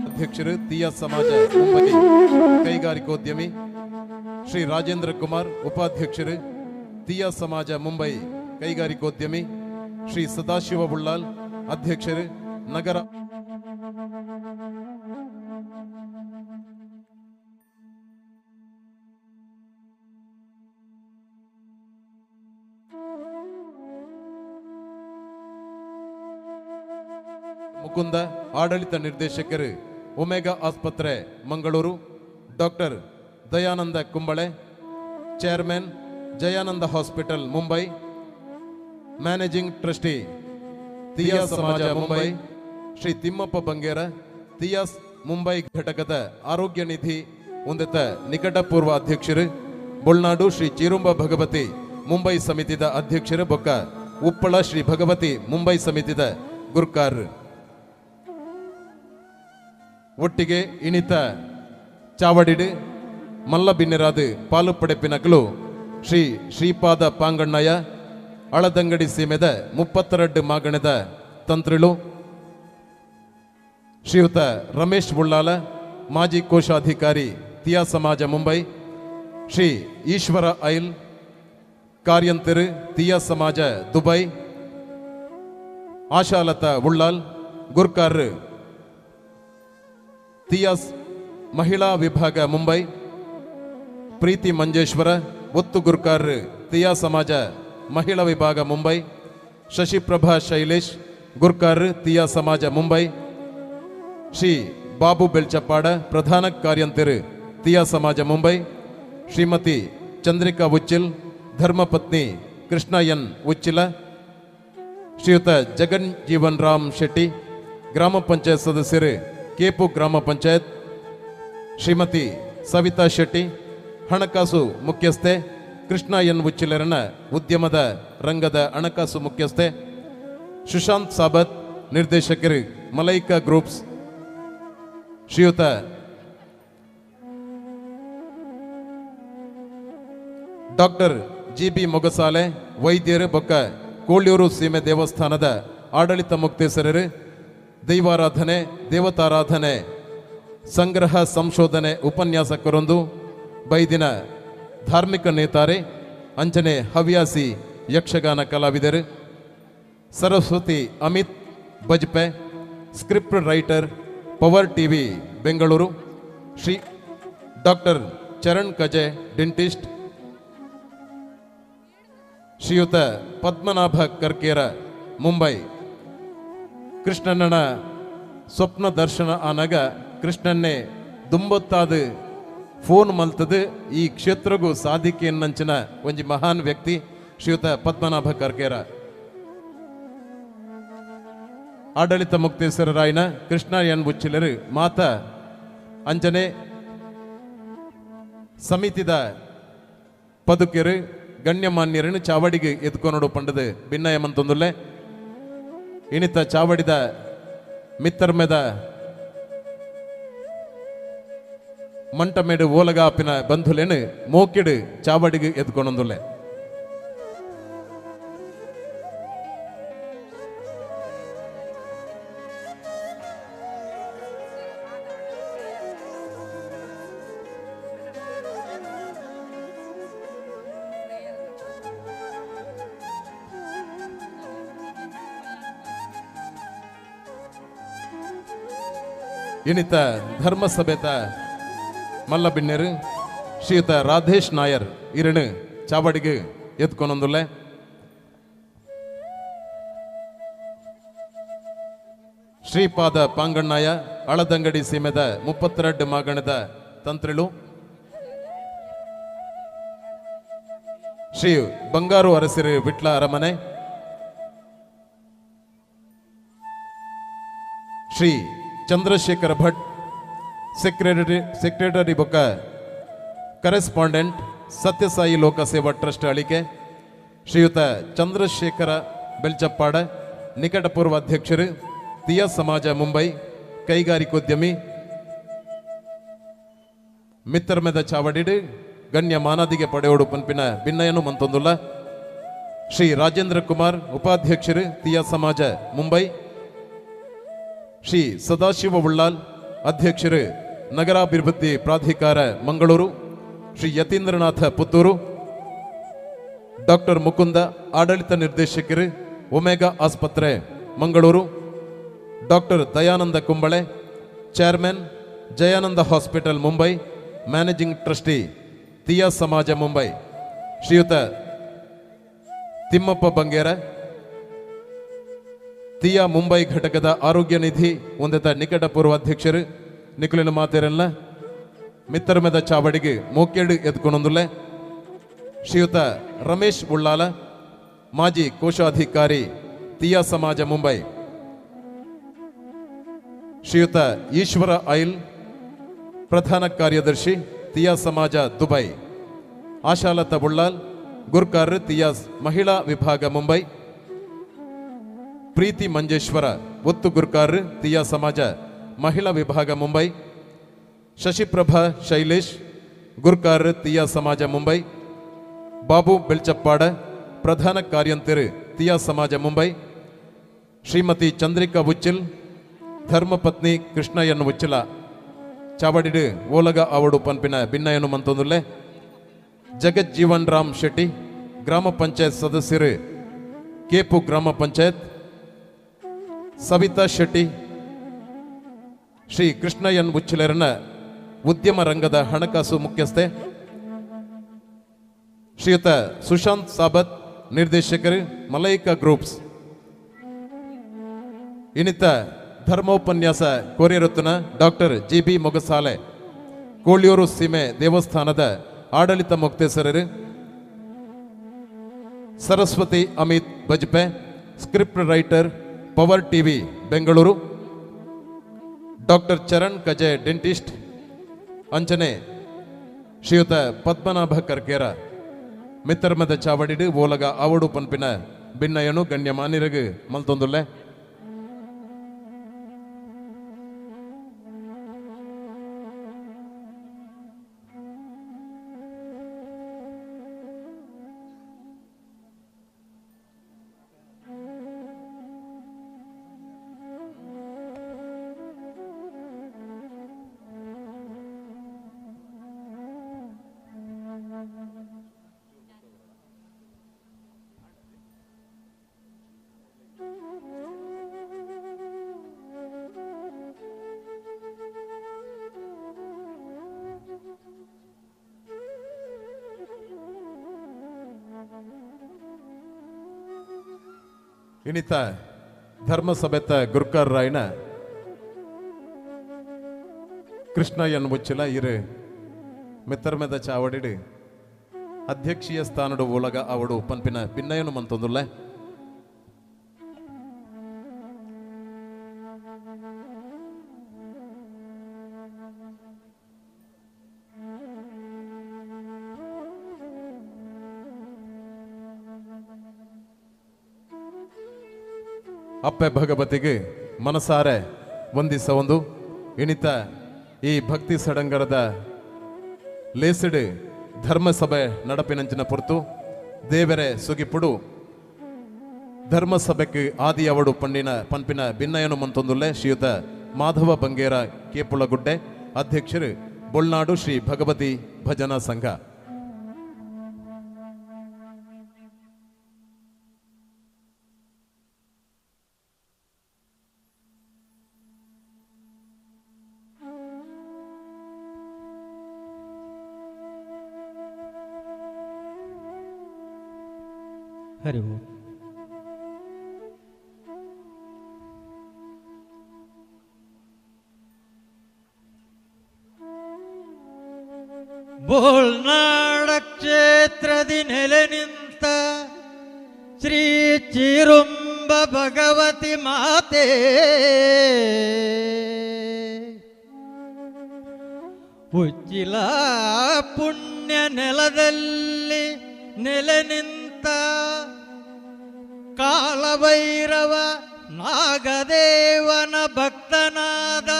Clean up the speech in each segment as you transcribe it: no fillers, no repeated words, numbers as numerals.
ಅಧ್ಯಕ್ಷರು ತೀಯಾ ಸಮಾಜ ಮುಂಬೈ ಕೈಗಾರಿಕೋದ್ಯಮಿ ಶ್ರೀ ರಾಜೇಂದ್ರ ಕುಮಾರ್, ಉಪಾಧ್ಯಕ್ಷರು ತೀಯಾ ಸಮಾಜ ಮುಂಬೈ ಕೈಗಾರಿಕೋದ್ಯಮಿ ಶ್ರೀ ಸದಾಶಿವ ಬುಳ್ಳಾಲ್, ಅಧ್ಯಕ್ಷರು ನಗರ ಮುಕುಂದ, ಆಡಳಿತ ನಿರ್ದೇಶಕರು ಒಮೆಗಾ ಆಸ್ಪತ್ರೆ Mangaluru, doctor Dayananda Kumble, chairman Jayananda hospital Mumbai, managing trustee Thiya Samaj Mumbai Shri Thimmappa Bangera, Thiyya Mumbai ಘಟಕದ ಆರೋಗ್ಯ ನಿಧಿ ಉಂದತ ನಿಕಟಪೂರ್ವ ಅಧ್ಯಕ್ಷರು ಬೊಳ್ನಾಡು ಶ್ರೀ ಚಿರುಂಬ ಭಗವತಿ ಮುಂಬೈ ಸಮಿತಿದ ಅಧ್ಯಕ್ಷರು ಬೊಕ್ಕ ಉಪ್ಪಳ ಶ್ರೀ ಭಗವತಿ ಮುಂಬೈ ಸಮಿತಿದ ಗುರ್ಕಾರ್ ಒಟ್ಟಿಗೆ ಇನಿತ ಚಾವಡಿಡು ಮಲ್ಲ ಬಿನ್ನೆರಾದು ಪಾಲು ಪಡೆಪಿನಕಲು ಶ್ರೀ ಶ್ರೀಪಾದ ಪಾಂಗಣ್ಣಯ್ಯ ಅಳದಂಗಡಿ ಸೀಮೆದ 32 ಮಾಗಣದ ತಂತ್ರಿಳು, ಶ್ರೀಯುತ ರಮೇಶ್ ಬುಳ್ಳಾಲ, ಮಾಜಿ ಕೋಶಾಧಿಕಾರಿ ತೀಯಾ ಸಮಾಜ ಮುಂಬೈ, ಶ್ರೀ ಈಶ್ವರ ಐಲ್ ಕಾರ್ಯಂತಿರು ತೀಯಾ ಸಮಾಜ ದುಬೈ, ಆಶಾಲತಾ ಉಳ್ಳಾಲ್ ಗುರ್ಕಾರ್ ತೀಯಾಸ್ ಮಹಿಳಾ ವಿಭಾಗ ಮುಂಬೈ, ಪ್ರೀತಿ ಮಂಜೇಶ್ವರ ಒತ್ತು ಗುರ್ಕಾರ್ ತೀಯಾ ಸಮಾಜ ಮಹಿಳಾ ವಿಭಾಗ ಮುಂಬೈ, ಶಶಿಪ್ರಭಾ ಶೈಲೇಶ್ ಗುರ್ಕಾರ್ ತೀಯಾ ಸಮಾಜ ಮುಂಬೈ, ಶ್ರೀ ಬಾಬು ಬೆಲ್ಚಪ್ಪಾಡ ಪ್ರಧಾನ ಕಾರ್ಯಂತಿರು ತೀಯಾ ಸಮಾಜ ಮುಂಬೈ, ಶ್ರೀಮತಿ ಚಂದ್ರಿಕಾ ಉಚ್ಚಿಲ್ ಧರ್ಮಪತ್ನಿ ಕೃಷ್ಣ ಎನ್ ಉಚ್ಚಿಲ, ಶ್ರೀಯುತ ಜಗನ್ ಜೀವನ್ ರಾಮ್ ಶೆಟ್ಟಿ ಗ್ರಾಮ ಪಂಚಾಯತ್ ಸದಸ್ಯರು ಕೇಪು ಗ್ರಾಮ ಪಂಚಾಯತ್, ಶ್ರೀಮತಿ ಸವಿತಾ ಶೆಟ್ಟಿ ಹಣಕಾಸು ಮುಖ್ಯಸ್ಥೆ, ಕೃಷ್ಣ ಎನ್ ಉಚ್ಚಿಲರನ ಉದ್ಯಮದ ರಂಗದ ಹಣಕಾಸು ಮುಖ್ಯಸ್ಥೆ, ಸುಶಾಂತ್ ಸಾಬತ್ ನಿರ್ದೇಶಕರು ಮಲೈಕಾ ಗ್ರೂಪ್ಸ್, ಶ್ರೀಯುತ ಡಾಕ್ಟರ್ ಜಿ.ಬಿ. ಮೊಗಸಾಲೆ ವೈದ್ಯರು ಬೊಕ್ಕ ಕೋಳ್ಯೂರು ಸೀಮೆ ದೇವಸ್ಥಾನದ ಆಡಳಿತ ಮುಕ್ತೇಸರರು ದೈವಾರಾಧನೆ ದೇವತಾರಾಧನೆ ಸಂಗ್ರಹ ಸಂಶೋಧನೆ ಉಪನ್ಯಾಸಕರೊಂದು ಬೈದಿನ ಧಾರ್ಮಿಕ ನೇತಾರೆ ಅಂಜನೆ ಹವ್ಯಾಸಿ ಯಕ್ಷಗಾನ ಕಲಾವಿದರು Saraswati Amit Bajpe script writer Power TV Bengaluru, Shri doctor Charan Kaje dentist, Shriyuta Padmanabha Karkera Mumbai. ಕೃಷ್ಣನ ಸ್ವಪ್ನ ದರ್ಶನ ಆನಾಗ ಕೃಷ್ಣನ್ನೇ ದುಂಬೊತ್ತಾದ ಫೋನ್ ಮಲ್ತದು ಈ ಕ್ಷೇತ್ರಗೂ ಸಾಧಿಕೆ ಎನ್ನಂಚಿನ ಒಂಜಿ ಮಹಾನ್ ವ್ಯಕ್ತಿ ಶ್ರೀಯುತ ಪದ್ಮನಾಭ ಕರ್ಕೇರ. ಆಡಳಿತ ಮುಕ್ತೇಶ್ವರರಾಯನ ಕೃಷ್ಣ ಎನ್ ಉಚ್ಚಿಲರು ಮಾತ ಅಂಜನೆ ಸಮಿತಿದ ಪದುಕೆರು ಗಣ್ಯಮಾನ್ಯರನ್ನು ಚಾವಡಿಗೆ ಎದ್ಕೊನೋಡು ಪಂಡದು ಭಿನ್ನಯಮಂತೊಂದುಲ್ಲೆ ಇನಿತ ಚಾವಡಿದ ಮಿತ್ತರ್ಮೆದ ಮಂಟಮೇಡು ಓಲಗಾಪಿನ ಬಂಧುಲೆನು ಮೋಕಿಡು ಚಾವಡಿಗೆ ಎದ್ಕೊನೊಂದುಲ್ಲೆ. ಇನಿತ ಧರ್ಮಸಭೆತ ಮಲ್ಲಬಿನ್ನೆರು ಶ್ರೀಯುತ ರಾಧೇಶ್ ನಾಯರ್ ಇರನು ಚಾವಡಿಗೆ ಎದ್ಕೊನೊಂದುಲ್ಲೆ. ಶ್ರೀಪಾದ ಪಾಂಗಣ್ಣಯ್ಯ ಅಳದಂಗಡಿ ಸೀಮೆದ 32 ಮಾಗಣದ ತಂತ್ರಿಳು, ಶ್ರೀ ಬಂಗಾರು ಅರಸಿರು ವಿಟ್ಲ ಅರಮನೆ, ಶ್ರೀ ಚಂದ್ರಶೇಖರ ಭಟ್ ಸೆಕ್ರೆಟರಿ ಬೊಕ್ಕ ಕರೆಸ್ಪಾಂಡೆಂಟ್ ಸತ್ಯಸಾಯಿ ಲೋಕ ಸೇವಾ ಟ್ರಸ್ಟ್ ಅಳಿಕೆ, ಶ್ರೀಯುತ ಚಂದ್ರಶೇಖರ ಬೆಲ್ಚಪ್ಪಾಡ ನಿಕಟಪೂರ್ವ ಅಧ್ಯಕ್ಷರು ತೀಯಾ ಸಮಾಜ ಮುಂಬೈ ಕೈಗಾರಿಕೋದ್ಯಮಿ, ಮಿತ್ತರ್ಮೆದ ಚಾವಡಿಡು ಗಣ್ಯ ಮಾನದಿಗೆ ಪಡೆಯೋಡು ಪನ್ಪಿನ ಭಿನ್ನಯನು ಮಂತೊಂದುಲ್ಲ ಶ್ರೀ ರಾಜೇಂದ್ರ ಕುಮಾರ್ ಉಪಾಧ್ಯಕ್ಷರು ತಿಯಾ ಸಮಾಜ ಮುಂಬೈ ಶ್ರೀ ಸದಾಶಿವ ಉಳ್ಳಾಲ್ ಅಧ್ಯಕ್ಷರು ನಗರಾಭಿವೃದ್ಧಿ ಪ್ರಾಧಿಕಾರ ಮಂಗಳೂರು ಶ್ರೀ ಯತೀಂದ್ರನಾಥ ಪುತ್ತೂರು ಡಾಕ್ಟರ್ ಮುಕುಂದ ಆಡಳಿತ ನಿರ್ದೇಶಕರು ಒಮೆಗಾ ಆಸ್ಪತ್ರೆ Mangaluru doctor Dayananda Kumble chairman Jayananda hospital Mumbai managing trustee Thiya Samaj Mumbai ಶ್ರೀಯುತ ತಿಮ್ಮಪ್ಪ ಬಂಗೇರ ತಿಯಾ ಮುಂಬೈ ಘಟಕದ ಆರೋಗ್ಯ ನಿಧಿ ಒಂದೆತ ನಿಕಟ ಪೂರ್ವಾಧ್ಯಕ್ಷರು ನಿಖಿಲಿನ ಮಾತೇರಲ್ಲ ಮಿತ್ತರ್ಮೆದ ಚಾವಡಿಗೆ ಮೋಕೇಡು ಎತ್ಕೊಂಡೊಂದುಲ್ಲೆ ಶ್ರೀಯುತ ರಮೇಶ್ ಉಳ್ಳಾಲ ಮಾಜಿ ಕೋಶಾಧಿಕಾರಿ ತಿಯಾ ಸಮಾಜ ಮುಂಬೈ ಶ್ರೀಯುತ ಈಶ್ವರ ಐಲ್ ಪ್ರಧಾನ ಕಾರ್ಯದರ್ಶಿ ತಿಯಾ ಸಮಾಜ ದುಬೈ ಆಶಾಲತಾ ಉಳ್ಳಾಲ್ ಗುರ್ಕಾರ್ ತಿಯಾ ಮಹಿಳಾ ವಿಭಾಗ ಮುಂಬೈ ಪ್ರೀತಿ ಮಂಜೇಶ್ವರ ಒತ್ತು ಗುರ್ಕಾರ್ ತಿಯಾ ಸಮಾಜ ಮಹಿಳಾ ವಿಭಾಗ ಮುಂಬೈ ಶಶಿಪ್ರಭಾ ಶೈಲೇಶ್ ಗುರ್ಕಾರ್ ತಿಯಾ ಸಮಾಜ ಮುಂಬೈ ಬಾಬು ಬೆಳ್ಚಪ್ಪಾಡ ಪ್ರಧಾನ ಕಾರ್ಯಂತರು ತಿಯಾ ಸಮಾಜ ಮುಂಬೈ ಶ್ರೀಮತಿ ಚಂದ್ರಿಕಾ ಉಚ್ಚಿಲ್ ಧರ್ಮಪತ್ನಿ ಕೃಷ್ಣಯ್ಯನ್ ಉಚ್ಚಿಲ ಚಾವಡಿಡು ಓಲಗ ಆವಡು ಪನ್ಪಿನ ಭಿನ್ನಯನು ಮಂತೊಂದುಲ್ಲೆ ಜಗತ್ ಜೀವನ್ ರಾಮ್ ಶೆಟ್ಟಿ ಗ್ರಾಮ ಪಂಚಾಯತ್ ಸದಸ್ಯರು ಕೇಪು ಗ್ರಾಮ ಪಂಚಾಯತ್ ಸವಿತಾ ಶೆಟ್ಟಿ ಶ್ರೀ ಕೃಷ್ಣಯ್ಯನ್ ಉಚ್ಚಿಲರನ ಉದ್ಯಮ ರಂಗದ ಹಣಕಾಸು ಮುಖ್ಯಸ್ಥೆ ಶ್ರೀಯುತ ಸುಶಾಂತ್ ಸಾಬತ್ ನಿರ್ದೇಶಕರು ಮಲೈಕಾ ಗ್ರೂಪ್ಸ್ ಇನ್ನಿತ ಧರ್ಮೋಪನ್ಯಾಸ ಕೋರಿರುತ್ತನ ಡಾಕ್ಟರ್ ಜಿ.ಬಿ. ಮೊಗಸಾಲೆ ಕೋಳಿಯೂರು ಸೀಮೆ ದೇವಸ್ಥಾನದ ಆಡಳಿತ ಮುಕ್ತೇಸರರು Saraswati Amit Bajpe script writer Power TV Bengaluru doctor Charan Kaje dentist ಅಂಚನೆ ಶ್ರೀಯುತ ಪದ್ಮನಾಭ ಕರ್ಕೇರ ಮಿತ್ತರ್ಮದ ಚಾವಡಿಡು ಓಲಗ ಆವಡು ಪನ್ಪಿನ ಭಿನ್ನಯನು ಗಣ್ಯ ಮಾನಿರಗು ಮಲ್ತೊಂದುಲ್ಲೆ ಇನ್ನಿತ ಧರ್ಮಸಭೆತ ಗುರ್ಕಾರ್ ರಾಯ್ನ ಕೃಷ್ಣಯ್ಯನ್ ಮುಚ್ಚಿಲ ಇರು ಮಿತ್ತರ್ಮೆದ ಚಾವಡಿಡು ಅಧ್ಯಕ್ಷೀಯ ಸ್ಥಾನಡು ಒಳಗ ಅವಡು ಪನ್ಪಿನ ಭಿನ್ನಯನು ಮಂತೊಂದುಲ್ಲೆ ಅಪ್ಪೆ ಭಗವತಿಗೆ ಮನಸಾರೆ ವಂದಿಸವೊಂದು ಇಣಿತ ಈ ಭಕ್ತಿ ಸಡಂಗರದ ಲೇಸಿಡು ಧರ್ಮಸಭೆ ನಡಪಿನಂಚಿನ ಪೊರ್ತು ದೇವರೆ ಸುಗಿಪುಡು ಧರ್ಮಸಭೆಗೆ ಆದಿಯವಡು ಪನ್ಪಿನ ಭಿನ್ನಯನು ಮಂತೊಂದುಲ್ಲೆ ಶ್ರೀಯುತ ಮಾಧವ ಬಂಗೇರ ಕೇಪುಳಗುಡ್ಡೆ ಅಧ್ಯಕ್ಷರು ಬೊಳ್ನಾಡು ಶ್ರೀ ಭಗವತಿ ಭಜನಾ ಸಂಘ हरि ओम। ಬೋಳ್ನಾಡ ಕ್ಷೇತ್ರದಿ ನೆಲೆ ನಿಂತ ಶ್ರೀ ಚಿರುಂಬ ಭಗವತಿ ಮಾತೆ ಉಚ್ಚಿಲ ಪುಣ್ಯ ನೆಲದಲ್ಲಿ ನೆಲೆ ನಿಂತ ಕಾಲಭೈರವ ನಾಗದೇವನ ಭಕ್ತನಾದ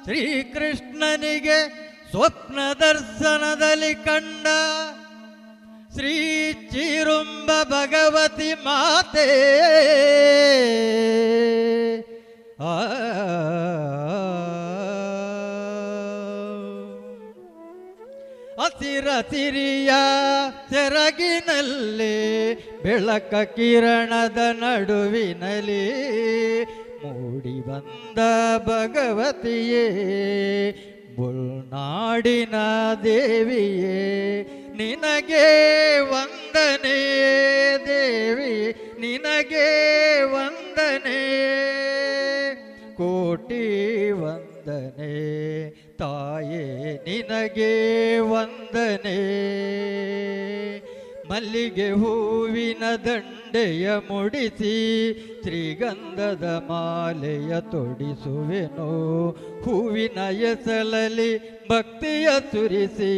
ಶ್ರೀಕೃಷ್ಣನಿಗೆ ಸ್ವಪ್ನ ದರ್ಶನದಲ್ಲಿ ಕಂಡ ಶ್ರೀ ಚಿರುಂಬ ಭಗವತಿ ಮಾತೆ ಆ ಹಸಿರಸಿರಿಯ ಸೆರಗಿನಲ್ಲಿ ಬೆಳಕ ಕಿರಣದ ನಡುವಿನಲ್ಲಿ ಮೂಡಿ ಬಂದ ಭಗವತಿಯೇ ಬುಲ್ನಾಡಿನ ದೇವಿಯೇ ನಿನಗೆ ವಂದನೆ ದೇವಿ ನಿನಗೆ ವಂದನೆ ಕೋಟಿ ವಂದನೆ ತಾಯೇ ನಿನಗೆ ವಂದನೆ ಮಲ್ಲಿಗೆ ಹೂವಿನ ದಂಡೆಯ ಮುಡಿಸಿ ಶ್ರೀಗಂಧದ ಮಾಲೆಯ ತೊಡಿಸುವೆನು ಹೂವಿನ ಎಸಲಲ್ಲಿ ಭಕ್ತಿಯ ಸುರಿಸಿ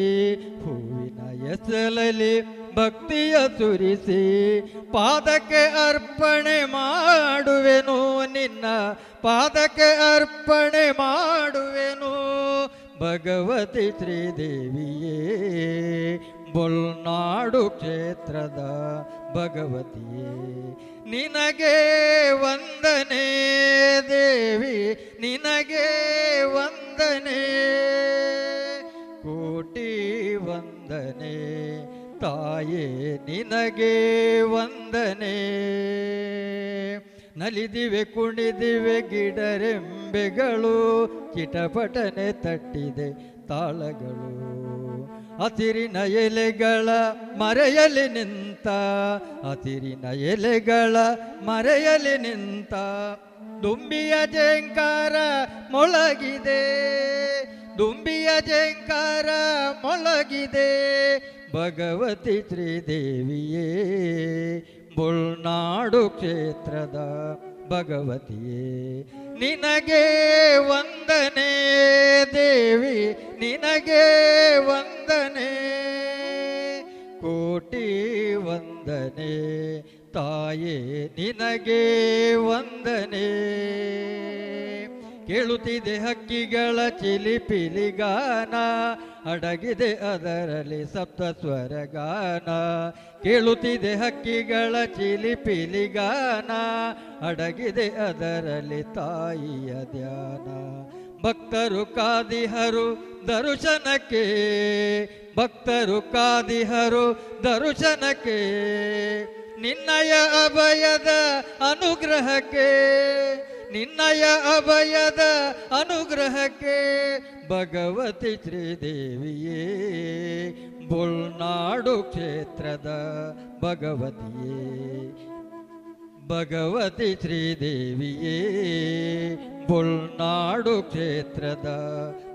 ಹೂವಿನ ಎಸಲಲ್ಲಿ ಭಕ್ತಿಯ ಸುರಿಸಿ ಪಾದಕ್ಕೆ ಅರ್ಪಣೆ ಮಾಡುವೆನು ನಿನ್ನ ಪಾದಕ್ಕೆ ಅರ್ಪಣೆ ಮಾಡುವೆನು ಭಗವತಿ ಶ್ರೀದೇವಿಯೇ ಬೊಲ್ನಾಡು ಕ್ಷೇತ್ರದ ಭಗವತಿಯೇ ನಿನಗೆ ವಂದನೆ ದೇವಿ ನಿನಗೆ ವಂದನೆ ಕೋಟಿ ವಂದನೆ ತಾಯೇ ನಿನಗೆ ವಂದನೆ ನಲಿದಿವೆ ಕುಣಿದಿವೆ ಗಿಡರೆಂಬೆಗಳು ಚಿಟಪಟನೆ ತಟ್ಟಿದೆ ತಾಳಗಳು ಹಸಿರಿನ ಎಲೆಗಳ ಮರೆಯಲಿ ನಿಂತ ಹಸಿರಿನ ಎಲೆಗಳ ಮರೆಯಲಿ ನಿಂತ ದುಂಬಿಯ ಜೇಂಕಾರ ಮೊಳಗಿದೆ ದುಂಬಿಯ ಜೇಂಕಾರ ಮೊಳಗಿದೆ ಭಗವತಿ ಶ್ರೀದೇವಿಯೇ ಬೊಲ್ನಾಡು ಕ್ಷೇತ್ರದ ಭಗವತಿಯೇ ನಿನಗೆ ವಂದನೆ ದೇವಿ ನಿನಗೆ ವಂದನೆ ಕೋಟಿ ವಂದನೆ ತಾಯೇ ನಿನಗೆ ವಂದನೆ ಕೇಳುತ್ತಿದೆ ಹಕ್ಕಿಗಳ ಚಿಲಿಪಿಲಿಗಾನ ಅಡಗಿದೆ ಅದರಲ್ಲಿ ಸಪ್ತ ಸ್ವರಗಾನ ಕೇಳುತ್ತಿದೆ ಹಕ್ಕಿಗಳ ಚಿಲಿಪಿಲಿಗಾನ ಅಡಗಿದೆ ಅದರಲ್ಲಿ ತಾಯಿಯ ಧ್ಯಾನ ಭಕ್ತರು ಕಾದಿಹರು ದರ್ಶನಕ್ಕೆ ಭಕ್ತರು ಕಾದಿಹರು ದರ್ಶನಕ್ಕೆ ನಿನ್ನಯ ಅಭಯದ ಅನುಗ್ರಹಕ್ಕೆ ನಿನ್ನಯ ಅಭಯದ ಅನುಗ್ರಹಕ್ಕೆ ಭಗವತಿ ಶ್ರೀದೇವಿಯೇ ಬೊಲ್ನಾಡು ಕ್ಷೇತ್ರದ ಭಗವತಿಯೇ ಭಗವತಿ ಶ್ರೀದೇವಿಯೇ ಬೊಲ್ನಾಡು ಕ್ಷೇತ್ರದ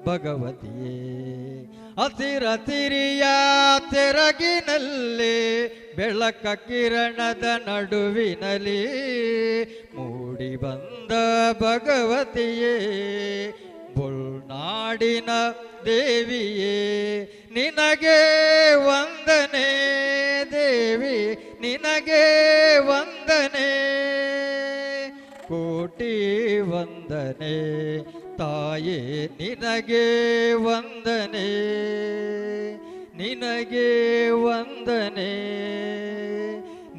ಭಗವತಿಯೇ ಹಸಿರಸಿರಿಯ ಸೆರಗಿನಲ್ಲಿ ಬೆಳಕ ಕಿರಣದ ನಡುವಿನಲ್ಲಿ ಮೂಡಿ ಬಂದ ಭಗವತಿಯೇ ಬೊಲ್ನಾಡಿನ ದೇವಿಯೇ ನಿನಗೆ ವಂದನೆ ದೇವಿ ನಿನಗೆ ವಂದನೆ ಕೋಟಿ ವಂದನೆ ತಾಯೇ ನಿನಗೆ ವಂದನೆ ನಿನಗೆ ವಂದನೆ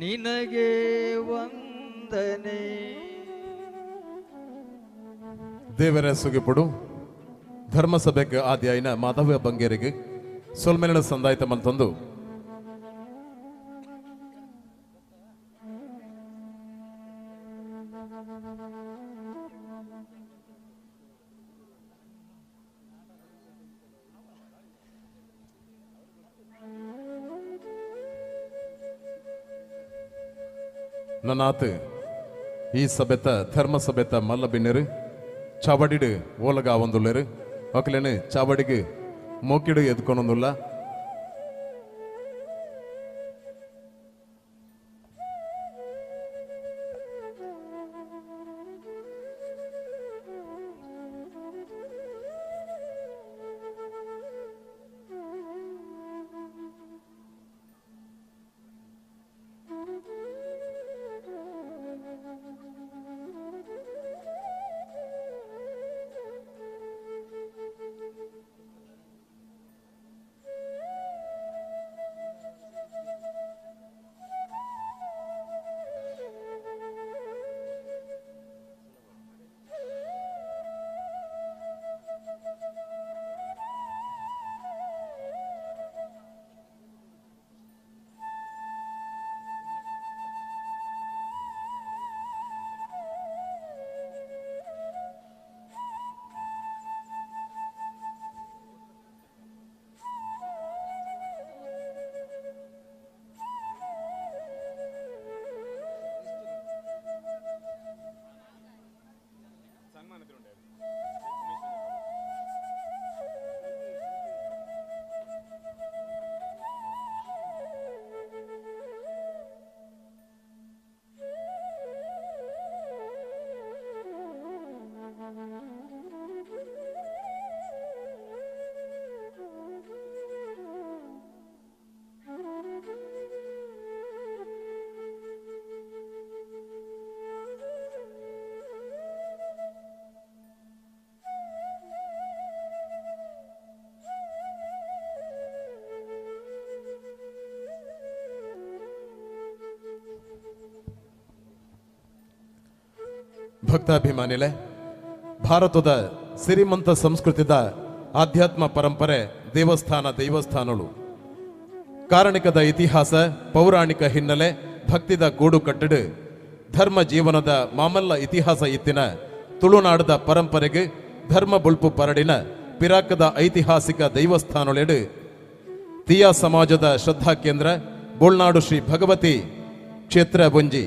ನಿನಗೆ ವಂದನೆ ದೇವರ ಸುಗಿಪುಡು ಧರ್ಮಸಭೆಗೆ ಆದ್ಯಾಯಿನ ಮಾಧವ ಬಂಗೇರಿಗೆ ಸೊಲ್ಮೆನ ಸಂದಾಯಿತ ಮಂತಂದು ನನಾತ್ ಈ ಸಭೆತ ಧರ್ಮ ಸಭೆತ ಮಲ್ಲ ಬಿನ್ನೆರು ಚಾವಡಿಡು ಓಲಗ ಒಂದುಲ್ಲೆರು ಒಕ್ಕಲೇನು ಚಾವಡಿಗೆ ಮೋಕಿಡು ಎದ್ಕೊನೊಂದುಲ್ಲ ಭಕ್ತಾಭಿಮಾನಿಲೆ, ಭಾರತದ ಸಿರಿಮಂತ ಸಂಸ್ಕೃತಿದ ಆಧ್ಯಾತ್ಮ ಪರಂಪರೆ ದೇವಸ್ಥಾನಗಳು ಕಾರಣಿಕದ ಇತಿಹಾಸ ಪೌರಾಣಿಕ ಹಿನ್ನೆಲೆ ಭಕ್ತಿದ ಗೂಡು ಕಟ್ಟಡು ಧರ್ಮ ಜೀವನದ ಮಾಮಲ್ಲ ಇತಿಹಾಸ ಇತ್ತಿನ ತುಳುನಾಡದ ಪರಂಪರೆಗೆ ಧರ್ಮ ಬುಳ್ಪು ಪರಡಿನ ಪಿರಾಕದ ಐತಿಹಾಸಿಕ ದೈವಸ್ಥಾನೊಳೆಡು ತಿಯಾ ಸಮಾಜದ ಶ್ರದ್ಧಾ ಕೇಂದ್ರ ಬೋಳ್ನಾಡು ಶ್ರೀ ಭಗವತಿ ಕ್ಷೇತ್ರ ಬೊಂಜಿ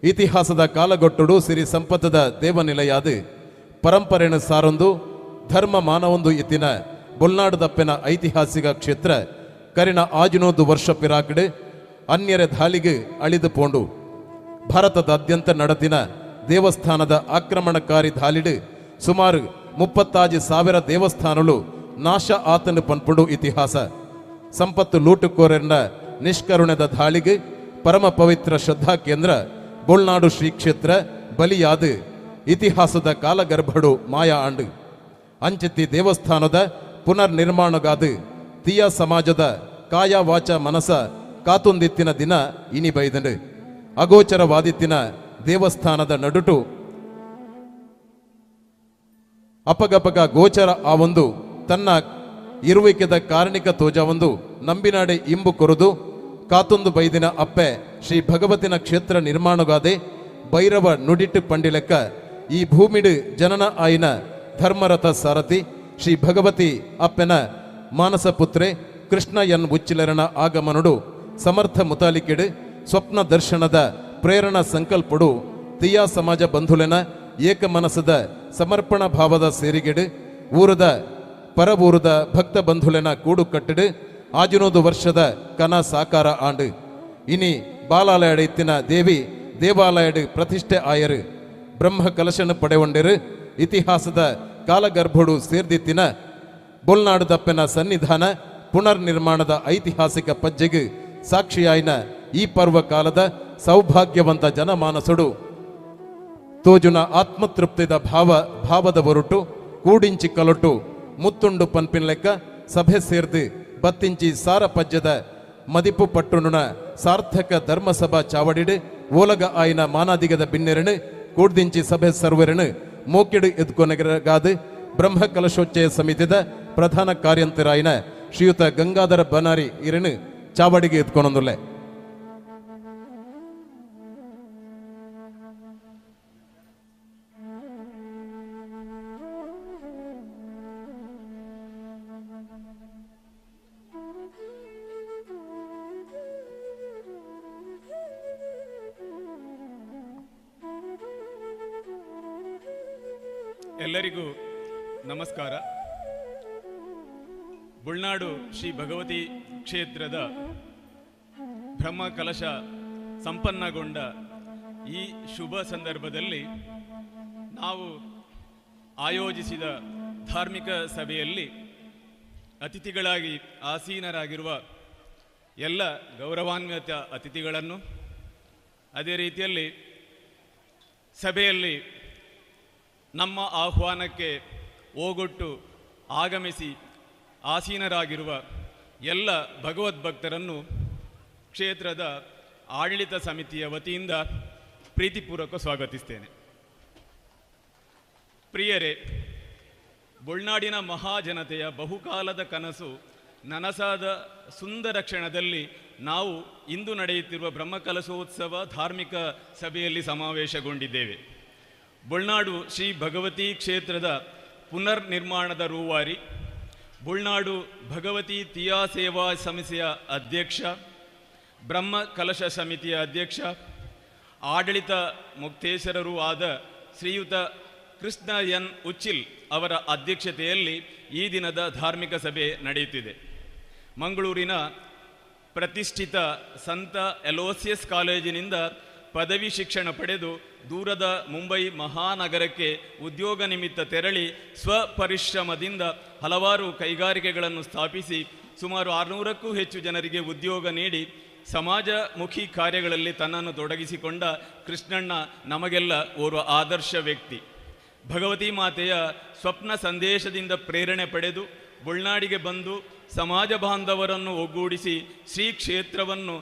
ಇತಿಹಾಸದ ಕಾಲಗೊಟ್ಟುಡು ಸಿರಿ ಸಂಪತ್ತದ ದೇವನಿಲಯಾದ ಪರಂಪರೆನ ಸಾರೊಂದು ಧರ್ಮ ಮಾನವೊಂದು ಇತ್ತಿನ ಬೊಲ್ನಾಡುದಪ್ಪೆನ ಐತಿಹಾಸಿಕ ಕ್ಷೇತ್ರ ಕರಿನ ಆಜುನೋದು ವರ್ಷ ಪಿರಾಕಡೆ ಅನ್ಯರ ಧಾಳಿಗೆ ಅಳಿದು ಪೋಂಡು ಭಾರತದಾದ್ಯಂತ ನಡೆದಿನ ದೇವಸ್ಥಾನದ ಆಕ್ರಮಣಕಾರಿ ಧಾಳಿಡು ಸುಮಾರು 36,000 ದೇವಸ್ಥಾನಗಳು ನಾಶ ಆತನು ಪನ್ಪುಡು ಇತಿಹಾಸ ಸಂಪತ್ತು ಲೂಟುಕೋರನ ನಿಷ್ಕರುಣದ ಧಾಳಿಗೆ ಪರಮ ಪವಿತ್ರ ಶ್ರದ್ಧಾ ಕೇಂದ್ರ ಬೋಳ್ನಾಡು ಶ್ರೀ ಕ್ಷೇತ್ರ ಬಲಿಯಾದ ಇತಿಹಾಸದ ಕಾಲಗರ್ಭಡು ಮಾಯಾ ಆಂಡು ಅಂಚೆತ್ತಿ ದೇವಸ್ಥಾನದ ಪುನರ್ ನಿರ್ಮಾಣಗಾದ ತಿಯಾ ಸಮಾಜದ ಕಾಯ ವಾಚ ಮನಸ ಕಾತೊಂದಿತ್ತಿನ ದಿನ ಇನಿ ಬೈದಂಡು ಅಗೋಚರವಾದಿತ್ತಿನ ದೇವಸ್ಥಾನದ ನಡುಟು ಅಪಗಪಗ ಗೋಚರ ಆ ಒಂದು ತನ್ನ ಇರುವಿಕೆದ ಕಾರಣಿಕ ತೋಜ ಒಂದು ನಂಬಿನಾಡೆ ಇಂಬು ಕೊರದು ಕಾತೊಂದು ಬೈದಿನ ಅಪ್ಪೆ ಶ್ರೀ ಭಗವತಿನ ಕ್ಷೇತ್ರ ನಿರ್ಮಾಣಗಾದೆ ಭೈರವ ನುಡಿಟ್ಟು ಪಂಡಿಲೆಕ್ಕ ಈ ಭೂಮಿಡು ಜನನ ಆಯಿನ ಧರ್ಮರಥ ಸಾರಥಿ ಶ್ರೀ ಭಗವತಿ ಅಪ್ಪೆನ ಮಾನಸ ಪುತ್ರೆ ಕೃಷ್ಣ ಎನ್ ಉಚ್ಚಿಲರನ ಆಗಮನುಡು ಸಮರ್ಥ ಮುತಾಲಿಕೆಡು ಸ್ವಪ್ನ ದರ್ಶನದ ಪ್ರೇರಣಾ ಸಂಕಲ್ಪಡು ತಿಯಾ ಸಮಾಜ ಬಂಧುಲೆನ ಏಕ ಮನಸದ ಸಮರ್ಪಣ ಭಾವದ ಸೇರಿಗೆಡು ಊರದ ಪರವೂರದ ಭಕ್ತ ಬಂಧುಲೆನ ಕೂಡು ಕಟ್ಟಿಡು ಆಜುನೋದು ವರ್ಷದ ಕನ ಸಾಕಾರ ಆಂಡು ಇನಿ ಬಾಲಾಲಯಡ ಇತ್ತಿನ ದೇವಿ ದೇವಾಲಯಡು ಪ್ರತಿಷ್ಠೆ ಆಯರು ಬ್ರಹ್ಮ ಕಲಶನ ಪಡೆಗೊಂಡಿರು ಇತಿಹಾಸದ ಕಾಲಗರ್ಭಡು ಸೇರ್ದಿತ್ತಿನ ಬೋಳ್ನಾಡು ದಪ್ಪೆನ ಸನ್ನಿಧಾನ ಪುನರ್ ನಿರ್ಮಾಣದ ಐತಿಹಾಸಿಕ ಪಜ್ಜೆಗೆ ಸಾಕ್ಷಿಯಾಯಿನ ಈ ಪರ್ವ ಕಾಲದ ಸೌಭಾಗ್ಯವಂತ ಜನಮಾನಸುಡು ತೋಜುನ ಆತ್ಮತೃಪ್ತಿದ ಭಾವದ ಹೊರಟು ಕೂಡಿಂಚಿ ಕಲೊಟ್ಟು ಮುತ್ತುಂಡು ಪನ್ಪಿನ್ ಲೆಕ್ಕ ಸಭೆ ಸೇರ್ದು ಬತ್ತಿಂಚಿ ಸಾರ ಪಜ್ಜದ ಮದಿಪು ಪಟ್ಟುನುನ ಸಾರ್ಥಕ ಧರ್ಮಸಭಾ ಚಾವಡಿಡು ಓಲಗ ಆಯಿನ ಮಾನಾದಿಗದ ಬಿನ್ನೆರನು ಕೂಡ್ದಿಂಚಿ ಸಭೆ ಸರ್ವರನು ಮೋಕಿಡು ಎದ್ಕೊನಗರಗಾದ ಬ್ರಹ್ಮ ಕಲಶೋಚ್ಚಯ ಸಮಿತಿದ ಪ್ರಧಾನ ಕಾರ್ಯಂತರಾಯಿನ ಶ್ರೀಯುತ ಗಂಗಾಧರ ಬನಾರಿ ಇರನು ಚಾವಡಿಗೆ ಎದ್ಕೊನೊಂದುಲ್ಲೆ ಎಲ್ಲರಿಗೂ ನಮಸ್ಕಾರ. ಬೊಳ್ನಾಡು ಶ್ರೀ ಭಗವತಿ ಕ್ಷೇತ್ರದ ಬ್ರಹ್ಮ ಕಲಶ ಸಂಪನ್ನಗೊಂಡ ಈ ಶುಭ ಸಂದರ್ಭದಲ್ಲಿ ನಾವು ಆಯೋಜಿಸಿದ ಧಾರ್ಮಿಕ ಸಭೆಯಲ್ಲಿ ಅತಿಥಿಗಳಾಗಿ ಆಸೀನರಾಗಿರುವ ಎಲ್ಲ ಗೌರವಾನ್ವಿತ ಅತಿಥಿಗಳನ್ನು, ಅದೇ ರೀತಿಯಲ್ಲಿ ಸಭೆಯಲ್ಲಿ ನಮ್ಮ ಆಹ್ವಾನಕ್ಕೆ ಓಗೊಟ್ಟು ಆಗಮಿಸಿ ಆಸೀನರಾಗಿರುವ ಎಲ್ಲ ಭಗವದ್ಭಕ್ತರನ್ನು ಕ್ಷೇತ್ರದ ಆಡಳಿತ ಸಮಿತಿಯ ವತಿಯಿಂದ ಪ್ರೀತಿಪೂರ್ವಕ ಸ್ವಾಗತಿಸ್ತೇನೆ. ಪ್ರಿಯರೇ, ಬೊಳ್ನಾಡಿನ ಮಹಾಜನತೆಯ ಬಹುಕಾಲದ ಕನಸು ನನಸಾದ ಸುಂದರ ಕ್ಷಣದಲ್ಲಿ ನಾವು ಇಂದು ನಡೆಯುತ್ತಿರುವ ಬ್ರಹ್ಮಕಲಶೋತ್ಸವ ಧಾರ್ಮಿಕ ಸಭೆಯಲ್ಲಿ ಸಮಾವೇಶಗೊಂಡಿದ್ದೇವೆ. ಬೊಳ್ನಾಡು ಶ್ರೀ ಭಗವತಿ ಕ್ಷೇತ್ರದ ಪುನರ್ ನಿರ್ಮಾಣದ ರೂವಾರಿ, ಬೊಳ್ನಾಡು ಭಗವತಿ ತಿಯಾ ಸೇವಾ ಸಮಿತಿಯ ಅಧ್ಯಕ್ಷ, ಬ್ರಹ್ಮ ಕಲಶ ಸಮಿತಿಯ ಅಧ್ಯಕ್ಷ, ಆಡಳಿತ ಮುಕ್ತೇಶ್ವರರೂ ಆದ ಶ್ರೀಯುತ ಕೃಷ್ಣ ಎನ್ ಉಚ್ಚಿಲ್ ಅವರ ಅಧ್ಯಕ್ಷತೆಯಲ್ಲಿ ಈ ದಿನದ ಧಾರ್ಮಿಕ ಸಭೆ ನಡೆಯುತ್ತಿದೆ. ಮಂಗಳೂರಿನ ಪ್ರತಿಷ್ಠಿತ ಸಂತ ಎಲೋಸಿಯಸ್ ಕಾಲೇಜಿನಿಂದ ಪದವಿ ಶಿಕ್ಷಣ ಪಡೆದು ದೂರದ ಮುಂಬೈ ಮಹಾನಗರಕ್ಕೆ ಉದ್ಯೋಗ ನಿಮಿತ್ತ ತೆರಳಿ ಸ್ವಪರಿಶ್ರಮದಿಂದ ಹಲವಾರು ಕೈಗಾರಿಕೆಗಳನ್ನು ಸ್ಥಾಪಿಸಿ ಸುಮಾರು 600ಕ್ಕೂ ಹೆಚ್ಚು ಜನರಿಗೆ ಉದ್ಯೋಗ ನೀಡಿ ಸಮಾಜಮುಖಿ ಕಾರ್ಯಗಳಲ್ಲಿ ತನ್ನನ್ನು ತೊಡಗಿಸಿಕೊಂಡ ಕೃಷ್ಣಣ್ಣ ನಮಗೆಲ್ಲ ಓರ್ವ ಆದರ್ಶ ವ್ಯಕ್ತಿ. ಭಗವತಿ ಮಾತೆಯ ಸ್ವಪ್ನ ಸಂದೇಶದಿಂದ ಪ್ರೇರಣೆ ಪಡೆದು ಬೊಳ್ನಾಡಿಗೆ ಬಂದು ಸಮಾಜ ಬಾಂಧವರನ್ನು ಒಗ್ಗೂಡಿಸಿ ಶ್ರೀ ಕ್ಷೇತ್ರವನ್ನು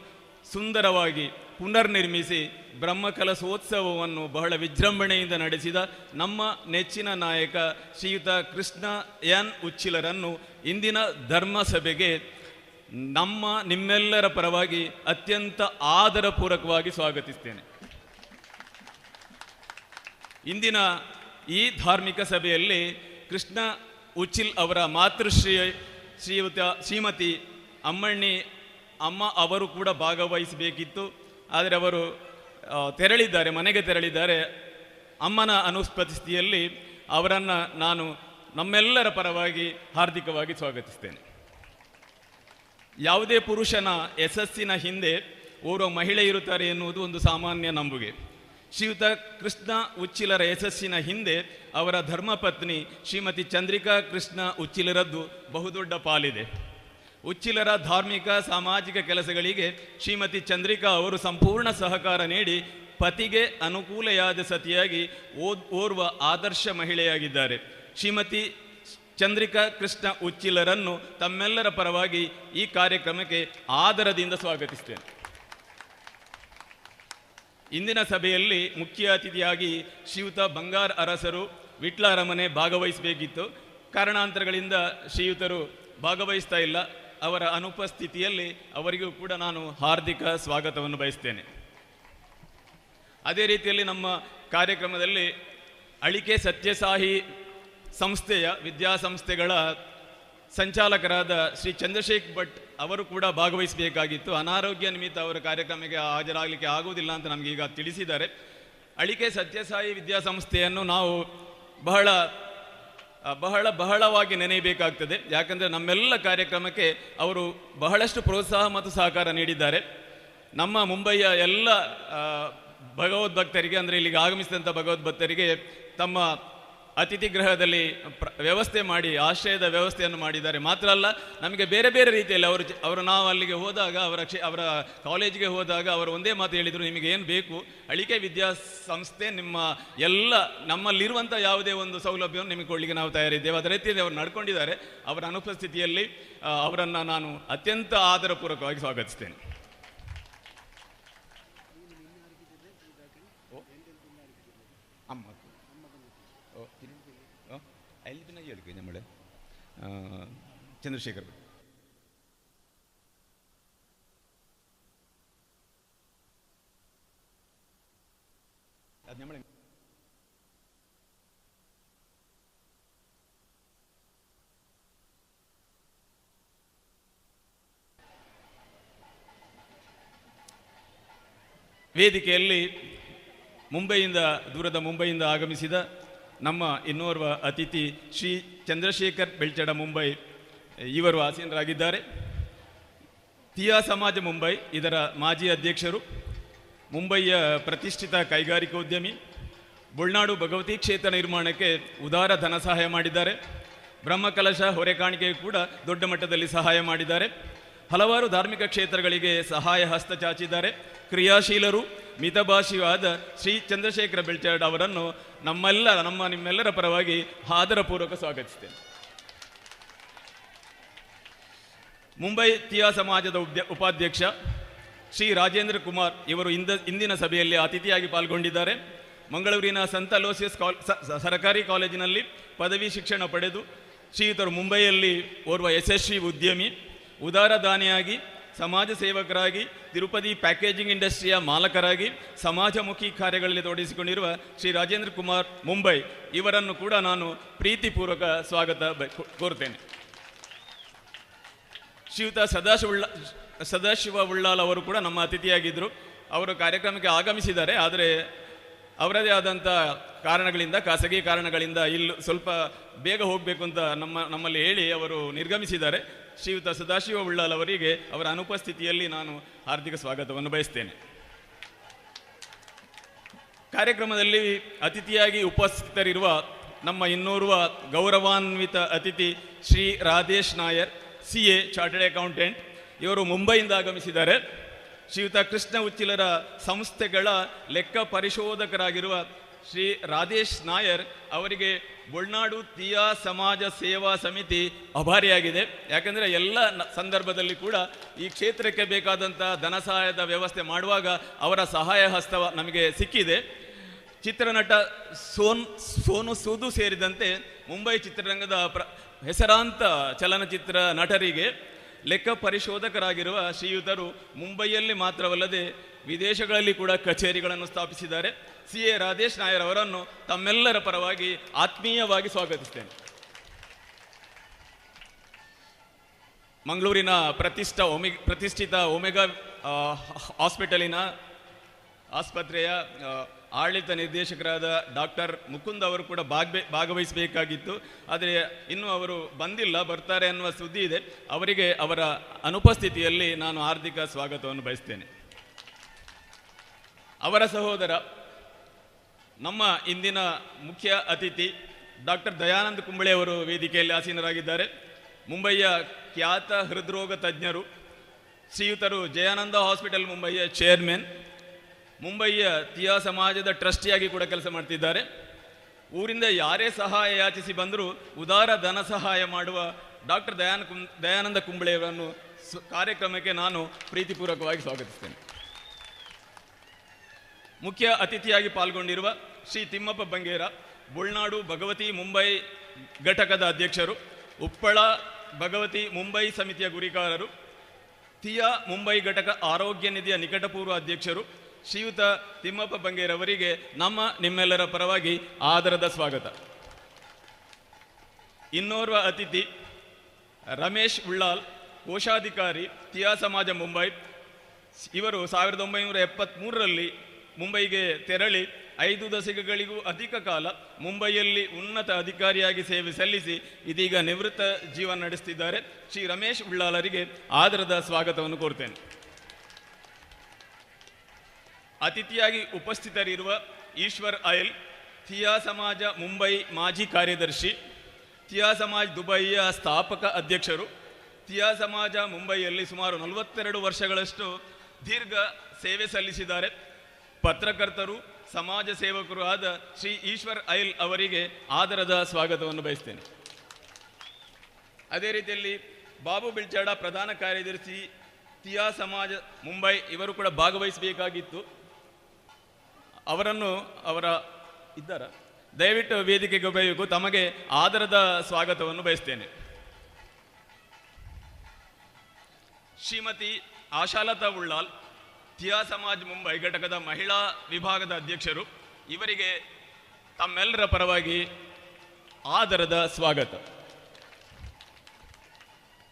ಸುಂದರವಾಗಿ ಪುನರ್ನಿರ್ಮಿಸಿ ಬ್ರಹ್ಮಕಲಶೋತ್ಸವವನ್ನು ಬಹಳ ವಿಜೃಂಭಣೆಯಿಂದ ನಡೆಸಿದ ನಮ್ಮ ನೆಚ್ಚಿನ ನಾಯಕ ಶ್ರೀಯುತ ಕೃಷ್ಣ ಎನ್ ಉಚ್ಚಿಲರನ್ನು ಇಂದಿನ ಧರ್ಮಸಭೆಗೆ ನಿಮ್ಮೆಲ್ಲರ ಪರವಾಗಿ ಅತ್ಯಂತ ಆದರಪೂರ್ವಕವಾಗಿ ಸ್ವಾಗತಿಸ್ತೇನೆ. ಇಂದಿನ ಈ ಧಾರ್ಮಿಕ ಸಭೆಯಲ್ಲಿ ಕೃಷ್ಣ ಉಚ್ಚಿಲ್ ಅವರ ಶ್ರೀಮತಿ ಅಮ್ಮಣ್ಣಿ ಅಮ್ಮ ಅವರು ಕೂಡ ಭಾಗವಹಿಸಬೇಕಿತ್ತು. ಆದರೆ ಅವರು ಮನೆಗೆ ತೆರಳಿದ್ದಾರೆ. ಅಮ್ಮನ ಅನುಪಸ್ಥಿತಿಯಲ್ಲಿ ಅವರನ್ನು ನಾನು ನಮ್ಮೆಲ್ಲರ ಪರವಾಗಿ ಹಾರ್ದಿಕವಾಗಿ ಸ್ವಾಗತಿಸ್ತೇನೆ. ಯಾವುದೇ ಪುರುಷನ ಯಶಸ್ಸಿನ ಹಿಂದೆ ಓರ್ವ ಮಹಿಳೆ ಇರುತ್ತಾರೆ ಎನ್ನುವುದು ಒಂದು ಸಾಮಾನ್ಯ ನಂಬುಗೆ. ಶ್ರೀಯುತ ಕೃಷ್ಣ ಉಚ್ಚಿಲರ ಯಶಸ್ಸಿನ ಹಿಂದೆ ಅವರ ಧರ್ಮಪತ್ನಿ ಶ್ರೀಮತಿ ಚಂದ್ರಿಕಾ ಕೃಷ್ಣ ಉಚ್ಚಿಲರದ್ದು ಬಹುದೊಡ್ಡ ಪಾಲಿದೆ. ಉಚ್ಚಿಲರ ಧಾರ್ಮಿಕ ಸಾಮಾಜಿಕ ಕೆಲಸಗಳಿಗೆ ಶ್ರೀಮತಿ ಚಂದ್ರಿಕಾ ಅವರು ಸಂಪೂರ್ಣ ಸಹಕಾರ ನೀಡಿ ಪತಿಗೆ ಅನುಕೂಲೆಯಾದ ಸತಿಯಾಗಿ ಓರ್ವ ಆದರ್ಶ ಮಹಿಳೆಯಾಗಿದ್ದಾರೆ. ಶ್ರೀಮತಿ ಚಂದ್ರಿಕಾ ಕೃಷ್ಣ ಉಚ್ಚಿಲರನ್ನು ತಮ್ಮೆಲ್ಲರ ಪರವಾಗಿ ಈ ಕಾರ್ಯಕ್ರಮಕ್ಕೆ ಆದರದಿಂದ ಸ್ವಾಗತಿಸ್ತೇನೆ. ಇಂದಿನ ಸಭೆಯಲ್ಲಿ ಮುಖ್ಯ ಅತಿಥಿಯಾಗಿ ಶ್ರೀಯುತ ಬಂಗಾರ ಅರಸರು ವಿಟ್ಲ ಅರಮನೆ ಭಾಗವಹಿಸಬೇಕಿತ್ತು. ಕಾರಣಾಂತರಗಳಿಂದ ಶ್ರೀಯುತರು ಭಾಗವಹಿಸ್ತಾ ಇಲ್ಲ. ಅವರ ಅನುಪಸ್ಥಿತಿಯಲ್ಲಿ ಅವರಿಗೂ ಕೂಡ ನಾನು ಹಾರ್ದಿಕ ಸ್ವಾಗತವನ್ನು ಬಯಸ್ತೇನೆ. ಅದೇ ರೀತಿಯಲ್ಲಿ ನಮ್ಮ ಕಾರ್ಯಕ್ರಮದಲ್ಲಿ ಅಳಿಕೆ ಸತ್ಯಸಾಯಿ ಸಂಸ್ಥೆಯ ವಿದ್ಯಾಸಂಸ್ಥೆಗಳ ಸಂಚಾಲಕರಾದ ಶ್ರೀ ಚಂದ್ರಶೇಖರ್ ಭಟ್ ಅವರು ಕೂಡ ಭಾಗವಹಿಸಬೇಕಾಗಿತ್ತು. ಅನಾರೋಗ್ಯ ನಿಮಿತ್ತ ಅವರ ಕಾರ್ಯಕ್ರಮಕ್ಕೆ ಹಾಜರಾಗಲಿಕ್ಕೆ ಆಗುವುದಿಲ್ಲ ಅಂತ ನಮಗೆ ಈಗ ತಿಳಿಸಿದ್ದಾರೆ. ಅಳಿಕೆ ಸತ್ಯಸಾಯಿ ವಿದ್ಯಾಸಂಸ್ಥೆಯನ್ನು ನಾವು ಬಹಳವಾಗಿ ನೆನೆಯಬೇಕಾಗ್ತದೆ. ಯಾಕಂದರೆ ನಮ್ಮೆಲ್ಲ ಕಾರ್ಯಕ್ರಮಕ್ಕೆ ಅವರು ಬಹಳಷ್ಟು ಪ್ರೋತ್ಸಾಹ ಮತ್ತು ಸಹಕಾರ ನೀಡಿದ್ದಾರೆ. ನಮ್ಮ ಮುಂಬಯಿಯ ಎಲ್ಲ ಭಗವದ್ಭಕ್ತರಿಗೆ, ಅಂದರೆ ಇಲ್ಲಿಗೆ ಆಗಮಿಸಿದಂಥ ಭಗವದ್ಭಕ್ತರಿಗೆ ತಮ್ಮ ಅತಿಥಿ ಗೃಹದಲ್ಲಿ ವ್ಯವಸ್ಥೆ ಮಾಡಿ ಆಶ್ರಯದ ವ್ಯವಸ್ಥೆಯನ್ನು ಮಾಡಿದ್ದಾರೆ. ಮಾತ್ರ ಅಲ್ಲ, ನಮಗೆ ಬೇರೆ ಬೇರೆ ರೀತಿಯಲ್ಲಿ ಅವರು ನಾವು ಅಲ್ಲಿಗೆ ಹೋದಾಗ ಅವರ ಕಾಲೇಜಿಗೆ ಹೋದಾಗ ಅವರು ಒಂದೇ ಮಾತು ಹೇಳಿದರು, ನಿಮಗೆ ಏನು ಬೇಕು, ಅಳಿಕೆ ವಿದ್ಯಾಸಂಸ್ಥೆ ನಮ್ಮಲ್ಲಿರುವಂಥ ಯಾವುದೇ ಒಂದು ಸೌಲಭ್ಯವನ್ನು ನಿಮಗೆ ಕೊಡಲಿಕ್ಕೆ ನಾವು ತಯಾರಿದ್ದೇವೆ. ಅದರ ರೀತಿಯಲ್ಲಿ ಅವರು ನಡ್ಕೊಂಡಿದ್ದಾರೆ. ಅವರ ಅನುಪಸ್ಥಿತಿಯಲ್ಲಿ ಅವರನ್ನು ನಾನು ಅತ್ಯಂತ ಆದರಪೂರ್ವಕವಾಗಿ ಸ್ವಾಗತಿಸ್ತೇನೆ. നമ്മളെ ചന്ദ്രശേഖർ അത് നമ്മൾ ವೇದಿಕೆಯಲ್ಲಿ ದೂರದ ಮುಂಬೈಯಿಂದ ಆಗಮಿಸಿದ ನಮ್ಮ ಇನ್ನೋರ್ವ ಅತಿಥಿ ಶ್ರೀ ಚಂದ್ರಶೇಖರ್ ಬೆಳ್ಚಡ ಮುಂಬೈ ಇವರು ಆಸೀನರಾಗಿದ್ದಾರೆ. ತಿಯಾ ಸಮಾಜ ಮುಂಬೈ ಇದರ ಮಾಜಿ ಅಧ್ಯಕ್ಷರು, ಮುಂಬಯಿಯ ಪ್ರತಿಷ್ಠಿತ ಕೈಗಾರಿಕೋದ್ಯಮಿ, ಬುಳ್ನಾಡು ಭಗವತಿ ಕ್ಷೇತ್ರ ನಿರ್ಮಾಣಕ್ಕೆ ಉದಾರ ಧನ ಸಹಾಯ ಮಾಡಿದ್ದಾರೆ. ಬ್ರಹ್ಮಕಲಶ ಹೊರೆಕಾಣಿಕೆಗೆ ಕೂಡ ದೊಡ್ಡ ಮಟ್ಟದಲ್ಲಿ ಸಹಾಯ ಮಾಡಿದ್ದಾರೆ. ಹಲವಾರು ಧಾರ್ಮಿಕ ಕ್ಷೇತ್ರಗಳಿಗೆ ಸಹಾಯ ಹಸ್ತ ಚಾಚಿದ್ದಾರೆ. ಕ್ರಿಯಾಶೀಲರು, ಮಿತಭಾಷಿಯೂ ಆದ ಶ್ರೀ ಚಂದ್ರಶೇಖರ ಬೆಳ್ಚಾಡ್ ಅವರನ್ನು ನಿಮ್ಮೆಲ್ಲರ ಪರವಾಗಿ ಆದರಪೂರ್ವಕ ಸ್ವಾಗತಿಸ್ತೇನೆ. ಮುಂಬೈ ತಿಯಾ ಸಮಾಜದ ಉಪಾಧ್ಯಕ್ಷ ಶ್ರೀ ರಾಜೇಂದ್ರ ಕುಮಾರ್ ಇವರು ಇಂದಿನ ಸಭೆಯಲ್ಲಿ ಅತಿಥಿಯಾಗಿ ಪಾಲ್ಗೊಂಡಿದ್ದಾರೆ. ಮಂಗಳೂರಿನ ಸಂತ ಅಲೋಸಿಯಸ್ ಸರ್ಕಾರಿ ಕಾಲೇಜಿನಲ್ಲಿ ಪದವಿ ಶಿಕ್ಷಣ ಪಡೆದು ಶ್ರೀಯುತರು ಮುಂಬೈಯಲ್ಲಿ ಓರ್ವ ಯಶಸ್ವಿ ಉದ್ಯಮಿ, ಉದಾರ ದಾನಿಯಾಗಿ, ಸಮಾಜ ಸೇವಕರಾಗಿ, ತಿರುಪತಿ ಪ್ಯಾಕೇಜಿಂಗ್ ಇಂಡಸ್ಟ್ರಿಯ ಮಾಲಕರಾಗಿ ಸಮಾಜಮುಖಿ ಕಾರ್ಯಗಳಲ್ಲಿ ತೊಡಗಿಸಿಕೊಂಡಿರುವ ಶ್ರೀ ರಾಜೇಂದ್ರ ಕುಮಾರ್ ಮುಂಬೈ ಇವರನ್ನು ಕೂಡ ನಾನು ಪ್ರೀತಿಪೂರ್ವಕ ಸ್ವಾಗತ ಕೋರುತ್ತೇನೆ. ಶ್ರೀಯುತ ಸದಾಶಿವ ಉಳ್ಳಾಲ್ ಅವರು ಕೂಡ ನಮ್ಮ ಅತಿಥಿಯಾಗಿದ್ದರು. ಅವರು ಕಾರ್ಯಕ್ರಮಕ್ಕೆ ಆಗಮಿಸಿದ್ದಾರೆ. ಆದರೆ ಅವರದೇ ಆದಂಥ ಕಾರಣಗಳಿಂದ, ಖಾಸಗಿ ಕಾರಣಗಳಿಂದ ಇಲ್ಲಿ ಸ್ವಲ್ಪ ಬೇಗ ಹೋಗಬೇಕು ಅಂತ ನಮ್ಮಲ್ಲಿ ಹೇಳಿ ಅವರು ನಿರ್ಗಮಿಸಿದ್ದಾರೆ. ಶ್ರೀಯುತ ಸದಾಶಿವ ಉಳ್ಳಾಲ್ ಅವರಿಗೆ ಅವರ ಅನುಪಸ್ಥಿತಿಯಲ್ಲಿ ನಾನು ಹಾರ್ದಿಕ ಸ್ವಾಗತವನ್ನು ಬಯಸ್ತೇನೆ. ಕಾರ್ಯಕ್ರಮದಲ್ಲಿ ಅತಿಥಿಯಾಗಿ ಉಪಸ್ಥಿತರಿರುವ ನಮ್ಮ ಇನ್ನೋರ್ವ ಗೌರವಾನ್ವಿತ ಅತಿಥಿ Shri Radhesh Nair, CA chartered accountant. ಇವರು ಮುಂಬೈಯಿಂದ ಆಗಮಿಸಿದ್ದಾರೆ. ಶ್ರೀಯುತ ಕೃಷ್ಣ ಉಚ್ಚಿಲರ ಸಂಸ್ಥೆಗಳ ಲೆಕ್ಕ ಪರಿಶೋಧಕರಾಗಿರುವ ಶ್ರೀ ರಾಧೇಶ್ ನಾಯರ್ ಅವರಿಗೆ ಬೊಳ್ನಾಡು ತಿಯಾ ಸಮಾಜ ಸೇವಾ ಸಮಿತಿ ಅಭಾರಿಯಾಗಿದೆ. ಯಾಕಂದರೆ ಎಲ್ಲ ಸಂದರ್ಭದಲ್ಲಿ ಕೂಡ ಈ ಕ್ಷೇತ್ರಕ್ಕೆ ಬೇಕಾದಂಥ ಧನ ಸಹಾಯದ ವ್ಯವಸ್ಥೆ ಮಾಡುವಾಗ ಅವರ ಸಹಾಯ ಹಸ್ತ ನಮಗೆ ಸಿಕ್ಕಿದೆ. ಚಿತ್ರನಟ ಸೋನು ಸೂದು ಸೇರಿದಂತೆ ಮುಂಬೈ ಚಿತ್ರರಂಗದ ಹೆಸರಾಂತ ಚಲನಚಿತ್ರ ನಟರಿಗೆ ಲೆಕ್ಕ ಪರಿಶೋಧಕರಾಗಿರುವ ಶ್ರೀಯುತರು ಮುಂಬೈಯಲ್ಲಿ ಮಾತ್ರವಲ್ಲದೆ ವಿದೇಶಗಳಲ್ಲಿ ಕೂಡ ಕಚೇರಿಗಳನ್ನು ಸ್ಥಾಪಿಸಿದ್ದಾರೆ. CA ರಾಧೇಶ್ ನಾಯರ್ ಅವರನ್ನು ತಮ್ಮೆಲ್ಲರ ಪರವಾಗಿ ಆತ್ಮೀಯವಾಗಿ ಸ್ವಾಗತಿಸ್ತೇನೆ. ಮಂಗಳೂರಿನ ಪ್ರತಿಷ್ಠಿತ ಒಮೆಗಾ ಹಾಸ್ಪಿಟಲಿನ ಆಸ್ಪತ್ರೆಯ ಆಡಳಿತ ನಿರ್ದೇಶಕರಾದ ಡಾಕ್ಟರ್ ಮುಕುಂದ್ ಅವರು ಕೂಡ ಭಾಗವಹಿಸಬೇಕಾಗಿತ್ತು. ಆದರೆ ಇನ್ನೂ ಅವರು ಬಂದಿಲ್ಲ, ಬರ್ತಾರೆ ಅನ್ನುವ ಸುದ್ದಿ ಇದೆ. ಅವರಿಗೆ ಅವರ ಅನುಪಸ್ಥಿತಿಯಲ್ಲಿ ನಾನು ಹಾರ್ದಿಕ ಸ್ವಾಗತವನ್ನು ಬಯಸ್ತೇನೆ. ಅವರ ಸಹೋದರ ನಮ್ಮ ಇಂದಿನ ಮುಖ್ಯ ಅತಿಥಿ ಡಾಕ್ಟರ್ ದಯಾನಂದ್ ಕುಂಬಳೆ ಅವರು ವೇದಿಕೆಯಲ್ಲಿ ಆಸೀನರಾಗಿದ್ದಾರೆ. ಮುಂಬಯಿಯ ಖ್ಯಾತ ಹೃದ್ರೋಗ ತಜ್ಞರು, ಶ್ರೀಯುತರು ಜಯಾನಂದ ಹಾಸ್ಪಿಟಲ್ ಮುಂಬಯಿಯ ಚೇರ್ಮನ್, ಮುಂಬಯಿಯ ತಿಯಾ ಸಮಾಜದ ಟ್ರಸ್ಟಿಯಾಗಿ ಕೂಡ ಕೆಲಸ ಮಾಡ್ತಿದ್ದಾರೆ. ಊರಿಂದ ಯಾರೇ ಸಹಾಯ ಯಾಚಿಸಿ ಬಂದರೂ ಉದಾರ ಧನ ಸಹಾಯ ಮಾಡುವ ಡಾಕ್ಟರ್ ದಯಾನಂದ ಕುಂಬಳೆಯವರನ್ನು ಕಾರ್ಯಕ್ರಮಕ್ಕೆ ನಾನು ಪ್ರೀತಿಪೂರ್ವಕವಾಗಿ ಸ್ವಾಗತಿಸ್ತೇನೆ. ಮುಖ್ಯ ಅತಿಥಿಯಾಗಿ ಪಾಲ್ಗೊಂಡಿರುವ ಶ್ರೀ ತಿಮ್ಮಪ್ಪ ಬಂಗೇರ, ಬೊಳ್ನಾಡು ಭಗವತಿ ಮುಂಬೈ ಘಟಕದ ಅಧ್ಯಕ್ಷರು, ಉಪ್ಪಳ ಭಗವತಿ ಮುಂಬೈ ಸಮಿತಿಯ ಗುರಿಕಾರರು, ತಿಯಾ ಮುಂಬೈ ಘಟಕ ಆರೋಗ್ಯ ನಿಧಿಯ ನಿಕಟಪೂರ್ವ ಅಧ್ಯಕ್ಷರು ಶ್ರೀಯುತ ತಿಮ್ಮಪ್ಪ ಬಂಗೇರವರಿಗೆ ನಿಮ್ಮೆಲ್ಲರ ಪರವಾಗಿ ಆದರದ ಸ್ವಾಗತ. ಇನ್ನೋರ್ವ ಅತಿಥಿ ರಮೇಶ್ ಉಳ್ಳಾಲ್, ಕೋಶಾಧಿಕಾರಿ, ತಿಯಾ ಸಮಾಜ ಮುಂಬೈ. ಇವರು 1973ರಲ್ಲಿ ಮುಂಬೈಗೆ ತೆರಳಿ 5 ದಶಕಗಳಿಗೂ ಅಧಿಕ ಕಾಲ ಮುಂಬೈಯಲ್ಲಿ ಉನ್ನತ ಅಧಿಕಾರಿಯಾಗಿ ಸೇವೆ ಸಲ್ಲಿಸಿ ಇದೀಗ ನಿವೃತ್ತ ಜೀವನ ನಡೆಸುತ್ತಿದ್ದಾರೆ. ಶ್ರೀ ರಮೇಶ್ ಉಳ್ಳಾಲರಿಗೆ ಆದರದ ಸ್ವಾಗತವನ್ನು ಕೋರ್ತೇನೆ. ಅತಿಥಿಯಾಗಿ ಉಪಸ್ಥಿತರಿರುವ ಈಶ್ವರ್ ಅಯಲ್, ತಿಯಾ ಸಮಾಜ ಮುಂಬೈ ಮಾಜಿ ಕಾರ್ಯದರ್ಶಿ, ತಿಯಾ ಸಮಾಜ್ ದುಬೈಯ ಸ್ಥಾಪಕ ಅಧ್ಯಕ್ಷರು, ತಿಯಾ ಸಮಾಜ ಮುಂಬೈಯಲ್ಲಿ ಸುಮಾರು 42 ವರ್ಷಗಳಷ್ಟು ದೀರ್ಘ ಸೇವೆ ಸಲ್ಲಿಸಿದ್ದಾರೆ. ಪತ್ರಕರ್ತರು, ಸಮಾಜ ಸೇವಕರು ಆದ ಶ್ರೀ ಈಶ್ವರ್ ಅಯಲ್ ಅವರಿಗೆ ಆದರದ ಸ್ವಾಗತವನ್ನು ಬಯಸ್ತೇನೆ. ಅದೇ ರೀತಿಯಲ್ಲಿ ಬಾಬು ಬಿಳ್ಚಾಡ, ಪ್ರಧಾನ ಕಾರ್ಯದರ್ಶಿ, ತಿಯಾ ಸಮಾಜ ಮುಂಬೈ, ಇವರು ಕೂಡ ಭಾಗವಹಿಸಬೇಕಾಗಿತ್ತು. ಇದ್ದಾರ ದಯವಿಟ್ಟು ವೇದಿಕೆಗೆ ಬರಬೇಕು. ತಮಗೆ ಆದರದ ಸ್ವಾಗತವನ್ನು ಬಯಸ್ತೇನೆ. ಶ್ರೀಮತಿ ಆಶಾಲತಾ ಉಳ್ಳಾಲ್, ತಿಯಾ ಸಮಾಜ್ ಮುಂಬೈ ಘಟಕದ ಮಹಿಳಾ ವಿಭಾಗದ ಅಧ್ಯಕ್ಷರು, ಇವರಿಗೆ ತಮ್ಮೆಲ್ಲರ ಪರವಾಗಿ ಆದರದ ಸ್ವಾಗತ.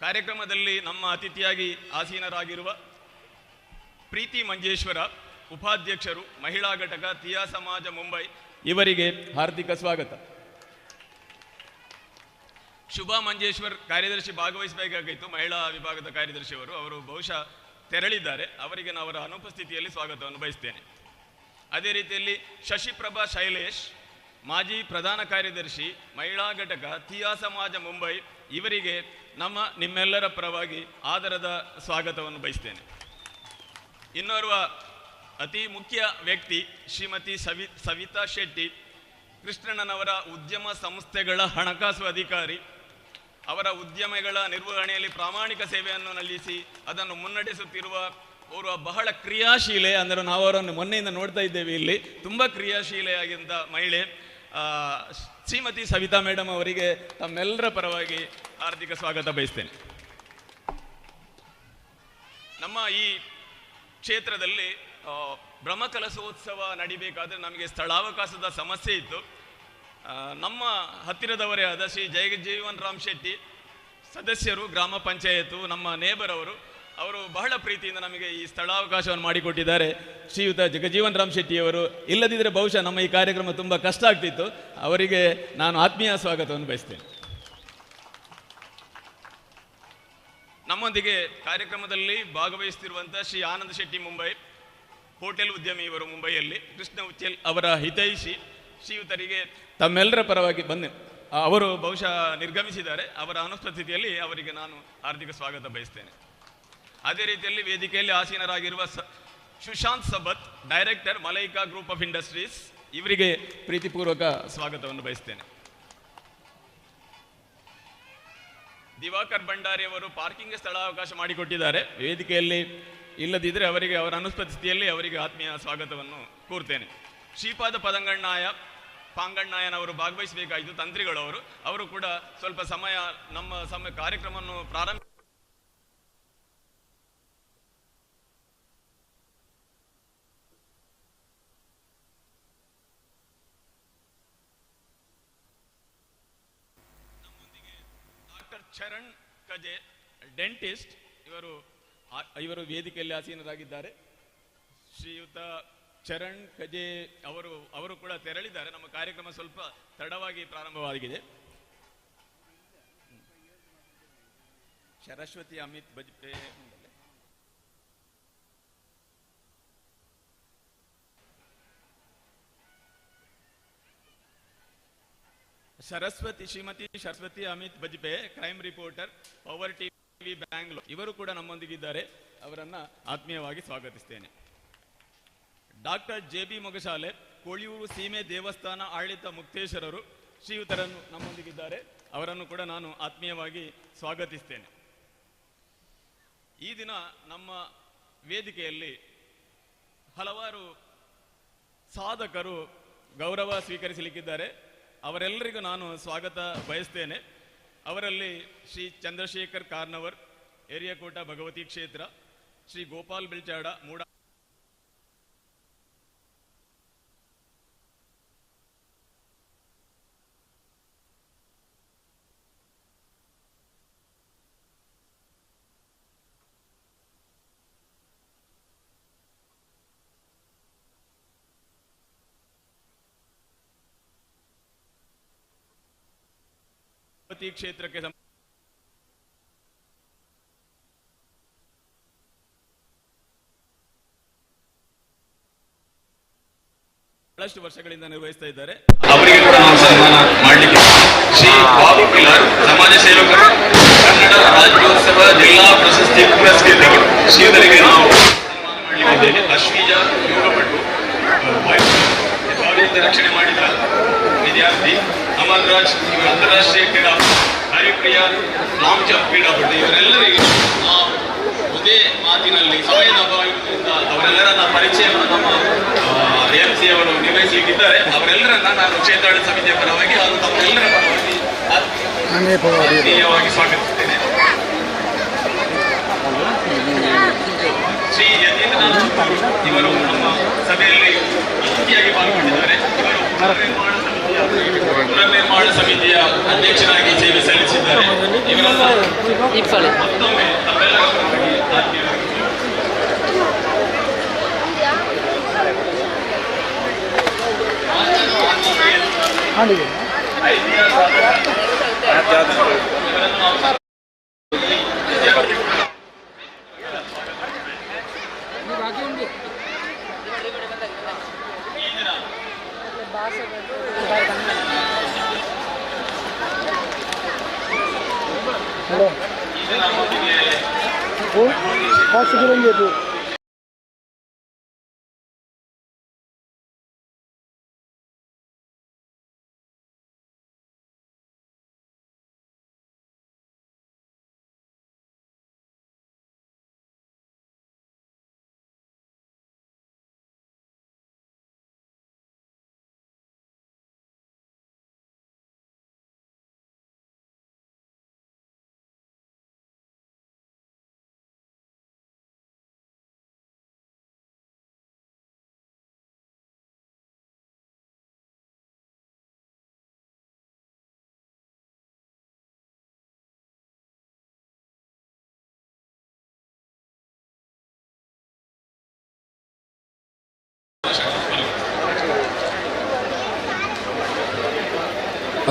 ಕಾರ್ಯಕ್ರಮದಲ್ಲಿ ನಮ್ಮ ಅತಿಥಿಯಾಗಿ ಆಸೀನರಾಗಿರುವ ಪ್ರೀತಿ ಮಂಜೇಶ್ವರ, ಉಪಾಧ್ಯಕ್ಷರು, ಮಹಿಳಾ ಘಟಕ, ತಿಯಾ ಸಮಾಜ ಮುಂಬೈ, ಇವರಿಗೆ ಹಾರ್ದಿಕ ಸ್ವಾಗತ. ಶುಭಾ ಮಂಜೇಶ್ವರ್ ಕಾರ್ಯದರ್ಶಿ ಭಾಗವಹಿಸಬೇಕಾಗಿತ್ತು, ಮಹಿಳಾ ವಿಭಾಗದ ಕಾರ್ಯದರ್ಶಿಯವರು, ಅವರು ಬಹುಶಃ ತೆರಳಿದ್ದಾರೆ. ಅವರಿಗೆ ಅವರ ಅನುಪಸ್ಥಿತಿಯಲ್ಲಿ ಸ್ವಾಗತವನ್ನು ಬಯಸ್ತೇನೆ. ಅದೇ ರೀತಿಯಲ್ಲಿ ಶಶಿಪ್ರಭಾ ಶೈಲೇಶ್, ಮಾಜಿ ಪ್ರಧಾನ ಕಾರ್ಯದರ್ಶಿ, ಮಹಿಳಾ ಘಟಕ, ತಿಯಾ ಸಮಾಜ ಮುಂಬೈ, ಇವರಿಗೆ ನಿಮ್ಮೆಲ್ಲರ ಪರವಾಗಿ ಆದರದ ಸ್ವಾಗತವನ್ನು ಬಯಸ್ತೇನೆ. ಇನ್ನೋರ್ವ ಅತಿ ಮುಖ್ಯ ವ್ಯಕ್ತಿ ಶ್ರೀಮತಿ ಸವಿತಾ ಶೆಟ್ಟಿ, ಕೃಷ್ಣಣ್ಣನವರ ಉದ್ಯಮ ಸಂಸ್ಥೆಗಳ ಹಣಕಾಸು ಅಧಿಕಾರಿ. ಅವರ ಉದ್ಯಮಗಳ ನಿರ್ವಹಣೆಯಲ್ಲಿ ಪ್ರಾಮಾಣಿಕ ಸೇವೆಯನ್ನು ಸಲ್ಲಿಸಿ ಅದನ್ನು ಮುನ್ನಡೆಸುತ್ತಿರುವ ಓರ್ವ ಬಹಳ ಕ್ರಿಯಾಶೀಲೆ, ಅಂದರೆ ನಾವು ಅವರನ್ನು ಮೊನ್ನೆಯಿಂದ ನೋಡ್ತಾ ಇದ್ದೇವೆ, ಇಲ್ಲಿ ತುಂಬ ಕ್ರಿಯಾಶೀಲೆಯಾಗಿದ್ದ ಮಹಿಳೆ ಶ್ರೀಮತಿ ಸವಿತಾ ಮೇಡಮ್ ಅವರಿಗೆ ತಮ್ಮೆಲ್ಲರ ಪರವಾಗಿ ಹಾರ್ದಿಕ ಸ್ವಾಗತ ಬಯಸ್ತೇನೆ. ನಮ್ಮ ಈ ಕ್ಷೇತ್ರದಲ್ಲಿ ಬ್ರಹ್ಮಕಲಶೋತ್ಸವ ನಡಿಬೇಕಾದ್ರೆ ನಮಗೆ ಸ್ಥಳಾವಕಾಶದ ಸಮಸ್ಯೆ ಇತ್ತು. ನಮ್ಮ ಹತ್ತಿರದವರೇ ಆದ ಶ್ರೀ ಜಗಜೀವನ್ ರಾಮ್ ಶೆಟ್ಟಿ, ಸದಸ್ಯರು, ಗ್ರಾಮ ಪಂಚಾಯತ್, ನಮ್ಮ ನೇಬರ್ ಅವರು ಬಹಳ ಪ್ರೀತಿಯಿಂದ ನಮಗೆ ಈ ಸ್ಥಳಾವಕಾಶವನ್ನು ಮಾಡಿಕೊಟ್ಟಿದ್ದಾರೆ. ಶ್ರೀಯುತ ಜಗಜೀವನ್ ರಾಮ್ ಶೆಟ್ಟಿಯವರು ಇಲ್ಲದಿದ್ದರೆ ಬಹುಶಃ ನಮ್ಮ ಈ ಕಾರ್ಯಕ್ರಮ ತುಂಬ ಕಷ್ಟ ಆಗ್ತಿತ್ತು. ಅವರಿಗೆ ನಾನು ಆತ್ಮೀಯ ಸ್ವಾಗತವನ್ನು ಬಯಸ್ತೇನೆ. ನಮ್ಮೊಂದಿಗೆ ಕಾರ್ಯಕ್ರಮದಲ್ಲಿ ಭಾಗವಹಿಸುತ್ತಿರುವಂಥ ಶ್ರೀ ಆನಂದ್ ಶೆಟ್ಟಿ ಮುಂಬೈ, ಹೋಟೆಲ್ ಉದ್ಯಮಿ, ಇವರು ಮುಂಬೈಯಲ್ಲಿ. ಕೃಷ್ಣ ಉಚ್ಚಲ್ ಅವರ ಹಿತೈಷಿ, ಶ್ರೀಯುತರಿಗೆ ತಮ್ಮೆಲ್ಲರ ಪರವಾಗಿ ಅವರು ಬಹುಶಃ ನಿರ್ಗಮಿಸಿದ್ದಾರೆ. ಅವರ ಅನುಪಸ್ಥಿತಿಯಲ್ಲಿ ಅವರಿಗೆ ನಾನು ಹಾರ್ದಿಕ ಸ್ವಾಗತ ಬಯಸ್ತೇನೆ. ಅದೇ ರೀತಿಯಲ್ಲಿ ವೇದಿಕೆಯಲ್ಲಿ ಆಸೀನರಾಗಿರುವ Sushant Sabat, director, Malaika group of industries, ಇವರಿಗೆ ಪ್ರೀತಿಪೂರ್ವಕ ಸ್ವಾಗತವನ್ನು ಬಯಸ್ತೇನೆ. ದಿವಾಕರ್ ಭಂಡಾರಿ ಅವರು ಪಾರ್ಕಿಂಗ್ ಸ್ಥಳಾವಕಾಶ ಮಾಡಿಕೊಟ್ಟಿದ್ದಾರೆ. ವೇದಿಕೆಯಲ್ಲಿ ಇಲ್ಲದಿದ್ದರೆ ಅವರಿಗೆ ಅವರ ಅನುಪಸ್ಥಿತಿಯಲ್ಲಿ ಅವರಿಗೆ ಆತ್ಮೀಯ ಸ್ವಾಗತವನ್ನು ಕೋರ್ತೇನೆ. ಶ್ರೀಪಾದ ಪಾಂಗಣ್ಣಾಯನವರು ಭಾಗವಹಿಸಬೇಕಾಯಿತು, ತಂತ್ರಿಗಳವರು. ಅವರು ಕೂಡ ಸ್ವಲ್ಪ ಸಮಯ ನಮ್ಮ ಕಾರ್ಯಕ್ರಮವನ್ನು ಪ್ರಾರಂಭ ಚರಣ್ ಕಜೆ ಡೆಂಟಿಸ್ಟ್ ಇವರು ವೇದಿಕೆಯಲ್ಲಿ ಆಸೀನರಾಗಿದ್ದಾರೆ. ಶ್ರೀಯುತ ಚರಣ್ ಕಜೆ ಅವರು ಕೂಡ ತೆರಳಿದ್ದಾರೆ. ನಮ್ಮ ಕಾರ್ಯಕ್ರಮ ಸ್ವಲ್ಪ ತಡವಾಗಿ ಪ್ರಾರಂಭವಾಗಿದೆ. Saraswati Amit Bajpe Shrimati Saraswati Amit Bajpe, crime reporter, power TV Bangalore, ಇವರು ಕೂಡ ನಮ್ಮೊಂದಿಗಿದ್ದಾರೆ. ಅವರನ್ನ ಆತ್ಮೀಯವಾಗಿ ಸ್ವಾಗತಿಸ್ತೇನೆ. ಡಾಕ್ಟರ್ JB ಮೊಗಶಾಲೆ, ಕೋಳಿಯೂರು ಸೀಮೆ ದೇವಸ್ಥಾನ ಆಡಳಿತ ಮುಕ್ತೇಶ್ವರರು, ಶ್ರೀಯುತರನ್ನು ನಮ್ಮೊಂದಿಗಿದ್ದಾರೆ. ಅವರನ್ನು ಕೂಡ ನಾನು ಆತ್ಮೀಯವಾಗಿ ಸ್ವಾಗತಿಸ್ತೇನೆ. ಈ ದಿನ ನಮ್ಮ ವೇದಿಕೆಯಲ್ಲಿ ಹಲವಾರು ಸಾಧಕರು ಗೌರವ ಸ್ವೀಕರಿಸಲಿಕ್ಕಿದ್ದಾರೆ. ಅವರೆಲ್ಲರಿಗೂ ನಾನು ಸ್ವಾಗತ ಬಯಸ್ತೇನೆ. ಅವರಲ್ಲಿ ಶ್ರೀ ಚಂದ್ರಶೇಖರ್ ಕಾರ್ನವರ್, ಏರಿಯಾಕೋಟ ಭಗವತಿ ಕ್ಷೇತ್ರ, ಶ್ರೀ ಗೋಪಾಲ್ ಬಿಲ್ಚಾಡ, ಮೂಡ ಕ್ಷೇತ್ರಕ್ಕೆ ಬಹಳಷ್ಟು ವರ್ಷಗಳಿಂದ ನಿರ್ವಹಿಸ್ತಾ ಇದ್ದಾರೆ. ಅವರಿಗೆ ಕೂಡ ನಾವು ಸನ್ಮಾನ ಮಾಡಲಿಕ್ಕೆ ಶ್ರೀ ಬಾಬು ಪಿಲಾರ್, ಸಮಾಜ ಸೇವಕರು, ಕನ್ನಡ ರಾಜ್ಯೋತ್ಸವ ಜಿಲ್ಲಾ ಪ್ರಶಸ್ತಿ ಪುರಸ್ಕೃತರು, ಶ್ರೀಧರಿಗೆ ನಾವು ಸನ್ಮಾನ ಮಾಡಲಿದ್ದೇವೆ. ಅಶ್ವೀಜ ಯೋಗಪಟು, ರಕ್ಷಣೆ ಮಾಡಿದ ವಿದ್ಯಾರ್ಥಿ ಅಮರ್ ರಾಜ್, ಅಂತಾರಾಷ್ಟ್ರೀಯ ಕ್ರೀಡಾ, ಹರಿಪ್ರಿಯ, ಲಾಂಗ್ ಜಂಪ್ ಕ್ರೀಡಾಪಟು, ಇವರೆಲ್ಲರಿಗೂ ಒಂದೇ ಮಾತಿನಲ್ಲಿ ಸಮಯದ ಅಭಾವ ಇರುವುದರಿಂದ ಅವರೆಲ್ಲರನ್ನ ಪರಿಚಯವನ್ನು ನಮ್ಮ AMC ಅವರು ನಿರ್ವಹಿಸಲಿಕ್ಕಿದ್ದಾರೆ. ಅವರೆಲ್ಲರನ್ನ ನಾನು ಕ್ಷೇತ್ರಾಡಳಿತ ಸಮಿತಿಯ ಪರವಾಗಿ ಹಾಗೂ ತಮ್ಮೆಲ್ಲರ ಪರವಾಗಿ ಆತ್ಮೀಯವಾಗಿ ಸ್ವಾಗತಿಸುತ್ತೇನೆ. ಶ್ರೀ ಯತೀಂದ್ರನಾಥ್ ಇವರು ನಮ್ಮ ಸಭೆಯಲ್ಲಿ ಅತಿಥಿಯಾಗಿ ಪಾಲ್ಗೊಂಡಿದ್ದಾರೆ. ಇವರು ಪುನರ್ನಿರ್ಮಾಣ ಸಮಿತಿಯ ಅಧ್ಯಕ್ಷರಾಗಿ ಸೇವೆ ಸಲ್ಲಿಸಿದ್ದಾರೆ. ಇವರನ್ನ ಮತ್ತೊಮ್ಮೆ ತಮ್ಮೆಲ್ಲರ ಪರವಾಗಿ ಆತ್ಮೀಯವಾಗಿ Halo.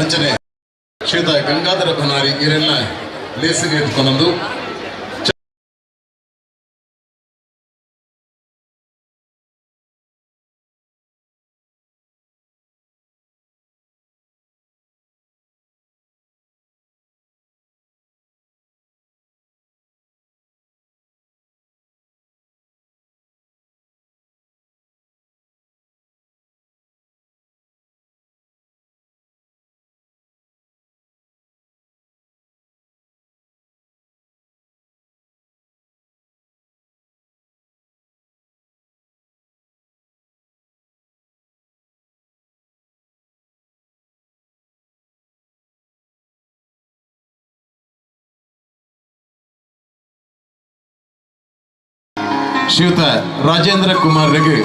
ಅಂಚನೆ ಶ್ರೀಯುತ ಗಂಗಾಧರ ಬನಾರಿ ಇವರೆಲ್ಲ ಲೇಸಿಗೆ ಎತ್ಕೊಂಡಂದು ಶ್ರೀಯುತ ರಾಜೇಂದ್ರ ಕುಮಾರ್ಗೆ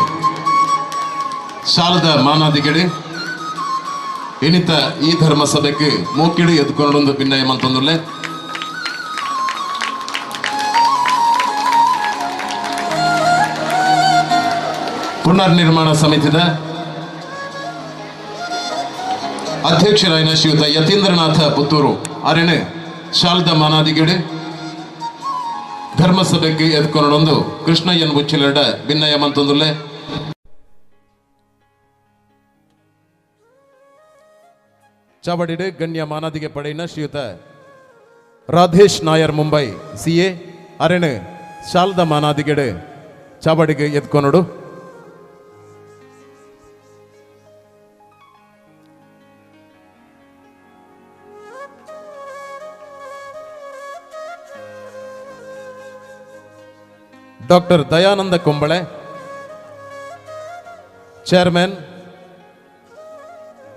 ಶಾಲದ ಮಾನಾದಿಗಳು ಇನಿತ ಈ ಧರ್ಮಸಭೆಗೆ ಮೋಕಿಡು ಎದ್ಕೊಂಡೊಂದು ಭಿನ್ನಯ ಮಂತೊಂದುಲ್ಲೆ ಪುನರ್ನಿರ್ಮಾಣ ಸಮಿತಿದ ಅಧ್ಯಕ್ಷರಾಯಿನ ಶ್ರೀಯುತ ಯತೀಂದ್ರನಾಥ ಪುತ್ತೂರು ಅರೆಣೆ ಶಾಲದ ಮಾನಾದಿಗಳು ಧರ್ಮಸಭೆಗೆ ಎದ್ಕೊಂಡೊಂದು ಕೃಷ್ಣಯ್ಯನ್ ಉಚ್ಚಿಲಡ ಭಿನ್ನಯ ಮಂತೊಂದುಲ್ಲೆ ಚಾವಡಿಡು ಗಣ್ಯ ಮಾನಾದಿಗೆ ಪಡೆಯಿನ ಶ್ರೀಯುತ ರಾಧೇಶ್ ನಾಯರ್ ಮುಂಬೈ ಸಿಎ ಅರೆಣೆ ಶಾಲದ ಮಾನಾದಿಗೆಡೆ ಚಾವಡಿಗೆ ಎದ್ಕೊನೋಡು doctor Dayananda Kumble chairman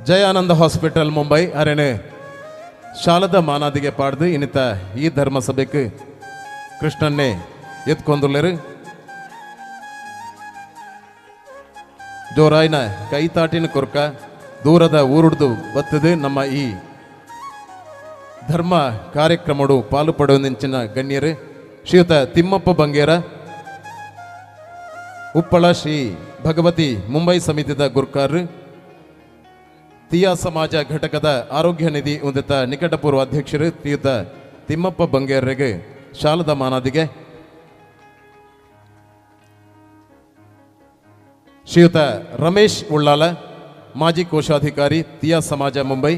Jayananda hospital Mumbai ಅರೆಣೆ ಶಾಲದ ಮಾನಾದಿಗೆ ಪಾಡ್ದು ಇನಿತ ಈ ಧರ್ಮಸಭೆಗೆ ಕೃಷ್ಣನ್ನೇ ಎತ್ಕೊಂದುಲ್ಲೆರು ಜೋರಾಯ್ನ ಕೈತಾಟಿನ ಕೊರ್ಕ ದೂರದ ಊರುಡ್ದು ಬತ್ತದು ನಮ್ಮ ಈ ಧರ್ಮ ಕಾರ್ಯಕ್ರಮಡು ಪಾಲು ಪಡುವಂಚಿನ ಗಣ್ಯರು ಶ್ರೀಯುತ ತಿಮ್ಮಪ್ಪ ಬಂಗೇರ ಉಪ್ಪಳ ಶ್ರೀ ಭಗವತಿ ಮುಂಬೈ ಸಮಿತಿದ ಗುರ್ಕಾರ್ ತಿಯಾ ಸಮಾಜ ಘಟಕದ ಆರೋಗ್ಯ ನಿಧಿ ಉನ್ನತ ನಿಕಟಪೂರ್ವ ಅಧ್ಯಕ್ಷರು ಶ್ರೀಯುತ ತಿಮ್ಮಪ್ಪ ಬಂಗೇರ್ರಿಗೆ ಶಾಲದ ಮಾನಾದಿಗೆ ಶ್ರೀಯುತ ರಮೇಶ್ ಉಳ್ಳಾಲ ಮಾಜಿ ಕೋಶಾಧಿಕಾರಿ ತಿಯಾ ಸಮಾಜ ಮುಂಬೈ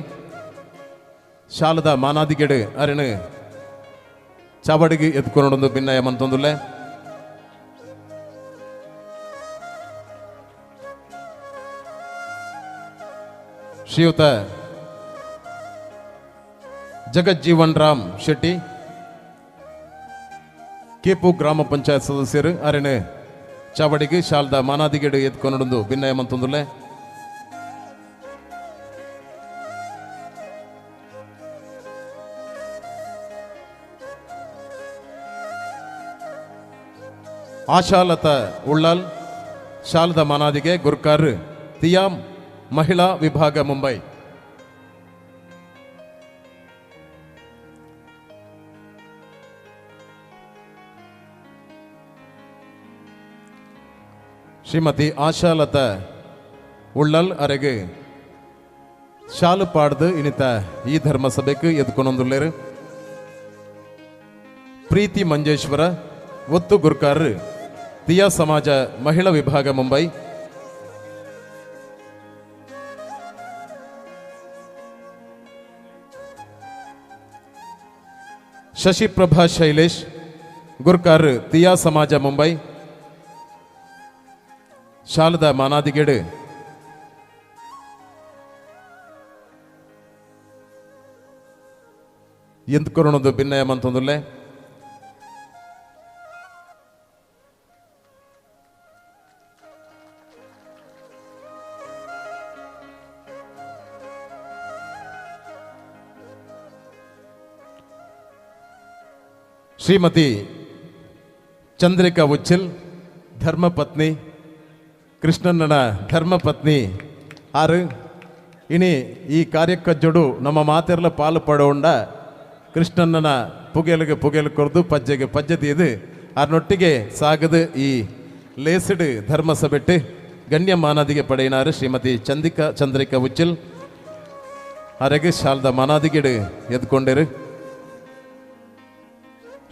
ಶಾಲದ ಮಾನಾದಿಗೆಡು ಅರೆಣು ಚಾವಡಿಗೆ ಎತ್ಕೊಂಡೊಂದು ಭಿನ್ನಯ ಮಂತೊಂದುಲ್ಲೆ ಶ್ರೀಯುತ ಜಗಜ್ಜೀವನ್ ರಾಮ್ ಶೆಟ್ಟಿ ಕೇಪು ಗ್ರಾಮ ಪಂಚಾಯತ್ ಸದಸ್ಯರು ಅರೆಣೆ ಚಾವಡಿಗೆ ಶಾಲದ ಮಾನಾದಿಗೆಡು ಎತ್ಕೊಂಡೊಂದು ಭಿನ್ನಯ ಮಂತೊಂದುಲ್ಲೆ ಆಶಾಲತಾ ಉಳ್ಳಾಲ್ ಶಾಲದ ಮಾನಾದಿಗೆ ಗುರ್ಕಾರ್ ತಿಯಾ ಮಹಿಳಾ ವಿಭಾಗ ಮುಂಬೈ ಶ್ರೀಮತಿ ಆಶಾಲತಾ ಉಳ್ಳಲ್ ಅರೆಗೆ ಶಾಲು ಪಾಡ್ದು ಇನಿತ ಈ ಧರ್ಮಸಭೆಗೆ ಎದ್ಕೊಂಡೊಂದುಲ್ಲೇರು ಪ್ರೀತಿ ಮಂಜೇಶ್ವರ ಒತ್ತು ಗುರ್ಕಾರ್ ತಿಯಾ ಸಮಾಜ ಮಹಿಳಾ ವಿಭಾಗ ಮುಂಬೈ ಶಶಿಪ್ರಭಾ ಶೈಲೇಶ್ ಗುರ್ಕಾರ್ ತಿಯಾ ಸಮಾಜ ಮುಂಬೈ ಶಾಲದ ಮಾನಾದಿಗೆಡು ಎಂದ್ಕೊರೋಣದು ಭಿನ್ನಯ ಮಂತೊಂದುಲ್ಲೆ ಶ್ರೀಮತಿ ಚಂದ್ರಿಕಾ ಉಚ್ಚಿಲ್ ಧರ್ಮಪತ್ನಿ ಕೃಷ್ಣಣ್ಣನ ಧರ್ಮಪತ್ನಿ ಆರು ಇನಿ ಈ ಕಾರ್ಯಕ್ಕೆ ಜೋಡು ನಮ್ಮ ಮಾತೆರ್ಲ ಪಾಲು ಪಡೋಂಡ ಕೃಷ್ಣಣ್ಣನ ಪುಗೆಲು ಕೊರ್ದು ಪಜ್ಜೆಗೆ ಪಜ್ಜತಿ ಇದು ಅದರೊಟ್ಟಿಗೆ ಸಾಗದು ಈ ಲೇಸಿಡ್ ಧರ್ಮಸಭೆಟ್ಟು ಗಣ್ಯ ಮಾನಾದಿಗೆ ಪಡೆಯಿನಾರು ಶ್ರೀಮತಿ ಚಂದ್ರಿಕಾ ಉಚ್ಚಿಲ್ ಅರೆಗೆ ಶಾಲದ ಮಾನಾದಿಗೆಡು ಎದ್ಕೊಂಡರು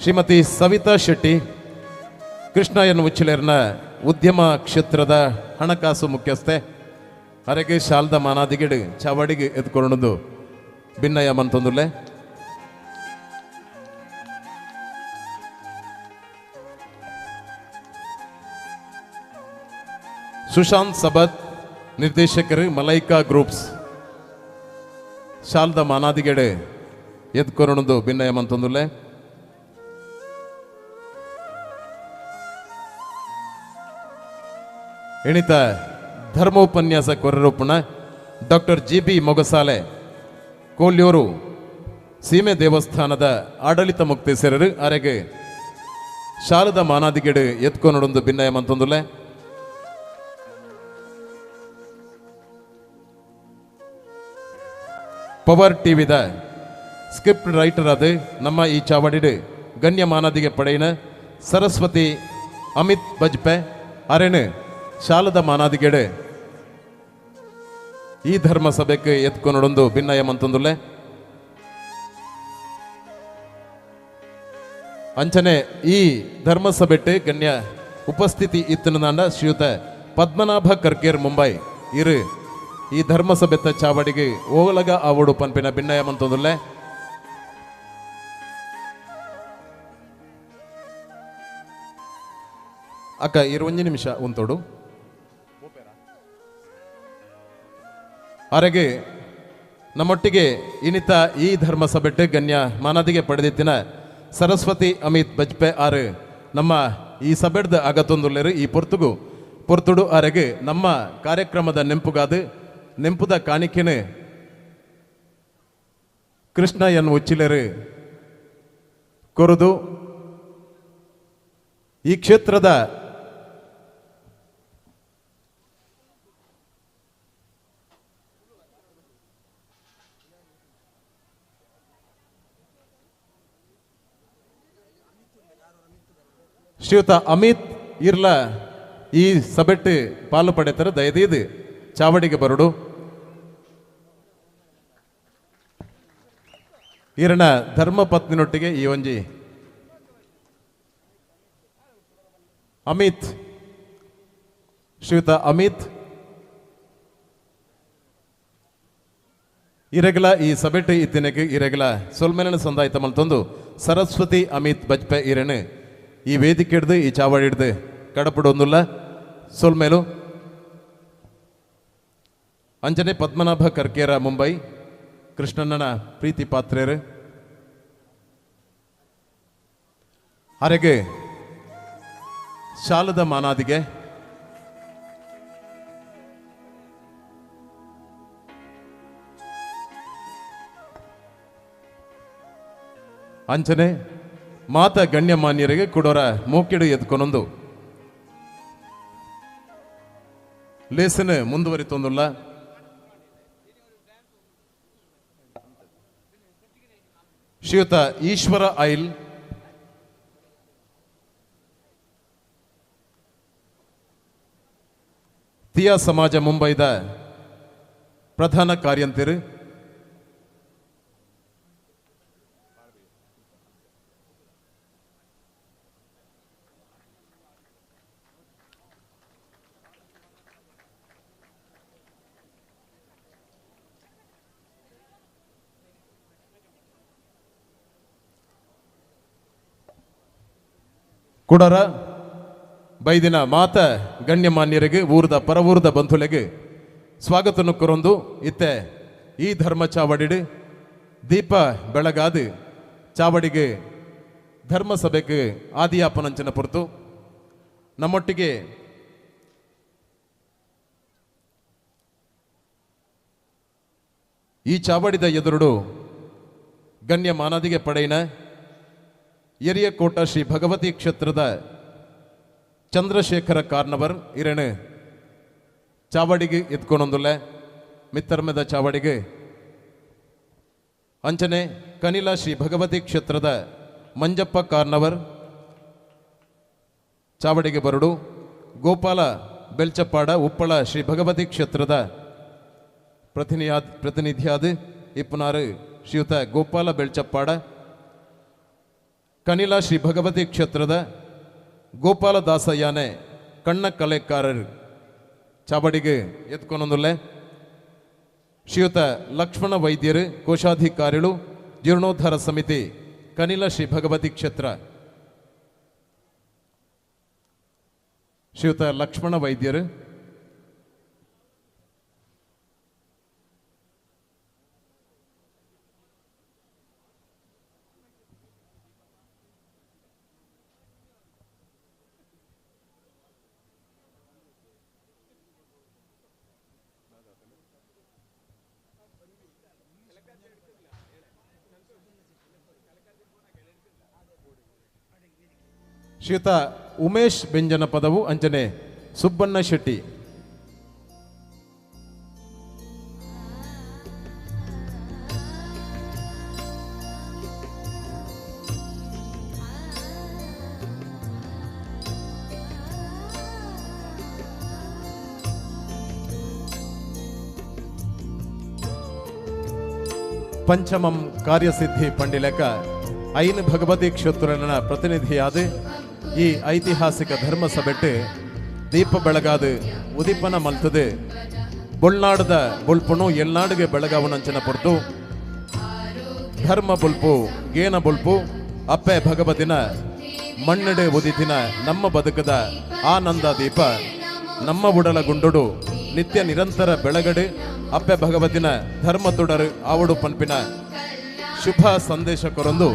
ಶ್ರೀಮತಿ ಸವಿತಾ ಶೆಟ್ಟಿ ಕೃಷ್ಣಯ್ಯನ್ ಉಚ್ಚಿಲೇರ್ನ ಉದ್ಯಮ ಕ್ಷೇತ್ರದ ಹಣಕಾಸು ಮುಖ್ಯಸ್ಥೆ ಅರೆಗೆ ಶಾಲದ ಮಾನಾದಿಗೆಡು ಚಾವಡಿಗೆ ಎದ್ಕೊಂಡೊಂದು ಭಿನ್ನಯ ಮಂತೊಂದುಲ್ಲೆ ಸುಶಾಂತ್ ಸಬತ್ ನಿರ್ದೇಶಕರು ಮಲೈಕಾ ಗ್ರೂಪ್ಸ್ ಶಾಲದ ಮಾನಾದಿಗೆಡೆ ಎದ್ಕೊಂಡೊಂದು ಭಿನ್ನಯ ಮಂತೊಂದುಲ್ಲೆ ಎಣಿತ ಧರ್ಮೋಪನ್ಯಾಸ ಕೊರರೂಪಣ ಡಾಕ್ಟರ್ ಜಿ.ಬಿ. ಮೊಗಸಾಲೆ ಕೋಲ್ಯೂರು ಸೀಮೆ ದೇವಸ್ಥಾನದ ಆಡಳಿತ ಮುಕ್ತೇಸರರು ಅರೆಗೆ ಶಾಲದ ಮಾನಾದಿಗೆಡು ಎತ್ಕೊನೊಡೊಂದು ಭಿನ್ನಯ ಮಂತೊಂದುಲೆ ಪವರ್ ಟಿವಿದ ಸ್ಕ್ರಿಪ್ಟ್ ರೈಟರ್ ಅದು ನಮ್ಮ ಈ ಚಾವಡಿಡು ಗಣ್ಯ ಮಾನದಿಗೆ ಪಡೆಯಿನ ಸರಸ್ವತಿ ಅಮಿತ್ ಬಜ್ಪೆ ಅರೆನು ಶಾಲದ ಮಾನಾದಿಗೆಡು ಈ ಧರ್ಮ ಸಭೆಗೆ ಎತ್ಕೊನೊಡೊಂದು ಭಿನ್ನಯ ಮಂತೊಂದುಲೆ ಅಂಚನೆ ಈ ಧರ್ಮಸಭೆಟ್ಟು ಗಣ್ಯ ಉಪಸ್ಥಿತಿ ಇತ್ತನದಾಂಡ ಶ್ರೀಯುತ ಪದ್ಮನಾಭ ಕರ್ಕೇರ್ ಮುಂಬೈ ಇರು ಈ ಧರ್ಮಸಭೆತ್ತ ಚಾವಡಿಗೆ ಓಲಗ ಆವಡು ಪನ್ಪಿನ ಭಿನ್ನಯ ಮಂತೊಂದುಲ್ಲೆ ಅಕ್ಕ 20 ನಿಮಿಷ ಉಂತೋಡು ಅರೆಗೆ ನಮ್ಮೊಟ್ಟಿಗೆ ಇನಿತ ಈ ಧರ್ಮಸಭೆಟ್ಟು ಗಣ್ಯ ಮಾನದಿಗೆ ಪಡೆದಿತ್ತಿನ ಸರಸ್ವತಿ ಅಮಿತ್ ಬಜ್ಪೆ ಆರು ನಮ್ಮ ಈ ಸಭೆಡ್ದ ಆಗತೊಂದುಲ್ಲೆರು ಈ ಪೊರ್ತುಡು ಆರೆಗೆ ನಮ್ಮ ಕಾರ್ಯಕ್ರಮದ ನೆಂಪುದ ಕಾಣಿಕೆನು ಕೃಷ್ಣ ಎನ್ ಉಚ್ಚಿಲೆರು ಕೊರುದು ಈ ಕ್ಷೇತ್ರದ ಶ್ರೀಯುತ ಅಮಿತ್ ಇರ್ಲ ಈ ಸಭೆಟ್ಟು ಪಾಲು ಪಡೆತರ ದಯದೀದು ಚಾವಡಿಗೆ ಬರಡು ಈರನ ಧರ್ಮಪತ್ನಿನೊಟ್ಟಿಗೆ ಈ ಒಂಜಿ ಅಮಿತ್ ಶ್ರೀಯುತ ಅಮಿತ್ ಇರೆಗಲ ಈ ಸಭೆಟ್ಟು ಇತ್ತಿನಗೆ ಇರೆಗಲ ಸೊಲ್ಮೆಲನ ಸಂದಾಯಿತ ಮಲ್ತೊಂದು ಸರಸ್ವತಿ ಅಮಿತ್ ಬಜ್ಪೆ ಇರೆನು ಈ ವೇದಿಕೆ ಹಿಡ್ದು ಈ ಚಾವಡಿ ಹಿಡ್ದು ಕಡಪಡೊಂದುಲ್ಲ ಸೊಲ್ಮೇಲು ಅಂಜನೆ ಪದ್ಮನಾಭ ಕರ್ಕೇರ ಮುಂಬೈ ಕೃಷ್ಣಣ್ಣನ ಪ್ರೀತಿ ಪಾತ್ರೇರು ಅರೆಗೆ ಶಾಲದ ಮಾನಾದಿಗೆ ಅಂಚನೆ ಮಾತ ಗಣ್ಯಮಾನ್ಯರಿಗೆ ಕೊಡೋರ ಮೋಕಿಡು ಎದ್ಕೊನೊಂದು ಲೇಸನ್ ಮುಂದುವರಿತೊಂದುಲ್ಲ ಶ್ರೀಯುತ ಈಶ್ವರ ಐಲ್ ತಿಯಾ ಸಮಾಜ ಮುಂಬೈದ ಪ್ರಧಾನ ಕಾರ್ಯಂತಿರು ಕುಡರ ಬೈದಿನ ಮಾತ ಗಣ್ಯಮಾನ್ಯರಿಗೆ ಊರದ ಪರವೂರದ ಬಂಧುಲೆಗೆ ಸ್ವಾಗತನು ಕೊರೊಂದು ಇತ್ತೆ ಈ ಧರ್ಮ ಚಾವಡಿಡು ದೀಪ ಬೆಳಗಾದು ಚಾವಡಿಗೆ ಧರ್ಮ ಸಭೆಗೆ ಆದಿಯಾಪನಂಚನ ಪೊರ್ತು ನಮ್ಮೊಟ್ಟಿಗೆ ಈ ಚಾವಡಿದ ಎದುರುಡು ಗಣ್ಯ ಮಾನದಿಗೆ ಪಡೆಯಿನ ಯರಿಯಕೋಟ ಶ್ರೀ ಭಗವತಿ ಕ್ಷೇತ್ರದ ಚಂದ್ರಶೇಖರ ಕಾರ್ನವರ್ ಇರೆನು ಚಾವಡಿಗೆ ಎತ್ಕೊನೊಂದುಲ್ಲೆ ಮಿತ್ತರ್ಮೆದ ಚಾವಡಿಗೆ ಅಂಚನೆ ಕನಿಲ ಶ್ರೀ ಭಗವತಿ ಕ್ಷೇತ್ರದ ಮಂಜಪ್ಪ ಕಾರ್ನವರ್ ಚಾವಡಿಗೆ ಬರಡು ಗೋಪಾಲ ಬೆಲ್ಚಪ್ಪಾಡ ಉಪ್ಪಳ ಶ್ರೀ ಭಗವತಿ ಕ್ಷೇತ್ರದ ಪ್ರತಿನಿಧಿಯಾದ ಇಪ್ಪನಾರು ಶ್ರೀಯುತ ಗೋಪಾಲ ಬೆಳ್ಚಪ್ಪಾಡ ಕನಿಲ ಶ್ರೀ ಭಗವತಿ ಕ್ಷೇತ್ರದ ಗೋಪಾಲದಾಸ ಯಾನೆ ಕಣ್ಣ ಕಲೆಕಾರರು ಚಾವಡಿಗೆ ಎತ್ಕೊನೊಂದುಲ್ಲೆ ಶ್ರೀಯುತ ಲಕ್ಷ್ಮಣ ವೈದ್ಯರು ಕೋಶಾಧಿಕಾರಿಗಳು ಜೀರ್ಣೋದ್ಧಾರ ಸಮಿತಿ ಕನಿಲ ಶ್ರೀ ಭಗವತಿ ಕ್ಷೇತ್ರ ಶ್ರೀಯುತ ಲಕ್ಷ್ಮಣ ವೈದ್ಯರು ಶ್ರೀಯುತ ಉಮೇಶ್ ಬೆಂಜನ ಪದವು ಅಂಚನೆ ಸುಬ್ಬಣ್ಣ ಶೆಟ್ಟಿ. ಪಂಚಮಂ ಕಾರ್ಯಸಿದ್ಧಿ ಪಂಡಿಲಕ ಐನ್ ಭಗವತಿ ಕ್ಷೇತ್ರನ ಪ್ರತಿನಿಧಿಯಾದ ಈ ಐತಿಹಾಸಿಕ ಧರ್ಮ ಸಭೆಟ್ಟು ದೀಪ ಬೆಳಗಾದು ಉದಿಪನ ಮಲ್ತದು ಬೊಳ್ನಾಡದ ಬುಲ್ಪುನು ಎಲ್ನಾಡಿಗೆ ಬೆಳಗಾವನಂಚನ ಪೊರ್ತು ಧರ್ಮ ಬುಲ್ಪು ಗೇನ ಬುಲ್ಪು ಅಪ್ಪೆ ಭಗವತಿನ ಮಣ್ಣಡೆ ಉದಿತಿನ ನಮ್ಮ ಬದುಕದ ಆನಂದ ದೀಪ ನಮ್ಮ ಉಡಲ ಗುಂಡುಡು ನಿತ್ಯ ನಿರಂತರ ಬೆಳಗಡೆ ಅಪ್ಪೆ ಭಗವತಿನ ಧರ್ಮ ತುಡರು ಆವಡು ಪನ್ಪಿನ ಶುಭ ಸಂದೇಶ ಕೊರೊಂದು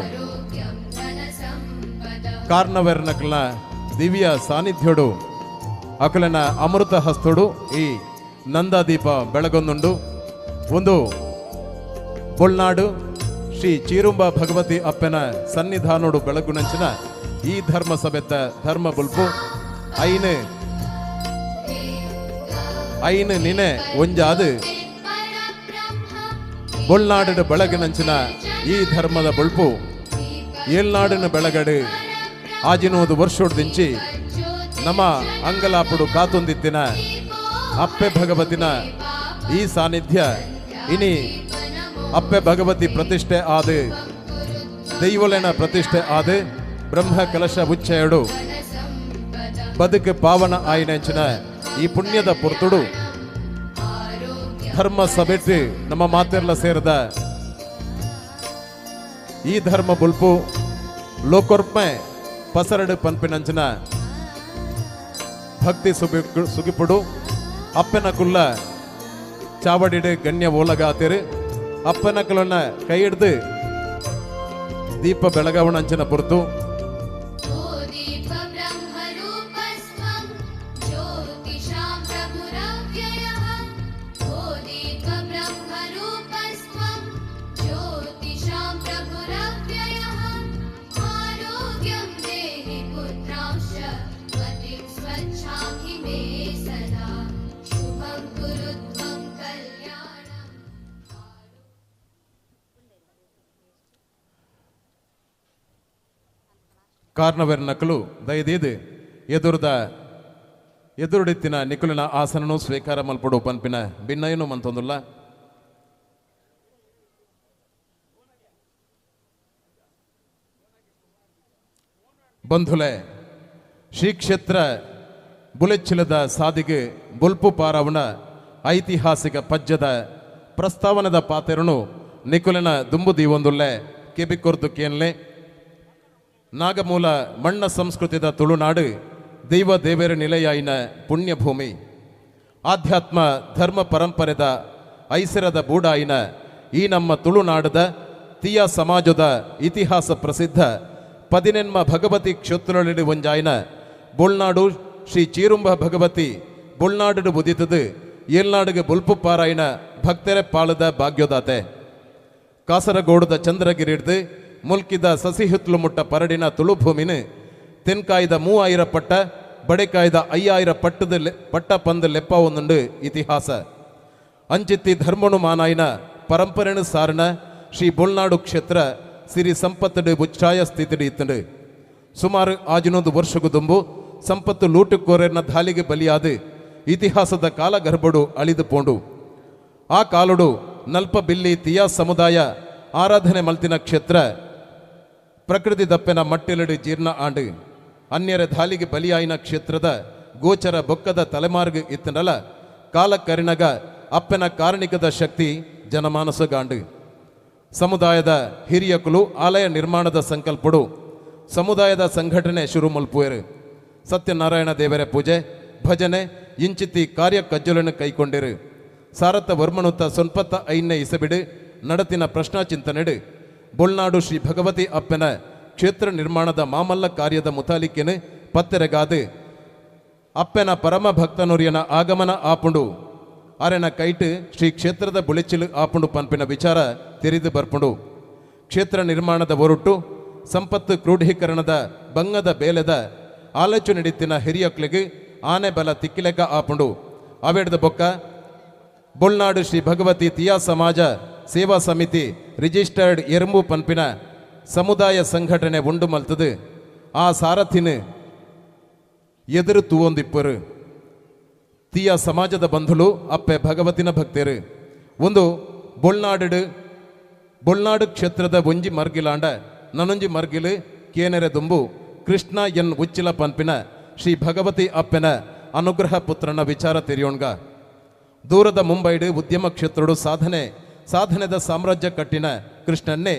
ಕಾರ್ನವೆರ್ನಕಲ್ನ ದಿವ್ಯ ಸಾನ್ನಿಧ್ಯೋಡು ಅಕಲನ ಅಮೃತ ಹಸ್ತೋಡು ಈ ನಂದಾದೀಪ ಬೆಳಗೊಂದುಂಡು ಒಂದು ಬೊಳ್ನಾಡು ಶ್ರೀ ಚೀರುಂಬ ಭಗವತಿ ಅಪ್ಪನ ಸನ್ನಿಧಾನೋಡು ಬೆಳಗುನಂಚಿನ ಈ ಧರ್ಮ ಸಭೆತ್ತ ಧರ್ಮ ಬುಲ್ಪು ಐನು ನಿನೆ ಒಂಜಾದು ಬೊಳ್ನಾಡಿನ ಬೆಳಗಿನಂಚಿನ ಈ ಧರ್ಮದ ಬುಲ್ಪು ಏಳ್ನಾಡಿನ ಬೆಳಗಡು ಆಜಿನೋದು ವರ್ಷೋಡ್ದಿಂಚಿ ನಮ್ಮ ಅಂಗಲಾಪುಡು ಕಾತೊಂದಿತ್ತಿನ ಅಪ್ಪೆ ಭಗವತಿನ ಈ ಸಾನ್ನಿಧ್ಯ ಇನಿ ಅಪ್ಪೆ ಭಗವತಿ ಪ್ರತಿಷ್ಠೆ ಆದು ದೈವಲೆನ ಪ್ರತಿಷ್ಠೆ ಆದು ಬ್ರಹ್ಮ ಕಲಶ ಉಚ್ಚಯಡು ಬದುಕು ಪಾವನ ಆಯ್ನೆಂಚಿನ ಈ ಪುಣ್ಯದ ಪುರ್ತುಡು ಧರ್ಮ ಸಭೆಟ್ಟು ನಮ್ಮ ಮಾತೆರ್ಲ ಸೇರಿದ ಈ ಧರ್ಮ ಬುಲ್ಪು ಲೋಕೊರ್ಪೆ ಪಸರಡು ಪನ್ಪಿನಂಚಿನ ಭಕ್ತಿ ಸುಗಿಪುಡು ಅಪ್ಪನ ಕುಲ್ಲ ಚಾವಡಿಡು ಗಣ್ಯ ಓಲಗಾತಿರು ಅಪ್ಪನ ಕುಲನ್ನ ಕೈ ಹಿಡ್ದು ದೀಪ ಬೆಳಗಾವಣಂಚಿನ ಪುರ್ತು ಕಾರ್ನವೆರ್ ನಕಲು ದಯದೀದು ಎದುರುಡಿತ್ತಿನ ನಿಕುಲಿನ ಆಸನನು ಸ್ವೀಕಾರ ಮಲ್ಪಡು ಪನ್ಪಿನ ಭಿನ್ನಯನು ಮಂತೊಂದುಲ್ಲ ಬಂಧುಲೆ ಶ್ರೀ ಕ್ಷೇತ್ರ ಬುಲೆಚ್ಚಿಲದ ಸಾದಿಗೆ ಬುಲ್ಪು ಪಾರವನ ಐತಿಹಾಸಿಕ ಪಜ್ಜದ ಪ್ರಸ್ತಾವನದ ಪಾತೆರನು ನಿಕುಲಿನ ದುಂಬು ದೀವೊಂದುಲ್ಲೆ ಕೆಬಿಕೊರ್ದು ಕೇನ್ಲೆ ನಾಗಮೂಲ ಮಣ್ಣ ಸಂಸ್ಕೃತಿದ ತುಳುನಾಡು ದೈವ ದೇವೇರ ನಿಲೆಯಾಯಿನ ಪುಣ್ಯಭೂಮಿ ಆಧ್ಯಾತ್ಮ ಧರ್ಮ ಪರಂಪರೆದ ಐಸಿರದ ಬೂಡಾಯಿನ ಈ ನಮ್ಮ ತುಳುನಾಡದ ತೀಯ ಸಮಾಜದ ಇತಿಹಾಸ ಪ್ರಸಿದ್ಧ ಪದಿನೆನ್ಮ ಭಗವತಿ ಕ್ಷೇತ್ರೊಳಡಿ ಒಂಜಾಯಿನ ಬೊಳ್ನಾಡು ಶ್ರೀ ಚೀರುಂಬ ಭಗವತಿ ಬೊಳ್ನಾಡು ಬುದಿತದು ಏಳ್ನಾಡಿಗೆ ಬುಲ್ಪು ಪಾರಾಯಣ ಭಕ್ತರೆ ಪಾಳದ ಭಾಗ್ಯೋದಾತೆ ಕಾಸರಗೋಡದ ಚಂದ್ರಗಿರಿಡ್ದು ಮುಲ್ಕಿದ ಸಸಿಹುತ್ಲು ಮುಟ್ಟ ಪರಡಿನ ತುಳುಭೂಮಿನ ತೆನ್ಕಾಯ್ದ 3000 ಪಟ್ಟ ಬಡೆಕಾಯ್ದ 5000 ಪಟ್ಟ ಪಂದು ಲೆಪ್ಪ ಒಂದುಂಡು ಇತಿಹಾಸ ಅಂಚಿತ್ತಿ ಧರ್ಮಣು ಮಾನಾಯಿನ ಪರಂಪರೆನು ಸಾರಣ ಶ್ರೀ ಬೊಳ್ನಾಡು ಕ್ಷೇತ್ರ ಸಿರಿ ಸಂಪತ್ತಡು ಬುಚ್ಚಾಯ ಸ್ಥಿತಿಡು ಇತ್ತಂಡು ಸುಮಾರು ಆಜಿನೊಂದು ವರ್ಷಗೂ ದುಂಬು ಸಂಪತ್ತು ಲೂಟುಕೋರೆನ ದಾಲಿಗೆ ಬಲಿಯಾದು ಇತಿಹಾಸದ ಕಾಲ ಗರ್ಭಡು ಅಳಿದು ಪೋಂಡು ಆ ಕಾಲುಡು ನಲ್ಪ ಬಿಲ್ಲಿ ತಿಯಾ ಸಮುದಾಯ ಆರಾಧನೆ ಮಲ್ತಿನ ಕ್ಷೇತ್ರ ಪ್ರಕೃತಿ ದಪ್ಪೆನ ಮಟ್ಟಿಲಡು ಜೀರ್ಣ ಆಂಡು ಅನ್ಯರ ದಾಲಿಗೆ ಬಲಿಯಾಯಿನ ಕ್ಷೇತ್ರದ ಗೋಚರ ಬೊಕ್ಕದ ತಲೆಮಾರ್ಗ ಇತ್ತನಲ ಕಾಲಕರಿಣಗ ಅಪ್ಪನ ಕಾರಣಿಕದ ಶಕ್ತಿ ಜನಮಾನಸಗಾಂಡು ಸಮುದಾಯದ ಹಿರಿಯಕುಲು ಆಲಯ ನಿರ್ಮಾಣದ ಸಂಕಲ್ಪಡು ಸಮುದಾಯದ ಸಂಘಟನೆ ಶುರು ಮಲ್ಪುವೆರು ಸತ್ಯನಾರಾಯಣ ದೇವರ ಪೂಜೆ ಭಜನೆ ಇಂಚಿತ್ತಿ ಕಾರ್ಯ ಕಜ್ಜಲನ್ನು ಕೈಕೊಂಡಿರು ಸಾರಥ ವರ್ಮನುತ್ತ ಸೊನ್ಪತ್ತ ಐನ್ನೆ ಇಸಬಿಡು ನಡತಿನ ಪ್ರಶ್ನಾ ಚಿಂತನೆಡು ಬೊಳ್ನಾಡು ಶ್ರೀ ಭಗವತಿ ಅಪ್ಪನ ಕ್ಷೇತ್ರ ನಿರ್ಮಾಣದ ಮಾಮಲ್ಲ ಕಾರ್ಯದ ಮುತಾಲಿಕೆನು ಪತ್ತೆರೆಗಾದು ಅಪ್ಪನ ಪರಮ ಭಕ್ತನುರಿಯನ ಆಗಮನ ಆಪುಂಡು ಅರೆನ ಕೈಟ್ ಶ್ರೀ ಕ್ಷೇತ್ರದ ಬುಳಿಚಿಲು ಆಪುಂಡು ಪನ್ಪಿನ ವಿಚಾರ ತೆರೆದು ಬರ್ಪುಂಡು ಕ್ಷೇತ್ರ ನಿರ್ಮಾಣದ ಹೊರಟು ಸಂಪತ್ತು ಕ್ರೋಢೀಕರಣದ ಬಂಗದ ಬೇಲೆದ ಆಲೋಚನೆ ನಡೀತಿನ ಹಿರಿಯಕ್ಲಿಗೆ ಆನೆ ಬಲ ತಿಕ್ಕಿಲೆಕ್ಕ ಆಪುಂಡು ಅವೆಡ್ದ ಬೊಕ್ಕ ಬೊಳ್ನಾಡು ಶ್ರೀ ಭಗವತಿ ತಿಯಾ ಸಮಾಜ ಸೇವಾ ಸಮಿತಿ ರಿಜಿಸ್ಟರ್ಡ್ ಎರುಂಬು ಪನ್ಪಿನ ಸಮುದಾಯ ಸಂಘಟನೆ ಉಂಡು ಮಲ್ತದು ಆ ಸಾರಥಿನ ಎದುರು ತೂವೊಂದಿಪ್ಪರು ತೀಯ ಸಮಾಜದ ಬಂಧುಲು ಅಪ್ಪೆ ಭಗವತಿನ ಭಕ್ತರು ಒಂದು ಬೊಳ್ನಾಡು ಕ್ಷೇತ್ರದ ಒಂಜಿ ಮರ್ಗಿಲಾಂಡ ನನೊಂಜಿ ಮರ್ಗಿಲು ಕೇನೆರೆ ದುಂಬು ಕೃಷ್ಣ ಎನ್ ಉಚ್ಚಿಲ ಪನ್ಪಿನ ಶ್ರೀ ಭಗವತಿ ಅಪ್ಪೆನ ಅನುಗ್ರಹ ಪುತ್ರನ ವಿಚಾರ ತೆರೆಯೋಣ್ಗ ದೂರದ ಮುಂಬೈಡು ಉದ್ಯಮ ಕ್ಷೇತ್ರಡು ಸಾಧನೆದ ಸಾಮ್ರಾಜ್ಯ ಕಟ್ಟಿನ ಕೃಷ್ಣನ್ನೇ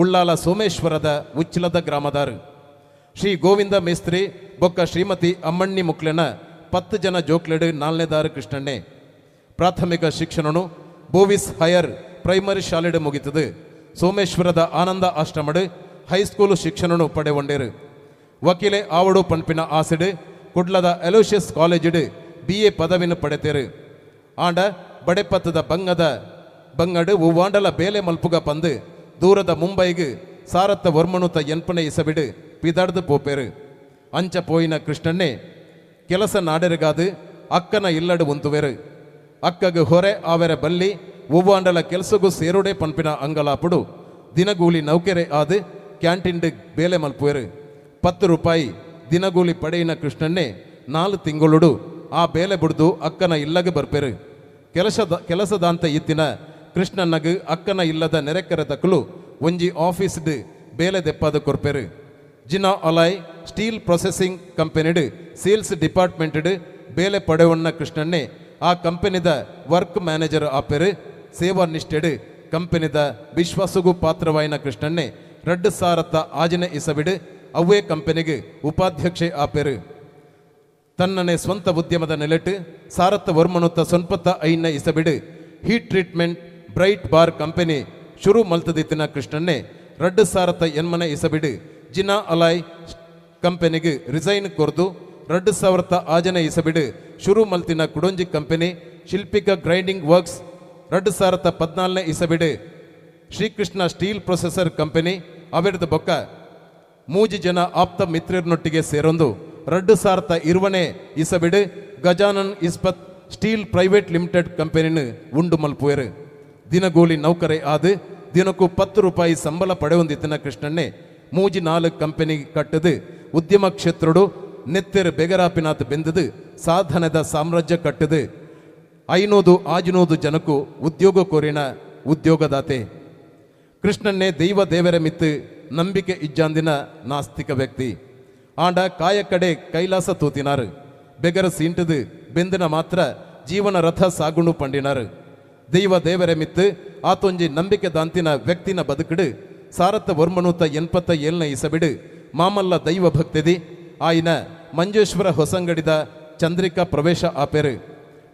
ಉಳ್ಳಾಲ ಸೋಮೇಶ್ವರದ ಉಚ್ಚಿಲದ ಗ್ರಾಮದಾರು ಶ್ರೀ ಗೋವಿಂದ ಮೇಸ್ತ್ರಿ ಬೊಕ್ಕ ಶ್ರೀಮತಿ ಅಮ್ಮಣ್ಣಿ ಮುಕ್ಲೆನ 10 ಜನ ಜೋಕ್ಲೆಡು 4ನೇದಾರು ಕೃಷ್ಣನ್ನೇ ಪ್ರಾಥಮಿಕ ಶಿಕ್ಷಣನು ಬೋವಿಸ್ ಹೈಯರ್ ಪ್ರೈಮರಿ ಶಾಲೆಡು ಮುಗಿತದು ಸೋಮೇಶ್ವರದ ಆನಂದ ಆಶ್ರಮಡು ಹೈಸ್ಕೂಲು ಶಿಕ್ಷಣನು ಪಡೆವಂಡೇರು ವಕೀಲೆ ಆವಡು ಪನ್ಪಿನ ಆಸಿಡು ಕುಡ್ಲದ ಅಲೋಷಿಯಸ್ ಕಾಲೇಜಿಡು BA ಪದವಿನ ಪಡೆತೇರು ಆಂಡ ಬಡೆಪತ್ತದ ಬಂಗಡು ಉವ್ವಾಂಡಲ ಬೇಲೆ ಮಲ್ಪುಗ ಪಂದು ದೂರದ ಮುಂಬೈಗೆ ಸಾರತ್ತ ವರ್ಮಣುತ ಎನ್ಪನೆ ಇಸಬಿಡು ಪಿದಾಡ್ದು ಪೋಪೇರು ಅಂಚ ಪೋಯಿನ ಕೃಷ್ಣನ್ನೇ ಕೆಲಸ ನಾಡೆರಿಗಾದು ಅಕ್ಕನ ಇಲ್ಲಡು ಉಂತುವೆರು ಅಕ್ಕಗೆ ಹೊರೆ ಆವೆರೆ ಬಲ್ಲಿ ಉವ್ವಾಂಡಲ ಕೆಲಸಗೂ ಸೇರುಡೆ ಪನ್ಪಿನ ಅಂಗಲಾಪುಡು ದಿನಗೂಲಿ ನೌಕೆರೆ ಆದು ಕ್ಯಾಂಟೀನ್ಡ್ ಬೇಲೆ ಮಲ್ಪುವೆರು 10 ರೂಪಾಯಿ ದಿನಗೂಲಿ ಪಡೆಯಿನ ಕೃಷ್ಣನ್ನೇ 4 ತಿಂಗಳುಡು ಆ ಬೇಲೆ ಬಿಡ್ದು ಅಕ್ಕನ ಇಲ್ಲಗೆ ಬರ್ಪೇರು ಕೆಲಸದಾಂತ ಇತ್ತಿನ ಕೃಷ್ಣನ್ನಗು ಅಕ್ಕನ ಇಲ್ಲದ ನೆರೆಕೆರೆ ತಕ್ಕಲು ಒಂಜಿ ಆಫೀಸ್ಡ್ ಬೇಲೆ ದೆಪ್ಪದ ಕೊರ್ಪೇರು ಜಿನಾ ಅಲಾಯ್ ಸ್ಟೀಲ್ ಪ್ರೊಸೆಸಿಂಗ್ ಕಂಪನಿಡ್ ಸೇಲ್ಸ್ ಡಿಪಾರ್ಟ್ಮೆಂಟ್ಡ್ ಬೇಲೆ ಪಡೆವಣ್ಣ ಕೃಷ್ಣನ್ನೇ ಆ ಕಂಪನಿದ ವರ್ಕ್ ಮ್ಯಾನೇಜರ್ ಆಪೇರು ಸೇವಾ ನಿಷ್ಠೆಡ್ ಕಂಪನಿದ ವಿಶ್ವಾಸಗೂ ಪಾತ್ರವಾಯಿನ ಕೃಷ್ಣನ್ನೇ 2000 ಆಜನೆ ಇಸಬಿಡು ಅವೇ ಕಂಪನಿಗೆ ಉಪಾಧ್ಯಕ್ಷೆ ಆಪೇರು ತನ್ನನೆ ಸ್ವಂತ ಉದ್ಯಮದ ನೆಲೆಟ್ಟು ಸಾರತ್ತ ವರ್ಮನುತ್ತ ಸೊನ್ಪತ್ತ ಐನ ಇಸಬಿಡು heat treatment bright bar company ಶುರು ಮಲ್ತದಿತ್ತಿನ ಕೃಷ್ಣನ್ನೇ 2000 ಎನ್ಮನೆ ಇಸಬಿಡು ಜಿನಾ ಅಲಾಯ್ ಕಂಪನಿಗೆ ರಿಸೈನ್ ಕೊರ್ದು 2000 ಆಜನೆ ಇಸಬಿಡು ಶುರು ಮಲ್ತಿನ ಕುಡೊಂಜಿ ಕಂಪನಿ ಶಿಲ್ಪಿಕ ಗ್ರೈಂಡಿಂಗ್ ವರ್ಕ್ಸ್ 2014 ಇಸಬಿಡು ಶ್ರೀಕೃಷ್ಣ ಸ್ಟೀಲ್ ಪ್ರೊಸೆಸರ್ ಕಂಪನಿ ಅವೆಡ್ದ ಬೊಕ್ಕ 3 ಜನ ಆಪ್ತ ಮಿತ್ರರನೊಟ್ಟಿಗೆ ಸೇರೊಂದು 2020 ಇಸಬಿಡು Gajanan Ispat steel private limited ಕಂಪನಿನ ಉಂಡು ಮಲ್ಪುವೆರು ದಿನಗೂಲಿ ನೌಕರೆ ಆದು ದಿನಕ್ಕೂ 10 ರೂಪಾಯಿ ಸಂಬಳ ಪಡೆಯೊಂದಿತ್ತಿನ ಕೃಷ್ಣನ್ನೇ 4 ಕಂಪನಿ ಕಟ್ಟದು ಉದ್ಯಮ ಕ್ಷೇತ್ರಡು ನೆತ್ತೆರು ಬೆಗರಾಪಿನಾತ್ ಬೆಂದದು ಸಾಧನೆದ ಸಾಮ್ರಾಜ್ಯ ಕಟ್ಟದು 500 ಜನಕ್ಕೂ ಉದ್ಯೋಗ ಕೋರಿನ ಉದ್ಯೋಗದಾತೆ ಕೃಷ್ಣನ್ನೇ ದೈವ ದೇವರ ಮಿತ್ತು ನಂಬಿಕೆ ಇಜ್ಜಾಂದಿನ ನಾಸ್ತಿಕ ವ್ಯಕ್ತಿ ಆಂಡ ಕಾಯಕಡೆ ಕೈಲಾಸ ತೂತಿನಾರು ಬೆಗರ ಸೀಂಟದು ಬೆಂದಿನ ಮಾತ್ರ ಜೀವನ ರಥ ಸಾಗುಣು ಪಂಡಿನಾರು ದೈವ ದೇವರ ಮಿತ್ತು ಆತೊಂಜಿ ನಂಬಿಕೆ ದಾಂತಿನ ವ್ಯಕ್ತಿನ ಬದುಕಡು ಸಾರತ್ತ ವರ್ಮನೂತ 87 ಇಸಬಿಡು ಮಾಮಲ್ಲ ದೈವ ಭಕ್ತಿದಿ ಆಯಿನ ಮಂಜೇಶ್ವರ ಹೊಸಂಗಡಿದ ಚಂದ್ರಿಕಾ ಪ್ರವೇಶ ಆಪೇರು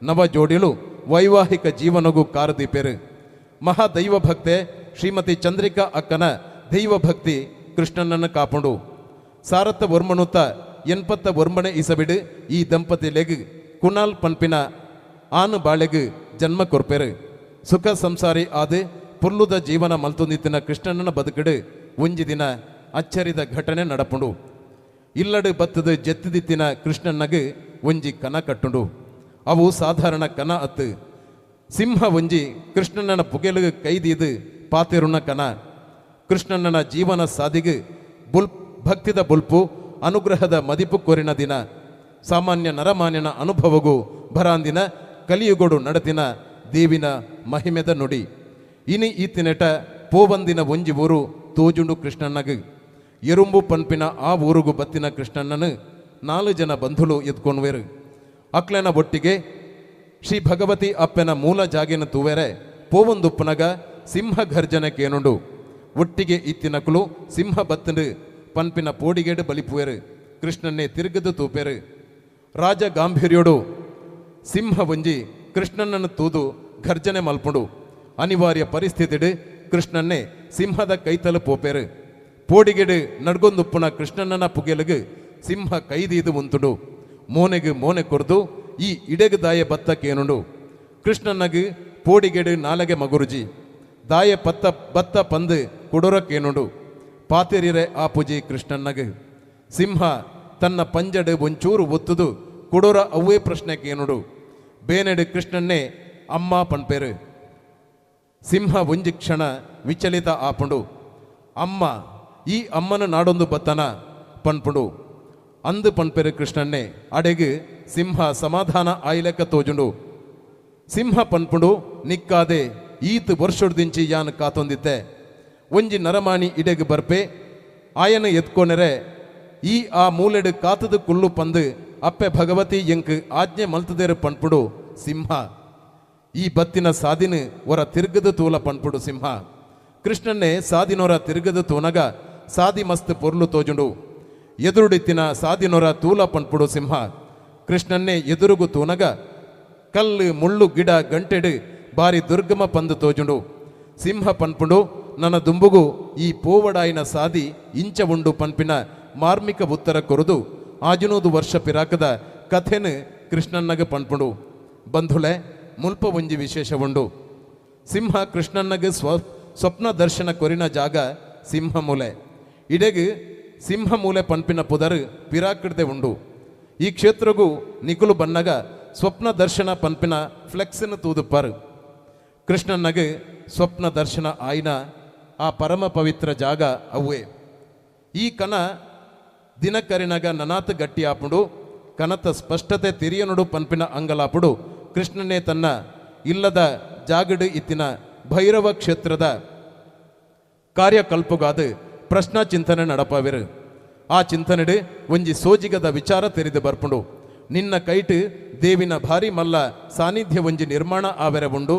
ನವ ಜೋಡಿಲು ವೈವಾಹಿಕ ಜೀವನಗೂ ಕಾರದೀಪೇರು ಮಹಾ ದೈವ ಭಕ್ತೆ ಶ್ರೀಮತಿ ಚಂದ್ರಿಕಾ ಅಕ್ಕನ ದೈವ ಭಕ್ತಿ ಕೃಷ್ಣನನ್ನು ಕಾಪುಂಡು ಸಾರತ್ತ ವರ್ಮನುತ 81 ಇಸಬಿಡು ಈ ದಂಪತಿಲೆಗು ಕುನಾಲ್ ಪನ್ಪಿನ ಆನು ಬಾಳೆಗು ಜನ್ಮ ಕೊರ್ಪೇರು ಸುಖ ಸಂಸಾರಿ ಆದು ಪುರ್ಲುದ ಜೀವನ ಮಲ್ತೊಂದಿತ್ತಿನ ಕೃಷ್ಣನ ಬದುಕಡು ಒಂಜಿ ದಿನ ಅಚ್ಚರಿದ ಘಟನೆ ನಡಪುಂಡು ಇಲ್ಲಡು ಬತ್ತದು ಜೆತ್ತಿದಿತ್ತಿನ ಕೃಷ್ಣನ್ನಗು ಒಂಜಿ ಕನ ಕಟ್ಟುಂಡು ಅವು ಸಾಧಾರಣ ಕನ ಅತ್ತು ಸಿಂಹ ಒಂಜಿ ಕೃಷ್ಣನ ಪುಗೆಲುಗು ಕೈದೀದು ಪಾತೆರುಣ ಕನ ಕೃಷ್ಣನ ಜೀವನ ಸಾದಿಗು ಭಕ್ತಿದ ಬುಲ್ಪು ಅನುಗ್ರಹದ ಮದಿಪು ಕೋರಿನ ದಿನ ಸಾಮಾನ್ಯ ನರಮಾನ್ಯನ ಅನುಭವಗೂ ಭರಾಂದಿನ ಕಲಿಯುಗೋಡು ನಡತಿನ ದೇವಿನ ಮಹಿಮೆದ ನುಡಿ ಇನಿ ಈತಿನೆಟ ಪೋವಂದಿನ ಒಂಜಿ ಊರು ತೋಜುಂಡು ಕೃಷ್ಣನ್ನಗು ಎರುಂಬು ಪನ್ಪಿನ ಆ ಊರುಗು ಬತ್ತಿನ ಕೃಷ್ಣನ್ನನು 4 ಜನ ಬಂಧುಲು ಎತ್ಕೊಂಡ್ವೇರು ಅಕ್ಲೆನ ಒಟ್ಟಿಗೆ ಶ್ರೀ ಭಗವತಿ ಅಪ್ಪೆನ ಮೂಲ ಜಾಗಿನ ತೂವೆರೆ ಪೋವಂದುಪ್ಪನಗ ಸಿಂಹ ಘರ್ಜನೆ ಕೇನುಂಡು ಒಟ್ಟಿಗೆ ಇತ್ತಿನಕುಲು ಸಿಂಹ ಬತ್ತಂಡು ಪನ್ಪಿನ ಪೋಡಿಗೇಡು ಬಲಿಪುವೆರು ಕೃಷ್ಣನ್ನೇ ತಿರುಗದು ತೂಪೇರು ರಾಜ ಗಾಂಭೀರ್ಯೋಡು ಸಿಂಹ ಒಂಜಿ ಕೃಷ್ಣನನ್ನು ತೂದು ಘರ್ಜನೆ ಮಲ್ಪುಂಡು ಅನಿವಾರ್ಯ ಪರಿಸ್ಥಿತಿಡು ಕೃಷ್ಣನ್ನೇ ಸಿಂಹದ ಕೈತಲು ಪೋಪೇರು ಪೋಡಿಗೆಡು ನಡ್ಗೊಂದುಪ್ಪುನ ಕೃಷ್ಣನ ಪುಗೆಲುಗು ಸಿಂಹ ಕೈದೀದು ಉಂತುಡು ಮೋನೆಗು ಮೋನೆ ಕೊರ್ದು ಈ ಇಡೆಗು ದಾಯ ಬತ್ತ ಕೇನುಂಡು ಕೃಷ್ಣನಗು ಪೋಡಿಗೆಡು ನಾಲಗೆ ಮಗುರುಜಿ ದಾಯ ಬತ್ತ ಪಂದು ಕುಡೊರ ಕೇನುಂಡು ಪಾತೆರಿರೆ ಆ ಪೂಜಿ ಕೃಷ್ಣನ್ನಗು ಸಿಂಹ ತನ್ನ ಪಂಜಡು ಒಂಚೂರು ಒತ್ತುದು ಕೊಡೋರ ಅವೇ ಪ್ರಶ್ನೆಗೆ ಏನುಡು ಬೇನೆಡು ಕೃಷ್ಣನ್ನೇ ಅಮ್ಮ ಪನ್ಪೇರು ಸಿಂಹ ಒಂಜಿ ಕ್ಷಣ ವಿಚಲಿತ ಆಪುಂಡು ಅಮ್ಮ ಈ ಅಮ್ಮನ ನಾಡೊಂದು ಬತ್ತನ ಪನ್ಪುಂಡು ಅಂದು ಪನ್ಪೇರು ಕೃಷ್ಣನ್ನೇ ಅಡೆಗೆ ಸಿಂಹ ಸಮಾಧಾನ ಆಯ್ಲೆಕ್ಕ ತೋಜುಂಡು ಸಿಂಹ ಪನ್ಪುಂಡು ನಿಕ್ಕಾದೆ ಈತ್ ವರ್ಷಡ್ದಿಂಚಿ ಯಾನ್ ಕಾತೊಂದಿತ್ತೆ ಒಂಜಿ ನರಮಾಣಿ ಇಡೆಗೆ ಬರ್ಪೆ ಆಯನ ಎತ್ಕೊನೆರೆ ಈ ಆ ಮೂಲೆಡು ಕಾತದು ಕುಳ್ಳು ಪಂದು ಅಪ್ಪೆ ಭಗವತಿ ಎಂಕ್ ಆಜ್ಞೆ ಮಲ್ತದೇರು ಪನ್ಪುಡು ಸಿಂಹ ಈ ಬತ್ತಿನ ಸಾದಿನ ಒರ ತಿರ್ಗದು ತೂಲ ಪನ್ಪುಡು ಸಿಂಹ ಕೃಷ್ಣನ್ನೇ ಸಾದಿನೊರ ತಿರ್ಗದು ತೂನಗ ಸಾದಿ ಮಸ್ತ್ ಪೊರ್ಲು ತೋಜುಂಡು ಎದುರುಡಿತ್ತಿನ ಸಾದಿನೊರ ತೂಲ ಪನ್ಪುಡು ಸಿಂಹ ಕೃಷ್ಣನ್ನೇ ಎದುರುಗು ತೂನಗ ಕಲ್ಲು ಮುಳ್ಳು ಗಿಡ ಗಂಟೆಡು ಬಾರಿ ದುರ್ಗಮ ಪಂದು ತೋಜುಂಡು ಸಿಂಹ ಪನ್ಪುಂಡು ನನ್ನ ದುಂಬುಗು ಈ ಪೋವಡಾಯಿನ ಸಾದಿ ಇಂಚ ಉಂಡು ಪನ್ಪಿನ ಮಾರ್ಮಿಕ ಉತ್ತರ ಕೊರದು ಆಜುನೂದು ವರ್ಷ ಪಿರಾಕದ ಕಥೆನು ಕೃಷ್ಣನ್ನಗ ಪನ್ಪುಂಡು ಬಂಧುಳೆ ಮುಲ್ಪ ಒಂಜಿ ವಿಶೇಷ ಉಂಡು ಸಿಂಹ ಕೃಷ್ಣನ್ನಗ ಸ್ವಪ್ನ ದರ್ಶನ ಕೊರಿನ ಜಾಗ ಸಿಂಹ ಮೂಲೆ ಇಡೆಗೆ ಸಿಂಹ ಮೂಲೆ ಪನ್ಪಿನ ಪುದರ್ ಪಿರಾಕಡ್ದೆ ಉಂಡು ಈ ಕ್ಷೇತ್ರಗೂ ನಿಕುಲು ಬನ್ನಗ ಸ್ವಪ್ನ ದರ್ಶನ ಪನ್ಪಿನ ಫ್ಲೆಕ್ಸನ್ನು ತೂದುಪ್ಪರ್ ಕೃಷ್ಣನ್ನಗ ಸ್ವಪ್ನ ದರ್ಶನ ಆಯ್ನ ಆ ಪರಮ ಪವಿತ್ರ ಜಾಗ ಅವೇ ಈ ಕನ ದಿನಕರಿನಗ ನನಾತ್ ಗಟ್ಟಿ ಆಪುಡು ಕನತ ಸ್ಪಷ್ಟತೆ ತಿರಿಯನುಡು ಪನ್ಪಿನ ಅಂಗಲಾಪುಡು ಕೃಷ್ಣನೇ ತನ್ನ ಇಲ್ಲದ ಜಾಗಡು ಇತ್ತಿನ ಭೈರವ ಕ್ಷೇತ್ರದ ಕಾರ್ಯಕಲ್ಪುಗಾದ ಪ್ರಶ್ನಾ ಚಿಂತನೆ ನಡಪವಿರು ಆ ಚಿಂತನೆಡು ಒಂಜಿ ಸೋಜಿಗದ ವಿಚಾರ ತೆರೆದು ಬರ್ಪುಂಡು ನಿನ್ನ ಕೈಟ್ ದೇವಿನ ಭಾರಿ ಮಲ್ಲ ಸಾನ್ನಿಧ್ಯ ಒಂಜಿ ನಿರ್ಮಾಣ ಆವೆರೆ ಉಂಡು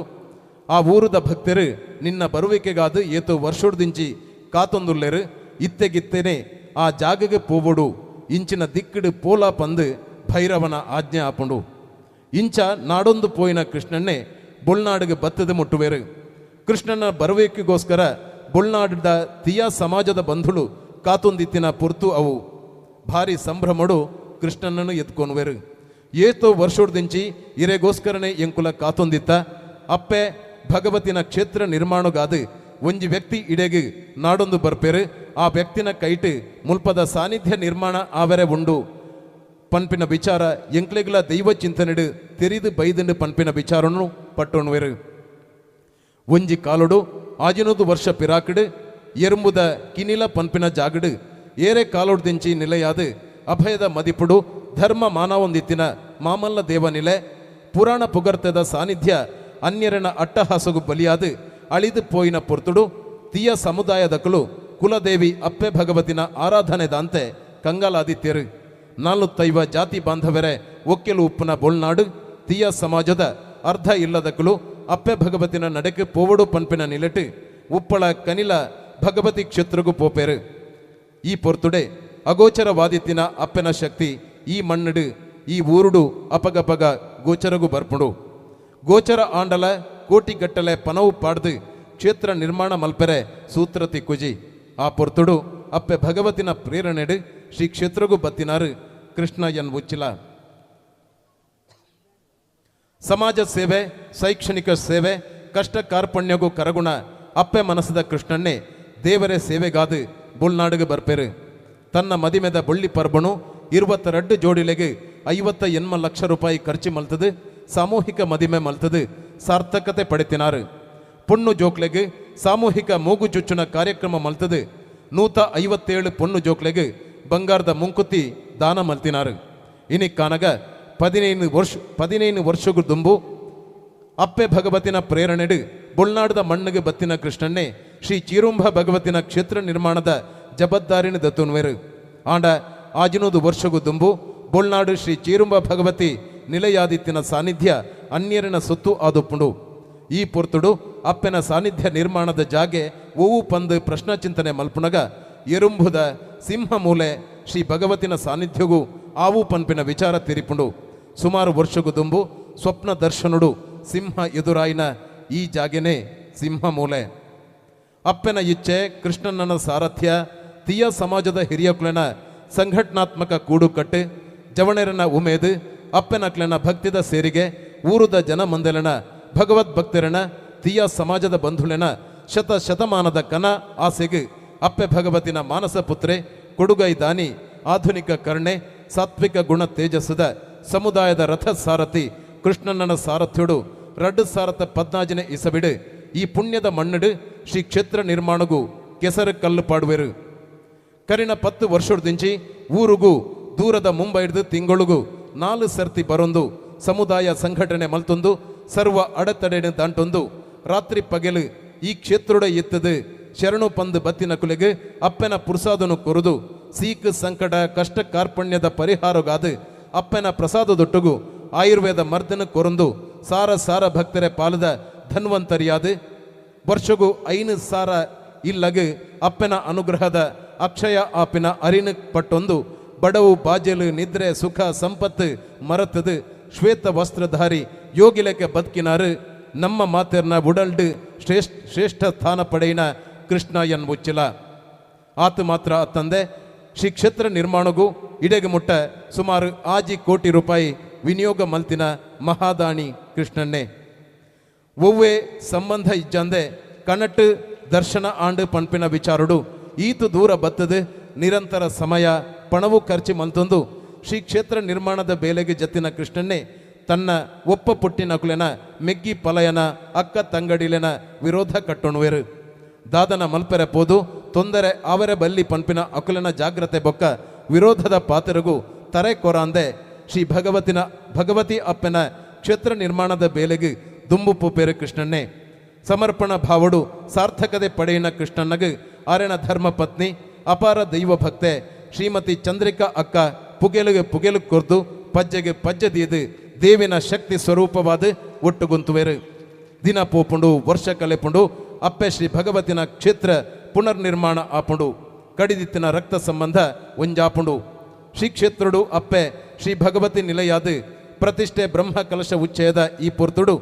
ಆ ಊರುದ ಭಕ್ತರು ನಿನ್ನ ಬರುವಿಕೆಗಾದು ಏತು ವರ್ಷೋಡ್ದಿಂಚಿ ಕಾತೊಂದುಲ್ಲೆರು ಇತ್ತೆಗಿತ್ತೇನೆ ಆ ಜಾಗಗೆ ಪೋವೋಡು ಇಂಚಿನ ದಿಕ್ಕಡು ಪೋಲ ಪಂದು ಭೈರವನ ಆಜ್ಞೆ ಆಪುಂಡು ಇಂಚ ನಾಡೊಂದು ಪೋಯಿನ ಕೃಷ್ಣನ್ನೇ ಬೊಳ್ನಾಡಿಗೆ ಬತ್ತದ ಮುಟ್ಟುವೆರು ಕೃಷ್ಣನ ಬರುವಿಕೆಗೋಸ್ಕರ ಬೊಳ್ನಾಡಿದ ತಿಯಾ ಸಮಾಜದ ಬಂಧುಳು ಕಾತೊಂದಿತ್ತಿನ ಪುರ್ತು ಅವು ಭಾರಿ ಸಂಭ್ರಮಡು ಕೃಷ್ಣನನ್ನು ಎತ್ಕೊನ್ವೆರು ಏತೋ ವರ್ಷೋಡ್ದಿಂಚಿ ಇರೆಗೋಸ್ಕರನೇ ಎಂಕುಲ ಕಾತೊಂದಿತ್ತ ಅಪ್ಪೆ ಭಗವತಿನ ಕ್ಷೇತ್ರ ನಿರ್ಮಾಣಗಾದು ಒಂಜಿ ವ್ಯಕ್ತಿ ಇಡೆಗೆ ನಾಡೊಂದು ಬರ್ಪೇರು ಆ ವ್ಯಕ್ತಿನ ಕೈಟ್ ಮುಲ್ಪದ ಸಾನ್ನಿಧ್ಯ ನಿರ್ಮಾಣ ಆವರೆ ಉಂಡು ಪನ್ಪಿನ ವಿಚಾರ ಎಂಕ್ಲೆಗ್ಲ ದೈವ ಚಿಂತನೆಡು ತೆರಿದು ಬೈದಂಡು ಪನ್ಪಿನ ವಿಚಾರನು ಪಟ್ಟೊಣ್ವೆರು ಒಂಜಿ ಕಾಲುಡು ಆಜಿನೂದು ವರ್ಷ ಪಿರಾಕಡು ಎರುಂಬುದ ಕಿನಿಲ ಪನ್ಪಿನ ಜಾಗಡು ಏರೆ ಕಾಲೋಡ್ದಿಂಚಿ ನಿಲೆಯಾದು ಅಭಯದ ಮದಿಪುಡು ಧರ್ಮ ಮಾನವೊಂದಿತ್ತಿನ ಮಾಮಲ್ಲ ದೇವನಿಲೆ ಪುರಾಣ ಪುಗರ್ತದ ಸಾನ್ನಿಧ್ಯ ಅನ್ಯರನ ಅಟ್ಟಹಾಸಗು ಬಲಿಯಾದು ಅಳಿದು ಪೋಯಿನ ಪೊರ್ತುಡು ತೀಯ ಸಮುದಾಯದಕಲು ಕುಲದೇವಿ ಅಪ್ಪೆ ಭಗವತಿನ ಆರಾಧನೆದಂತೆ ಕಂಗಾಲಾದಿತ್ಯರು 45 ಜಾತಿ ಬಾಂಧವರೇ ಒಕ್ಕೆಲು ಉಪ್ಪುನ ಬೊಳ್ನಾಡು ತೀಯ ಸಮಾಜದ ಅರ್ಧ ಇಲ್ಲದಕಲು ಅಪ್ಪೆ ಭಗವತಿನ ನಡೆಕೆ ಪೋವಡು ಪನ್ಪಿನ ನಿಲೆಟ್ಟು ಉಪ್ಪಳ ಕನಿಲ ಭಗವತಿ ಕ್ಷೇತ್ರಗೂ ಪೋಪೇರು ಈ ಪೊರ್ತುಡೆ ಅಗೋಚರವಾದಿತ್ತಿನ ಅಪ್ಪೆನ ಶಕ್ತಿ ಈ ಮಣ್ಣಡು ಈ ಊರುಡು ಅಪಗಪಗ ಗೋಚರಗೂ ಬರ್ಪುಡು ಗೋಚರ ಆಂಡಲ ಕೋಟಿಗಟ್ಟಲೆ ಪನವು ಪಾಡ್ದು ಕ್ಷೇತ್ರ ನಿರ್ಮಾಣ ಮಲ್ಪೆರೆ ಸೂತ್ರತಿ ಕುಜಿ ಆ ಪೊರ್ತುಡು ಅಪ್ಪೆ ಭಗವತಿನ ಪ್ರೇರಣೆಡು ಶ್ರೀ ಕ್ಷೇತ್ರಗೂ ಬತ್ತಿನಾರು ಕೃಷ್ಣ ಎನ್ ಉಚ್ಚಿಲ ಸಮಾಜ ಸೇವೆ ಶೈಕ್ಷಣಿಕ ಸೇವೆ ಕಷ್ಟ ಕಾರ್ಪಣ್ಯಗೂ ಕರಗುಣ ಅಪ್ಪೆ ಮನಸ್ಸದ ಕೃಷ್ಣನ್ನೇ ದೇವರೇ ಸೇವೆಗಾದು ಬೊಳ್ನಾಡಿಗೆ ಬರ್ಪೇರು ತನ್ನ ಮದಿಮೆದ ಬೊಳ್ಳಿ ಪರ್ಬಣು 22 ಜೋಡಿಲೆಗೆ 58 ಲಕ್ಷ ರೂಪಾಯಿ ಖರ್ಚು ಮಲ್ತದು ಸಾಮೂಹಿಕ ಮದಿಮೆ ಮಲ್ತದು ಸಾರ್ಥಕತೆ ಪಡೆತಿನಾರು ಪೊಣ್ಣು ಜೋಕ್ಲೆಗೆ ಸಾಮೂಹಿಕ ಮೂಗು ಚುಚ್ಚುನ ಕಾರ್ಯಕ್ರಮ ಮಲ್ತದು 157 ಪೊಣ್ಣು ಜೋಕ್ಲೆಗೆ ಬಂಗಾರದ ಮುಂಕುತಿ ದಾನ ಮಲ್ತಿನಾರು ಇನಿ ಕಾನಗ 15 ವರ್ಷಗೂ ದುಂಬು ಅಪ್ಪೆ ಭಗವತಿನ ಪ್ರೇರಣೆಡು ಬೊಳ್ನಾಡದ ಮಣ್ಣಿಗೆ ಬತ್ತಿನ ಕೃಷ್ಣನ್ನೇ ಶ್ರೀ ಚೀರುಂಬ ಭಗವತಿನ ಕ್ಷೇತ್ರ ನಿರ್ಮಾಣದ ಜಬದ್ದಾರಿನ ದತ್ತುನ್ವೆರು ಆಂಡ ಆಜಿನೂದು ವರ್ಷಗೂ ದುಂಬು ಬೊಳ್ನಾಡು ಶ್ರೀ ಚೀರುಂಬ ಭಗವತಿ ನಿಲಯಾದಿತ್ತಿನ ಸಾನ್ನಿಧ್ಯ ಅನ್ಯರಿನ ಸೊತ್ತು ಆದುಪ್ಪುಂಡು ಈ ಪೊರ್ತುಡು ಅಪ್ಪೆನ ಸಾನ್ನಿಧ್ಯ ನಿರ್ಮಾಣದ ಜಾಗೆ ಓವು ಪಂದು ಪ್ರಶ್ನಾ ಚಿಂತನೆ ಮಲ್ಪುನಗ ಎರುಂಬುದ ಸಿಂಹ ಮೂಲೆ ಶ್ರೀ ಭಗವತಿನ ಸಾನ್ನಿಧ್ಯಗೂ ಆವು ಪನ್ಪಿನ ವಿಚಾರ ತಿರಿಪುಂಡು ಸುಮಾರು ವರ್ಷಗೂ ದುಂಬು ಸ್ವಪ್ನ ದರ್ಶನುಡು ಸಿಂಹ ಎದುರಾಯಿನ ಈ ಜಾಗೆನೇ ಸಿಂಹ ಮೂಲೆ ಅಪ್ಪೆನ ಇಚ್ಛೆ ಕೃಷ್ಣನ ಸಾರಥ್ಯ ತೀಯ ಸಮಾಜದ ಹಿರಿಯಕುಲೆನ ಸಂಘಟನಾತ್ಮಕ ಕೂಡುಕಟ್ಟು ಜವಣೆರನ ಉಮೇದು ಅಪ್ಪೆನಕ್ಲೆನ ಭಕ್ತಿದ ಸೇರಿಗೆ ಊರುದ ಜನಮಂದೆಲನ ಭಗವದ್ಭಕ್ತರನ ತೀಯ ಸಮಾಜದ ಬಂಧುಳೆನ ಶತಮಾನದ ಕನ ಆಸೆಗೆ ಅಪ್ಪೆ ಭಗವತಿನ ಮಾನಸ ಪುತ್ರೆ ಕೊಡುಗೈ ದಾನಿ ಆಧುನಿಕ ಕರ್ಣೆ ಸಾತ್ವಿಕ ಗುಣ ತೇಜಸ್ಸದ ಸಮುದಾಯದ ರಥ ಸಾರಥಿ ಕೃಷ್ಣಣ್ಣನ ಸಾರಥ್ಯೋಡು 2014 ಇಸವಿಡು ಈ ಪುಣ್ಯದ ಮಣ್ಣಡು ಶ್ರೀ ಕ್ಷೇತ್ರ ನಿರ್ಮಾಣಗೂ ಕೆಸರು ಕಲ್ಲು ಪಾಡುವೆರು ಕರಿನ 10 ವರ್ಷದಿಂಚಿ ಊರುಗೂ ದೂರದ ಮುಂಬೈಡ್ದು ತಿಂಗಳಿಗೂ 4 ಸರ್ತಿ ಬರೊಂದು ಸಮುದಾಯ ಸಂಘಟನೆ ಮಲ್ತೊಂದು ಸರ್ವ ಅಡೆತಡೆನ ದಾಂಟೊಂದು ರಾತ್ರಿ ಪಗೆಲು ಈ ಕ್ಷೇತ್ರೋಡ ಎತ್ತದು ಶರಣು ಪಂದು ಬತ್ತಿನ ಕುಲೆಗೆ ಅಪ್ಪನ ಪುರ್ಸಾದನು ಕೊರುದು ಸೀಕ್ ಸಂಕಟ ಕಷ್ಟ ಕಾರ್ಪಣ್ಯದ ಪರಿಹಾರಗಾದು ಅಪ್ಪನ ಪ್ರಸಾದದೊಟ್ಟುಗು ಆಯುರ್ವೇದ ಮರ್ದನ ಕೊರೊಂದು ಸಾರ ಸಾರ ಭಕ್ತರೆ ಪಾಲದ ಧನ್ವಂತರಿಯಾದು ವರ್ಷಗೂ 5 ಸಾರ ಇಲ್ಲಗೆ ಅಪ್ಪನ ಅನುಗ್ರಹದ ಅಕ್ಷಯ ಆಪಿನ ಅರಿನ ಪಟ್ಟೊಂದು ಬಡವು ಬಾಜಲು ನಿದ್ರೆ ಸುಖ ಸಂಪತ್ತು ಮರತದು ಶ್ವೇತ ವಸ್ತ್ರಧಾರಿ ಯೋಗಿಲೆಕ್ಕೆ ಬದುಕಿನಾರು ನಮ್ಮ ಮಾತೆರ್ನ ಉಡಲ್ಡು ಶ್ರೇಷ್ಠ ಸ್ಥಾನ ಪಡೆಯಿನ ಕೃಷ್ಣ ಎನ್ ಮುಚ್ಚಿಲ ಆತ ಮಾತ್ರ ಅತ್ತಂದೆ ಶ್ರೀ ಕ್ಷೇತ್ರ ನಿರ್ಮಾಣಗೂ ಇಡೆಗೆ ಮುಟ್ಟ ಸುಮಾರು 6 ಕೋಟಿ ರೂಪಾಯಿ ವಿನಿಯೋಗ ಮಲ್ತಿನ ಮಹಾದಾಣಿ ಕೃಷ್ಣನ್ನೇ ಒವ್ವೇ ಸಂಬಂಧ ಇಜ್ಜಂದೆ ಕನಟ್ಟು ದರ್ಶನ ಆಂಡು ಪಂಪಿನ ವಿಚಾರಡು ಈತು ದೂರ ಬತ್ತದು ನಿರಂತರ ಸಮಯ ಪಣವು ಖರ್ಚು ಮಲ್ತೊಂದು ಶ್ರೀ ಕ್ಷೇತ್ರ ನಿರ್ಮಾಣದ ಬೇಲೆಗೆ ಜತ್ತಿನ ಕೃಷ್ಣನ್ನೇ ತನ್ನ ಒಪ್ಪ ಪುಟ್ಟಿನಕುಲೆನ ಮೆಗ್ಗಿ ಪಲಯನ ಅಕ್ಕ ತಂಗಡಿಲೆನ ವಿರೋಧ ಕಟ್ಟೊಣುವೆರು ದಾದನ ಮಲ್ಪೆರೆ ಪೋದು ತೊಂದರೆ ಅವರ ಬಲ್ಲಿ ಪಂಪಿನ ಅಕುಲನ ಜಾಗ್ರತೆ ಬೊಕ್ಕ ವಿರೋಧದ ಪಾತ್ರಗೂ ತರೆ ಕೊರಾಂದೆ ಶ್ರೀ ಭಗವತಿ ಅಪ್ಪನ ಕ್ಷೇತ್ರ ನಿರ್ಮಾಣದ ಬೇಲೆಗೆ ದುಂಬು ಪೂಪೇರು ಕೃಷ್ಣನ್ನೇ ಸಮರ್ಪಣ ಭಾವಡು ಸಾರ್ಥಕತೆ ಪಡೆಯಿನ ಕೃಷ್ಣನ್ನಗೆ ಆರೆನ ಧರ್ಮ ಪತ್ನಿ ಅಪಾರ ದೈವ ಭಕ್ತೆ ಶ್ರೀಮತಿ ಚಂದ್ರಿಕಾ ಅಕ್ಕ ಪುಗೆಲು ಕೊರ್ದು ಪಜ್ಜೆಗೆ ಪಜ್ಜದೀದು ದೇವಿನ ಶಕ್ತಿ ಸ್ವರೂಪವಾದ ಒಟ್ಟುಗುಂತುವೆರು ದಿನ ಪೋಪುಂಡು ವರ್ಷ ಕಲೆಪುಂಡು ಅಪ್ಪೆ ಶ್ರೀ ಭಗವತಿನ ಕ್ಷೇತ್ರ ಪುನರ್ ನಿರ್ಮಾಣ ಆಪುಂಡು ಕಡಿದಿತ್ತಿನ ರಕ್ತ ಸಂಬಂಧ ಒಂಜಾಪುಂಡು ಶ್ರೀ ಕ್ಷೇತ್ರಡು ಅಪ್ಪೆ ಶ್ರೀ ಭಗವತಿ ನಿಲಯಾದು ಪ್ರತಿಷ್ಠೆ ಬ್ರಹ್ಮ ಕಲಶ ಉಚ್ಚಯದ ಈ ಪುರ್ತುಡು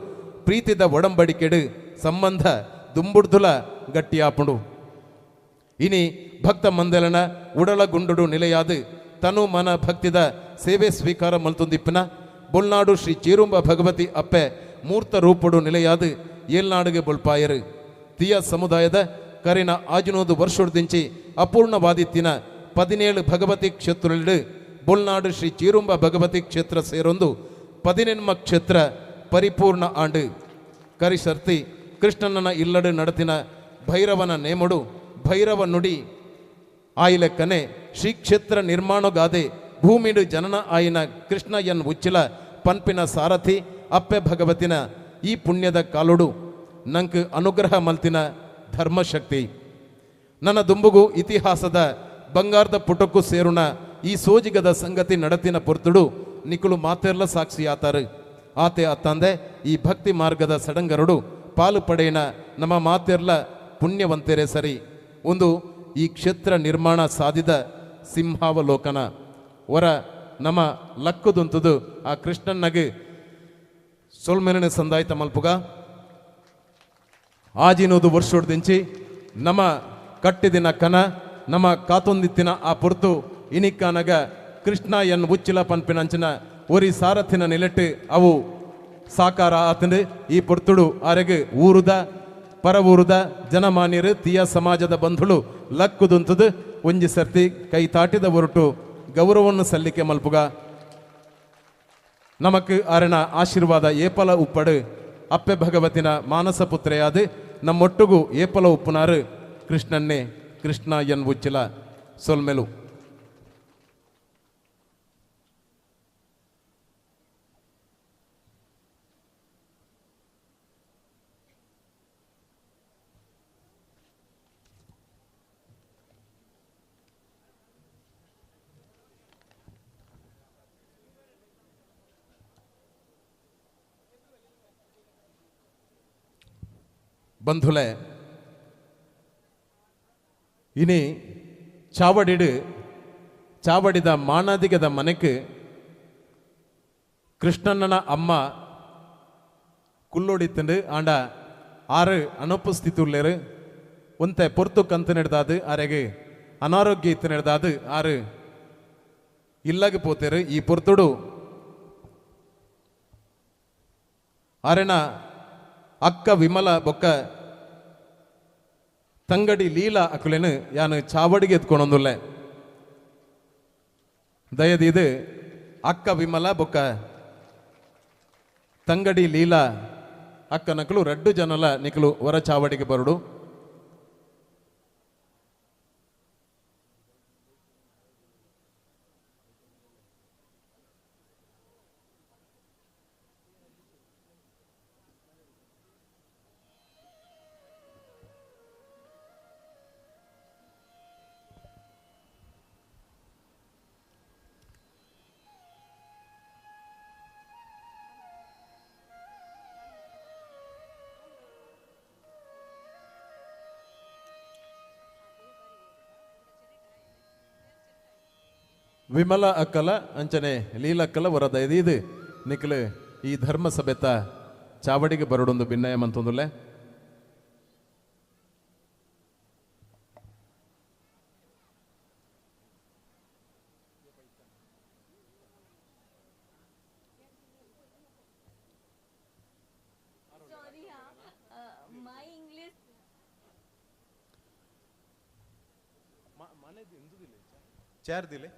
ಪ್ರೀತಿದ ಒಡಂಬಡಿಕೆಡು ಸಂಬಂಧ ದುಂಬುಡ್ದುಲ ಗಟ್ಟಿಯಾಪುಂಡು ಇನಿ ಭಕ್ತ ಮಂದಲನ ಉಡಲ ಗುಂಡುಡು ನಿಲೆಯಾದು ತನು ಮನ ಭಕ್ತಿದ ಸೇವೆ ಸ್ವೀಕಾರ ಮಲ್ತೊಂದಿಪ್ಪಿನ ಬೊಲ್ನಾಡು ಶ್ರೀ ಚೀರುಂಬ ಭಗವತಿ ಅಪ್ಪೆ ಮೂರ್ತ ರೂಪುಡು ನಿಲೆಯಾದು ಏಳ್ನಾಡುಗೆ ಬೊಳ್ಪಾಯರು ತೀಯ ಸಮುದಾಯದ ಕರಿನ 600 ವರ್ಷದಿಂಚಿ ಅಪೂರ್ಣವಾದಿತ್ತಿನ 17 ಭಗವತಿ ಕ್ಷೇತ್ರಲಿಡು ಬೊಲ್ನಾಡು ಶ್ರೀ ಚೀರುಂಬ ಭಗವತಿ ಕ್ಷೇತ್ರ ಸೇರೊಂದು 14 ಕ್ಷೇತ್ರ ಪರಿಪೂರ್ಣ ಆಂಡು ಕರಿಸರ್ತಿ ಕೃಷ್ಣನ ಇಲ್ಲಡು ನಡತಿನ ಭೈರವನ ನೇಮಡು ಭೈರವ ನುಡಿ ಆಯಿಲೆಕ್ಕನೆ ಶ್ರೀ ಕ್ಷೇತ್ರ ನಿರ್ಮಾಣಗಾದೆ ಭೂಮಿಡು ಜನನ ಆಯಿನ ಕೃಷ್ಣ ಎನ್ ಉಚ್ಚಿಲ ಪನ್ಪಿನ ಸಾರಥಿ ಅಪ್ಪೆ ಭಗವತಿನ ಈ ಪುಣ್ಯದ ಕಾಲುಡು ನಂಕ್ ಅನುಗ್ರಹ ಮಲ್ತಿನ ಧರ್ಮಶಕ್ತಿ ನನ್ನ ದುಂಬುಗು ಇತಿಹಾಸದ ಬಂಗಾರದ ಪುಟಕ್ಕೂ ಸೇರುಣ ಈ ಸೋಜಿಗದ ಸಂಗತಿ ನಡತಿನ ಪುರ್ತುಡು ನಿಕುಲು ಮಾತೆರ್ಲ ಸಾಕ್ಷಿ ಆತಾರು ಆತೆ ಅತ್ತಂದೆ ಈ ಭಕ್ತಿ ಮಾರ್ಗದ ಸಡಂಗರಡು ಪಾಲು ಪಡೆಯಿನ ನಮ್ಮ ಮಾತೆರ್ಲ ಪುಣ್ಯವಂತೆರೆ ಸರಿ ಒಂದು ಈ ಕ್ಷೇತ್ರ ನಿರ್ಮಾಣ ಸಾಧಿದ ಸಿಂಹಾವಲೋಕನ ಹೊರ ನಮ್ಮ ಲಕ್ಕುದುಂತುದು ಆ ಕೃಷ್ಣನ್ನಗೆ ಸೊಲ್ಮೆನ ಸಂದಾಯ್ತ ಮಲ್ಪುಗ ಆಜಿನೋದು ವರ್ಷೋಡ್ದಿಂಚಿ ನಮ್ಮ ಕಟ್ಟಿದಿನ ಕನ ನಮ್ಮ ಕಾತೊಂದಿತ್ತಿನ ಆ ಪುರ್ತು ಇನಿಕ್ಕಾನಗ ಕೃಷ್ಣ ಎನ್ ಉಚ್ಚಿಲ ಪನ್ಪಿನಂಚಿನ ಒರಿ ಸಾರಥಿನ ನಿಲೆಟ್ಟು ಅವು ಸಾಕಾರ ಆತಂದು ಈ ಪುರ್ತುಡು ಆರೆಗೆ ಊರುದ ಪರವೂರುದ ಜನಮಾನ್ಯರು ತೀಯ ಸಮಾಜದ ಬಂಧುಳು ಲಕ್ಕುದುಂತದು ಒಂಜಿ ಸರ್ತಿ ಕೈ ತಾಟಿದ ಹೊರಟು ಗೌರವವನ್ನು ಸಲ್ಲಿಕೆ ಮಲ್ಪುಗ ನಮಕ್ ಅರಣ ಆಶೀರ್ವಾದ ಏಪಲ ಉಪ್ಪಡು ಅಪ್ಪೆ ಭಗವತಿನ ಮಾನಸ ಪುತ್ರೆಯಾದು ನಮ್ಮೊಟ್ಟುಗೂ ಏಪಲ ಉಪ್ಪುನಾರು ಕೃಷ್ಣನ್ನೇ ಕೃಷ್ಣ ಎನ್ ಉಚ್ಚಿಲ ಸೊಲ್ಮೆಲು ಬಂಧುಲೆ ಇನಿ ಚಾವಡಿದ ಮಾಣಾದಿಗದ ಮನೆಗೆ ಕೃಷ್ಣಣ್ಣನ ಅಮ್ಮ ಕುಲ್ಲೋಡಿತ್ತಂಡು ಆಂಡ ಆರು ಅನುಪಸ್ಥಿತುಳ್ಳೇರು ಒಂತೆ ಪೊರ್ತು ಕಂತು ನಡೆದಾದು ಆರೆಗೆ ಅನಾರೋಗ್ಯ ಇತ್ತು ನಡೆದಾದು ಆರು ಇಲ್ಲಗೆ ಪೋತೇರು ಈ ಪೊರ್ತುಡು ಆರೆನ ಅಕ್ಕ ವಿಮಲ ಬೊಕ್ಕ ತಂಗಡಿ ಲೀಲಾ ಅಕುಲೆನು ಯಾನು ಚಾವಡಿಗೆ ಎತ್ಕೊಂಡೊಂದುಲ್ಲೆ ದಯದಿದು ಅಕ್ಕ ವಿಮಲ ಬೊಕ್ಕ ತಂಗಡಿ ಲೀಲಾ ಅಕ್ಕ ನಕಲು ರಡ್ಡು ಜನಲ ನಿಕಲು ಹೊರ ಚಾವಡಿಗೆ ಬರಡು. ವಿಮಲ ಅಕ್ಕಲ ಅಂಚನೆ ಲೀಲಕ್ಕಲ ವರದ ಇದು ನಿಖಲು ಈ ಧರ್ಮ ಸಭೆತ ಚಾವಡಿಗೆ ಬರಡೊಂದು ಭಿನ್ನಯ ಮಂತೊಂದುಲ್ಲೆ. ಚಾರ್ ದಿಲೆ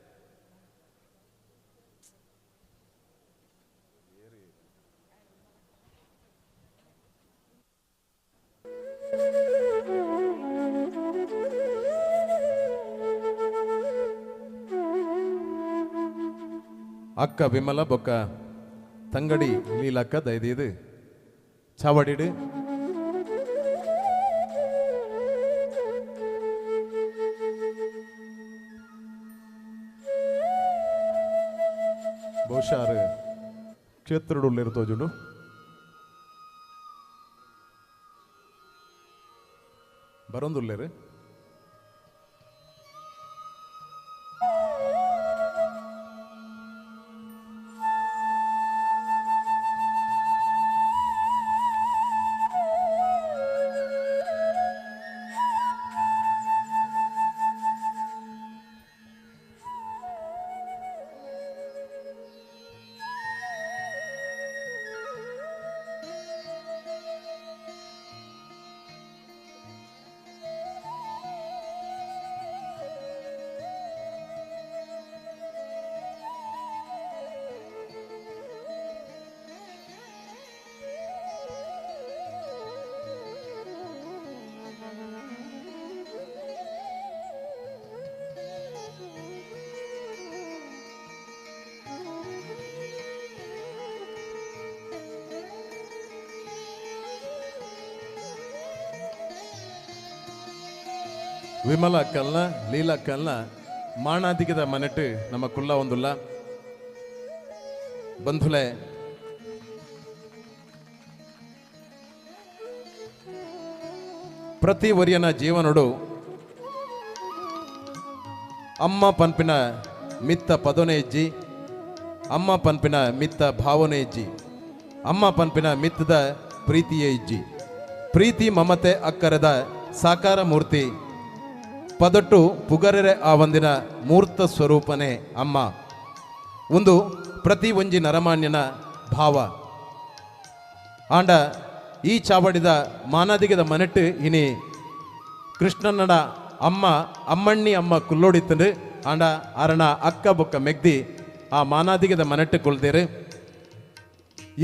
ಅಕ್ಕ ವಿಮಲ ಬೊಕ್ಕ ತಂಗಡಿ ಲೀಲಕ್ಕ ದಯದಿದು ಚಾವಡಿಡು. ಬಹುಶಃ ಕ್ಷೇತ್ರಡುಲ್ಲಿರ್ತೋ ಜುಡು ಬರೊಂದುಲ್ಲೇರು. ವಿಮಲ ಅಕ್ಕಲ್ನ ಲೀಲಾ ಅಕ್ಕಲ್ನ ಮಾಣಾದಿಗದ ಮನೆಟ್ಟು ನಮ್ಮ ಕುಲ್ಲ ಒಂದುಲ್ಲ ಬಂಧುಲೆ ಪ್ರತಿ ವರ್ಯನ ಜೀವನಡು ಅಮ್ಮ ಪನ್ಪಿನ ಮಿತ್ತ ಪದನೆ ಇಜ್ಜಿ, ಅಮ್ಮ ಪನ್ಪಿನ ಮಿತ್ತ ಭಾವನೆ ಇಜ್ಜಿ, ಅಮ್ಮ ಪನ್ಪಿನ ಮಿತ್ತದ ಪ್ರೀತಿಯೇ ಇಜ್ಜಿ. ಪ್ರೀತಿ ಮಮತೆ ಅಕ್ಕರದ ಸಾಕಾರ ಮೂರ್ತಿ ಪದಟ್ಟು ಪುಗರೆರೆ ಆ ಒಂದಿನ ಮೂರ್ತ ಸ್ವರೂಪನೇ ಅಮ್ಮ. ಒಂದು ಪ್ರತಿ ಒಂಜಿ ನರಮಾನ್ಯನ ಭಾವ ಆಂಡ ಈ ಚಾವಡಿದ ಮಾನಾದಿಗದ ಮನೆಟ್ಟು ಇನಿ ಕೃಷ್ಣನ್ನಡ ಅಮ್ಮ ಅಮ್ಮಣ್ಣಿ ಅಮ್ಮ ಕುಲ್ಲೋಡಿತ್ತಂಡು ಆಂಡ ಅರಣ ಅಕ್ಕ ಬೊಕ್ಕ ಮೆಗ್ದಿ ಆ ಮಾನಾದಿಗದ ಮನೆಟ್ಟು ಕೊಳ್ದೇರು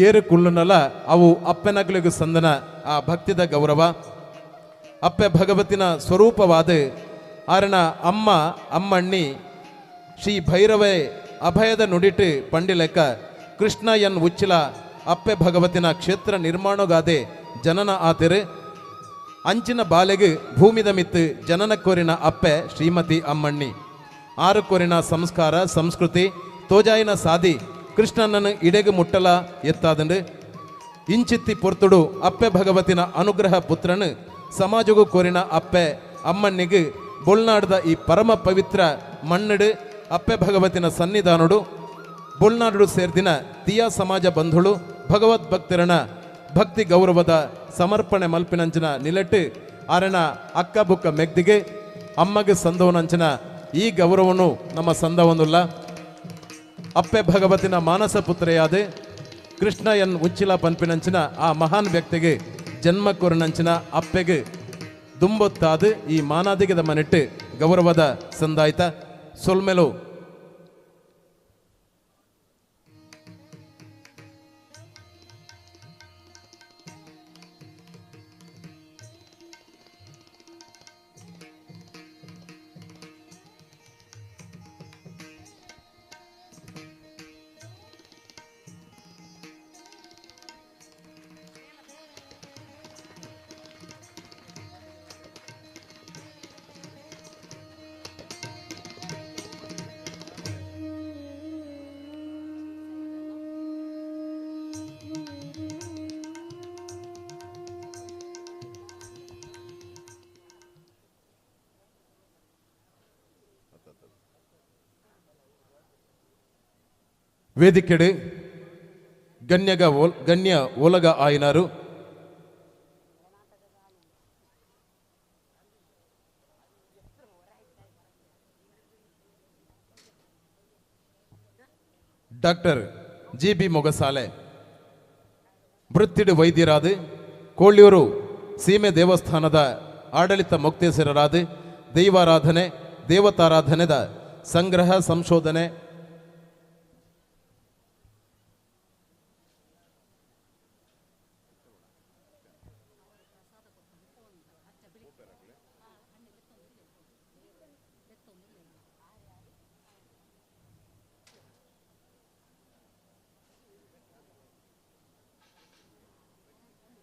ಏರು ಕುಳ್ಳುನಲ್ಲ ಅವು ಅಪ್ಪೆನಗ್ಲಿಗೂ ಸಂದನ ಆ ಭಕ್ತಿದ ಗೌರವ ಅಪ್ಪೆ ಭಗವತಿನ ಸ್ವರೂಪವಾದ ಆರಣ ಅಮ್ಮ ಅಮ್ಮಣ್ಣಿ ಶ್ರೀ ಭೈರವೇ ಅಭಯದ ನುಡಿಟ್ಟು ಪಂಡಿಲೆಕ್ಕ ಕೃಷ್ಣ ಎನ್ ಉಚ್ಚಿಲ ಅಪ್ಪೆ ಭಗವತಿನ ಕ್ಷೇತ್ರ ನಿರ್ಮಾಣಗಾದೆ ಜನನ ಆತಿರು ಅಂಚಿನ ಬಾಲೆಗೆ ಭೂಮಿದ ಮಿತ್ತು ಜನನ ಕೋರಿನ ಅಪ್ಪೆ ಶ್ರೀಮತಿ ಅಮ್ಮಣ್ಣಿ ಆರು ಕೋರಿನ ಸಂಸ್ಕಾರ ಸಂಸ್ಕೃತಿ ತೋಜಾಯಿನ ಸಾದಿ ಕೃಷ್ಣನನ್ನು ಇಡೆಗೆ ಮುಟ್ಟಲ ಎತ್ತಾದಂಡು ಇಂಚಿತ್ತಿ ಪೊರ್ತುಡು ಅಪ್ಪೆ ಭಗವತಿನ ಅನುಗ್ರಹ ಪುತ್ರನು ಸಮಾಜಗೂ ಕೋರಿನ ಅಪ್ಪೆ ಅಮ್ಮಣ್ಣಿಗೆ ಬೊಳ್ನಾಡ್ದ ಈ ಪರಮ ಪವಿತ್ರ ಮಣ್ಣಡು ಅಪ್ಪೆ ಭಗವತಿನ ಸನ್ನಿಧಾನಡು ಬೊಳ್ನಾಡು ಸೇರ್ದಿನ ತಿಯಾ ಸಮಾಜ ಬಂಧುಳು ಭಗವದ್ಭಕ್ತರನ ಭಕ್ತಿ ಗೌರವದ ಸಮರ್ಪಣೆ ಮಲ್ಪಿನಂಚನ ನಿಲೆಟ್ಟು ಆರಣ ಅಕ್ಕ ಬುಕ್ಕ ಮೆಗ್ದಿಗೆ ಅಮ್ಮಗೆ ಸಂದವನಂಚನ ಈ ಗೌರವನು ನಮ್ಮ ಸಂದವೊಂದುಲ್ಲ. ಅಪ್ಪೆ ಭಗವತಿನ ಮಾನಸ ಪುತ್ರೆಯಾದ ಕೃಷ್ಣ ಎನ್ ಉಚ್ಚಿಲ ಪನ್ಪಿನಂಚಿನ ಆ ಮಹಾನ್ ವ್ಯಕ್ತಿಗೆ ಜನ್ಮ ಕೊರನಂಚಿನ ಅಪ್ಪೆಗೆ ದುಂಬೊತ್ತಾದು ಈ ಮಾನಾದಿಗದ ಮನೆಟ್ಟು ಗೌರವದ ಸಂದಾಯ್ತ ಸೊಲ್ಮೆಲು ವೇದಿಕೆಡು ಗಣ್ಯ ಓಲಗ ಆಯ್ನಾರು ಡಾಕ್ಟರ್ ಜಿ.ಬಿ. ಮೊಗಸಾಲೆ ವೃತ್ತಿಡು ವೈದ್ಯರಾದ ಕೋಳ್ಯೂರು ಸೀಮೆ ದೇವಸ್ಥಾನದ ಆಡಳಿತ ಮೊಕ್ತೇಸರರಾದ ದೈವಾರಾಧನೆ ದೇವತಾರಾಧನೆದ ಸಂಗ್ರಹ ಸಂಶೋಧನೆ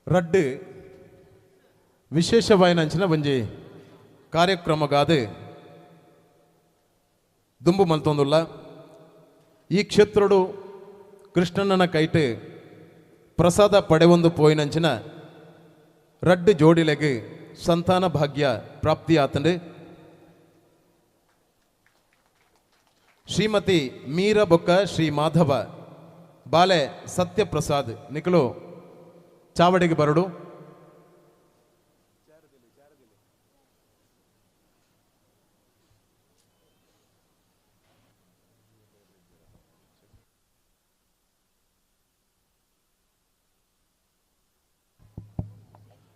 ರಡ್ಡು ವಿಶೇಷವಾಯಿನಂಚಿನ ಒಂಜಿ ಕಾರ್ಯಕ್ರಮಗಾದ ದುಂಬು ಮಲ್ತೊಂದುಲ್ಲ ಈ ಕ್ಷೇತ್ರಡು ಕೃಷ್ಣಣ್ಣನ ಕೈಟ್ ಪ್ರಸಾದ ಪಡೆವೊಂದು ಪೋಯಿನಂಚಿನ ರಡ್ಡು ಜೋಡಿಲೆಗೆ ಸಂತಾನ ಭಾಗ್ಯ ಪ್ರಾಪ್ತಿ ಆತಂಡು ಶ್ರೀಮತಿ ಮೀರಾ ಬೊಕ್ಕ ಶ್ರೀ ಮಾಧವ ಬಾಲೆ ಸತ್ಯಪ್ರಸಾದ್ ನಿಖಲು ಚಾವಡಿಗೆ ಬರಡು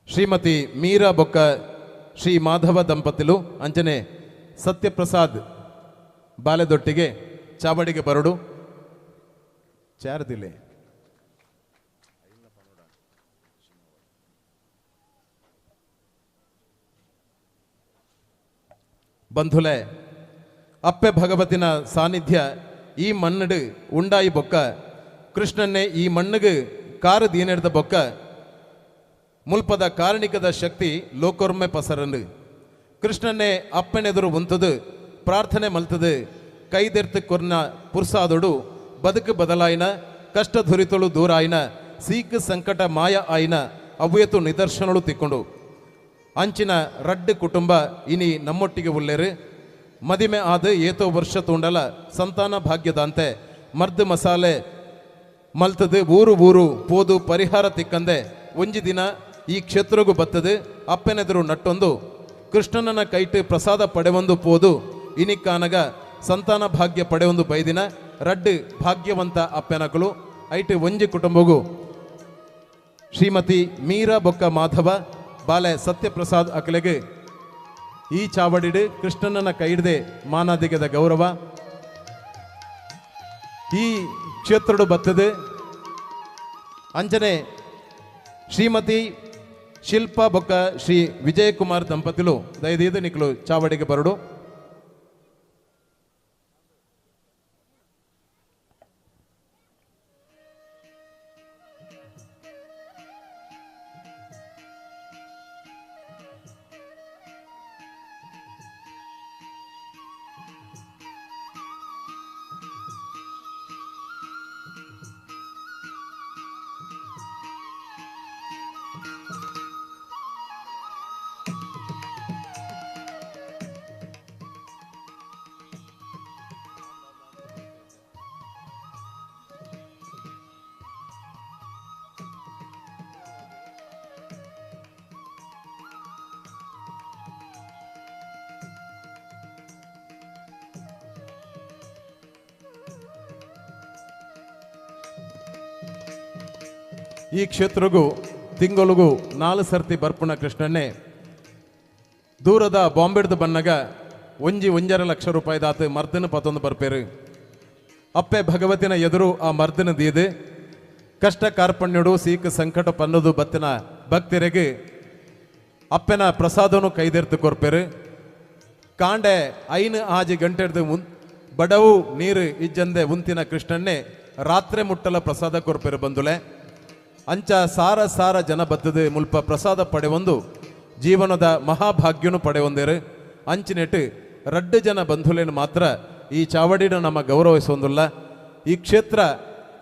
ಶ್ರೀಮತಿ ಮೀರಾ ಬೊಕ್ಕ ಶ್ರೀ ಮಾಧವ ದಂಪತಿಲು ಅಂಚನೆ ಸತ್ಯಪ್ರಸಾದ್ ಬಾಲೆದೊಟ್ಟಿಗೆ ಚಾವಡಿಗೆ ಬರಡು ಚಾರದಿಲೆ ಬಂಧುಲೆ ಅಪ್ಪೆ ಭಗವತಿನ ಸಾನ್ನಿಧ್ಯ ಈ ಮಣ್ಣಡು ಉಂಡಾಯಿ ಬೊಕ್ಕ ಕೃಷ್ಣನ್ನೇ ಈ ಮಣ್ಣಿಗೆ ಕಾರು ದೀನೆಡ್ದ ಬೊಕ್ಕ ಮುಲ್ಪದ ಕಾರಣಿಕದ ಶಕ್ತಿ ಲೋಕೊರ್ಮೆ ಪಸರಂಡು ಕೃಷ್ಣನ್ನೇ ಅಪ್ಪನೆದುರು ಉಂತದು ಪ್ರಾರ್ಥನೆ ಮಲ್ತದು ಕೈದೆರ್ತು ಕೊರ್ನ ಪುರ್ಸಾದೊಡು ಬದುಕು ಬದಲಾಯಿನ ಕಷ್ಟ ಧುರಿತಳು ದೂರ ಆಯ್ನ ಸೀಕ್ ಸಂಕಟ ಮಾಯ ಆಯ್ನ ಅವ್ಯತು ನಿದರ್ಶನಗಳು ತಿಕ್ಕೊಂಡು ಅಂಚಿನ ರಡ್ಡು ಕುಟುಂಬ ಇನಿ ನಮ್ಮೊಟ್ಟಿಗೆ ಉಲ್ಲೇರು ಮದಿಮೆ ಆದ ಏತೋ ವರ್ಷ ತೂಂಡಲ ಸಂತಾನ ಭಾಗ್ಯದಂತೆ ಮರ್ದು ಮಸಾಲೆ ಮಲ್ತದು ಊರು ಪೋದು ಪರಿಹಾರ ತಿಕ್ಕಂದೆ ಒಂಜಿ ದಿನ ಈ ಕ್ಷೇತ್ರಗೂ ಬತ್ತದು ಅಪ್ಪನೆದುರು ನಟ್ಟೊಂದು ಕೃಷ್ಣನನ ಕೈಟ್ ಪ್ರಸಾದ ಪಡೆವೊಂದು ಪೋದು ಇನಿಕ್ಕಾನಗ ಸಂತಾನ ಭಾಗ್ಯ ಪಡೆವೊಂದು ಬೈದಿನ ರಡ್ಡು ಭಾಗ್ಯವಂತ ಅಪ್ಪೆನಕಲು ಐಟ್ ಒಂಜಿ ಕುಟುಂಬಗೂ ಶ್ರೀಮತಿ ಮೀರಾ ಬೊಕ್ಕ ಮಾಧವ ಬಾಲೆ ಸತ್ಯಪ್ರಸಾದ್ ಅಕಲೆಗೆ ಈ ಚಾವಡಿಡು ಕೃಷ್ಣನನ ಕೈಡ್ದೆ ಮಾನಾದಿಗದ ಗೌರವ ಈ ಕ್ಷೇತ್ರಡು ಬತ್ತದು ಅಂಜನೆ ಶ್ರೀಮತಿ ಶಿಲ್ಪಾ ಬೊಕ್ಕ ಶ್ರೀ ವಿಜಯಕುಮಾರ್ ದಂಪತಿಲು ದಯದೀದು ನಿಕ್ಲು ಚಾವಡಿಗೆ ಬರಡು ಈ ಕ್ಷೇತ್ರಗೂ ತಿಂಗಳಿಗೂ 4 ಸರ್ತಿ ಬರ್ಪುಣ ಕೃಷ್ಣನ್ನೇ ದೂರದ ಬಾಂಬೆಡ್ದು ಬನ್ನಗ 1.5 ಲಕ್ಷ ರೂಪಾಯಿ ದಾತು ಮರ್ದನ ಪತ್ತೊಂದು ಬರ್ಪೇರು ಅಪ್ಪೆ ಭಗವತಿನ ಎದುರು ಆ ಮರ್ದನ ದೀದು ಕಷ್ಟ ಕಾರ್ಪಣ್ಯಡು ಸೀಕ್ ಸಂಕಟ ಪನ್ನದು ಬತ್ತಿನ ಭಕ್ತರಿಗೆ ಅಪ್ಪೆನ ಪ್ರಸಾದನು ಕೈದೆರ್ತು ಕೊರ್ಪೇರು ಕಾಂಡೆ ಐನು ಆಜಿ ಗಂಟೆಡ್ದು ಬಡವು ನೀರು ಇಜ್ಜಂದೆ ಉಂತಿನ ಕೃಷ್ಣನ್ನೇ ರಾತ್ರಿ ಮುಟ್ಟಲ ಪ್ರಸಾದ ಕೊರ್ಪೇರು ಬಂದುಲೆ ಅಂಚ ಸಾರ ಜನ ಬತ್ತದು ಮುಲ್ಪ ಪ್ರಸಾದ ಪಡೆವೊಂದು ಜೀವನದ ಮಹಾಭಾಗ್ಯನು ಪಡೆವೊಂದೇರು ಅಂಚಿನೆಟ್ಟು ರಡ್ಡು ಜನ ಬಂಧುಲೇನು ಮಾತ್ರ ಈ ಚಾವಡಿನ ನಮ್ಮ ಗೌರವಿಸೊಂದುಲ್ಲ ಈ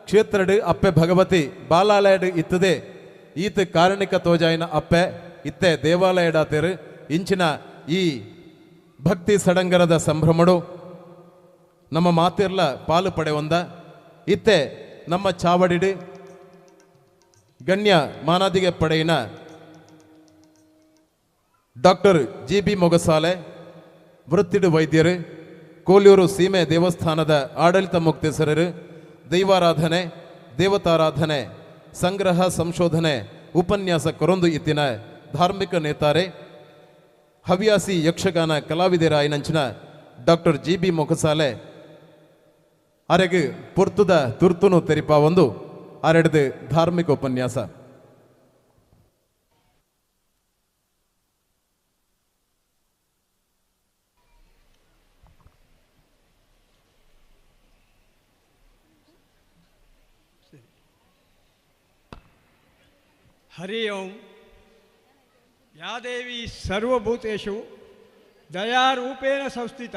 ಕ್ಷೇತ್ರಡು ಅಪ್ಪೆ ಭಗವತಿ ಬಾಲಾಲಯಡು ಇತ್ತದೆ ಈತ ಕಾರಣಿಕ ತೋಜಾಯಿನ ಅಪ್ಪೆ ಇತ್ತೆ ದೇವಾಲಯಡಾತೇರು ಇಂಚಿನ ಈ ಭಕ್ತಿ ಸಡಂಗರದ ಸಂಭ್ರಮಡು ನಮ್ಮ ಮಾತಿರ್ಲ ಪಾಲು ಪಡೆವೊಂದ ಇತ್ತೆ ನಮ್ಮ ಚಾವಡಿಡು ಗಣ್ಯ ಮಾನಾದಿಗೆ ಪಡೆಯಿನ ಡಾಕ್ಟರ್ ಜಿ.ಬಿ. ಮೊಗಸಾಲೆ ವೃತ್ತಿಡು ವೈದ್ಯರು, ಕೋಲ್ಯೂರು ಸೀಮೆ ದೇವಸ್ಥಾನದ ಆಡಳಿತ ಮುಕ್ತೇಸರರು, ದೈವಾರಾಧನೆ, ದೇವತಾರಾಧನೆ, ಸಂಗ್ರಹ ಸಂಶೋಧನೆ ಉಪನ್ಯಾಸ ಕೊರೊಂದು ಇತ್ತಿನ ಧಾರ್ಮಿಕ ನೇತಾರೆ, ಹವ್ಯಾಸಿ ಯಕ್ಷಗಾನ ಕಲಾವಿದರಾಯಿನಂಚಿನ ಡಾಕ್ಟರ್ ಜಿ.ಬಿ. ಮೊಗಸಾಲೆ ಅರೆಗೆ ಪುರ್ತುದ ತುರ್ತುನು ತೆರಿಪ ಒಂದು ಅರೆಡ್ದು ಧಾರ್ಮಿಕ ಉಪನ್ಯಾಸ. ಹರಿ ಓಂ. ಯಾ ದೇವಿ ಸರ್ವಭೂತೇಷು ದಯಾರೂಪೇಣ ಸಂಸ್ಥಿತ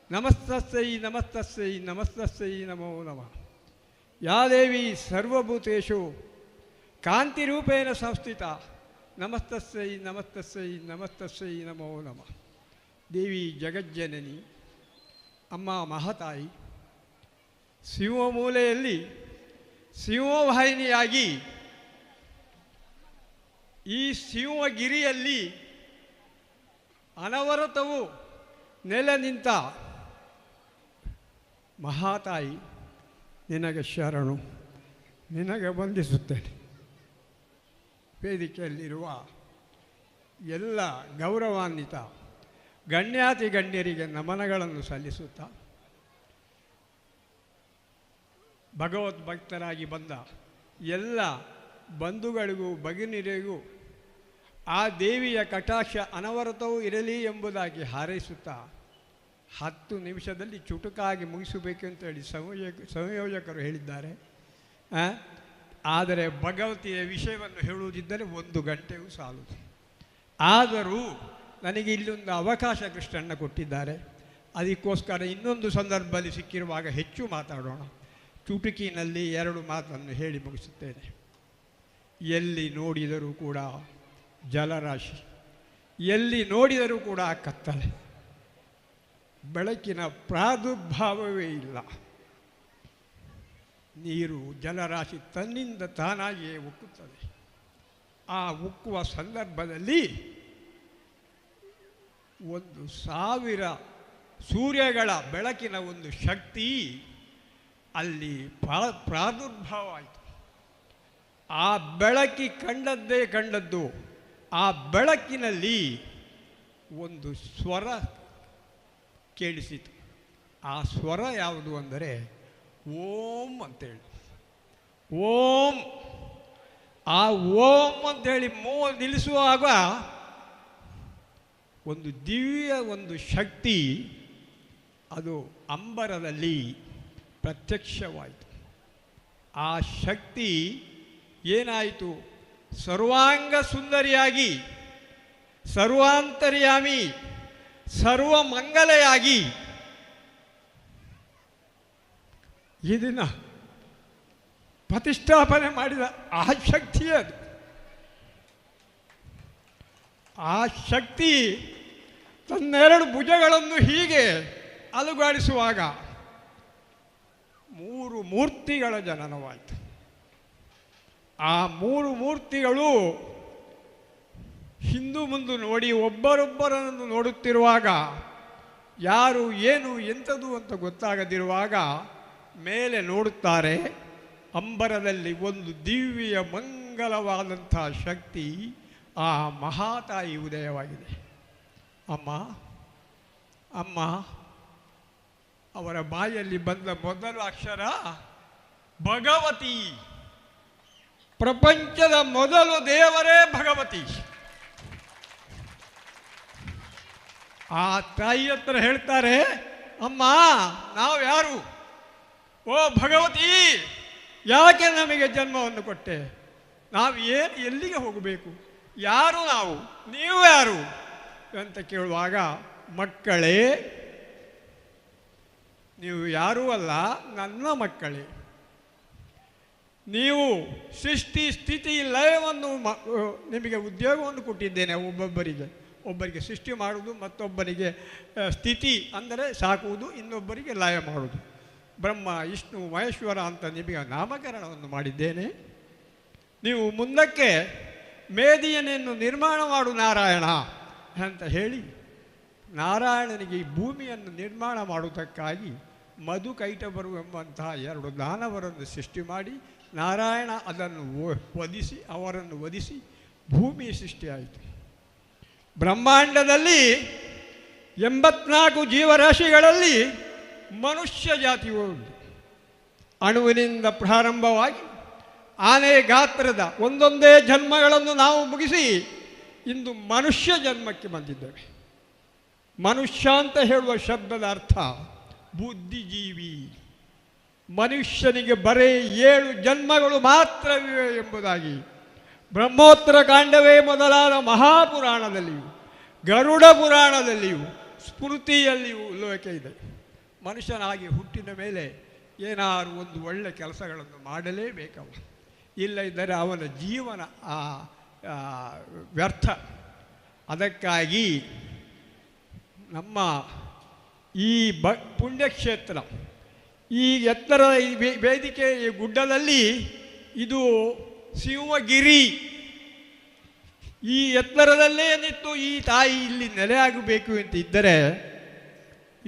ನಮಸ್ತಸ್ಸೈ ನಮಸ್ತಸ್ಸೈ ನಮಸ್ತಸ್ಸೈ ನಮೋ ನಮಃ. ಯಾ ದೇವಿ ಸರ್ವಭೂತೇಷು ಕಾಂತಿರೂಪೇಣ ಸಂಸ್ಥಿತ ನಮಸ್ತಸ್ಸೈ ನಮಸ್ತಸ್ಸೈ ನಮಸ್ತಸ್ಸೈ ನಮೋ ನಮಃ. ದೇವಿ ಜಗಜ್ಜನನಿ, ಅಮ್ಮ ಮಹಾತಾಯಿ, ಶಿವಮೂಲೆಯಲ್ಲಿ ಸಿಂಹವಾಹಿನಿಯಾಗಿ ಈ ಸಿಂಹಗಿರಿಯಲ್ಲಿ ಅನವರತವು ನೆಲೆ ನಿಂತ ಮಹಾತಾಯಿ, ನಿನಗೆ ಶರಣು, ನಿನಗೆ ವಂದಿಸುತ್ತೇನೆ. ವೇದಿಕೆಯಲ್ಲಿರುವ ಎಲ್ಲ ಗೌರವಾನ್ವಿತ ಗಣ್ಯಾತಿ ಗಣ್ಯರಿಗೆ ನಮನಗಳನ್ನು ಸಲ್ಲಿಸುತ್ತಾ, ಭಗವದ್ಭಕ್ತರಾಗಿ ಬಂದ ಎಲ್ಲ ಬಂಧುಗಳಿಗೂ ಭಗಿನಿಯರಿಗೂ ಆ ದೇವಿಯ ಕಟಾಕ್ಷ ಅನವರತವೂ ಇರಲಿ ಎಂಬುದಾಗಿ ಹಾರೈಸುತ್ತಾ 10 ನಿಮಿಷದಲ್ಲಿ ಚುಟುಕಾಗಿ ಮುಗಿಸಬೇಕು ಅಂತೇಳಿ ಸಂಯೋಜಕರು ಹೇಳಿದ್ದಾರೆ. ಆದರೆ ಭಗವತಿಯ ವಿಷಯವನ್ನು ಹೇಳುವುದಿದ್ದರೆ 1 ಗಂಟೆಯೂ ಸಾಲದು. ಆದರೂ ನನಗೆ ಇಲ್ಲೊಂದು ಅವಕಾಶ ಕೃಷ್ಣಣ್ಣ ಕೊಟ್ಟಿದ್ದಾರೆ. ಅದಕ್ಕೋಸ್ಕರ ಇನ್ನೊಂದು ಸಂದರ್ಭದಲ್ಲಿ ಸಿಕ್ಕಿರುವಾಗ ಹೆಚ್ಚು ಮಾತಾಡೋಣ. ಚುಟುಕಿನಲ್ಲಿ 2 ಮಾತನ್ನು ಹೇಳಿ ಮುಗಿಸುತ್ತೇನೆ. ಎಲ್ಲಿ ನೋಡಿದರೂ ಕೂಡ ಜಲರಾಶಿ, ಎಲ್ಲಿ ನೋಡಿದರೂ ಕೂಡ ಕತ್ತಲೆ, ಬೆಳಕಿನ ಪ್ರಾದುರ್ಭಾವವೇ ಇಲ್ಲ. ನೀರು ಜಲರಾಶಿ ತನ್ನಿಂದ ತಾನಾಗಿಯೇ ಉಕ್ಕುತ್ತದೆ. ಆ ಉಕ್ಕುವ ಸಂದರ್ಭದಲ್ಲಿ 1,000 ಸೂರ್ಯಗಳ ಬೆಳಕಿನ ಒಂದು ಶಕ್ತಿ ಅಲ್ಲಿ ಪ್ರಾದುರ್ಭಾವ ಆಯಿತು. ಆ ಬೆಳಕಿ ಕಂಡದ್ದು. ಆ ಬೆಳಕಿನಲ್ಲಿ ಒಂದು ಸ್ವರ ಕೇಳಿಸಿತು. ಆ ಸ್ವರ ಯಾವುದು ಅಂದರೆ ಓಂ ಅಂತೇಳಿ. ಓಂ, ಆ ಓಂ ಅಂತೇಳಿ ನಿಲ್ಲಿಸುವಾಗ ಒಂದು ದಿವ್ಯ ಒಂದು ಶಕ್ತಿ ಅದು ಅಂಬರದಲ್ಲಿ ಪ್ರತ್ಯಕ್ಷವಾಯಿತು. ಆ ಶಕ್ತಿ ಏನಾಯಿತು? ಸರ್ವಾಂಗ ಸುಂದರಿಯಾಗಿ, ಸರ್ವಾಂತರ್ಯಾಮಿ, ಸರ್ವಮಂಗಲೆಯಾಗಿ ಇದನ್ನ ಪ್ರತಿಷ್ಠಾಪನೆ ಮಾಡಿದ ಆ ಶಕ್ತಿ ಅದು. ಆ ಶಕ್ತಿ ತನ್ನೆರಡು ಭುಜಗಳನ್ನು ಹೀಗೆ ಅಲುಗಾಡಿಸುವಾಗ 3 ಮೂರ್ತಿಗಳ ಜನನವಾಯಿತು. ಆ 3 ಮೂರ್ತಿಗಳು ಹಿಂದು ಮುಂದು ನೋಡಿ ಒಬ್ಬರೊಬ್ಬರನ್ನು ನೋಡುತ್ತಿರುವಾಗ, ಯಾರು ಏನು ಎಂಥದು ಅಂತ ಗೊತ್ತಾಗದಿರುವಾಗ ಮೇಲೆ ನೋಡುತ್ತಾರೆ. ಅಂಬರದಲ್ಲಿ ಒಂದು ದಿವ್ಯ ಮಂಗಲವಾದಂಥ ಶಕ್ತಿ, ಆ ಮಹಾತಾಯಿ ಉದಯವಾಗಿದೆ. ಅಮ್ಮ ಅಮ್ಮ ಅವರ ಬಾಯಲ್ಲಿ ಬಂದ ಮೊದಲ ಅಕ್ಷರ ಭಗವತಿ. ಪ್ರಪಂಚದ ಮೊದಲು ದೇವರೇ ಭಗವತಿ. ಆ ತಾಯಿ ಹತ್ರ ಹೇಳ್ತಾರೆ, ಅಮ್ಮ ನಾವು ಯಾರು? ಓ ಭಗವತಿ, ಯಾಕೆ ನಮಗೆ ಜನ್ಮವನ್ನು ಕೊಟ್ಟೆ? ನಾವು ಎಲ್ಲಿಗೆ ಹೋಗಬೇಕು? ಯಾರು ನಾವು? ನೀವು ಯಾರು ಅಂತ ಕೇಳುವಾಗ, ಮಕ್ಕಳೇ ನೀವು ಯಾರೂ ಅಲ್ಲ, ನನ್ನ ಮಕ್ಕಳೇ. ನೀವು ಸೃಷ್ಟಿ ಸ್ಥಿತಿ ಲಯವನ್ನು ನಿಮಗೆ ಉದ್ಯೋಗವನ್ನು ಕೊಟ್ಟಿದ್ದೇನೆ. ಒಬ್ಬರಿಗೆ ಸೃಷ್ಟಿ ಮಾಡುವುದು, ಮತ್ತೊಬ್ಬರಿಗೆ ಸ್ಥಿತಿ ಅಂದರೆ ಸಾಕುವುದು, ಇನ್ನೊಬ್ಬರಿಗೆ ಲಯ ಮಾಡುವುದು. ಬ್ರಹ್ಮ ವಿಷ್ಣು ಮಹೇಶ್ವರ ಅಂತ ನಿಮಗೆ ನಾಮಕರಣವನ್ನು ಮಾಡಿದ್ದೇನೆ. ನೀವು ಮುಂದಕ್ಕೆ ಮೇದಿಯನನ್ನು ನಿರ್ಮಾಣ ಮಾಡು ನಾರಾಯಣ ಅಂತ ಹೇಳಿ ನಾರಾಯಣನಿಗೆ ಈ ಭೂಮಿಯನ್ನು ನಿರ್ಮಾಣ ಮಾಡುವುದಕ್ಕಾಗಿ ಮಧು ಕೈಟಬರು ಎಂಬಂತಹ 2 ದಾನವರನ್ನು ಸೃಷ್ಟಿ ಮಾಡಿ ನಾರಾಯಣ ಅದನ್ನು ಅವರನ್ನು ವಧಿಸಿ ಭೂಮಿ ಸೃಷ್ಟಿಯಾಯಿತು. ಬ್ರಹ್ಮಾಂಡದಲ್ಲಿ 84 ಜೀವರಾಶಿಗಳಲ್ಲಿ ಮನುಷ್ಯ ಜಾತಿಯು ಒಂದು. ಅಣುವಿನಿಂದ ಪ್ರಾರಂಭವಾಗಿ ಆನೆ ಗಾತ್ರದ ಒಂದೊಂದೇ ಜನ್ಮಗಳನ್ನು ನಾವು ಮುಗಿಸಿ ಇಂದು ಮನುಷ್ಯ ಜನ್ಮಕ್ಕೆ ಬಂದಿದ್ದೇವೆ. ಮನುಷ್ಯ ಅಂತ ಹೇಳುವ ಶಬ್ದದ ಅರ್ಥ ಬುದ್ಧಿಜೀವಿ. ಮನುಷ್ಯನಿಗೆ ಬರೇ 7 ಜನ್ಮಗಳು ಮಾತ್ರವಿವೆ ಎಂಬುದಾಗಿ ಬ್ರಹ್ಮೋತ್ತರ ಕಾಂಡವೇ ಮೊದಲಾದ ಮಹಾಪುರಾಣದಲ್ಲಿಯೂ ಗರುಡ ಪುರಾಣದಲ್ಲಿಯೂ ಸ್ಮೃತಿಯಲ್ಲಿಯೂ ಉಲ್ಲೇಖ ಇದೆ. ಮನುಷ್ಯನಾಗಿ ಹುಟ್ಟಿದ ಮೇಲೆ ಏನಾದರೂ ಒಂದು ಒಳ್ಳೆಯ ಕೆಲಸಗಳನ್ನು ಮಾಡಲೇಬೇಕವ, ಇಲ್ಲದಿದ್ದರೆ ಅವನ ಜೀವನ ವ್ಯರ್ಥ. ಅದಕ್ಕಾಗಿ ನಮ್ಮ ಈ ಪುಣ್ಯಕ್ಷೇತ್ರ, ಈ ಎತ್ತರ ವೇದಿಕೆ, ಈ ಗುಡ್ಡದಲ್ಲಿ ಇದು ಶಿವಗಿರಿ. ಈ ಎತ್ತರದಲ್ಲೇ ನಿಂತು ಈ ತಾಯಿ ಇಲ್ಲಿ ನೆಲೆಯಾಗಬೇಕು ಅಂತ ಇದ್ದರೆ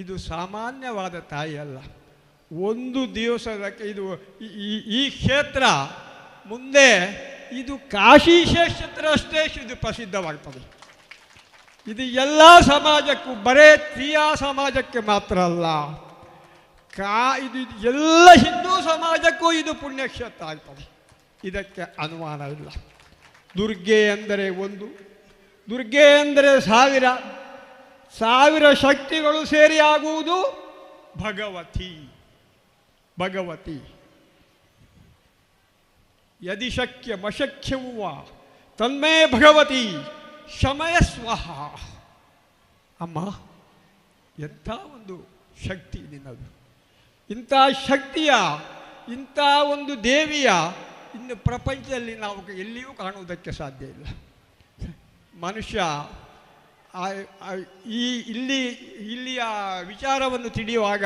ಇದು ಸಾಮಾನ್ಯವಾದ ತಾಯಿ ಅಲ್ಲ. ಒಂದು ದಿವಸದಕ್ಕೆ ಇದು ಈ ಕ್ಷೇತ್ರ ಮುಂದೆ ಇದು ಕಾಶಿ ಕ್ಷೇತ್ರ ಅಷ್ಟೇ ಇದು ಪ್ರಸಿದ್ಧವಾಗ್ತದೆ. ಇದು ಎಲ್ಲ ಸಮಾಜಕ್ಕೂ, ಬರೇ ಕ್ರಿಯಾ ಸಮಾಜಕ್ಕೆ ಮಾತ್ರ ಅಲ್ಲ, ಇದು ಎಲ್ಲ ಹಿಂದೂ ಸಮಾಜಕ್ಕೂ ಇದು ಪುಣ್ಯಕ್ಷೇತ್ರ ಆಗ್ತದೆ. ಇದಕ್ಕೆ ಅನುಮಾನ ಇಲ್ಲ. ದುರ್ಗೆ ಅಂದರೆ ಒಂದು, ದುರ್ಗೆ ಅಂದರೆ 1000 ಶಕ್ತಿಗಳು ಸೇರಿ ಆಗುವುದು ಭಗವತಿ. ಯದಿ ಶಕ್ಯ ಮಶಕ್ಯವ ತನ್ಮೇ ಭಗವತಿ ಶಮಯಸ್ವಹ. ಅಮ್ಮ, ಎಂಥ ಒಂದು ಶಕ್ತಿ ನಿನ್ನದು. ಇಂಥ ಶಕ್ತಿಯ, ಇಂಥ ಒಂದು ದೇವಿಯ ಇನ್ನು ಪ್ರಪಂಚದಲ್ಲಿ ನಾವು ಎಲ್ಲಿಯೂ ಕಾಣುವುದಕ್ಕೆ ಸಾಧ್ಯ ಇಲ್ಲ. ಮನುಷ್ಯ ಇಲ್ಲಿಯ ವಿಚಾರವನ್ನು ತಿಳಿಯುವಾಗ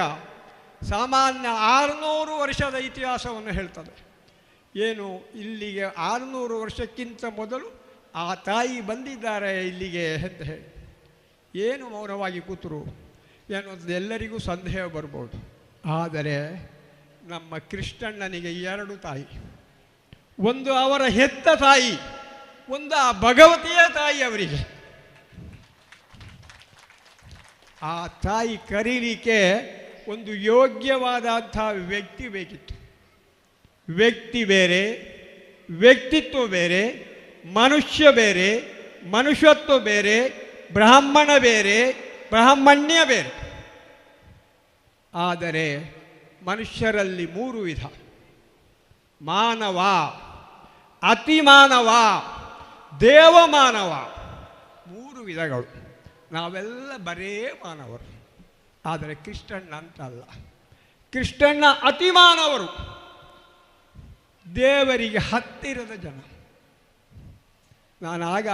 ಸಾಮಾನ್ಯ 600 ವರ್ಷದ ಇತಿಹಾಸವನ್ನು ಹೇಳ್ತದೆ. ಏನು, ಇಲ್ಲಿಗೆ 600 ವರ್ಷಕ್ಕಿಂತ ಮೊದಲು ಆ ತಾಯಿ ಬಂದಿದ್ದಾರೆ ಇಲ್ಲಿಗೆ ಅಂತ ಹೇಳಿ. ಏನು ಮೌನವಾಗಿ ಕೂತರು ಏನು ಅಂತ ಎಲ್ಲರಿಗೂ ಸಂದೇಹ ಬರ್ಬೋದು. ಆದರೆ ನಮ್ಮ ಕೃಷ್ಣಣ್ಣನಿಗೆ 2 ತಾಯಿ, ಒಂದು ಅವರ ಹೆತ್ತ ತಾಯಿ, ಒಂದು ಆ ಭಗವತಿಯ ತಾಯಿ. ಅವರಿಗೆ ಆ ತಾಯಿ ಕರೀಲಿಕ್ಕೆ ಒಂದು ಯೋಗ್ಯವಾದಂಥ ವ್ಯಕ್ತಿ ಬೇಕಿತ್ತು. ವ್ಯಕ್ತಿ ಬೇರೆ, ವ್ಯಕ್ತಿತ್ವ ಬೇರೆ, ಮನುಷ್ಯ ಬೇರೆ, ಮನುಷ್ಯತ್ವ ಬೇರೆ, ಬ್ರಾಹ್ಮಣ ಬೇರೆ, ಬ್ರಾಹ್ಮಣ್ಯ ಬೇರೆ. ಆದರೆ ಮನುಷ್ಯರಲ್ಲಿ 3 ವಿಧ: ಮಾನವ, ಅತಿಮಾನವ, ದೇವಮಾನವ. 3 ವಿಧಗಳು. ನಾವೆಲ್ಲ ಬರೇ ಮಾನವರು. ಆದರೆ ಕೃಷ್ಣಣ್ಣ ಅಂತ ಅಲ್ಲ. ಕೃಷ್ಣಣ್ಣ ಅತಿಮಾನವರು, ದೇವರಿಗೆ ಹತ್ತಿರದ ಜನ. ನಾನಾಗ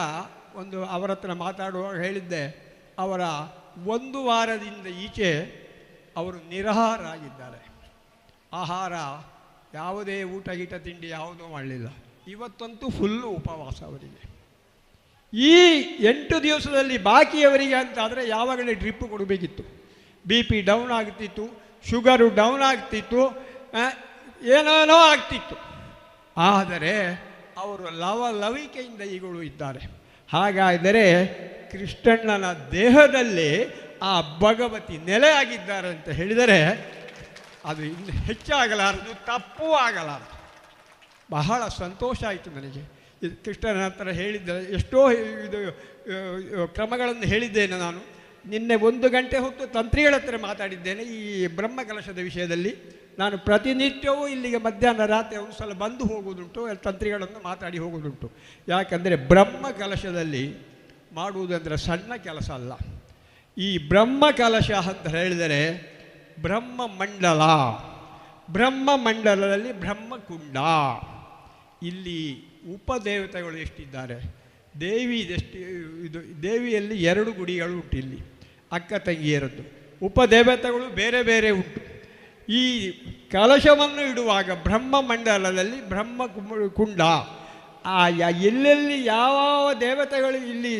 ಅವರ ಹತ್ರ ಮಾತಾಡುವಾಗ ಹೇಳಿದ್ದೆ, ಅವರ 1 ವಾರದಿಂದ ಈಚೆ ಅವರು ನಿರಾಹಾರ ಆಗಿದ್ದಾರೆ. ಆಹಾರ ಯಾವುದೇ ಊಟ ಗೀಟ ತಿಂಡಿ ಯಾವುದೂ ಮಾಡಲಿಲ್ಲ. ಇವತ್ತಂತೂ ಫುಲ್ಲು ಉಪವಾಸ ಅವರಿಗೆ. ಈ 8 ದಿವಸದಲ್ಲಿ ಬಾಕಿಯವರಿಗೆ ಅಂತಾದರೆ ಯಾವಾಗಲೇ ಡ್ರಿಪ್ ಕೊಡಬೇಕಿತ್ತು. BP ಡೌನ್ ಆಗ್ತಿತ್ತು, ಶುಗರು ಡೌನ್ ಆಗ್ತಿತ್ತು, ಏನೇನೋ ಆಗ್ತಿತ್ತು. ಆದರೆ ಅವರು ಲವಲವಿಕೆಯಿಂದ ಈಗಳು ಇದ್ದಾರೆ. ಹಾಗಾದರೆ ಕೃಷ್ಣಣ್ಣನ ದೇಹದಲ್ಲಿ ಆ ಭಗವತಿ ನೆಲೆಯಾಗಿದ್ದಾರೆ ಅಂತ ಹೇಳಿದರೆ ಅದು ಇನ್ನು ಹೆಚ್ಚಾಗಲಾರದು, ತಪ್ಪೂ ಆಗಲಾರದು. ಬಹಳ ಸಂತೋಷ ಆಯಿತು ನನಗೆ. ಇದು ಕೃಷ್ಣನ ಹತ್ರ ಹೇಳಿದ್ದೆ, ಎಷ್ಟೋ ಇದು ಕ್ರಮಗಳನ್ನು ಹೇಳಿದ್ದೇನೆ ನಾನು. ನಿನ್ನೆ 1 ಗಂಟೆ ಹೊತ್ತು ತಂತ್ರಿಗಳ ಹತ್ರ ಮಾತಾಡಿದ್ದೇನೆ ಈ ಬ್ರಹ್ಮಕಲಶದ ವಿಷಯದಲ್ಲಿ. ನಾನು ಪ್ರತಿನಿತ್ಯವೂ ಇಲ್ಲಿಗೆ ಮಧ್ಯಾಹ್ನ ರಾತ್ರಿ ಒಂದು ಸಲ ಬಂದು ಹೋಗುವುದುಂಟು, ತಂತ್ರಿಗಳನ್ನು ಮಾತಾಡಿ ಹೋಗುವುದುಂಟು. ಯಾಕಂದರೆ ಬ್ರಹ್ಮಕಲಶದಲ್ಲಿ ಮಾಡುವುದಂದರೆ ಸಣ್ಣ ಕೆಲಸ ಅಲ್ಲ. ಈ ಬ್ರಹ್ಮಕಲಶ ಅಂತ ಹೇಳಿದರೆ ಬ್ರಹ್ಮಮಂಡಲ, ಬ್ರಹ್ಮಮಂಡಲದಲ್ಲಿ ಬ್ರಹ್ಮಕುಂಡ. ಇಲ್ಲಿ ಉಪದೇವತೆಗಳು ಎಷ್ಟಿದ್ದಾರೆ, ದೇವಿಯಲ್ಲಿ 2 ಗುಡಿಗಳು ಉಂಟು. ಇಲ್ಲಿ ಅಕ್ಕ ತಂಗಿಯರದ್ದು ಉಪದೇವತೆಗಳು ಬೇರೆ ಬೇರೆ ಉಂಟು. ಈ ಕಲಶವನ್ನು ಇಡುವಾಗ ಬ್ರಹ್ಮಮಂಡಲದಲ್ಲಿ ಕುಂಡ ಎಲ್ಲೆಲ್ಲಿ ಯಾವ ದೇವತೆಗಳು ಇಲ್ಲಿ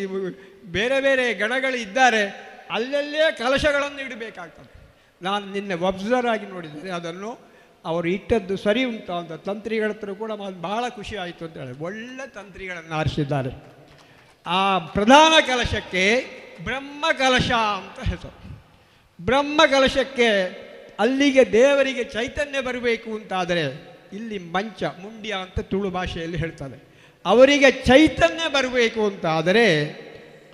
ಬೇರೆ ಬೇರೆ ಗಣಗಳು ಇದ್ದಾರೆ ಅಲ್ಲಲ್ಲೇ ಕಲಶಗಳನ್ನು ಇಡಬೇಕಾಗ್ತದೆ. ನಾನು ನಿನ್ನೆ ಒಬ್ಸರ್ವ್ ಆಗಿ ನೋಡಿದ್ದೇನೆ, ಅದನ್ನು ಅವರು ಇಟ್ಟದ್ದು ಸರಿ ಉಂಟು ಅಂತ ತಂತ್ರಿಗಳ ಹತ್ರ ಕೂಡ ಭಾಳ ಖುಷಿ ಆಯಿತು ಅಂತ ಹೇಳಿ ಒಳ್ಳೆ ತಂತ್ರಿಗಳನ್ನು ಆರಿಸಿದ್ದಾರೆ. ಆ ಪ್ರಧಾನ ಕಲಶಕ್ಕೆ ಬ್ರಹ್ಮ ಕಲಶ ಅಂತ ಹೆಸರು. ಬ್ರಹ್ಮ ಕಲಶಕ್ಕೆ ಅಲ್ಲಿಗೆ ದೇವರಿಗೆ ಚೈತನ್ಯ ಬರಬೇಕು ಅಂತಾದರೆ ಇಲ್ಲಿ ಮಂಚ ಮುಂಡ್ಯ ಅಂತ ತುಳು ಭಾಷೆಯಲ್ಲಿ ಹೇಳ್ತಾರೆ. ಅವರಿಗೆ ಚೈತನ್ಯ ಬರಬೇಕು ಅಂತಾದರೆ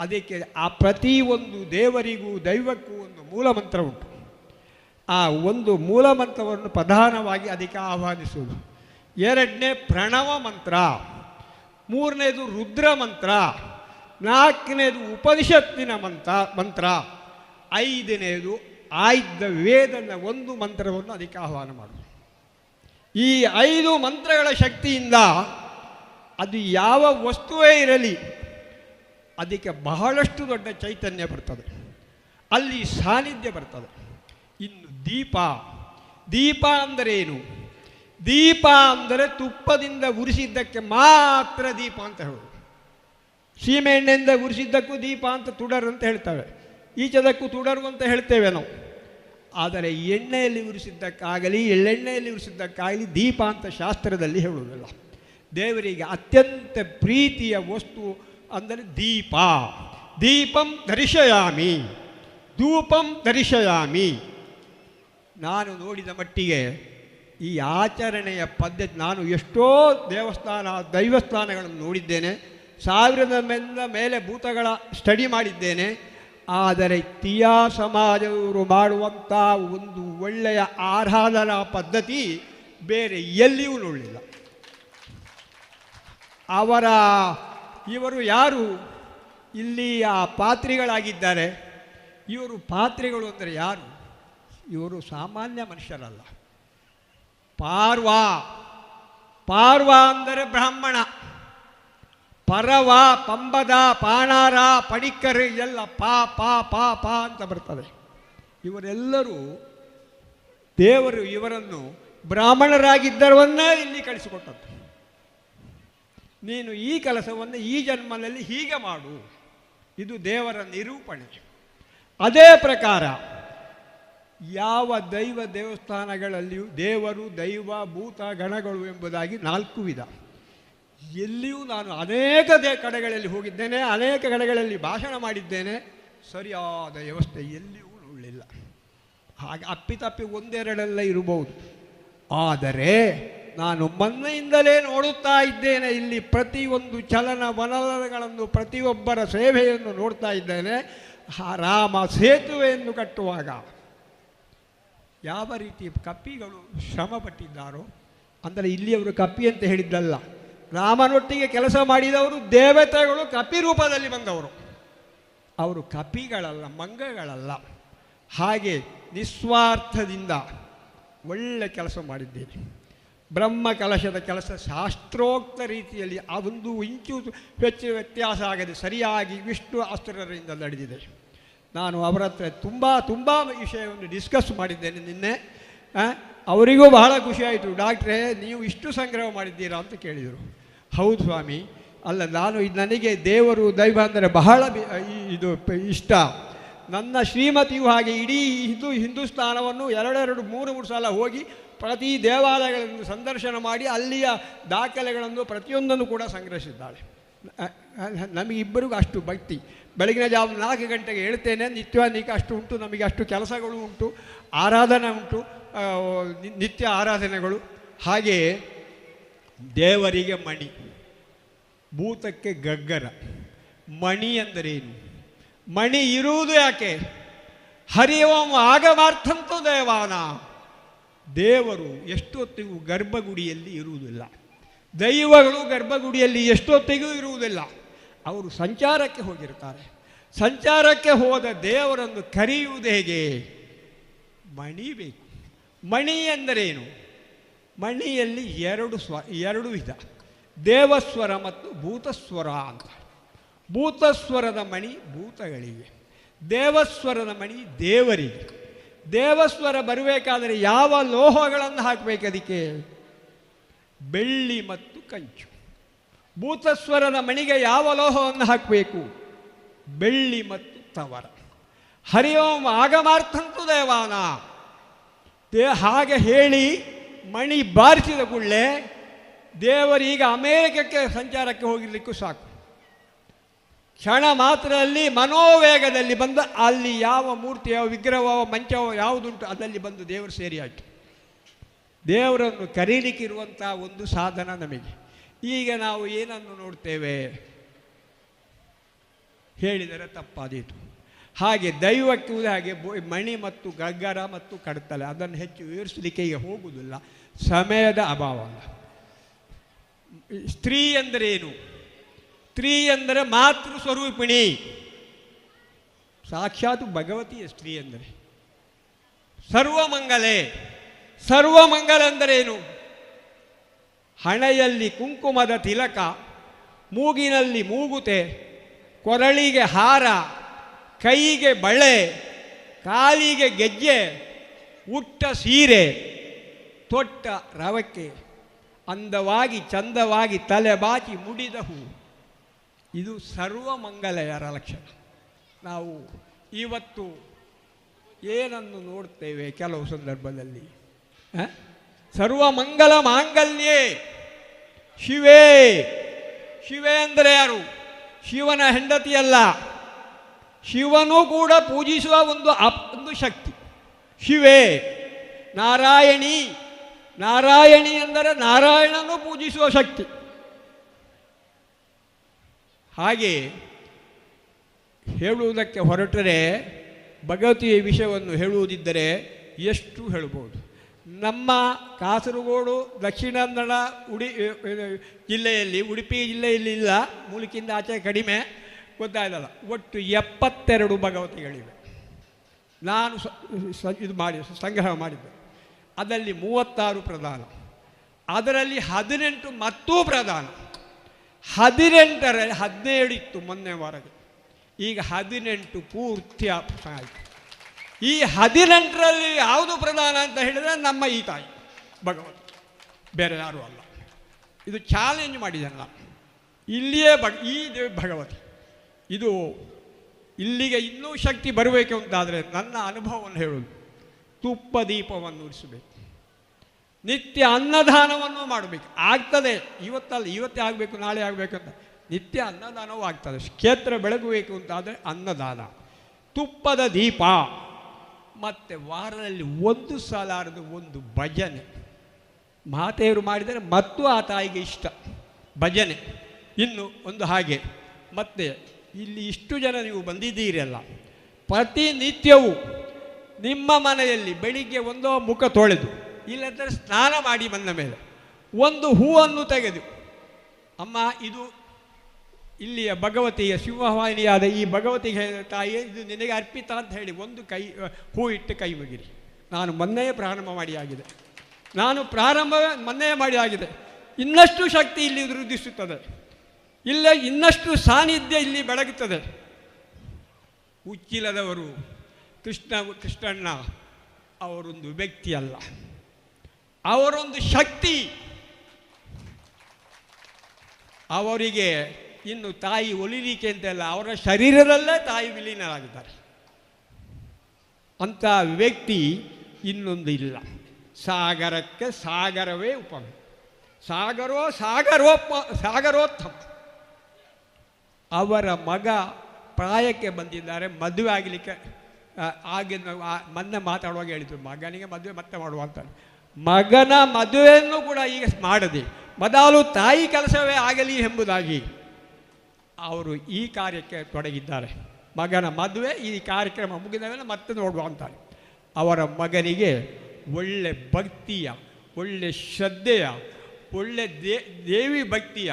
ಅದಕ್ಕೆ ಆ ಪ್ರತಿಯೊಂದು ದೇವರಿಗೂ ದೈವಕ್ಕೂ ಒಂದು ಮೂಲಮಂತ್ರ ಉಂಟು. ಆ ಒಂದು ಮೂಲಮಂತ್ರವನ್ನು ಪ್ರಧಾನವಾಗಿ ಅದಕ್ಕೆ ಆಹ್ವಾನಿಸುವುದು. ಎರಡನೇ ಪ್ರಣವ ಮಂತ್ರ, ಮೂರನೇದು ರುದ್ರ ಮಂತ್ರ, ನಾಲ್ಕನೇದು ಉಪನಿಷತ್ತಿನ ಮಂತ್ರ, ಐದನೇದು ಆಯ್ದ ವೇದನ ಒಂದು ಮಂತ್ರವನ್ನು ಅದಕ್ಕೆ ಆಹ್ವಾನ ಮಾಡುವುದು. ಈ 5 ಮಂತ್ರಗಳ ಶಕ್ತಿಯಿಂದ ಅದು ಯಾವ ವಸ್ತುವೇ ಇರಲಿ ಅದಕ್ಕೆ ಬಹಳಷ್ಟು ದೊಡ್ಡ ಚೈತನ್ಯ ಬರ್ತದೆ, ಅಲ್ಲಿ ಸಾನ್ನಿಧ್ಯ ಬರ್ತದೆ. ಇನ್ನು ದೀಪ ಅಂದರೆ ಏನು? ದೀಪ ಅಂದರೆ ತುಪ್ಪದಿಂದ ಉರಿಸಿದ್ದಕ್ಕೆ ಮಾತ್ರ ದೀಪ ಅಂತ ಹೇಳೋದು. ಸೀಮೆ ಎಣ್ಣೆಯಿಂದ ಉರಿಸಿದ್ದಕ್ಕೂ ದೀಪ ಅಂತ ತುಡರು ಅಂತ ಹೇಳ್ತೇವೆ, ಈಚದಕ್ಕೂ ತುಡರು ಅಂತ ಹೇಳ್ತೇವೆ ನಾವು. ಆದರೆ ಎಣ್ಣೆಯಲ್ಲಿ ಉರಿಸಿದ್ದಕ್ಕಾಗಲಿ ಎಳ್ಳೆಣ್ಣೆಯಲ್ಲಿ ಉರಿಸಿದ್ದಕ್ಕಾಗಲಿ ದೀಪ ಅಂತ ಶಾಸ್ತ್ರದಲ್ಲಿ ಹೇಳುವುದಿಲ್ಲ. ದೇವರಿಗೆ ಅತ್ಯಂತ ಪ್ರೀತಿಯ ವಸ್ತು ಅಂದರೆ ದೀಪ. ದೀಪಂ ದರ್ಶಯಾಮಿ, ಧೂಪಂ ದರ್ಶಯಾಮಿ. ನಾನು ನೋಡಿದ ಮಟ್ಟಿಗೆ ಈ ಆಚರಣೆಯ ಪದ್ಧತಿ, ನಾನು ಎಷ್ಟೋ ದೈವಸ್ಥಾನಗಳನ್ನು ನೋಡಿದ್ದೇನೆ, 1000 ಮೇಲೆ ಭೂತಗಳ ಸ್ಟಡಿ ಮಾಡಿದ್ದೇನೆ. ಆದರೆ ತಿಯಾ ಸಮಾಜದವರು ಮಾಡುವಂಥ ಒಂದು ಒಳ್ಳೆಯ ಆರಾಧನಾ ಪದ್ಧತಿ ಬೇರೆ ಎಲ್ಲಿಯೂ ನೋಡಲಿಲ್ಲ. ಇವರು ಯಾರು ಇಲ್ಲಿ ಆ ಪಾತ್ರಿಗಳಾಗಿದ್ದಾರೆ, ಇವರು ಪಾತ್ರಿಗಳು ಅಂದರೆ ಯಾರು? ಇವರು ಸಾಮಾನ್ಯ ಮನುಷ್ಯರಲ್ಲ. ಪಾರ್ವ ಅಂದರೆ ಬ್ರಾಹ್ಮಣ, ಪರವ, ಪಂಬದ, ಪಾಣಾರ, ಪಡಿಕ್ಕರ್ ಎಲ್ಲ ಪಾ ಅಂತ ಬರ್ತದೆ. ಇವರೆಲ್ಲರೂ ದೇವರು ಇವರನ್ನು ಬ್ರಾಹ್ಮಣರಾಗಿದ್ದರವನ್ನೇ ಇಲ್ಲಿ ಕಳಿಸಿಕೊಟ್ಟದ್ದು. ನೀನು ಈ ಕೆಲಸವನ್ನು ಈ ಜನ್ಮದಲ್ಲಿ ಹೀಗೆ ಮಾಡು, ಇದು ದೇವರ ನಿರೂಪಣೆ. ಅದೇ ಪ್ರಕಾರ ಯಾವ ದೇವಸ್ಥಾನಗಳಲ್ಲಿಯೂ ದೇವರು, ದೈವ, ಭೂತ, ಗಣಗಳು ಎಂಬುದಾಗಿ 4 ವಿಧ. ಎಲ್ಲಿಯೂ ನಾನು ಅನೇಕ ಕಡೆಗಳಲ್ಲಿ ಹೋಗಿದ್ದೇನೆ, ಅನೇಕ ಕಡೆಗಳಲ್ಲಿ ಭಾಷಣ ಮಾಡಿದ್ದೇನೆ, ಸರಿಯಾದ ವ್ಯವಸ್ಥೆ ಎಲ್ಲಿಯೂ ನೋಡಲಿಲ್ಲ. ಹಾಗೆ ಅಪ್ಪಿತಪ್ಪಿ ಒಂದೆರಡೆಲ್ಲ ಇರಬಹುದು. ಆದರೆ ನಾನು ಮೊನ್ನೆಯಿಂದಲೇ ನೋಡುತ್ತಾ ಇದ್ದೇನೆ, ಇಲ್ಲಿ ಪ್ರತಿಯೊಂದು ಚಲನವಲನಗಳನ್ನು, ಪ್ರತಿಯೊಬ್ಬರ ಸೇವೆಯನ್ನು ನೋಡ್ತಾ ಇದ್ದೇನೆ. ರಾಮ ಸೇತುವೆಯನ್ನು ಕಟ್ಟುವಾಗ ಯಾವ ರೀತಿ ಕಪ್ಪಿಗಳು ಶ್ರಮ ಪಟ್ಟಿದ್ದಾರೋ, ಅಂದರೆ ಇಲ್ಲಿಯವರು ಕಪ್ಪಿ ಅಂತ ಹೇಳಿದ್ದಲ್ಲ, ರಾಮನೊಟ್ಟಿಗೆ ಕೆಲಸ ಮಾಡಿದವರು ದೇವತೆಗಳು ಕಪಿ ರೂಪದಲ್ಲಿ ಬಂದವರು, ಅವರು ಕಪಿಗಳಲ್ಲ, ಮಂಗಗಳಲ್ಲ. ಹಾಗೆ ನಿಸ್ವಾರ್ಥದಿಂದ ಒಳ್ಳೆ ಕೆಲಸ ಮಾಡಿದ್ದೇನೆ. ಬ್ರಹ್ಮ ಕಲಶದ ಕೆಲಸ ಶಾಸ್ತ್ರೋಕ್ತ ರೀತಿಯಲ್ಲಿ ಒಂದು ಇಂಚು ಹೆಚ್ಚು ವ್ಯತ್ಯಾಸ ಆಗದೆ ಸರಿಯಾಗಿ ವಿಷ್ಣು ಅಸ್ತ್ರರಿಂದ ನಡೆದಿದೆ. ನಾನು ಅವರ ಹತ್ರ ತುಂಬ ವಿಷಯವನ್ನು ಡಿಸ್ಕಸ್ ಮಾಡಿದ್ದೇನೆ ನಿನ್ನೆ. ಅವರಿಗೂ ಬಹಳ ಖುಷಿಯಾಯಿತು. ಡಾಕ್ಟ್ರೇ, ನೀವು ಇಷ್ಟು ಸಂಗ್ರಹ ಮಾಡಿದ್ದೀರಾ ಅಂತ ಕೇಳಿದರು. ಹೌದು ಸ್ವಾಮಿ, ಅಲ್ಲ, ನನಗೆ ದೇವರು, ದೈವ ಅಂದರೆ ಬಹಳ ಇದು ಇಷ್ಟ. ನನ್ನ ಶ್ರೀಮತಿಯು ಹಾಗೆ ಇಡೀ ಹಿಂದೂಸ್ತಾನವನ್ನು 2-3 ಸಲ ಹೋಗಿ ಪ್ರತಿ ದೇವಾಲಯಗಳನ್ನು ಸಂದರ್ಶನ ಮಾಡಿ ಅಲ್ಲಿಯ ದಾಖಲೆಗಳನ್ನು ಪ್ರತಿಯೊಂದನ್ನು ಕೂಡ ಸಂಗ್ರಹಿಸಿದ್ದಾಳೆ. ನಮಗಿಬ್ಬರಿಗೂ ಅಷ್ಟು ಭಕ್ತಿ. ಬೆಳಗಿನ ಜಾವ 4 ಗಂಟೆಗೆ ಹೇಳ್ತೇನೆ, ನಿತ್ಯಾನಿಕ ಅಷ್ಟು ಉಂಟು, ನಮಗೆ ಅಷ್ಟು ಕೆಲಸಗಳು ಉಂಟು, ಆರಾಧನೆ ಉಂಟು, ನಿತ್ಯ ಆರಾಧನೆಗಳು. ಹಾಗೆಯೇ ದೇವರಿಗೆ ಮಣಿ, ಭೂತಕ್ಕೆ ಗಗ್ಗರ. ಮಣಿ ಎಂದರೇನು? ಮಣಿ ಇರುವುದು ಯಾಕೆ? ಹರಿಯೋಂ ಆಗಮಾರ್ಥಂತೂ ದೇವಾನ. ದೇವರು ಎಷ್ಟೊತ್ತಿಗೂ ಗರ್ಭಗುಡಿಯಲ್ಲಿ ಇರುವುದಿಲ್ಲ, ದೈವಗಳು ಗರ್ಭಗುಡಿಯಲ್ಲಿ ಎಷ್ಟೊತ್ತಿಗೂ ಇರುವುದಿಲ್ಲ. ಅವರು ಸಂಚಾರಕ್ಕೆ ಹೋಗಿರ್ತಾರೆ. ಸಂಚಾರಕ್ಕೆ ಹೋದ ದೇವರನ್ನು ಕರೆಯುವುದು ಹೇಗೆ? ಮಣಿ ಬೇಕು. ಮಣಿ ಎಂದರೇನು? ಮಣಿಯಲ್ಲಿ 2 ವಿಧ, ದೇವಸ್ವರ ಮತ್ತು ಭೂತಸ್ವರ ಅಂತ. ಭೂತಸ್ವರದ ಮಣಿ ಭೂತಗಳಿಗೆ, ದೇವಸ್ವರದ ಮಣಿ ದೇವರಿಗೆ. ದೇವಸ್ವರ ಬರಬೇಕಾದರೆ ಯಾವ ಲೋಹಗಳನ್ನು ಹಾಕಬೇಕು? ಅದಕ್ಕೆ ಬೆಳ್ಳಿ ಮತ್ತು ಕಂಚು. ಭೂತಸ್ವರದ ಮಣಿಗೆ ಯಾವ ಲೋಹವನ್ನು ಹಾಕಬೇಕು? ಬೆಳ್ಳಿ ಮತ್ತು ತವರ. ಹರಿ ಓಂ ಆಗಮಾರ್ಥಂತು ದೇವಾನ ಹಾಗೆ ಹೇಳಿ ಮಣಿ ಬಾರಿಸಿದ ಕೂಡಲೇ ದೇವರೀಗ ಅಮೇರಿಕಕ್ಕೆ ಸಂಚಾರಕ್ಕೆ ಹೋಗಿರಲಿಕ್ಕೂ ಸಾಕು. ಕ್ಷಣ ಮಾತ್ರದಲ್ಲಿ ಮನೋವೇಗದಲ್ಲಿ ಬಂದು ಅಲ್ಲಿ ಯಾವ ಮೂರ್ತಿಯೋ ವಿಗ್ರಹವೋ ಮಂಚವೋ ಯಾವುದುಂಟು ಅದರಲ್ಲಿ ಬಂದು ದೇವರು ಸೇರಿ ಆಯಿತು. ದೇವರನ್ನು ಕರೀಲಿಕ್ಕಿರುವಂಥ ಒಂದು ಸಾಧನ ನಮಗೆ. ಈಗ ನಾವು ಏನನ್ನು ನೋಡ್ತೇವೆ ಹೇಳಿದರೆ ತಪ್ಪಾದೀತು. ಹಾಗೆ ದೈವಕ್ಕೆ ಹಾಗೆ ಮಣಿ ಮತ್ತು ಗಗ್ಗರ ಮತ್ತು ಕಡತಲೆ ಅದನ್ನು ಹೆಚ್ಚು ವಿವರಿಸಲಿಕ್ಕೆ ಈಗ ಹೋಗುವುದಿಲ್ಲ, ಸಮಯದ ಅಭಾವ. ಸ್ತ್ರೀ ಅಂದರೆ ಏನು? ಸ್ತ್ರೀ ಅಂದರೆ ಮಾತೃ ಸ್ವರೂಪಿಣಿ, ಸಾಕ್ಷಾತ್ ಭಗವತಿಯ ಸ್ತ್ರೀ ಎಂದರೆ. ಸರ್ವಮಂಗಲೆ, ಸರ್ವಮಂಗಲ ಅಂದರೆ ಏನು? ಹಣೆಯಲ್ಲಿ ಕುಂಕುಮದ ತಿಲಕ, ಮೂಗಿನಲ್ಲಿ ಮೂಗುತೆ, ಕೊರಳಿಗೆ ಹಾರ, ಕೈಗೆ ಬಳೆ, ಕಾಲಿಗೆ ಗೆಜ್ಜೆ, ಉಟ್ಟ ಸೀರೆ, ತೊಟ್ಟ ರವಕ್ಕೆ, ಅಂದವಾಗಿ ಚಂದವಾಗಿ ತಲೆ ಬಾಚಿ ಮುಡಿದ ಹೂ. ಇದು ಸರ್ವಮಂಗಲೆಯರ ಲಕ್ಷಣ. ನಾವು ಇವತ್ತು ಏನನ್ನು ನೋಡ್ತೇವೆ ಕೆಲವು ಸಂದರ್ಭದಲ್ಲಿ? ಸರ್ವಮಂಗಲ ಮಾಂಗಲ್ಯೇ ಶಿವೇ. ಶಿವೆ ಅಂದರೆ ಯಾರು? ಶಿವನ ಹೆಂಡತಿಯಲ್ಲ, ಶಿವನೂ ಕೂಡ ಪೂಜಿಸುವ ಒಂದು ಶಕ್ತಿ ಶಿವೇ. ನಾರಾಯಣಿ, ನಾರಾಯಣಿ ಎಂದರೆ ನಾರಾಯಣನೂ ಪೂಜಿಸುವ ಶಕ್ತಿ. ಹಾಗೆ ಹೇಳುವುದಕ್ಕೆ ಹೊರಟರೆ ಭಗವತಿಯ ವಿಷಯವನ್ನು ಹೇಳುವುದಿದ್ದರೆ ಎಷ್ಟು ಹೇಳ್ಬೋದು. ನಮ್ಮ ಕಾಸರಗೋಡು, ದಕ್ಷಿಣ ಕನ್ನಡ, ಜಿಲ್ಲೆಯಲ್ಲಿ, ಉಡುಪಿ ಜಿಲ್ಲೆಯಲ್ಲಿ ಇಲ್ಲ, ಮೂಲಕ್ಕಿಂತ ಆಚೆ ಕಡಿಮೆ, ಗೊತ್ತಾಗಲ್ಲ. ಒಟ್ಟು 72 ಭಗವತಿಗಳಿವೆ. ನಾನು ಇದು ಸಂಗ್ರಹ ಮಾಡಿದ್ದೆ. ಅದರಲ್ಲಿ 36 ಪ್ರಧಾನ, ಅದರಲ್ಲಿ 18 ಮತ್ತೂ ಪ್ರಧಾನ. 18ರಲ್ಲಿ 17 ಇತ್ತು ಮೊನ್ನೆ ವಾರಗೆ, ಈಗ 18 ಪೂರ್ತಿ ಆಯಿತು. ಈ 18ರಲ್ಲಿ ಯಾವುದು ಪ್ರಧಾನ ಅಂತ ಹೇಳಿದರೆ ನಮ್ಮ ಈ ತಾಯಿ ಭಗವತಿ, ಬೇರೆ ಯಾರೂ ಅಲ್ಲ. ಇದು ಚಾಲೆಂಜ್ ಮಾಡಿದಲ್ಲ, ಇಲ್ಲಿಯೇ ಈ ಭಗವತಿ. ಇದು ಇಲ್ಲಿಗೆ ಇನ್ನೂ ಶಕ್ತಿ ಬರಬೇಕು ಅಂತಾದರೆ ನನ್ನ ಅನುಭವವನ್ನು ಹೇಳೋದು, ತುಪ್ಪ ದೀಪವನ್ನು ಉರಿಸಬೇಕು, ನಿತ್ಯ ಅನ್ನದಾನವನ್ನು ಮಾಡಬೇಕು. ಆಗ್ತದೆ, ಇವತ್ತಲ್ಲ, ಇವತ್ತೇ ಆಗಬೇಕು, ನಾಳೆ ಆಗಬೇಕಂತ ನಿತ್ಯ ಅನ್ನದಾನವೂ ಆಗ್ತದೆ. ಕ್ಷೇತ್ರ ಬೆಳಗಬೇಕು ಅಂತಾದರೆ ಅನ್ನದಾನ, ತುಪ್ಪದ ದೀಪ, ಮತ್ತು ವಾರದಲ್ಲಿ ಒಂದು ಸಾಲಾರದು ಒಂದು ಭಜನೆ. ಮಾತೆಯರು ಮಾಡಿದರೆ ಮತ್ತು ಆ ತಾಯಿಗೆ ಇಷ್ಟ ಭಜನೆ. ಇನ್ನು ಒಂದು ಹಾಗೆ, ಮತ್ತು ಇಲ್ಲಿ ಇಷ್ಟು ಜನ ನೀವು ಬಂದಿದ್ದೀರಲ್ಲ, ಪ್ರತಿನಿತ್ಯವೂ ನಿಮ್ಮ ಮನೆಯಲ್ಲಿ ಬೆಳಿಗ್ಗೆ ಒಂದೋ ಮುಖ ತೊಳೆದು, ಇಲ್ಲಂದರೆ ಸ್ನಾನ ಮಾಡಿ ಬಂದ ಮೇಲೆ ಒಂದು ಹೂವನ್ನು ತೆಗೆದು, ಅಮ್ಮ ಇದು ಇಲ್ಲಿಯ ಭಗವತಿಯ ಸಿಂಹವಾಹಿನಿಯಾದ ಈ ಭಗವತಿಗೆ ತಾಯಿಯೇ ಇದು ನಿನಗೆ ಅರ್ಪಿತ ಅಂತ ಹೇಳಿ ಒಂದು ಹೂ ಇಟ್ಟು ಕೈ ಮುಗಿರಿ. ನಾನು ಮೊನ್ನೆಯೇ ಪ್ರಾರಂಭ ಮಾಡಿ ಆಗಿದೆ, ಮೊನ್ನೆಯೇ ಮಾಡಿ ಆಗಿದೆ. ಇನ್ನಷ್ಟು ಶಕ್ತಿ ಇಲ್ಲಿ ವೃದ್ಧಿಸುತ್ತದೆ, ಇಲ್ಲ ಇನ್ನಷ್ಟು ಸಾನ್ನಿಧ್ಯ ಇಲ್ಲಿ ಬೆಳಗುತ್ತದೆ. ಉಚ್ಚಿಲದವರು ಕೃಷ್ಣಣ್ಣ ಅವರೊಂದು ವ್ಯಕ್ತಿ ಅಲ್ಲ, ಅವರೊಂದು ಶಕ್ತಿ. ಅವರಿಗೆ ಇನ್ನು ತಾಯಿ ಒಲಿಲಿಕ್ಕೆ ಅಂತೆಲ್ಲ, ಅವರ ಶರೀರದಲ್ಲೇ ತಾಯಿ ವಿಲೀನರಾಗಿದ್ದಾರೆ. ಅಂಥ ವ್ಯಕ್ತಿ ಇನ್ನೊಂದು ಇಲ್ಲ. ಸಾಗರಕ್ಕೆ ಸಾಗರವೇ ಉಪಮೆ, ಸಾಗರೋತ್ತಮ. ಅವರ ಮಗ ಪ್ರಾಯಕ್ಕೆ ಬಂದಿದ್ದಾರೆ, ಮದುವೆ ಆಗಲಿಕ್ಕೆ ಮೊನ್ನೆ ಮಾತಾಡುವಾಗ ಹೇಳಿದ್ರು, ಮಗನಿಗೆ ಮದುವೆ ಮತ್ತೆ ಮಾಡುವ ಅಂತ. ಮಗನ ಮದುವೆಯನ್ನು ಕೂಡ ಈಗ ಮಾಡದೆ ಮೊದಲು ತಾಯಿ ಕೆಲಸವೇ ಆಗಲಿ ಎಂಬುದಾಗಿ ಅವರು ಈ ಕಾರ್ಯಕ್ಕೆ ತೊಡಗಿದ್ದಾರೆ. ಮಗನ ಮದುವೆ ಈ ಕಾರ್ಯಕ್ರಮ ಮುಗಿದ ಮೇಲೆ ಮತ್ತೆ ನೋಡುವ ಅಂತಾರೆ. ಅವರ ಮಗನಿಗೆ ಒಳ್ಳೆ ಭಕ್ತಿಯ, ಒಳ್ಳೆ ಶ್ರದ್ಧೆಯ, ಒಳ್ಳೆ ದೇವಿ ಭಕ್ತಿಯ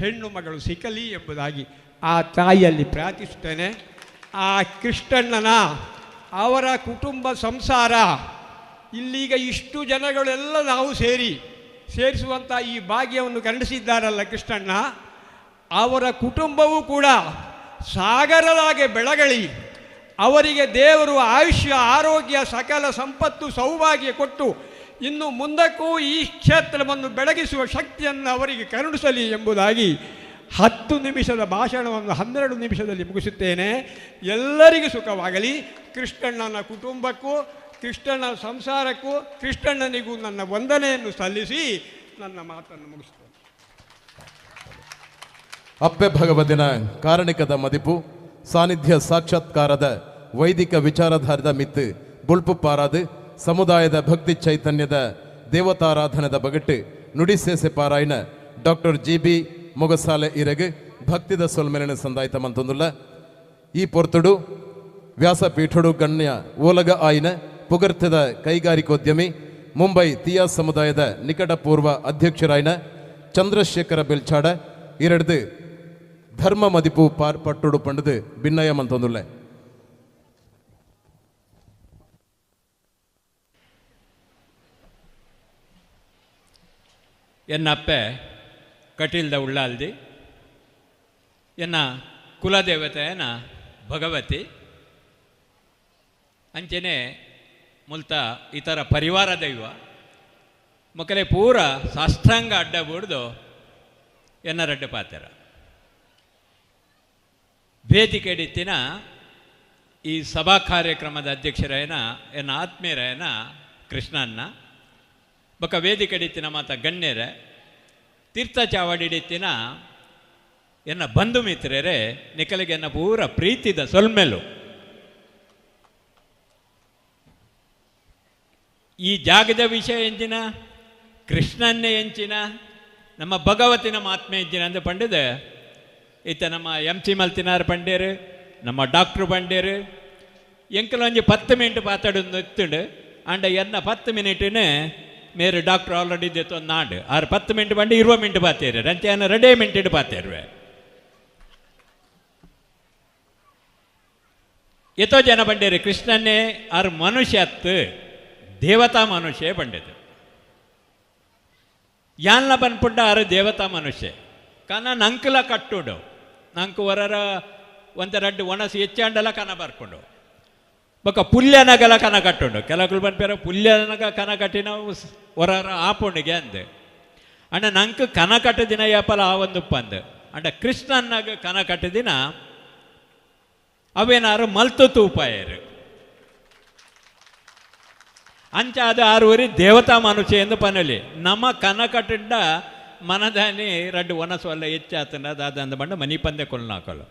ಹೆಣ್ಣು ಮಗಳು ಸಿಕ್ಕಲಿ ಎಂಬುದಾಗಿ ಆ ತಾಯಿಯಲ್ಲಿ ಪ್ರಾರ್ಥಿಸುತ್ತೇನೆ. ಆ ಕೃಷ್ಣಣ್ಣನ ಅವರ ಕುಟುಂಬ ಸಂಸಾರ ಇಲ್ಲೀಗ ಇಷ್ಟು ಜನಗಳೆಲ್ಲ ನಾವು ಸೇರಿಸುವಂಥ ಈ ಭಾಗ್ಯವನ್ನು ಖಂಡಿಸಿದ್ದಾರಲ್ಲ ಕೃಷ್ಣಣ್ಣ, ಅವರ ಕುಟುಂಬವೂ ಕೂಡ ಸಾಗರದಾಗೆ ಬೆಳಗಲಿ. ಅವರಿಗೆ ದೇವರು ಆಯುಷ್ಯ ಆರೋಗ್ಯ ಸಕಲ ಸಂಪತ್ತು ಸೌಭಾಗ್ಯ ಕೊಟ್ಟು ಇನ್ನು ಮುಂದಕ್ಕೂ ಈ ಕ್ಷೇತ್ರವನ್ನು ಬೆಳಗಿಸುವ ಶಕ್ತಿಯನ್ನು ಅವರಿಗೆ ಕರುಣಿಸಲಿ ಎಂಬುದಾಗಿ 10 ನಿಮಿಷದ ಭಾಷಣವನ್ನು 12 ನಿಮಿಷದಲ್ಲಿ ಮುಗಿಸುತ್ತೇನೆ. ಎಲ್ಲರಿಗೂ ಸುಖವಾಗಲಿ. ಕೃಷ್ಣಣ್ಣನ ಕುಟುಂಬಕ್ಕೂ ಕೃಷ್ಣನ ಸಂಸಾರಕ್ಕೂ ಕೃಷ್ಣಣ್ಣನಿಗೂ ನನ್ನ ವಂದನೆಯನ್ನು ಸಲ್ಲಿಸಿ ನನ್ನ ಮಾತನ್ನು ಮುಗಿಸ್ತೇನೆ. ಅಪ್ಪೆ ಭಗವದಿನ ಕಾರಣಿಕದ ಮದಿಪು ಸಾನ್ನಿಧ್ಯ ಸಾಕ್ಷಾತ್ಕಾರದ ವೈದಿಕ ವಿಚಾರಧಾರದ ಮಿತ್ತು ಬುಳ್ಪು ಪಾರಾದು ಸಮುದಾಯದ ಭಕ್ತಿ ಚೈತನ್ಯದ ದೇವತಾರಾಧನದ ಬಗಟ್ಟು ನುಡಿಸೇಸೆ ಪಾರಾಯಣ ಡಾಕ್ಟರ್ GB ಮೊಗಸಾಲೆ ಇರಗು ಭಕ್ತಿದ ಸೊಲ್ಮೆಲನ ಸಂದಾಯಿತ ಮಂತೊಂದುಲ್ಲ ಈ ಪೊರ್ತುಡು ವ್ಯಾಸಪೀಠಡು ಗಣ್ಯ ಓಲಗ ಆಯ್ನ ಪುಗರ್ಥದ ಕೈಗಾರಿಕೋದ್ಯಮಿ ಮುಂಬೈ ತಿಯಾ ಸಮುದಾಯದ ನಿಕಟಪೂರ್ವ ಅಧ್ಯಕ್ಷರಾಯ್ನ ಚಂದ್ರಶೇಖರ ಬೆಲ್ಚಾಡ ಇರಡ್ದು ಧರ್ಮ ಮದಿಪು ಪಟ್ಟುಡು ಪಂಡದು ಭಿನ್ನಯ ಮಂತೊಂದುಲ್ಲೆ. ಎನ್ನಪ್ಪೆ ಕಟೀಲ್ದ ಉಳ್ಳಾಲ್ದಿ ಎನ್ನ ಕುಲದೇವತೆಯನ ಭಗವತಿ ಅಂಚೆನೆ ಮುಲ್ತ ಇತರ ಪರಿವಾರ ದೈವ ಮಕ್ಕಳೇ ಪೂರ ಸಾಷ್ಟಾಂಗ ಅಡ್ಡ ಬೂಡ್ದು ಎನ್ನ ರಡ್ಡೆ ಪಾತೆರ ವೇದಿಕೆ ಎಡಿತ್ತಿನ ಈ ಸಭಾ ಕಾರ್ಯಕ್ರಮದ ಅಧ್ಯಕ್ಷರಾಯನ ಎನ್ನ ಆತ್ಮೀಯರಾಯನ ಕೃಷ್ಣನ್ನ ಬೊಕ್ಕ ವೇದಿಕೆ ಎಡಿತ್ತಿನ ಮಾತ ಗಣ್ಯರೇ ತೀರ್ಥ ಚಾವಡಿ ಹಿಡಿತಿನ ಎನ್ನ ಬಂಧು ಮಿತ್ರರೇ ನಿಖಲಿಗೆ ಎನ್ನ ಪೂರ ಪ್ರೀತಿದ ಸೊಲ್ಮೆಲು ಈ ಜಾಗದ ವಿಷಯ ಎಂಚಿನ ಕೃಷ್ಣನ್ನೇ ಎಂಚಿನ ನಮ್ಮ ಭಗವತಿನ ಮಾತ್ಮೆ ಎಂಚಿನ ಅಂತ ಪಂಡಿದೆ ಈತ ನಮ್ಮ MC ಮಲ್ತಿನಾರ್ ಪಂಡೇರು ನಮ್ಮ ಡಾಕ್ಟ್ರು ಪಂಡೇರು ಎಂಕಲೊಂಜಿ 10 ಮಿನಿಟ್ ಪಾತಾಡೋದು ಎತ್ತುಂಡು ಅಂಡ ಎನ್ನ 10 ಮಿನಿಟ್ನೇ ಮೇರೆ ಡಾಕ್ಟ್ರು ಆಲ್ರೆಡಿ ಇದ್ದಿತ್ತು ಒಂದು ನಾಡು 10 ಮಿನಿಟ್ ಬಂದು 20 ಮಿನಿಟ್ ಪಾತೇರು ಅಂಚೆ ಅನ್ನ 2 ಮಿನಿಟ್ ಪಾತೇರುವೆ ಎತ್ತೋ ಜನ ಬಂಡೇರು ಕೃಷ್ಣನ್ನೇ ಆರು ಮನುಷ್ಯತ್ತು ದೇವತಾ ಮನುಷ್ಯ ಬಂಡಿದ್ದು ಯಾನ್ಲ ಬಂದ್ಪುಂಡ ಆರು ದೇವತಾ ಮನುಷ್ಯ ಕಾನ ನಂಕಲ ಕಟ್ಟುಡು ನಂಕು ಹೊರರ ಒಂದೆರಡು ಒಣಸಿ ಹೆಚ್ಚಂಡಲ ಕನ ಬರ್ಕೊಂಡು ಬೊಕ್ಕ ಪುಲ್ಯನಗಲ ಕನ ಕಟ್ಟುಂಡು ಕೆಲಗಳು ಬಂದ್ಪೇರ ಪುಲ್ಯನಗ ಕನ ಕಟ್ಟಿನ ಹೊರರ ಆಪುಂಡಿಗೆ ಅಂದು ಅಂಡ ನಂಕು ಕನ ಕಟ್ಟ ದಿನ ಯಾಪಲ ಆ ಒಂದು ಪಂದು ಅಂಡ ಕೃಷ್ಣನಾಗ ಕನ ಕಟ್ಟ ದಿನ ಅವೇನಾರು ಮಲ್ತು ತೂಪಾಯರು ಅಂಚ ಅದು ಆರುವರಿ ದೇವತಾ ಮನುಷ್ಯ ಎಂದು ಪನಲಿ ನಮ್ಮ ಕನ ಕಟ್ಟಿಂಡ ಮನದಾನಿ 2 ಒನಸು ಅಲ್ಲ ಹೆಚ್ಚಾತನ ಅದಂದ ಬಂಡ ಮನಿ ಪಂದೆ ಕೊಲ್ನಾಕಲು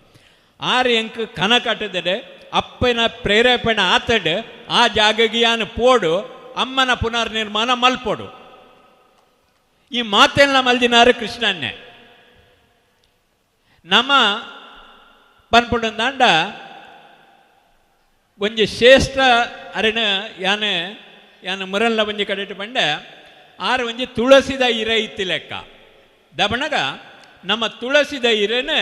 ಆರು ಎಂಕ್ ಕನ ಕಟ್ಟದೆ ಅಪ್ಪನ ಪ್ರೇರೇಪಣೆ ಆತಡ್ ಆ ಜಾಗಗಿಯಾನ ಪೋಡು ಅಮ್ಮನ ಪುನರ್ನಿರ್ಮಾಣ ಮಲ್ಪೋಡು ಈ ಮಾತೆಲ್ಲ ಮಲ್ದಿನಾರು ಕೃಷ್ಣನ್ನೇ ನಮ್ಮ ಪನ್ಪುಂಡ ಒಂಜಿ ಶ್ರೇಷ್ಠ ಅರಿನ ಯಾನ ಮುರಲ್ಲ ಒಂಜಿ ಕಡೆಟ್ ಬಂಡ ಆರು ಒಂಜಿ ತುಳಸಿದ ಇರೆ ಇತ್ತಿ ಲೆಕ್ಕ ದಬಣಗ ನಮ್ಮ ತುಳಸಿದ ಇರೆನ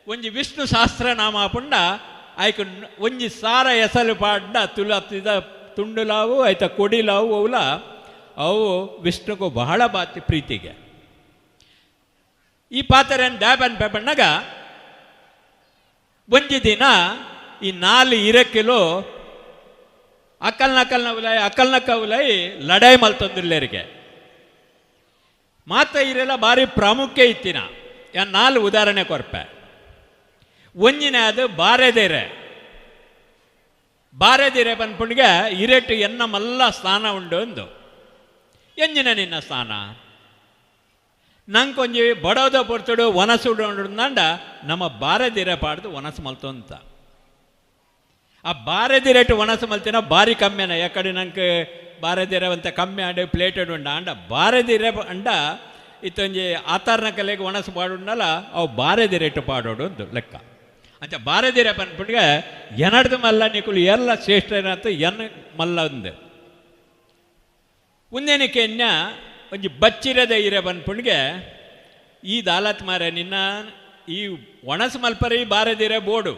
ಒಂಜಿ ವಿಷ್ಣು ಸಹಸ್ರನಾಮ ಪುಂಡ ಆಯ್ಕೆ ಒಂಜಿ ಸಾರ ಎಸಲು ಪಾಡ್ಡ ತುಳಸಿದ ತುಂಡುಲಾವು ಆಯ್ತ ಕೊಡಿಲಾವು ಅವಲ ಅವು ವಿಷ್ಣುಗೂ ಬಹಳ ಬಾತಿ ಪ್ರೀತಿಗೆ ಈ ಪಾತ್ರೆಯನ್ನು ಡ್ಯಾಬನ್ ಪೆಪಣ್ಣಗ ಒಂಜಿ ದಿನ ಈ 4 ಇರಕ್ಕಿಲೋ ಅಕ್ಕಲ್ನಕ್ಕ ಉಲೈ ಲಡಾಯಿ ಮಲ್ತೊಂದಿಲ್ಲರಿಗೆ ಮಾತ ಇರೆಲ್ಲ ಭಾರಿ ಪ್ರಾಮುಖ್ಯ ಇತ್ತಿನ ಯಾ 4 ಉದಾಹರಣೆ ಕೊರ್ಪೆ ಒಂಜಿನ ಅದು ಬಾರೆದಿರೆ ಬಂದ್ಪುಣ್ಗೆ ಇರೆಟ್ಟು ಎನ್ನ ಮಲ್ಲ ಸ್ಥಾನ ಉಂಡು ಒಂದು ಎಂಜಿನ ನಿನ್ನ ಸ್ಥಾನ ನಂಗೊಂಜಿ ಬಡೋದ ಪೊರ್ತುಡು ಒನಸುಡು ಅಂಡ ನಮ್ಮ ಬಾರೆದಿರೆ ಪಾಡ್ದು ಒನಸು ಮಲ್ತೊಂತ ಆ ಬಾರೆದಿರೆಟ್ಟು ಒನಸು ಮಲ್ತಿನ ಭಾರಿ ಕಮ್ಮಿನ ಯಾಕಡೆ ನಂಗೆ ಬಾರೆದಿರೆ ಅಂತ ಕಮ್ಮಿ ಆಡು ಪ್ಲೇಟೆಡ್ ಉಂಡ ಅಂಡ ಬಾರೆದಿರೆ ಅಂಡ ಇತ್ತೊಂಜಿ ಆತಾರ್ನ ಕಲೆಗೆ ಒಣಸು ಪಾಡುಂಡಲ್ಲ ಅವು ಬಾರೆದಿರೆಟ್ಟು ಪಾಡೋಡು ಒಂದು ಲೆಕ್ಕ ಅಂಚ ಬಾರೆದಿರೆ ಬಂದ್ಬಿಟ್ಗೆ ಎನಡ್ದು ಮಲ್ಲ ನಿಕುಲು ಎಲ್ಲ ಶ್ರೇಷ್ಠ ಏನಂತ ಎನ್ನ ಮಲ್ಲ ಒಂದು ಉಂದೇನಿಕೆ ಎನ್ನ ಒಂಜಿ ಬಚ್ಚಿರದ ಇರೆ ಬಂದ್ಪುಣ್ಗೆ ಈ ದಾಲತ್ ಮಾರೆ ನಿನ್ನ ಈ ಒಣಸು ಮಲ್ಪರಿ ಬಾರೆದಿರೆ ಬೋಡು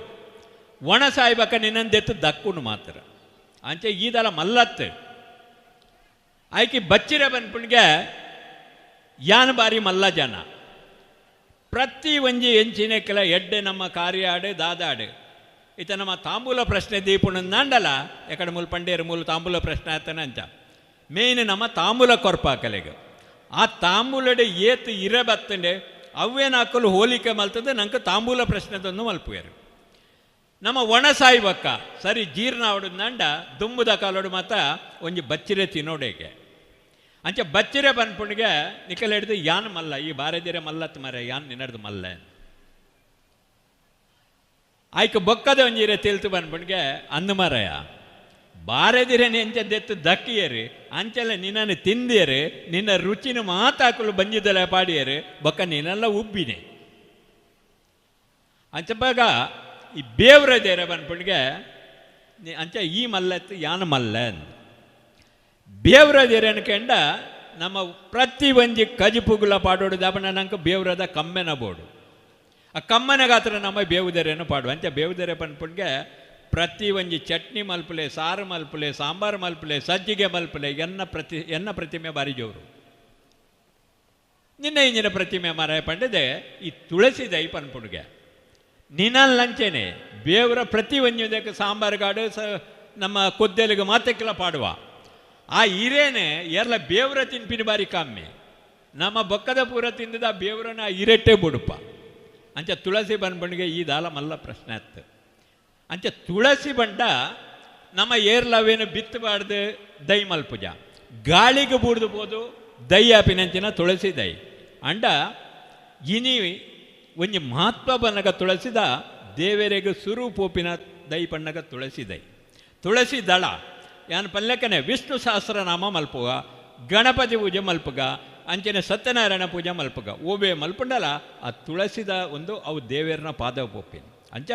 ಒಣಸಾಯ್ಬೇಕ ನಿನ್ನಂದೆತ್ತು ದಕ್ಕುಂಡು ಮಾತ್ರ ಅಂಚೆ ಈದಲ ಮಲ್ಲತ್ತು ಆಯ್ಕೆ ಬಚ್ಚಿರೆ ಬಂದ್ಪುಣ್ಗೆ ಯಾನ್ ಬಾರಿ ಮಲ್ಲ ಜನ ಪ್ರತಿ ಒಂಜಿ ಎಂಚಿನ ಕೆಲ ಎಡ್ಡೆ ನಮ್ಮ ಕಾರ್ಯಾಡು ದಾದಾಡು ಇತ ನಮ್ಮ ತಾಂಬೂಲ ಪ್ರಶ್ನೆ ದೀಪುಣಂದಾಂಡಲ್ಲ ಎಕಡೆ ಮೂಲ ಪಂಡೇರು ಮೂಲ ತಾಂಬೂಲ ಪ್ರಶ್ನೆ ಆತನ ಅಂಚ ಮೇಯ್ನ್ ನಮ್ಮ ತಾಂಬೂಲ ಕೊರ್ಪಾಕಲೆಗೆ ಆ ತಾಂಬೂಲಡೆ ಏತು ಇರೆ ಬತ್ತಂಡೆ ಅವೇನು ಹಾಕಲು ಹೋಲಿಕೆ ಮಲ್ತದೆ ನಂಗೆ ತಾಂಬೂಲ ಪ್ರಶ್ನೆದೊಂದು ಮಲ್ಪುವೇರು ನಮ್ಮ ಒಣ ಸಾಯ್ಬಕ್ಕ ಸರಿ ಜೀರ್ಣ ಅವಡಂಡ ದುಂಬುದ ಕಾಲೋಡು ಮಾತ ಒಂಜಿ ಬಚ್ಚಿರೆ ತಿನ್ನೋಡೆಗೆ ಅಂಚೆ ಬಚ್ಚಿರೆ ಬನ್ಪುಣಿಗೆ ನಿಕಲ್ ಹಿಡಿದು ಯಾನ್ ಮಲ್ಲ ಈ ಬಾರೆದಿರೆ ಮಲ್ಲತ್ ಮರ ಯಾನ್ ನಿನ್ನಡ್ದು ಮಲ್ಲ ಆಯ್ಕೆ ಬೊಕ್ಕದ ಒಂಜಿರೆ ತಿಳ್ತು ಬನ್ಪುಣಿಗೆ ಅಂದು ಮರಯ ಬಾರೆದಿರೆ ಎಂಚದ್ದೆತ್ತು ದಕ್ಕಿಯರು ಅಂಚೆಲ್ಲ ನಿನ್ನನ್ನು ತಿಂದಿಯರು ನಿನ್ನ ರುಚಿನ ಮಾತಾಕಲು ಬಂಜಿದ್ದಲ್ಲ ಪಾಡಿಯರು ಬೊಕ್ಕ ನೀನೆಲ್ಲ ಉಬ್ಬಿನೆ ಅಂಚಪ್ಪಾಗ ಈ ಬೇವ್ರದೇರ ಬನ್ಪುಣಿಗೆ ಅಂಚ ಈ ಮಲ್ಲತ್ತು ಯಾನ ಮಲ್ಲ ಬೇವ್ರದೇರ ಅನ್ಕಂಡ ನಮ್ಮ ಪ್ರತಿ ಒಂಜಿ ಕಜಿಪುಗುಲ ಪಾಡೋಡು ದಾಪನ ನಂಗೆ ಬೇವ್ರದ ಕಮ್ಮೆನ ಬೋಡು ಆ ಕಮ್ಮನ ಗಾತ್ರ ನಮ್ಮ ಬೇವುದೆರೆಯನ್ನು ಪಾಡು ಅಂಚೆ ಬೇವುದೆರೆ ಪನ್ಪುಣ್ಗೆ ಪ್ರತಿ ಒಂಜಿ ಚಟ್ನಿ ಮಲ್ಪಲೆ ಸಾರು ಮಲ್ಪಲೆ ಸಾಂಬಾರು ಮಲ್ಪಲೆ ಸಜ್ಜಿಗೆ ಮಲ್ಪಲೆ ಎನ್ನ ಪ್ರತಿಮೆ ಬಾರಿ ಜೋರು ನಿನ್ನ ಇಂಜಿನ ಪ್ರತಿಮೆ ಮಾರಾಯ ಪಂಡದೆ ಈ ತುಳಸಿ ದೈ ಪನ್ಪುಣ್ಗೆ ನಿನ್ನಲ್ಲಿ ಲಂಚೆನೆ ಬೇವರ ಪ್ರತಿ ಒಂಜದಕ್ಕೆ ಸಾಂಬಾರು ಗಾಡು ನಮ್ಮ ಕೊದ್ದೆಲಿಗೆ ಮಾತಕ್ಕೆಲ್ಲ ಪಾಡುವ ಆ ಹಿರೇನೆ ಎಲ್ಲ ಬೇವರ ತಿನ್ಪಿನ ಬಾರಿ ಕಮ್ಮಿ ನಮ್ಮ ಬೊಕ್ಕದ ಪೂರ ತಿಂದದ ಬೇವರನ ಹಿರೆಟ್ಟೆ ಬುಡುಪ ಅಂಚೆ ತುಳಸಿ ಬಂಡ್ಬಂಡಿಗೆ ಈ ದಾಲ ಮಲ್ಲ ಪ್ರಶ್ನೆ ಆಯ್ತು ಅಂಚೆ ತುಳಸಿ ಬಂಡ ನಮ್ಮ ಏರ್ಲವೇನು ಬಿತ್ತಬಾರ್ದು ದೈ ಮಲ್ಪುಜ ಗಾಳಿಗೆ ಬೂಡ್ದು ಬೋದು ದೈ ಆಪಿನಂಚಿನ ತುಳಸಿ ದೈ ಅಂಡ ಇನಿ ಒಂಜಿ ಮಹತ್ವ ಬನ್ನಗ ತುಳಸಿದ ದೇವರಿಗೆ ಸುರೂಪೋಪಿನ ದೈ ಪಣ್ಣಗ ತುಳಸಿ ದೈ ತುಳಸಿ ದಳ ಯಾನ್ ಪಲ್ಯಕ್ಕನೆ ವಿಷ್ಣು ಸಹಸ್ರನಾಮ ಮಲ್ಪುಗ ಗಣಪತಿ ಪೂಜೆ ಮಲ್ಪುಗ ಅಂಚನೆ ಸತ್ಯನಾರಾಯಣ ಪೂಜೆ ಮಲ್ಪುಗ ಓಬೆ ಮಲ್ಪುಂಡಲ್ಲ ಆ ತುಳಸಿದ ಒಂದು ಅವು ದೇವರನ ಪಾದ ಪೋಪಿನ ಅಂಚ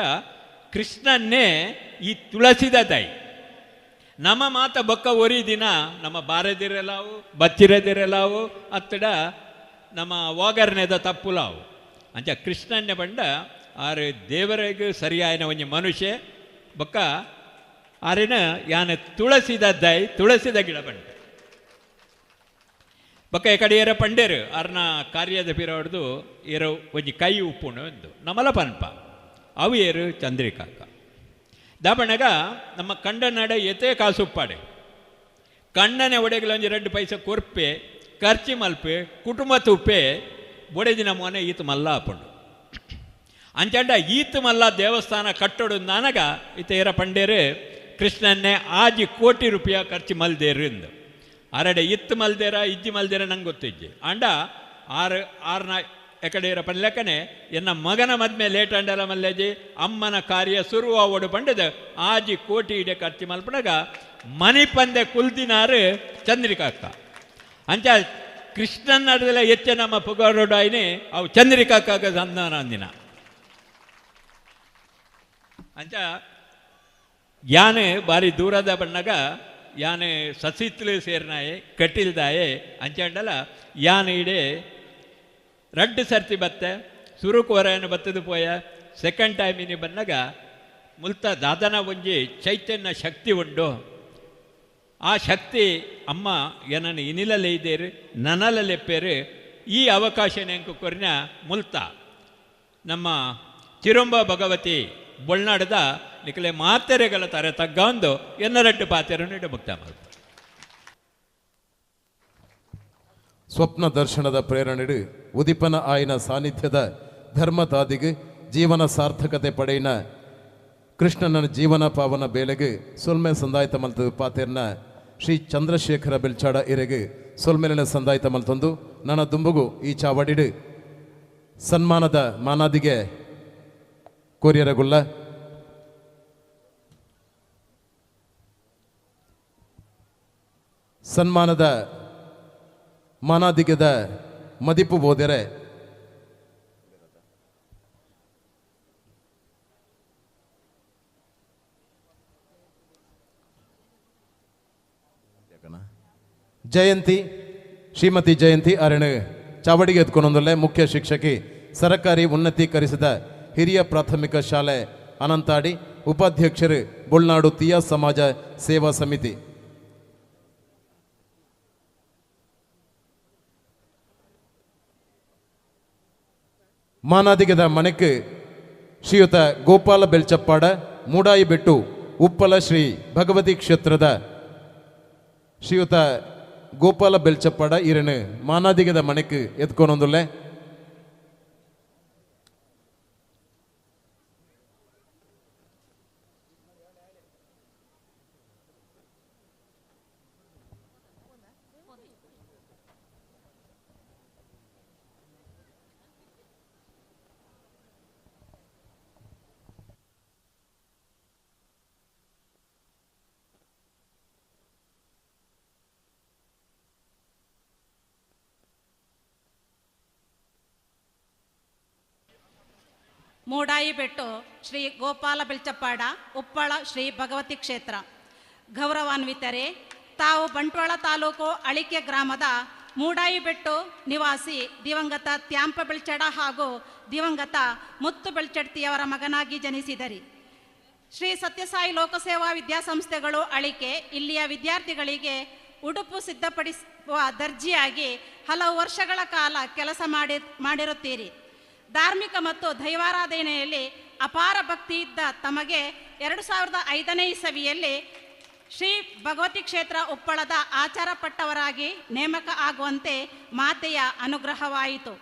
ಕೃಷ್ಣನ್ನೇ ಈ ತುಳಸಿದ ದೈ ನಮ್ಮ ಮಾತ ಬೊಕ್ಕ ಒರಿ ದಿನ ನಮ್ಮ ಬಾರದಿರಲಾವು ಬಚ್ಚಿರದಿರಲಾವು ಅತ್ತಡ ನಮ್ಮ ಓಗರ್ನೆದ ತಪ್ಪುಲಾವು ಅಂಚ ಕೃಷ್ಣನ್ನೇ ಬಂಡ ಆರು ದೇವರಿಗೂ ಸರಿಯಾಯನ ಒಂಜಿ ಮನುಷ್ಯ ಬೊಕ್ಕ ಆರಿನ ಯಾನ ತುಳಸಿದ ದೈ ತುಳಸಿದ ಗಿಡ ಬಂಡ ಬೊಕ್ಕ ಎಕಡೆ ಏರ ಪಂಡೇರು ಅರ್ನ ಕಾರ್ಯದ ಪಿರ ಹೊಡೆದು ಏರೋ ಒಂಜಿ ಕೈ ಉಪ್ಪುಣು ಎಂದು ನಮ್ಮಲ ಪನ್ಪ ಅವು ಏರು ಚಂದ್ರಿಕಾಕ ದಾಬಣ್ಣಗ ನಮ್ಮ ಕಂಡನಡ ಎತೆ ಕಾಸು ಉಪ್ಪಾಡೆ ಕಣ್ಣನೆ ಒಡೆಗಲ ಒಂಜಿ 2 ಪೈಸೆ ಕೊರ್ಪೆ ಖರ್ಚಿ ಮಲ್ಪೆ ಕುಟುಂಬ ತುಪ್ಪೆ ಬೊಡೆದಿನ ಮೊನೆ ಈತ ಮಲ್ಲ ಹಾಪುಂಡು ಅಂಚಂಡ ಈತ ಮಲ್ಲ ದೇವಸ್ಥಾನ ಕಟ್ಟೋಡು ನನಗ ಈತ ಏರ ಪಂಡೇರು ಕೃಷ್ಣನ್ನೇ ಆಜಿ ಕೋಟಿ ರೂಪಾಯ ಖರ್ಚು ಮಲ್ದೇರು ಎಂದು ಅರಡೆ ಇತ್ತು ಮಲ್ದೇರ ಇಜ್ಜಿ ಮಲ್ದೇರ ನಂಗೆ ಗೊತ್ತಿಜ್ಜಿ ಅಂಡ ಆರ್ನ ಎಕಡೆ ಇರ ಪಲ್ಲೆಕ್ಕನೆ ಎನ್ನ ಮಗನ ಮದ್ಮೆ ಲೇಟ್ ಅಂಡಲ ಮಲ್ಲೆಜಿ ಅಮ್ಮನ ಕಾರ್ಯ ಸುರುವ ಓಡು ಪಂಡದ ಆಜಿ ಕೋಟಿ ಇಡೆ ಖರ್ಚು ಮಲ್ಪನಾಗ ಮನಿ ಪಂದೆ ಕುಲ್ದಿನಾರು ಚಂದ್ರಿಕಾಕ್ಕ ಅಂಚ ಕೃಷ್ಣನ್ ನಡದಲ್ಲ ಹೆಚ್ಚೆ ನಮ್ಮ ಪುಗಾರೋಡಾಯ್ನೆ ಅವು ಚಂದ್ರಿಕಾಕಾಗ ಸಂಧಾನ ಅಂದಿನ ಅಂಚ ಯಾನೆ ಬಾರಿ ದೂರದ ಬಣ್ಣಗ ಯಾನೆ ಸಸಿತ್ಲು ಸೇರ್ನಾಯೆ ಕಟ್ಟಿಲ್ದಾಯೆ ಅಂಚಂಡಲ ಯಾನೆ ಇಡೆ 2 ಸರ್ತಿ ಬತ್ತೆ ಸುರುಕುವರನ್ನು ಬತ್ತದು ಪೋಯ ಸೆಕೆಂಡ್ ಟೈಮ್ ಇನಿ ಬನ್ನಗ ಮುಲ್ತ ದಾದನ ಒಂಜಿ ಚೈತನ್ಯ ಶಕ್ತಿ ಉಂಡು ಆ ಶಕ್ತಿ ಅಮ್ಮ ಏನನ್ನು ಇನಿಲಲ್ಲೇ ಇದ್ದೇರು ನನಲೆಪ್ಪೇರು ಈ ಅವಕಾಶ ನೆಂಕು ಕೊರ್ನ ಮುಲ್ತ ನಮ್ಮ ಚಿರುಂಬ ಭಗವತಿ ಬೊಳ್ನಾಡದ ನಿಕಲೆ ಮಾತೆರೆಗಳ ತರ ತಗ್ಗೊಂದು ಎನ್ನರಟ್ಟು ಪಾತೆರನ್ನು ಇಡ ಮುಕ್ತ ಮಾಡ ಸ್ವಪ್ನ ದರ್ಶನದ ಪ್ರೇರಣೆಡು ಉದಿಪನ ಆಯ್ನ ಸಾನ್ನಿಧ್ಯದ ಧರ್ಮದಾದಿಗೆ ಜೀವನ ಸಾರ್ಥಕತೆ ಪಡೆಯಿನ ಕೃಷ್ಣನ ಜೀವನ ಪಾವನ ಬೇಲೆಗೆ ಸೊಲ್ಮೆ ಸಂದಾಯಿತ ಮಲ್ತ ಪಾತೆರ್ನ ಶ್ರೀ ಚಂದ್ರಶೇಖರ ಬೆಲ್ಚಾಡ ಇರೆಗೆ ಸೊಲ್ಮೆಲಿನ ಸಂದಾಯಿತ ಮಲ್ತೊಂದು ನನ್ನ ದುಂಬುಗು ಈ ಚಾವಡಿಡು ಸನ್ಮಾನದ ಮಾನಾದಿಗೆ ಕೋರಿಯರಗುಲ್ಲ ಸನ್ಮಾನದ ಮಾನಾದಿಗದ ಮದಿಪು ಬೋದೆರೆ ಜಯಂತಿ ಶ್ರೀಮತಿ ಜಯಂತಿ ಅರಣ ಚಾವಡಿಗೆ ಎತ್ಕೊಂಡೊಂದಲ್ಲೇ ಮುಖ್ಯ ಶಿಕ್ಷಕಿ ಸರಕಾರಿ ಉನ್ನತೀಕರಿಸಿದ ಹಿರಿಯ ಪ್ರಾಥಮಿಕ ಶಾಲೆ ಅನಂತಾಡಿ ಉಪಾಧ್ಯಕ್ಷರು ಬೊಳ್ನಾಡು ತಿಯಾ ಸಮಾಜ ಸೇವಾ ಸಮಿತಿ ಮಾನಾದಿಗದ ಮನೆக்கு ಶ್ರೀಯುತ ಗೋಪಾಲ ಬೆಲ್ಚಪ್ಪಾಡ ಮೂಡಾಯಿ ಬೆಟ್ಟು ಉಪ್ಪಲ ಶ್ರೀ ಭಗವತಿ ಕ್ಷೇತ್ರದ ಶ್ರೀಯುತ ಗೋಪಾಲ ಬೆಲ್ಚಪ್ಪಾಡ ಇರನು ಮಾನಾದಿಗದ ಮನೆக்கு ಎತ್ಕೊಂಡೊಂದುಲ್ಲೆ ಮೂಡಾಯಿ ಬೆಟ್ಟು ಶ್ರೀ ಗೋಪಾಲ ಬೆಲ್ಚಪ್ಪಾಡ ಉಪ್ಪಳ ಶ್ರೀ ಭಗವತಿ ಕ್ಷೇತ್ರ. ಗೌರವಾನ್ವಿತರೆ, ತಾವು ಬಂಟ್ವಾಳ ತಾಲೂಕು ಅಳಿಕೆ ಗ್ರಾಮದ ಮೂಡಾಯಿ ಬೆಟ್ಟು ನಿವಾಸಿ ದಿವಂಗತ ತ್ಯಾಂಪ ಬೆಳ್ಚಡ ಹಾಗೂ ದಿವಂಗತ ಮುತ್ತು ಬೆಳ್ಚಡ್ತಿಯವರ ಮಗನಾಗಿ ಜನಿಸಿದರಿ. ಶ್ರೀ ಸತ್ಯಸಾಯಿ ಲೋಕಸೇವಾ ವಿದ್ಯಾಸಂಸ್ಥೆಗಳು ಅಳಿಕೆ ಇಲ್ಲಿಯ ವಿದ್ಯಾರ್ಥಿಗಳಿಗೆ ಉಡುಪು ಸಿದ್ಧಪಡಿಸುವ ದರ್ಜಿಯಾಗಿ ಹಲವು ವರ್ಷಗಳ ಕಾಲ ಕೆಲಸ ಮಾಡಿರುತ್ತೀರಿ. ಧಾರ್ಮಿಕ ಮತ್ತು ದೈವಾರಾಧನೆಯಲ್ಲಿ ಅಪಾರ ಭಕ್ತಿ ಇದ್ದ ತಮಗೆ 2005ನೇ ಇಸವಿಯಲ್ಲಿ ಶ್ರೀ ಭಗವತಿ ಕ್ಷೇತ್ರ ಉಪ್ಪಳದ ಆಚಾರ ಪಟ್ಟವರಾಗಿ ನೇಮಕ ಆಗುವಂತೆ ಮಾತೆಯ ಅನುಗ್ರಹವಾಯಿತು.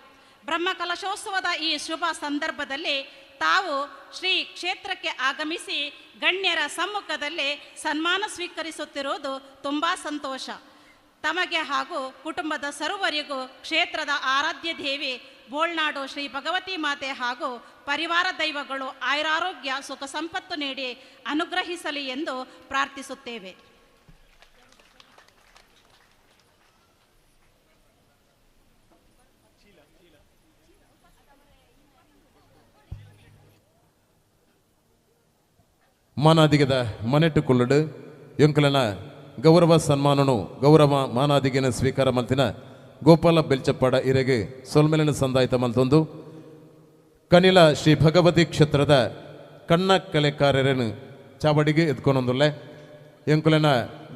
ಬ್ರಹ್ಮಕಲಶೋತ್ಸವದ ಈ ಶುಭ ಸಂದರ್ಭದಲ್ಲಿ ತಾವು ಶ್ರೀ ಕ್ಷೇತ್ರಕ್ಕೆ ಆಗಮಿಸಿ ಗಣ್ಯರ ಸಮ್ಮುಖದಲ್ಲಿ ಸನ್ಮಾನ ಸ್ವೀಕರಿಸುತ್ತಿರುವುದು ತುಂಬ ಸಂತೋಷ. ತಮಗೆ ಹಾಗೂ ಕುಟುಂಬದ ಸರ್ವರಿಗೂ ಕ್ಷೇತ್ರದ ಆರಾಧ್ಯ ದೇವಿ ಬೋಳ್ನಾಡು ಶ್ರೀ ಭಗವತಿ ಮಾತೆ ಹಾಗೂ ಪರಿವಾರ ದೈವಗಳು ಆಯುರಾರೋಗ್ಯ ಸುಖ ಸಂಪತ್ತು ನೀಡಿ ಅನುಗ್ರಹಿಸಲಿ ಎಂದು ಪ್ರಾರ್ಥಿಸುತ್ತೇವೆ. ಮಾನಾದಿಗದ ಮನೆಟ್ಟು ಕುಲ್ಲಡು ಎಂಕಲನ ಗೌರವ ಸನ್ಮಾನನು ಗೌರವ ಮಾನಾದಿಗಿನ ಸ್ವೀಕಾರ ಮಲ್ತಿನ ಗೋಪಾಲ ಬೆಲ್ಚಪ್ಪಾಡ ಇರೆಗೆ ಸೊಲ್ಮೆಲಿನ ಸಂದಾಯಿತ ಮಲ್ತೊಂದು ಕನಿಲ ಶ್ರೀ ಭಗವತಿ ಕ್ಷೇತ್ರದ ಕಣ್ಣ ಕಲೆಕಾರರನ್ನು ಚಾವಡಿಗೆ ಎತ್ಕೊಂಡೊಂದುಲ್ಲೆ ಎಂಕುಲನ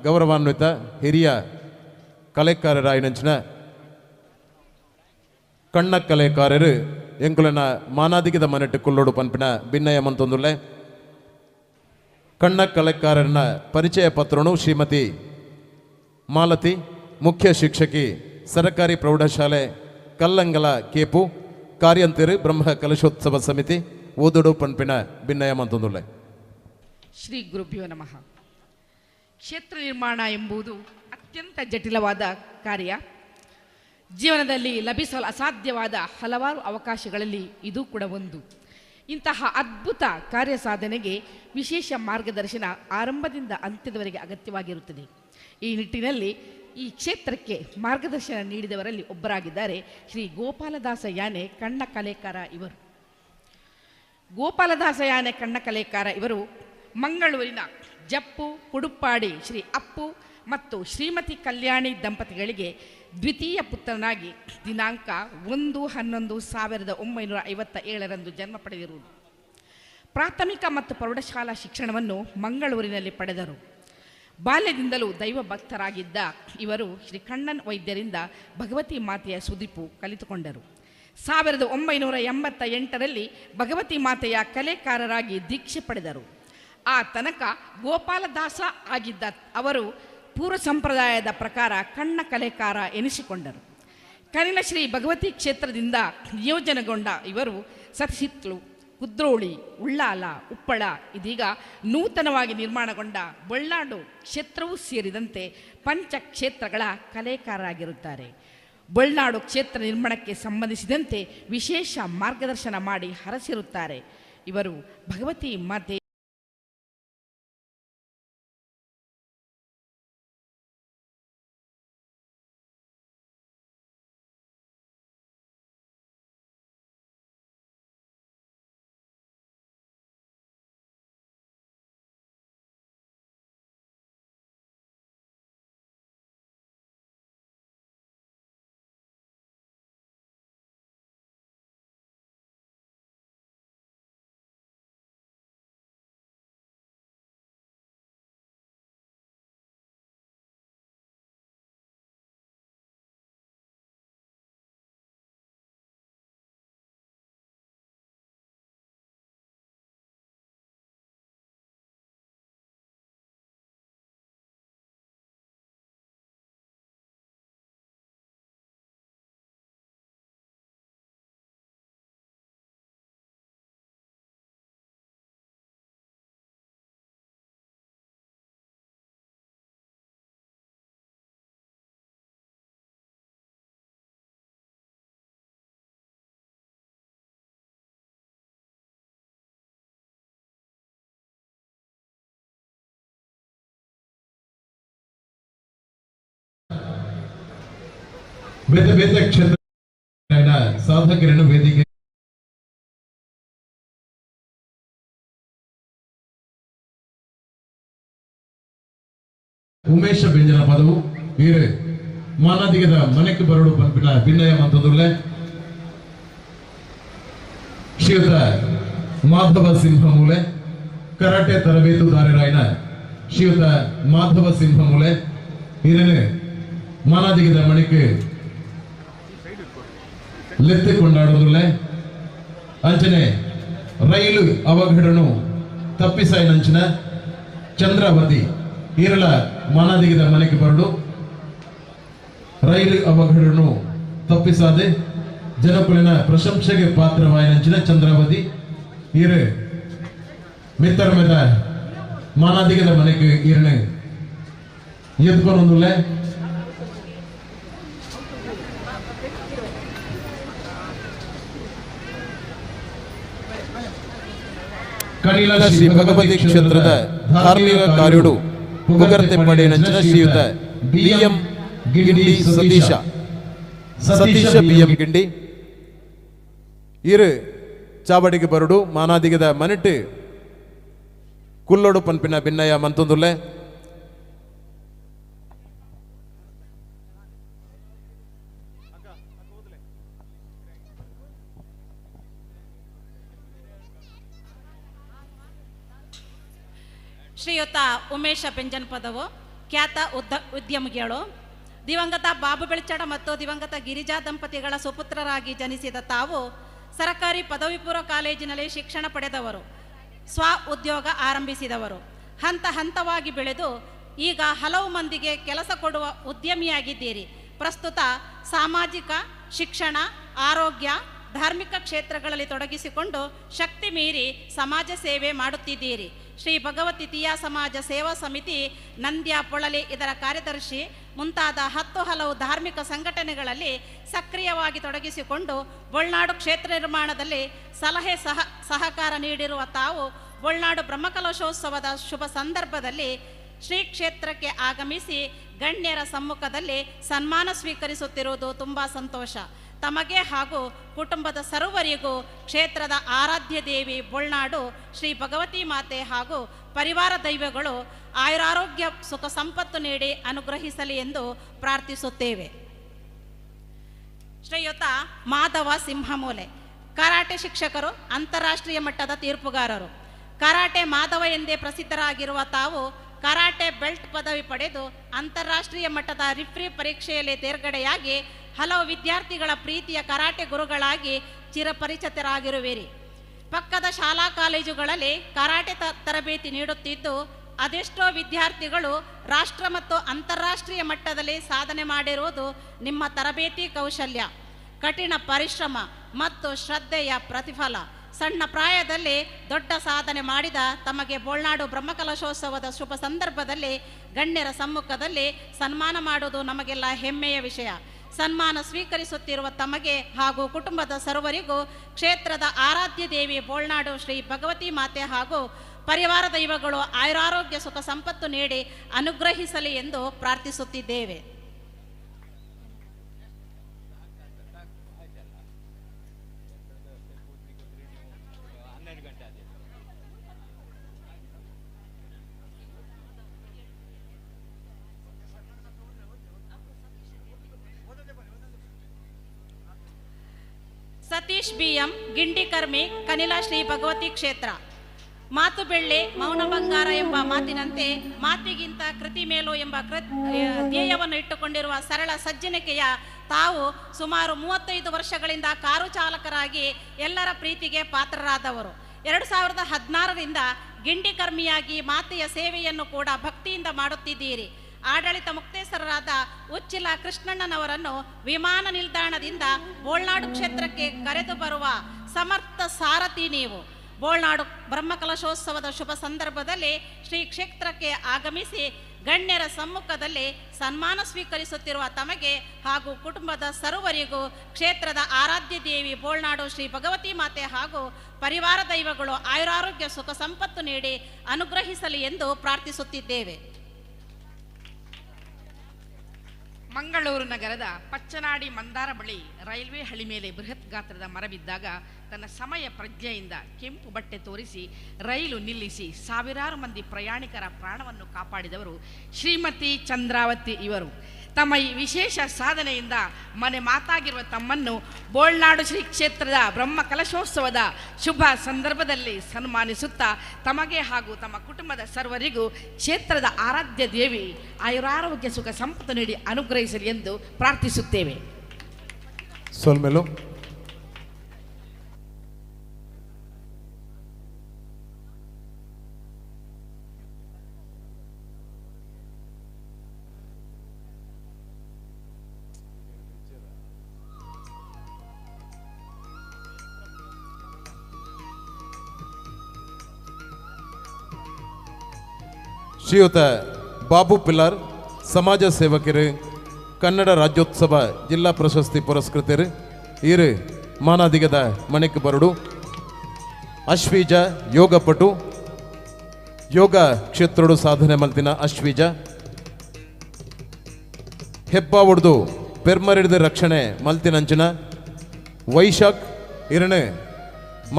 ಗೌರವಾನ್ವಿತ ಹಿರಿಯ ಕಲೆಕಾರರಾಯಿನಂಚಿನ ಕಣ್ಣ ಕಲೆಕಾರರು ಎಂಕುಲನ ಮಾನಾದಿಗದ ಮನೆಟ್ಟು ಕುಲ್ಲೋಡು ಪನ್ಪಿನ ಭಿನ್ನಯ ಮಂತೊಂದುಲ್ಲೆ ಕಣ್ಣ ಕಲೆಕಾರನ ಪರಿಚಯ ಪತ್ರನು ಶ್ರೀಮತಿ ಮಾಲತಿ ಮುಖ್ಯ ಶಿಕ್ಷಕಿ ಸರಕಾರಿ ಪ್ರೌಢಶಾಲೆ ಕಲ್ಲಂಗಲ ಕೇಪು ಕಾರ್ಯಂತಿರು ಬ್ರಹ್ಮ ಕಲಶೋತ್ಸವ ಸಮಿತಿ ಓದೋಡು ಪನ್ಪಿನ ಭಿನ್ನಯ ಮಂತೊಂದುಲ್ಲೆ. ಶ್ರೀ ಗುರುಭ್ಯೋ ನಮಃ. ಕ್ಷೇತ್ರ ನಿರ್ಮಾಣ ಎಂಬುದು ಅತ್ಯಂತ ಜಟಿಲವಾದ ಕಾರ್ಯ. ಜೀವನದಲ್ಲಿ ಲಭಿಸಲು ಅಸಾಧ್ಯವಾದ ಹಲವಾರು ಅವಕಾಶಗಳಲ್ಲಿ ಇದು ಕೂಡ ಒಂದು. ಇಂತಹ ಅದ್ಭುತ ಕಾರ್ಯ ಸಾಧನೆಗೆ ವಿಶೇಷ ಮಾರ್ಗದರ್ಶನ ಆರಂಭದಿಂದ ಅಂತ್ಯದವರೆಗೆ ಅಗತ್ಯವಾಗಿರುತ್ತದೆ. ಈ ನಿಟ್ಟಿನಲ್ಲಿ ಈ ಕ್ಷೇತ್ರಕ್ಕೆ ಮಾರ್ಗದರ್ಶನ ನೀಡಿದವರಲ್ಲಿ ಒಬ್ಬರಾಗಿದ್ದಾರೆ ಶ್ರೀ ಗೋಪಾಲದಾಸ ಯಾನೆ ಕಣ್ಣ ಕಲೆಕಾರ ಇವರು. ಗೋಪಾಲದಾಸ ಯಾನೆ ಕಣ್ಣ ಕಲೆಕಾರ ಇವರು ಮಂಗಳೂರಿನ ಜಪ್ಪು ಕುಡುಪಾಡಿ ಶ್ರೀ ಅಪ್ಪು ಮತ್ತು ಶ್ರೀಮತಿ ಕಲ್ಯಾಣಿ ದಂಪತಿಗಳಿಗೆ ದ್ವಿತೀಯ ಪುತ್ರನಾಗಿ ದಿನಾಂಕ 1/11/1957 ಜನ್ಮ ಪಡೆದಿರುವುದು. ಪ್ರಾಥಮಿಕ ಮತ್ತು ಪ್ರೌಢಶಾಲಾ ಶಿಕ್ಷಣವನ್ನು ಮಂಗಳೂರಿನಲ್ಲಿ ಪಡೆದರು. ಬಾಲ್ಯದಿಂದಲೂ ದೈವ ಭಕ್ತರಾಗಿದ್ದ ಇವರು ಶ್ರೀ ಕಣ್ಣನ್ ವೈದ್ಯರಿಂದ ಭಗವತಿ ಮಾತೆಯ ಸುದೀಪು ಕಲಿತುಕೊಂಡರು. 1988ರಲ್ಲಿ ಭಗವತಿ ಮಾತೆಯ ಕಲೆಕಾರರಾಗಿ ದೀಕ್ಷೆ ಪಡೆದರು. ಆ ತನಕ ಗೋಪಾಲದಾಸ ಆಗಿದ್ದ ಅವರು ಪೂರ್ವ ಸಂಪ್ರದಾಯದ ಪ್ರಕಾರ ಕಣ್ಣ ಕಲೆಕಾರ ಎನಿಸಿಕೊಂಡರು. ಕನಿಲ ಶ್ರೀ ಭಗವತಿ ಕ್ಷೇತ್ರದಿಂದ ನಿಯೋಜನೆಗೊಂಡ ಇವರು ಸತ್ಸಿತ್ಲು, ಕುದ್ರೋಳಿ, ಉಳ್ಳಾಲ, ಉಪ್ಪಳ, ಇದೀಗ ನೂತನವಾಗಿ ನಿರ್ಮಾಣಗೊಂಡ ಬೊಳ್ನಾಡು ಕ್ಷೇತ್ರವೂ ಸೇರಿದಂತೆ ಪಂಚ ಕ್ಷೇತ್ರಗಳ ಕಲೆಕಾರರಾಗಿರುತ್ತಾರೆ. ಬೊಳ್ನಾಡು ಕ್ಷೇತ್ರ ನಿರ್ಮಾಣಕ್ಕೆ ಸಂಬಂಧಿಸಿದಂತೆ ವಿಶೇಷ ಮಾರ್ಗದರ್ಶನ ಮಾಡಿ ಹರಸಿರುತ್ತಾರೆ. ಇವರು ಭಗವತಿ ಮಾತೆ ಬೇರೆ ಬೇರೆ ಕ್ಷೇತ್ರ ಸಾಧಕರನ್ನು ವೇದಿಕೆ ಉಮೇಶ ಬೆಂಜನ ಪದವು ವೀರು ಮಾನದಿಗದ ಮನೆಗೆ ಬರಡು ಪಂಪಿನ ಭಿನ್ನಯ ಮಂತದುಲ್ಲೆ ಶ್ರೀಯುತ ಮಾಧವ ಸಿಂಹಮೂಲೆ ಕರಾಟೆ ತರಬೇತುದಾರರಾಯಿನ ಶ್ರೀಯುತ ಮಾಧವ ಸಿಂಹಮೂಲೆ ಇದನ್ನು ಮಾನದಿಗದ ಮಣಿಗೆ ಲೆತ್ತಿ ಕೊಂಡಾಡುವುದಿಲ್ಲ ಅಂಚನೆ ರೈಲು ಅವಘಡನು ತಪ್ಪಿಸಾಯಿನಂಚಿನ ಚಂದ್ರಾವತಿ ಈರಳ ಮಾನದಿಗದ ಮನೆಗೆ ಬರಡು ರೈಲು ಅವಘಡನು ತಪ್ಪಿಸಾದೆ ಜನಕುಲಿನ ಪ್ರಶಂಸೆಗೆ ಪಾತ್ರವಾಯಿನಂಚಿನ ಚಂದ್ರಾವತಿ ಈರು ಮಿತ್ತರಮೆದ ಮಾನದಿಗದ ಮನೆಗೆ ಈರನೆ ಎದ್ಕೊಂಡೊಂದುಲ್ಲೆ ಕಣಿಲ ಶ್ರೀ ಭಗವತಿ ಕ್ಷೇತ್ರದ ಧಾರ್ಮಿಕ ಕಾರ್ಯಡು ಪುಗರ್ತೆ ಪಡೆಯನಂಚಿನ ಶ್ರೀಯುತ ಬಿಎಂ ಗಿಂಡಿ ಸತೀಶ ಬಿಎಂ ಗಿಂಡಿ ಇರು ಚಾವಡಿಗೆ ಬರಡು ಮಾನಾದಿಗದ ಮನಿಟ್ಟು ಕುಲ್ಲೊಡು ಪನ್ಪಿನ ಭಿನ್ನಯ ಮಂತೊಂದುಲ್ಲೆ ಶ್ರೀಯುತ ಉಮೇಶ ಬೆಂಜನ್ ಪದವು ಖ್ಯಾತ ಉದ್ಯಮಿಗಳು ದಿವಂಗತ ಬಾಬು ಬೆಳ್ಚಡ ಮತ್ತು ದಿವಂಗತ ಗಿರಿಜಾ ದಂಪತಿಗಳ ಸುಪುತ್ರರಾಗಿ ಜನಿಸಿದ ತಾವು ಸರಕಾರಿ ಪದವಿ ಪೂರ್ವ ಕಾಲೇಜಿನಲ್ಲಿ ಶಿಕ್ಷಣ ಪಡೆದವರು, ಸ್ವ ಉದ್ಯೋಗ ಆರಂಭಿಸಿದವರು. ಹಂತ ಹಂತವಾಗಿ ಬೆಳೆದು ಈಗ ಹಲವು ಮಂದಿಗೆ ಕೆಲಸ ಕೊಡುವ ಉದ್ಯಮಿಯಾಗಿದ್ದೀರಿ. ಪ್ರಸ್ತುತ ಸಾಮಾಜಿಕ, ಶಿಕ್ಷಣ, ಆರೋಗ್ಯ, ಧಾರ್ಮಿಕ ಕ್ಷೇತ್ರಗಳಲ್ಲಿ ತೊಡಗಿಸಿಕೊಂಡು ಶಕ್ತಿ ಮೀರಿ ಸಮಾಜ ಸೇವೆ ಮಾಡುತ್ತಿದ್ದೀರಿ. ಶ್ರೀ ಭಗವತಿ ತಿಯಾ ಸಮಾಜ ಸೇವಾ ಸಮಿತಿ, ನಂದ್ಯ ಪೊಳಲಿ ಇದರ ಕಾರ್ಯದರ್ಶಿ ಮುಂತಾದ 10 ಹಲವು ಧಾರ್ಮಿಕ ಸಂಘಟನೆಗಳಲ್ಲಿ ಸಕ್ರಿಯವಾಗಿ ತೊಡಗಿಸಿಕೊಂಡು ಬೊಳ್ನಾಡು ಕ್ಷೇತ್ರ ನಿರ್ಮಾಣದಲ್ಲಿ ಸಲಹೆ ಸಹಕಾರ ನೀಡಿರುವ ತಾವು ಬೊಳ್ನಾಡು ಬ್ರಹ್ಮಕಲಶೋತ್ಸವದ ಶುಭ ಸಂದರ್ಭದಲ್ಲಿ ಶ್ರೀ ಕ್ಷೇತ್ರಕ್ಕೆ ಆಗಮಿಸಿ ಗಣ್ಯರ ಸಮ್ಮುಖದಲ್ಲಿ ಸನ್ಮಾನ ಸ್ವೀಕರಿಸುತ್ತಿರುವುದು ತುಂಬ ಸಂತೋಷ. ತಮಗೆ ಹಾಗೂ ಕುಟುಂಬದ ಸರ್ವರಿಗೂ ಕ್ಷೇತ್ರದ ಆರಾಧ್ಯ ದೇವಿ ಬೊಳ್ನಾಡು ಶ್ರೀ ಭಗವತಿ ಮಾತೆ ಹಾಗೂ ಪರಿವಾರ ದೈವಗಳು ಆಯುರಾರೋಗ್ಯ ಸುಖ ಸಂಪತ್ತು ನೀಡಿ ಅನುಗ್ರಹಿಸಲಿ ಎಂದು ಪ್ರಾರ್ಥಿಸುತ್ತೇವೆ. ಶ್ರೀಯುತ ಮಾಧವ ಸಿಂಹಮೂಲೆ ಕರಾಟೆ ಶಿಕ್ಷಕರು, ಅಂತಾರಾಷ್ಟ್ರೀಯ ಮಟ್ಟದ ತೀರ್ಪುಗಾರರು. ಕರಾಟೆ ಮಾಧವ ಎಂದೇ ಪ್ರಸಿದ್ಧರಾಗಿರುವ ತಾವು ಕರಾಟೆ ಬೆಲ್ಟ್ ಪದವಿ ಪಡೆದು ಅಂತಾರಾಷ್ಟ್ರೀಯ ಮಟ್ಟದ ರಿಫ್ರಿ ಪರೀಕ್ಷೆಯಲ್ಲಿ ತೇರ್ಗಡೆಯಾಗಿ ಹಲವು ವಿದ್ಯಾರ್ಥಿಗಳ ಪ್ರೀತಿಯ ಕರಾಟೆ ಗುರುಗಳಾಗಿ ಚಿರಪರಿಚಿತರಾಗಿರುವಿರಿ. ಪಕ್ಕದ ಶಾಲಾ ಕಾಲೇಜುಗಳಲ್ಲಿ ಕರಾಟೆ ತರಬೇತಿ ನೀಡುತ್ತಿದ್ದು ಅದೆಷ್ಟೋ ವಿದ್ಯಾರ್ಥಿಗಳು ರಾಷ್ಟ್ರ ಮತ್ತು ಅಂತಾರಾಷ್ಟ್ರೀಯ ಮಟ್ಟದಲ್ಲಿ ಸಾಧನೆ ಮಾಡಿರುವುದು ನಿಮ್ಮ ತರಬೇತಿ ಕೌಶಲ್ಯ, ಕಠಿಣ ಪರಿಶ್ರಮ ಮತ್ತು ಶ್ರದ್ಧೆಯ ಪ್ರತಿಫಲ. ಸಣ್ಣ ಪ್ರಾಯದಲ್ಲಿ ದೊಡ್ಡ ಸಾಧನೆ ಮಾಡಿದ ತಮಗೆ ಬೊಳ್ನಾಡು ಬ್ರಹ್ಮಕಲಶೋತ್ಸವದ ಶುಭ ಸಂದರ್ಭದಲ್ಲಿ ಗಣ್ಯರ ಸಮ್ಮುಖದಲ್ಲಿ ಸನ್ಮಾನ ಮಾಡುವುದು ನಮಗೆಲ್ಲ ಹೆಮ್ಮೆಯ ವಿಷಯ. ಸನ್ಮಾನ ಸ್ವೀಕರಿಸುತ್ತಿರುವ ತಮಗೆ ಹಾಗೂ ಕುಟುಂಬದ ಸರ್ವರಿಗೂ ಕ್ಷೇತ್ರದ ಆರಾಧ್ಯ ದೇವಿ ಬೊಳ್ನಾಡು ಶ್ರೀ ಭಗವತಿ ಮಾತೆ ಹಾಗೂ ಪರಿವಾರ ದೈವಗಳು ಆಯುರಾರೋಗ್ಯ ಸುಖ ಸಂಪತ್ತು ನೀಡಿ ಅನುಗ್ರಹಿಸಲಿ ಎಂದು ಪ್ರಾರ್ಥಿಸುತ್ತಿದ್ದೇವೆ. ಸತೀಶ್ ಬಿಎಂ ಗಿಂಡಿಕರ್ಮಿ, ಕನಿಲ ಶ್ರೀ ಭಗವತಿ ಕ್ಷೇತ್ರ. ಮಾತು ಬೆಳ್ಳಿ ಮೌನ ಬಂಗಾರ ಎಂಬ ಮಾತಿನಂತೆ ಮಾತಿಗಿಂತ ಕೃತಿ ಮೇಲು ಎಂಬ ಧ್ಯೇಯವನ್ನು ಇಟ್ಟುಕೊಂಡಿರುವ ಸರಳ ಸಜ್ಜನಿಕೆಯ ತಾವು ಸುಮಾರು 35 ವರ್ಷಗಳಿಂದ ಕಾರು ಚಾಲಕರಾಗಿ ಎಲ್ಲರ ಪ್ರೀತಿಗೆ ಪಾತ್ರರಾದವರು. 2016ರಿಂದ ಗಿಂಡಿಕರ್ಮಿಯಾಗಿ ಮಾತೆಯ ಸೇವೆಯನ್ನು ಕೂಡ ಭಕ್ತಿಯಿಂದ ಮಾಡುತ್ತಿದ್ದೀರಿ. ಆಡಳಿತ ಮುಕ್ತೇಸರರಾದ ಉಚ್ಚಿಲ ಕೃಷ್ಣಣ್ಣನವರನ್ನು ವಿಮಾನ ನಿಲ್ದಾಣದಿಂದ ಬೋಳ್ನಾಡು ಕ್ಷೇತ್ರಕ್ಕೆ ಕರೆದು ಬರುವ ಸಮರ್ಥ ಸಾರಥಿ ನೀವು. ಬೋಳ್ನಾಡು ಬ್ರಹ್ಮಕಲಶೋತ್ಸವದ ಶುಭ ಸಂದರ್ಭದಲ್ಲಿ ಶ್ರೀ ಕ್ಷೇತ್ರಕ್ಕೆ ಆಗಮಿಸಿ ಗಣ್ಯರ ಸಮ್ಮುಖದಲ್ಲಿ ಸನ್ಮಾನ ಸ್ವೀಕರಿಸುತ್ತಿರುವ ತಮಗೆ ಹಾಗೂ ಕುಟುಂಬದ ಸರ್ವರಿಗೂ ಕ್ಷೇತ್ರದ ಆರಾಧ್ಯ ದೇವಿ ಬೋಳ್ನಾಡು ಶ್ರೀ ಭಗವತಿ ಮಾತೆ ಹಾಗೂ ಪರಿವಾರ ದೈವಗಳು ಆಯುರಾರೋಗ್ಯ ಸುಖ ಸಂಪತ್ತು ನೀಡಿ ಅನುಗ್ರಹಿಸಲಿ ಎಂದು ಪ್ರಾರ್ಥಿಸುತ್ತಿದ್ದೇವೆ. ಮಂಗಳೂರು ನಗರದ ಪಚ್ಚನಾಡಿ ಮಂದಾರ ಬಳಿ ರೈಲ್ವೆ ಹಳಿ ಮೇಲೆ ಬೃಹತ್ ಗಾತ್ರದ ಮರ ಬಿದ್ದಾಗ ತನ್ನ ಸಮಯ ಪ್ರಜ್ಞೆಯಿಂದ ಕೆಂಪು ಬಟ್ಟೆ ತೋರಿಸಿ ರೈಲು ನಿಲ್ಲಿಸಿ ಸಾವಿರಾರು ಮಂದಿ ಪ್ರಯಾಣಿಕರ ಪ್ರಾಣವನ್ನು ಕಾಪಾಡಿದವರು ಶ್ರೀಮತಿ ಚಂದ್ರಾವತಿ ಇವರು. ತಮ್ಮ ಈ ವಿಶೇಷ ಸಾಧನೆಯಿಂದ ಮನೆ ಮಾತಾಗಿರುವ ತಮ್ಮನ್ನು ಬೋಳ್ನಾಡು ಶ್ರೀ ಕ್ಷೇತ್ರದ ಬ್ರಹ್ಮ ಕಲಶೋತ್ಸವದ ಶುಭ ಸಂದರ್ಭದಲ್ಲಿ ಸನ್ಮಾನಿಸುತ್ತಾ ತಮಗೆ ಹಾಗೂ ತಮ್ಮ ಕುಟುಂಬದ ಸರ್ವರಿಗೂ ಕ್ಷೇತ್ರದ ಆರಾಧ್ಯ ದೇವಿ ಆಯುರಾರೋಗ್ಯ ಸುಖ ಸಂಪತ್ತು ನೀಡಿ ಅನುಗ್ರಹಿಸಲಿ ಎಂದು ಪ್ರಾರ್ಥಿಸುತ್ತೇವೆ. ಸೋಲ್ಮೆಲು ಶ್ರೀಯುತ ಬಾಬು ಪಿಲ್ಲಾರ್ ಸಮಾಜ ಸೇವಕರು, ಕನ್ನಡ ರಾಜ್ಯೋತ್ಸವ ಜಿಲ್ಲಾ ಪ್ರಶಸ್ತಿ ಪುರಸ್ಕೃತರು ಇರು ಮಾನಾದಿಗದ ಮಣಿಕ್ ಬರಡು. ಅಶ್ವೀಜ ಯೋಗಪಟು, ಯೋಗ ಕ್ಷೇತ್ರಡು ಸಾಧನೆ ಮಲ್ತಿನ ಅಶ್ವೀಜ ಹೆಬ್ಬ ಹೊಡೆದು ಪೆರ್ಮರಿಡ್ದು ರಕ್ಷಣೆ ಮಲ್ತಿನಂಚಿನ ವೈಶಾಖ್ ಇರಣ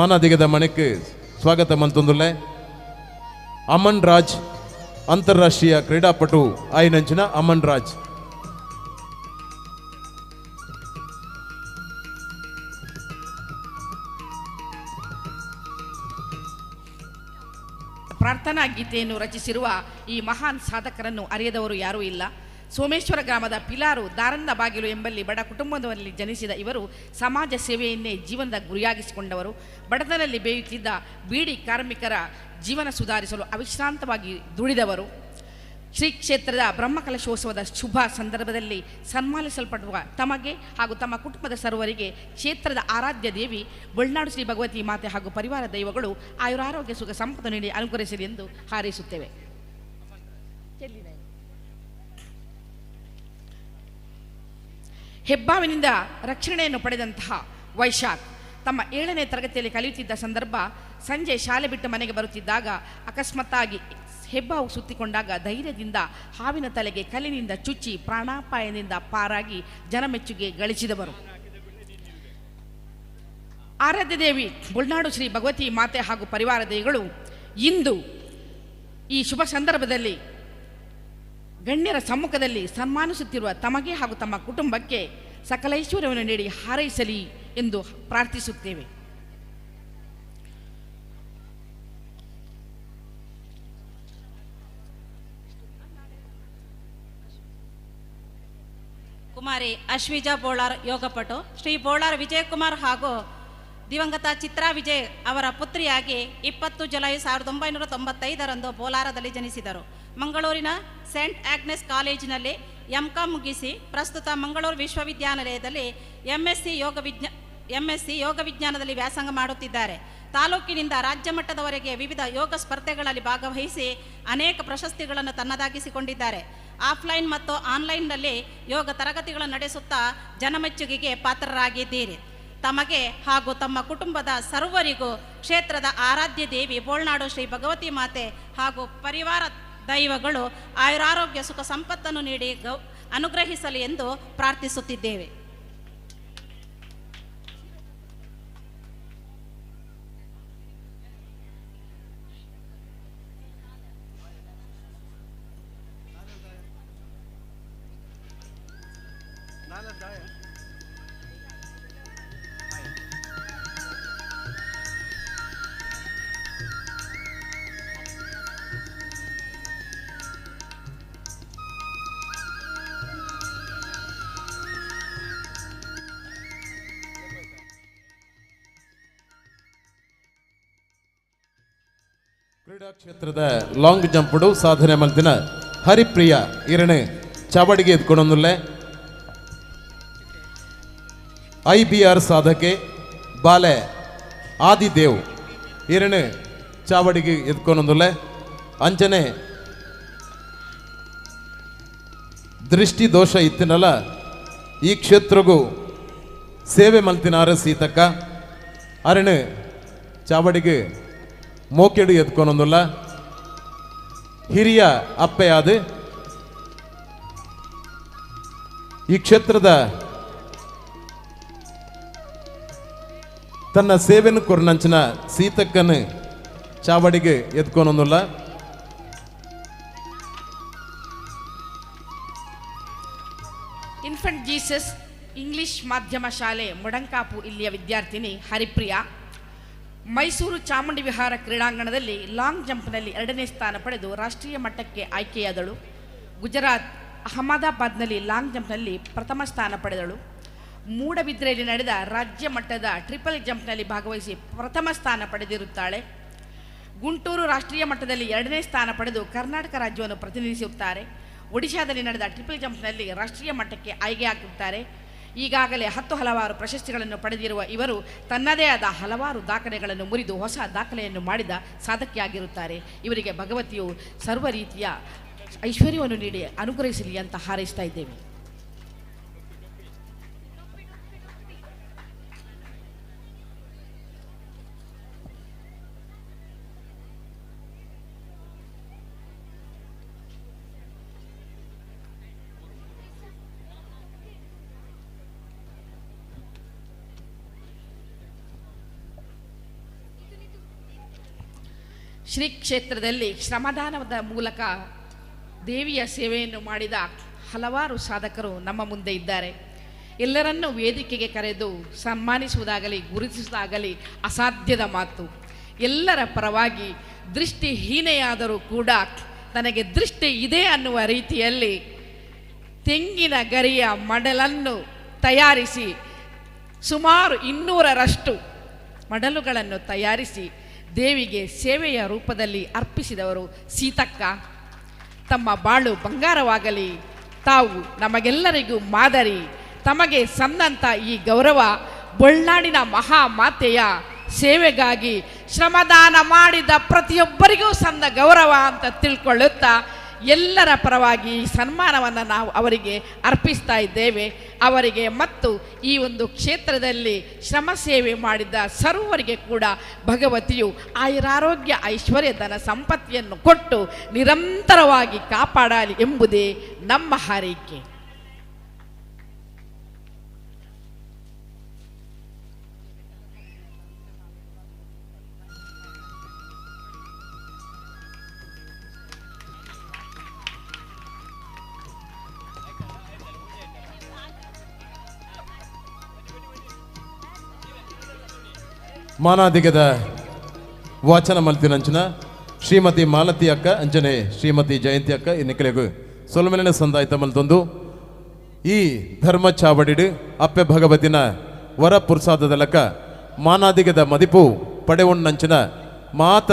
ಮಾನಾದಿಗದ ಮಣಿಕ್ ಸ್ವಾಗತ ಮಲ್ತೊಂದುಲ್ಲೆ. ಅಮನ್ ರಾಜ್ ಅಂತಾರಾಷ್ಟ್ರೀಯ ಕ್ರೀಡಾಪಟು ಆಯ್ನಂಚಿನ ಅಮನ್ ರಾಜ್. ಪ್ರಾರ್ಥನಾ ಗೀತೆಯನ್ನು ರಚಿಸಿರುವ ಈ ಮಹಾನ್ ಸಾಧಕರನ್ನು ಅರಿಯದವರು ಯಾರೂ ಇಲ್ಲ. ಸೋಮೇಶ್ವರ ಗ್ರಾಮದ ಪಿಲಾರು ದಾರಂದ ಬಾಗಿಲು ಎಂಬಲ್ಲಿ ಬಡ ಕುಟುಂಬದಲ್ಲಿ ಜನಿಸಿದ ಇವರು ಸಮಾಜ ಸೇವೆಯನ್ನೇ ಜೀವನದ ಗುರಿಯಾಗಿಸಿಕೊಂಡವರು. ಬಡತನದಲ್ಲಿ ಬೇಯುತ್ತಿದ್ದ ಬೀಡಿ ಕಾರ್ಮಿಕರ ಜೀವನ ಸುಧಾರಿಸಲು ಅವಿಶ್ರಾಂತವಾಗಿ ದುಡಿದವರು. ಶ್ರೀ ಕ್ಷೇತ್ರದ ಬ್ರಹ್ಮಕಲಶೋತ್ಸವದ ಶುಭ ಸಂದರ್ಭದಲ್ಲಿ ಸನ್ಮಾನಿಸಲ್ಪಡುವ ತಮಗೆ ಹಾಗೂ ತಮ್ಮ ಕುಟುಂಬದ ಸರ್ವರಿಗೆ ಕ್ಷೇತ್ರದ ಆರಾಧ್ಯ ದೇವಿ ಬೋಳ್ನಾಡು ಶ್ರೀ ಭಗವತಿ ಮಾತೆ ಹಾಗೂ ಪರಿವಾರ ದೈವಗಳು ಆಯುರಾರೋಗ್ಯ ಸುಖ ಸಂಪತ್ತು ನೀಡಿ ಅನುಗ್ರಹಿಸಲಿ ಎಂದು ಹಾರೈಸುತ್ತೇವೆ. ಹೆಬ್ಬಾವಿನಿಂದ ರಕ್ಷಣೆಯನ್ನು ಪಡೆದಂತಹ ವೈಶಾಖ್ ತಮ್ಮ 7ನೇ ತರಗತಿಯಲ್ಲಿ ಕಲಿಯುತ್ತಿದ್ದ ಸಂದರ್ಭ ಸಂಜೆ ಶಾಲೆ ಬಿಟ್ಟು ಮನೆಗೆ ಬರುತ್ತಿದ್ದಾಗ ಅಕಸ್ಮಾತ್ತಾಗಿ ಹೆಬ್ಬಾವು ಸುತ್ತಿಕೊಂಡಾಗ ಧೈರ್ಯದಿಂದ ಹಾವಿನ ತಲೆಗೆ ಕಲ್ಲಿನಿಂದ ಚುಚ್ಚಿ ಪ್ರಾಣಾಪಾಯದಿಂದ ಪಾರಾಗಿ ಜನಮೆಚ್ಚುಗೆ ಗಳಿಸಿದವರು. ಆರಾಧ್ಯ ದೇವಿ ಬೋಳ್ನಾಡು ಶ್ರೀ ಭಗವತಿ ಮಾತೆ ಹಾಗೂ ಪರಿವಾರ ದೈವಗಳು ಇಂದು ಈ ಶುಭ ಸಂದರ್ಭದಲ್ಲಿ ಗಣ್ಯರ ಸಮ್ಮುಖದಲ್ಲಿ ಸನ್ಮಾನಿಸುತ್ತಿರುವ ತಮಗೆ ಹಾಗೂ ತಮ್ಮ ಕುಟುಂಬಕ್ಕೆ ಸಕಲೈಶ್ವರ್ಯವನ್ನು ನೀಡಿ ಹಾರೈಸಲಿ ಎಂದು ಪ್ರಾರ್ಥಿಸುತ್ತೇವೆ. ಕುಮಾರಿ ಅಶ್ವಿಜಾ ಬೋಳಾರ್ ಯೋಗಪಟು, ಶ್ರೀ ಬೋಳಾರ್ ವಿಜಯಕುಮಾರ್ ಹಾಗೂ ದಿವಂಗತ ಚಿತ್ರಾ ವಿಜಯ್ ಅವರ ಪುತ್ರಿಯಾಗಿ 20 ಜುಲೈ 1995ರಂದು ಬೋಲಾರದಲ್ಲಿ ಜನಿಸಿದರು. ಮಂಗಳೂರಿನ ಸೇಂಟ್ ಆಗ್ನೆಸ್ ಕಾಲೇಜಿನಲ್ಲಿ ಎಂ.ಕಾಂ ಮುಗಿಸಿ ಪ್ರಸ್ತುತ ಮಂಗಳೂರು ವಿಶ್ವವಿದ್ಯಾನಿಲಯದಲ್ಲಿ ಎಂಎಸ್ಸಿ ಯೋಗ ವಿಜ್ಞಾನದಲ್ಲಿ ವ್ಯಾಸಂಗ ಮಾಡುತ್ತಿದ್ದಾರೆ. ತಾಲೂಕಿನಿಂದ ರಾಜ್ಯ ಮಟ್ಟದವರೆಗೆ ವಿವಿಧ ಯೋಗ ಸ್ಪರ್ಧೆಗಳಲ್ಲಿ ಭಾಗವಹಿಸಿ ಅನೇಕ ಪ್ರಶಸ್ತಿಗಳನ್ನು ತನ್ನದಾಗಿಸಿಕೊಂಡಿದ್ದಾರೆ. ಆಫ್ಲೈನ್ ಮತ್ತು ಆನ್ಲೈನ್ನಲ್ಲಿ ಯೋಗ ತರಗತಿಗಳನ್ನು ನಡೆಸುತ್ತಾ ಜನಮೆಚ್ಚುಗೆಗೆ ಪಾತ್ರರಾಗಿದ್ದೀರಿ. ತಮಗೆ ಹಾಗೂ ತಮ್ಮ ಕುಟುಂಬದ ಸರ್ವರಿಗೂ ಕ್ಷೇತ್ರದ ಆರಾಧ್ಯ ದೇವಿ ಬೋಳ್ನಾಡು ಶ್ರೀ ಭಗವತಿ ಮಾತೆ ಹಾಗೂ ಪರಿವಾರ ದೈವಗಳು ಆಯುರಾರೋಗ್ಯ ಸುಖ ಸಂಪತ್ತನ್ನು ನೀಡಿ ಅನುಗ್ರಹಿಸಲಿ ಎಂದು ಪ್ರಾರ್ಥಿಸುತ್ತಿದ್ದೇವೆ. ಕ್ರೀಡಾ ಕ್ಷೇತ್ರದ ಲಾಂಗ್ ಜಂಪ್ಡು ಸಾಧನೆ ಮಲ್ತಿನ ಹರಿಪ್ರಿಯ ಇರಣೆ ಚಾವಡಿಗೆ ಎತ್ಕೊಂಡೊಂದುಲ್ಲೆ. IBR ಸಾಧಕೆ ಬಾಲೆ ಆದಿದೇವ್ ಇರಣೆ ಚಾವಡಿಗೆ ಎತ್ಕೊಂಡೊಂದುಲ್ಲೆ. ಅಂಚನೆ ದೃಷ್ಟಿ ದೋಷ ಇತ್ತಿನಲ್ಲ ಈ ಕ್ಷೇತ್ರಗೂ ಸೇವೆ ಮಲ್ತಿನಾರ ಸೀತಕ್ಕ ಅರಣೆ ಚಾವಡಿಗೆ ಮೋಕೆಡು ಎತ್ಕೊಂಡೊಂದುಲ್ಲ. ಹಿರಿಯ ಅಪ್ಪೆಯಾದ ಈ ಕ್ಷೇತ್ರದ ತನ್ನ ಸೇವೆಯನ್ನು ಕೊರ್ನಂಚಿನ ಸೀತಕ್ಕನು ಚಾವಡಿಗೆ ಎದ್ಕೊನೊಂದುಲ್ಲ. ಇನ್ಫಂಟ್ ಜೀಸಸ್ ಇಂಗ್ಲಿಷ್ ಮಾಧ್ಯಮ ಶಾಲೆ ಮೊಡಂಕಾಪು ಇಲ್ಲಿಯ ವಿದ್ಯಾರ್ಥಿನಿ ಹರಿಪ್ರಿಯಾ ಮೈಸೂರು ಚಾಮುಂಡಿ ವಿಹಾರ ಕ್ರೀಡಾಂಗಣದಲ್ಲಿ ಲಾಂಗ್ ಜಂಪ್ನಲ್ಲಿ 2ನೇ ಸ್ಥಾನ ಪಡೆದು ರಾಷ್ಟ್ರೀಯ ಮಟ್ಟಕ್ಕೆ ಆಯ್ಕೆಯಾದಳು. ಗುಜರಾತ್ ಅಹಮದಾಬಾದ್ನಲ್ಲಿ ಲಾಂಗ್ ಜಂಪ್ನಲ್ಲಿ ಪ್ರಥಮ ಸ್ಥಾನ ಪಡೆದಳು. ಮೂಡಬಿದ್ರೆಯಲ್ಲಿ ನಡೆದ ರಾಜ್ಯ ಮಟ್ಟದ ಟ್ರಿಪಲ್ ಜಂಪ್ನಲ್ಲಿ ಭಾಗವಹಿಸಿ ಪ್ರಥಮ ಸ್ಥಾನ ಪಡೆದಿರುತ್ತಾಳೆ. ಗುಂಟೂರು ರಾಷ್ಟ್ರೀಯ ಮಟ್ಟದಲ್ಲಿ 2ನೇ ಸ್ಥಾನ ಪಡೆದು ಕರ್ನಾಟಕ ರಾಜ್ಯವನ್ನು ಪ್ರತಿನಿಧಿಸುತ್ತಾರೆ. ಒಡಿಶಾದಲ್ಲಿ ನಡೆದ ಟ್ರಿಪಲ್ ಜಂಪ್ನಲ್ಲಿ ರಾಷ್ಟ್ರೀಯ ಮಟ್ಟಕ್ಕೆ ಆಯ್ಕೆಯಾಗುತ್ತಾರೆ. ಈಗಾಗಲೇ 10 ಹಲವಾರು ಪ್ರಶಸ್ತಿಗಳನ್ನು ಪಡೆದಿರುವ ಇವರು ತನ್ನದೇ ಆದ ಹಲವಾರು ದಾಖಲೆಗಳನ್ನು ಮುರಿದು ಹೊಸ ದಾಖಲೆಯನ್ನು ಮಾಡಿದ ಸಾಧಕಿಯಾಗಿರುತ್ತಾರೆ. ಇವರಿಗೆ ಭಗವತಿಯು ಸರ್ವ ರೀತಿಯ ಐಶ್ವರ್ಯವನ್ನು ನೀಡಿ ಅನುಗ್ರಹಿಸಲಿ ಅಂತ ಹಾರೈಸ್ತಾ ಇದ್ದೇವೆ. ಶ್ರೀ ಕ್ಷೇತ್ರದಲ್ಲಿ ಶ್ರಮದಾನದ ಮೂಲಕ ದೇವಿಯ ಸೇವೆಯನ್ನು ಮಾಡಿದ ಹಲವಾರು ಸಾಧಕರು ನಮ್ಮ ಮುಂದೆ ಇದ್ದಾರೆ. ಎಲ್ಲರನ್ನೂ ವೇದಿಕೆಗೆ ಕರೆದು ಸನ್ಮಾನಿಸುವುದಾಗಲಿ ಗುರುತಿಸುವುದಾಗಲಿ ಅಸಾಧ್ಯದ ಮಾತು. ಎಲ್ಲರ ಪರವಾಗಿ ದೃಷ್ಟಿಹೀನೆಯಾದರೂ ಕೂಡ ನನಗೆ ದೃಷ್ಟಿ ಇದೆ ಅನ್ನುವ ರೀತಿಯಲ್ಲಿ ತೆಂಗಿನ ಗರಿಯ ಮಡಲನ್ನು ತಯಾರಿಸಿ ಸುಮಾರು 200ರಷ್ಟು ಮಡಲುಗಳನ್ನು ತಯಾರಿಸಿ ದೇವಿಗೆ ಸೇವೆಯ ರೂಪದಲ್ಲಿ ಅರ್ಪಿಸಿದವರು ಸೀತಕ್ಕ. ತಮ್ಮ ಬಾಳು ಬಂಗಾರವಾಗಲಿ, ತಾವು ನಮಗೆಲ್ಲರಿಗೂ ಮಾದರಿ. ತಮಗೆ ಸಂದಂಥ ಈ ಗೌರವ ಬೊಳ್ನಾಡಿನ ಮಹಾಮಾತೆಯ ಸೇವೆಗಾಗಿ ಶ್ರಮದಾನ ಮಾಡಿದ ಪ್ರತಿಯೊಬ್ಬರಿಗೂ ಸಂದ ಗೌರವ ಅಂತ ತಿಳ್ಕೊಳ್ಳುತ್ತಾ ಎಲ್ಲರ ಪರವಾಗಿ ಈ ಸನ್ಮಾನವನ್ನು ನಾವು ಅವರಿಗೆ ಅರ್ಪಿಸ್ತಾ ಇದ್ದೇವೆ. ಅವರಿಗೆ ಮತ್ತು ಈ ಒಂದು ಕ್ಷೇತ್ರದಲ್ಲಿ ಶ್ರಮ ಸೇವೆ ಮಾಡಿದ ಸರ್ವರಿಗೆ ಕೂಡ ಭಗವತಿಯು ಆಯುರಾರೋಗ್ಯ ಐಶ್ವರ್ಯಧನ ಸಂಪತ್ತಿಯನ್ನು ಕೊಟ್ಟು ನಿರಂತರವಾಗಿ ಕಾಪಾಡಲಿ ಎಂಬುದೇ ನಮ್ಮ ಹಾರೈಕೆ. ಮಾನಾದಿಗದ ವಾಚನ ಮಲ್ತಿನಂಚಿನ ಶ್ರೀಮತಿ ಮಾಲತಿ ಅಕ್ಕ ಅಂಚನೆ ಶ್ರೀಮತಿ ಜಯಂತಿ ಅಕ್ಕ ಇನ್ನಿಕಲೆಗು ಸೊಲಮೆಲಿನ ಸಂದಾಯಿತ ಮಲ್ತೊಂದು ಈ ಧರ್ಮ ಚಾವಡಿಡು ಅಪ್ಪೆ ಭಗವತಿನ ವರ ಪುರ್ಸಾದದ ಲಕ್ಕ ಮಾನಾದಿಗದ ಮದಿಪು ಪಡೆವಣ್ಣಂಚಿನ ಮಾತ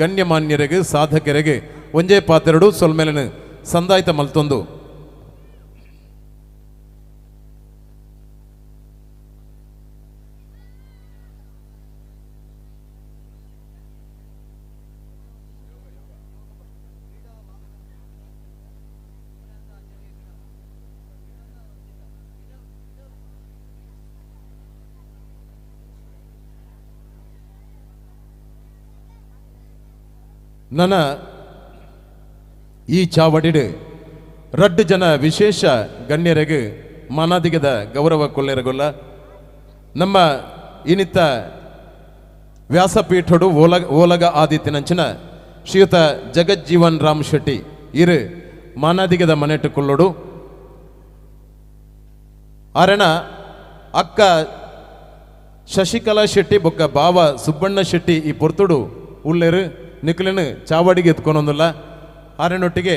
ಗಣ್ಯಮಾನ್ಯರಿಗೆ ಸಾಧಕರಿಗೆ ಒಂಜೇ ಪಾತೆರಡು ಸೊಲ್ಮೆಲಿನ ಸಂದಾಯಿತ ಮಲ್ತೊಂದು ನನ್ನ ಈ ಚಾವಡಿಡು ರಡ್ಡು ಜನ ವಿಶೇಷ ಗಣ್ಯರಿಗೆ ಮಾನಾದಿಗದ ಗೌರವ ಕೊಲ್ಲೆರಗೊಲ್ಲ ನಮ್ಮ ಇನಿತ್ತ ವ್ಯಾಸಪೀಠಡು ಓಲಗ ಆದಿತ್ಯನಂಚಿನ ಶ್ರೀಯುತ ಜಗಜ್ಜೀವನ್ ರಾಮ್ ಶೆಟ್ಟಿ ಇರು ಮಾನಾದಿಗದ ಮನೆಟ್ಟು ಕೊಳ್ಳೋಡು ಅರಣ ಅಕ್ಕ ಶಶಿಕಲಾ ಶೆಟ್ಟಿ ಬೊಕ್ಕ ಬಾವ ಸುಬ್ಬಣ್ಣ ಶೆಟ್ಟಿ ಈ ಪೊರ್ತುಡು ಉಳ್ಳೆರು ನಿಖಿಲನು ಚಾವಡಿಗೆ ಎತ್ಕೊನೊಂದಿಲ್ಲ ಆರೆನೊಟ್ಟಿಗೆ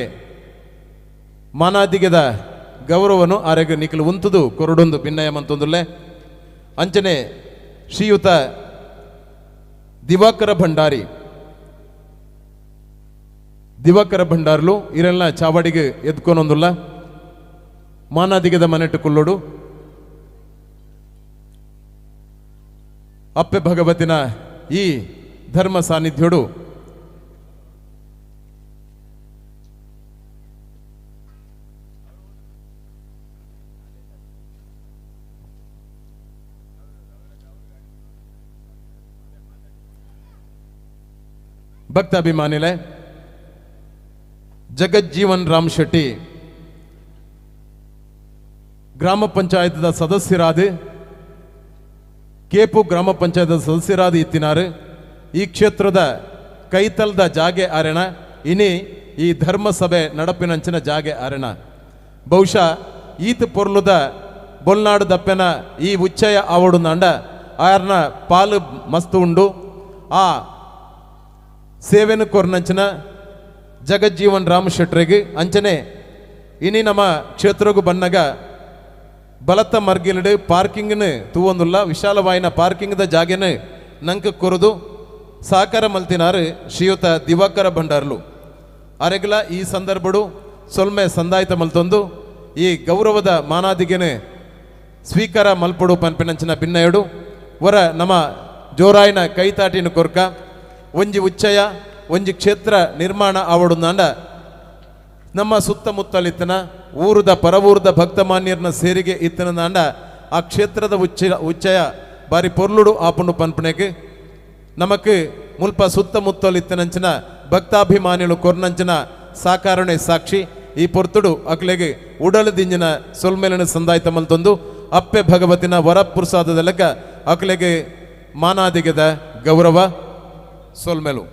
ಮಾನಾದಿಗದ ಗೌರವನು ಆರೆಗೆ ನಿಖಿಲು ಉಂತುದು ಕೊರಡೊಂದು ಭಿನ್ನಯಮಂತೊಂದುಲ್ಲೆ ಅಂಚನೆ ಶ್ರೀಯುತ ದಿವಾಕರ ಭಂಡಾರ್ಲು ಇರೆಲ್ಲ ಚಾವಡಿಗೆ ಎದ್ಕೊನೊಂದುಲ್ಲ ಮಾನಾದಿಗದ ಮನೆಟ್ಟು ಕುಲ್ಲೋಡು ಅಪ್ಪೆ ಭಗವತಿನ ಈ ಧರ್ಮ ಸಾನ್ನಿಧ್ಯೋಡು ಭಕ್ತಾಭಿಮಾನಿಲೆ ಜಗಜ್ಜೀವನ್ ರಾಮ್ ಶೆಟ್ಟಿ ಗ್ರಾಮ ಪಂಚಾಯತ್ದ ಸದಸ್ಯರಾದ ಕೇಪು ಗ್ರಾಮ ಪಂಚಾಯತ್ ಸದಸ್ಯರಾದ ಇತ್ತಿನಾರು ಈ ಕ್ಷೇತ್ರದ ಕೈತಲ್ದ ಜಾಗೆ ಆರೆಣ ಇನಿ ಈ ಧರ್ಮಸಭೆ ನಡಪಿನಂಚಿನ ಜಾಗೆ ಆರೆಣ ಬಹುಶಃ ಈತ ಪೊರ್ಲುದ ಬೊಲ್ನಾಡು ದಪ್ಪೆನ ಈ ಉಚ್ಚಯ ಆವಡು ನಾಂಡ ಆರ್ನ ಪಾಲು ಮಸ್ತ್ ಉಂಡು ಆ ಸೇವೆನ ಕೊರ್ನಂಚಿನ ಜಗಜ್ಜೀವನ್ ರಾಮ್ ಶೆಟ್ರಿಗೆ ಅಂಚನೆ ಇನಿ ನಮ್ಮ ಕ್ಷೇತ್ರಗೂ ಬನ್ನಗ ಬಲತ್ತ ಮರ್ಗಿಲ್ಡ್ ಪಾರ್ಕಿಂಗ್ನ ತೂವೊಂದುಲ್ಲ ವಿಶಾಲವಾಯಿನ ಪಾರ್ಕಿಂಗ್ದ ಜಾಗೆನ ನಂಕ ಕೊರದು ಸಹಕಾರ ಮಲ್ತಿನಾರು ಶ್ರೀಯುತ ದಿವಾಕರ ಭಂಡಾರ್ಲು ಅರೆಗ್ಲ ಈ ಸಂದರ್ಭಡು ಸೊಲ್ಮೆ ಸಂದಾಯಿತ ಮಲ್ತೊಂದು ಈ ಗೌರವದ ಮಾನಾದಿಗೆನೆ ಸ್ವೀಕಾರ ಮಲ್ಪಡು ಪನ್ಪಿನಂಚಿನ ಭಿನ್ನಯಡು ವರ ನಮ್ಮ ಜೋರಾಯಿನ ಕೈತಾಟಿನ ಕೊರ್ಕ ಒಂಜಿ ಉಚ್ಚಯ ಒಂಜಿ ಕ್ಷೇತ್ರ ನಿರ್ಮಾಣ ಆವಡು ನಾಂಡ ನಮ್ಮ ಸುತ್ತಮುತ್ತಲಿತ್ತನ ಊರದ ಪರವೂರದ ಭಕ್ತಮಾನ್ಯರನ್ನ ಸೇರಿಗೆ ಇತ್ತನ ನಾಂಡ ಆ ಕ್ಷೇತ್ರದ ಉಚ್ಚಯ ಬಾರಿ ಪೊರ್ಲುಡು ಆಪುಂಡು ಪನ್ಪನೆಗೆ ನಮಕ್ ಮುಲ್ಪ ಸುತ್ತಮುತ್ತಲಿತ್ತನಂಚಿನ ಭಕ್ತಾಭಿಮಾನಿಗಳು ಕೊರ್ನಂಚಿನ ಸಾಕಾರಣೆ ಸಾಕ್ಷಿ ಈ ಪೊರ್ತುಡು ಅಕ್ಲೆಗೆ ಉಡಲು ದಿಂಜಿನ ಸೊಲ್ಮೇಲನ ಸಂದಾಯಿತ ಮಲ್ತೊಂದು ಅಪ್ಪೆ ಭಗವತಿನ ವರಪ್ರಸಾದದ ಲೆಕ್ಕ ಅಕ್ಲೆಗೆ ಮಾನಾದಿಗೆದ ಗೌರವ ಸೊಲ್ಮೆಲು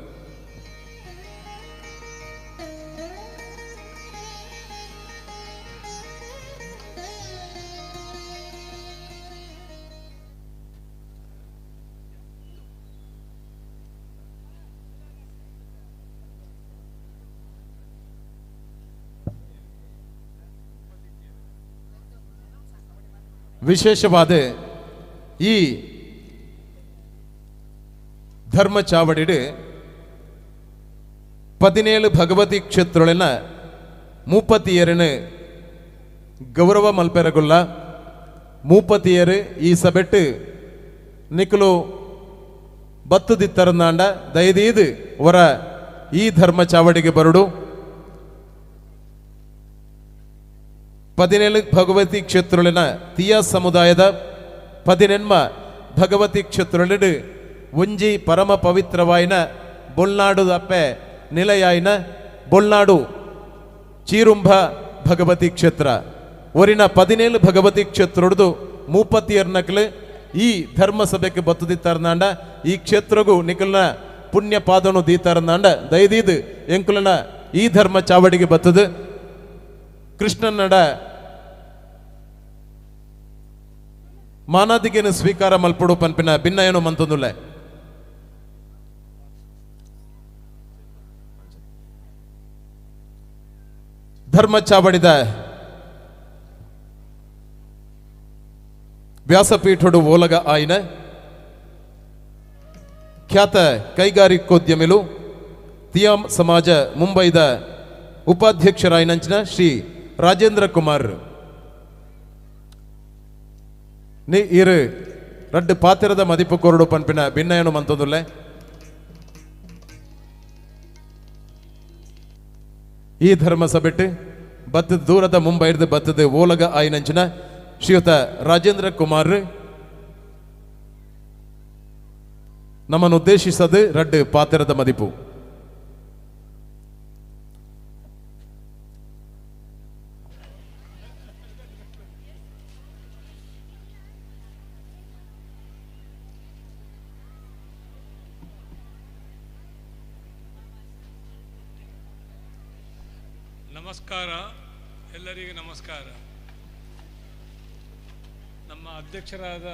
ವಿಶೇಷವಾದ ಈ ಧರ್ಮ ಚಾವಡಿಡು 17 ಭಗವತಿ ಕ್ಷೇತ್ರೊಳನ 32 ಗೌರವ ಮಲ್ಪೆರಗುಲ್ಲ 32 ಈ ಸಬೆಟ್ಟು ನಿಕಲು ಬತ್ತುದಿತ್ತರನಾಂಡ ದಯದೀದು ವರ ಈ ಧರ್ಮ ಚಾವಡಿಗೆ ಬರುಡು 17 ಭಗವತಿ ಕ್ಷೇತ್ರೊಳನ ತಿಯಾ ಸಮುದಾಯದ 14 ಭಗವತಿ ಕ್ಷೇತ್ರೊಳಡು ಒಂಜಿ ಪರಮ ಪವಿತ್ರವಾಯಿನ ಬೊಲ್ನಾಡು ಅಪ್ಪೆ ನಿಲಯಾಯಿನ ಬೊಲ್ನಾಡು ಚೀರುಂಬ ಭಗವತಿ ಕ್ಷೇತ್ರ ಒರಿನ 17 ಭಗವತಿ ಕ್ಷೇತ್ರೊಡ್ದು 32 ಈ ಧರ್ಮ ಸಭೆಗೆ ಬತ್ತುದಿತ್ತಾರನಾಂಡ ಈ ಕ್ಷೇತ್ರಗೂ ನಿಕಲ್ನ ಪುಣ್ಯ ಪಾದನು ದೀತಾರನಾಂಡ ದಯದೀದು ಎಂಕುಲನ ಈ ಧರ್ಮ ಚಾವಡಿಗೆ ಬತ್ತದು ಕೃಷ್ಣನಡ ಮಾನಾದಿಗೆನು ಸ್ವೀಕಾರ ಮಲ್ಪಡು ಪನ್ಪಿನ ಭಿನ್ನ ಏನು ಮಂತೊಂದುಲ್ಲ ಧರ್ಮ ಚಾವಡಿದ ವ್ಯಾಸಪೀಠಡು ಓಲಗ ಆಯ್ನ ಖ್ಯಾತ ಕೈಗಾರಿಕೋದ್ಯಮಿಲು ತಿಯಾ ಸಮಾಜ ಮುಂಬೈದ ಉಪಾಧ್ಯಕ್ಷರಾಯಿನಂಚಿನ ಶ್ರೀ ರಾಜೇಂದ್ರ ಕುಮಾರ್ ನೀ ಇರು ರಡ್ಡು ಪಾತಿರದ ಮದಿಪು ಕೊರಡು ಪನ್ಪಿನ ಭಿನ್ನಯನು ಮಂತೊಂದುಲ್ಲೆ ಈ ಧರ್ಮ ಸಭೆಟ್ಟು ಬತ್ತದ ದೂರದ ಮುಂಬೈರ್ದು ಬತ್ತದ ಓಲಗ ಆಯ್ನಂಚಿನ ಶ್ರೀಯುತ ರಾಜೇಂದ್ರ ಕುಮಾರ್ ನಮ್ಮನ್ನು ಉದ್ದೇಶಿಸದು ರಡ್ಡು ಪಾತಿರದ ಮದಿಪು ನಮಸ್ಕಾರ, ಎಲ್ಲರಿಗೂ ನಮಸ್ಕಾರ. ನಮ್ಮ ಅಧ್ಯಕ್ಷರಾದ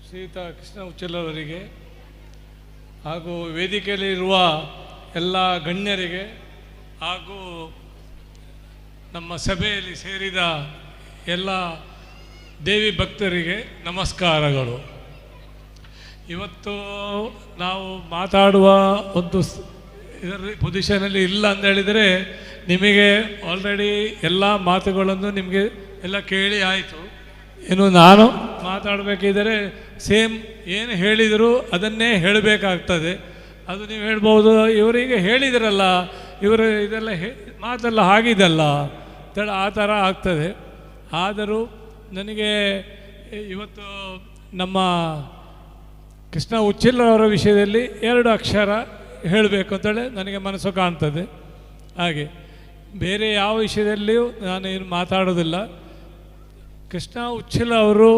ಶ್ರೀಯುತ ಕೃಷ್ಣ ಉಚ್ಚಲ್ ಅವರಿಗೆ ಹಾಗೂ ವೇದಿಕೆಯಲ್ಲಿರುವ ಎಲ್ಲ ಗಣ್ಯರಿಗೆ ಹಾಗೂ ನಮ್ಮ ಸಭೆಯಲ್ಲಿ ಸೇರಿದ ಎಲ್ಲ ದೇವಿ ಭಕ್ತರಿಗೆ ನಮಸ್ಕಾರಗಳು. ಇವತ್ತು ನಾವು ಮಾತಾಡುವ ಒಂದು ಇದರ ಪೊಸಿಷನಲ್ಲಿ ಇಲ್ಲ ಅಂತ ಹೇಳಿದರೆ ನಿಮಗೆ ಆಲ್ರೆಡಿ ಎಲ್ಲ ಮಾತುಗಳನ್ನು ನಿಮಗೆ ಎಲ್ಲ ಕೇಳಿ ಆಯಿತು. ಏನು ನಾನು ಮಾತಾಡಬೇಕಿದ್ದರೆ ಸೇಮ್ ಏನು ಹೇಳಿದರು ಅದನ್ನೇ ಹೇಳಬೇಕಾಗ್ತದೆ. ಅದು ನೀವು ಹೇಳ್ಬೋದು, ಇವರಿಗೆ ಹೇಳಿದಿರಲ್ಲ, ಇವರು ಇದೆಲ್ಲ ಮಾತೆಲ್ಲ ಆಗಿದಲ್ಲ ಅಂತೇಳಿ ಆ ಥರ ಆಗ್ತದೆ. ಆದರೂ ನನಗೆ ಇವತ್ತು ನಮ್ಮ ಕೃಷ್ಣ ಉಚ್ಚಿಲ್ ಅವರ ವಿಷಯದಲ್ಲಿ 2 ಅಕ್ಷರ ಹೇಳಬೇಕು ಅಂತೇಳಿ ನನಗೆ ಮನಸ್ಸು ಕಾಣ್ತದೆ. ಹಾಗೆ ಬೇರೆ ಯಾವ ವಿಷಯದಲ್ಲಿಯೂ ನಾನೇನು ಮಾತಾಡೋದಿಲ್ಲ. ಕೃಷ್ಣ ಉಚ್ಚಿಲ ಅವರು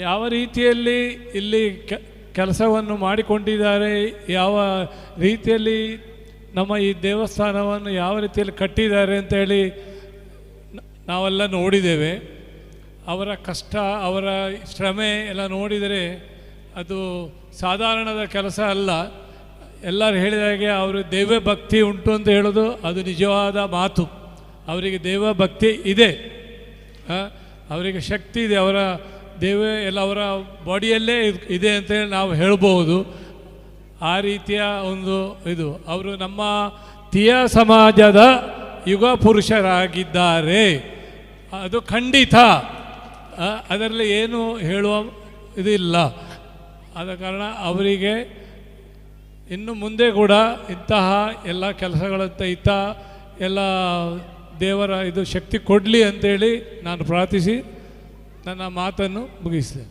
ಯಾವ ರೀತಿಯಲ್ಲಿ ಇಲ್ಲಿ ಕೆಲಸವನ್ನು ಮಾಡಿಕೊಂಡಿದ್ದಾರೆ, ಯಾವ ರೀತಿಯಲ್ಲಿ ನಮ್ಮ ಈ ದೇವಸ್ಥಾನವನ್ನು ಯಾವ ರೀತಿಯಲ್ಲಿ ಕಟ್ಟಿದ್ದಾರೆ ಅಂತೇಳಿ ನಾವೆಲ್ಲ ನೋಡಿದ್ದೇವೆ. ಅವರ ಕಷ್ಟ, ಅವರ ಶ್ರಮೆ ಎಲ್ಲ ನೋಡಿದರೆ ಅದು ಸಾಧಾರಣದ ಕೆಲಸ ಅಲ್ಲ. ಎಲ್ಲರೂ ಹೇಳಿದ ಹಾಗೆ ಅವರು ದೈವಭಕ್ತಿ ಉಂಟು ಅಂತ ಹೇಳೋದು ಅದು ನಿಜವಾದ ಮಾತು. ಅವರಿಗೆ ದೈವಭಕ್ತಿ ಇದೆ, ಅವರಿಗೆ ಶಕ್ತಿ ಇದೆ, ಅವರ ಎಲ್ಲ ಅವರ ಬಾಡಿಯಲ್ಲೇ ಇದೆ ಅಂತೇಳಿ ನಾವು ಹೇಳ್ಬೋದು. ಆ ರೀತಿಯ ಒಂದು ಇದು ಅವರು ನಮ್ಮ ತೀಯ ಸಮಾಜದ ಯುಗ ಪುರುಷರಾಗಿದ್ದಾರೆ, ಅದು ಖಂಡಿತ. ಅದರಲ್ಲಿ ಏನು ಹೇಳುವ ಇದು ಇಲ್ಲ. ಆದ ಕಾರಣ ಅವರಿಗೆ ಇನ್ನು ಮುಂದೆ ಕೂಡ ಇಂತಹ ಎಲ್ಲ ಕೆಲಸಗಳಂತ ಎಲ್ಲ ದೇವರ ಇದು ಶಕ್ತಿ ಕೊಡಲಿ ಅಂತೇಳಿ ನಾನು ಪ್ರಾರ್ಥಿಸಿ ನನ್ನ ಮಾತನ್ನು ಮುಗಿಸಿದೆ.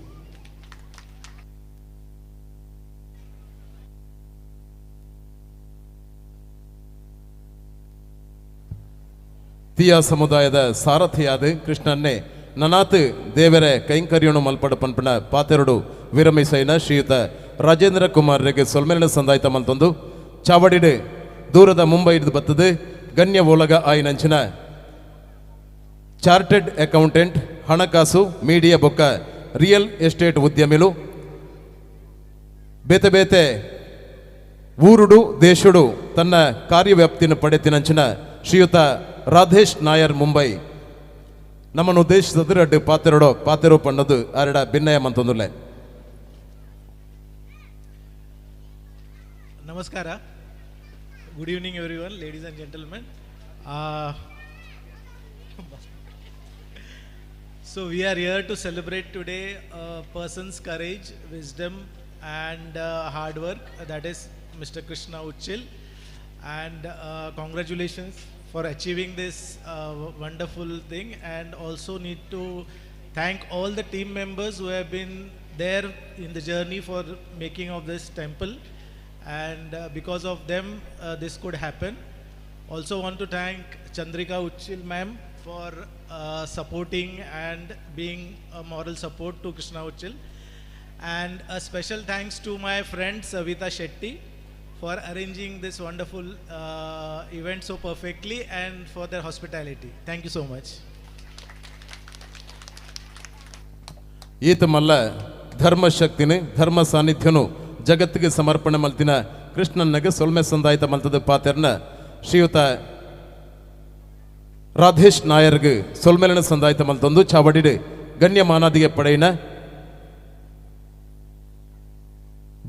ತೀಯ ಸಮುದಾಯದ ಸಾರಥಿಯಾದ ಕೃಷ್ಣನ್ನೇ ನನಾತ್ ದೇವರ ಕೈಂಕರ್ಯನು ಮಲ್ಪಡ ಪನ್ಪಣ ಪಾತೆರಡು ವಿರಮಿಸೈನ ಶ್ರೀಯುತ ರಾಜೇಂದ್ರ ಕುಮಾರ್ಗೆ ಸೊಲ್ಮೆರಣ ಸಂದಾಯಿತ ಮಲ್ತೊಂದು ಚಾವಡಿಡು ದೂರದ ಮುಂಬೈ ಹಿಡಿದು ಬತ್ತದು ಗಣ್ಯ ಓಲಗ ಆಯ್ನಂಚಿನ ಚಾರ್ಟೆಡ್ ಅಕೌಂಟೆಂಟ್, ಹಣಕಾಸು, ಮೀಡಿಯಾ ಬೊಕ್ಕ ರಿಯಲ್ ಎಸ್ಟೇಟ್ ಉದ್ಯಮಿಲು ಬೇತೆ ಬೇತೆ ಊರುಡು ದೇಶುಡು ತನ್ನ ಕಾರ್ಯವ್ಯಾಪ್ತಿಯನ್ನು ಪಡೆತಿನಂಚಿನ ಶ್ರೀಯುತ ರಾಧೇಶ್ ನಾಯರ್ ಮುಂಬೈ ನಮ್ಮನ್ನು ಉದ್ದೇಶಿಸಿದ ರಡ್ಡು ಪಾತೆರೋ ಪಣ್ಣದು ಅರಡ ಭಿನ್ನಯ ಮಂತೊಂದುಲ್ಲೆ. Namaskara. Good evening everyone, ladies and gentlemen. So we are here to celebrate today a person's courage, wisdom and hard work, that is Mr. Krishna Uchil, and congratulations for achieving this wonderful thing, and also need to thank all the team members who have been there in the journey for making of this temple, and because of them this could happen. Also want to thank Chandrika Uchil ma'am for supporting and being a moral support to Krishna Uchil, and a special thanks to my friend Savita Shetty for arranging this wonderful event so perfectly and for their hospitality. Thank you so much. ಈತ ಮಲ್ಲ ಧರ್ಮ ಶಕ್ತಿನಿ ಧರ್ಮ ಸಾನ್ನಿಧ್ಯನು ಜಗತ್ತಿಗೆ ಸಮರ್ಪಣೆ ಮಲ್ತಿನ ಕೃಷ್ಣನ್ನಗೆ ಸೊಲ್ಮೆ ಸಂದಾಯಿತ ಮಲ್ತದ ಪಾತೆರ್ನ ಶ್ರೀಯುತ ರಾಧೇಶ್ ನಾಯರ್ಗೆ ಸೊಲ್ಮೆಲನ ಸಂದಾಯಿತ ಮಲ್ತೊಂದು ಚಾವಡಿಡು ಗಣ್ಯ ಮಾನಾದಿಗೆ ಪಡೆಯಿನ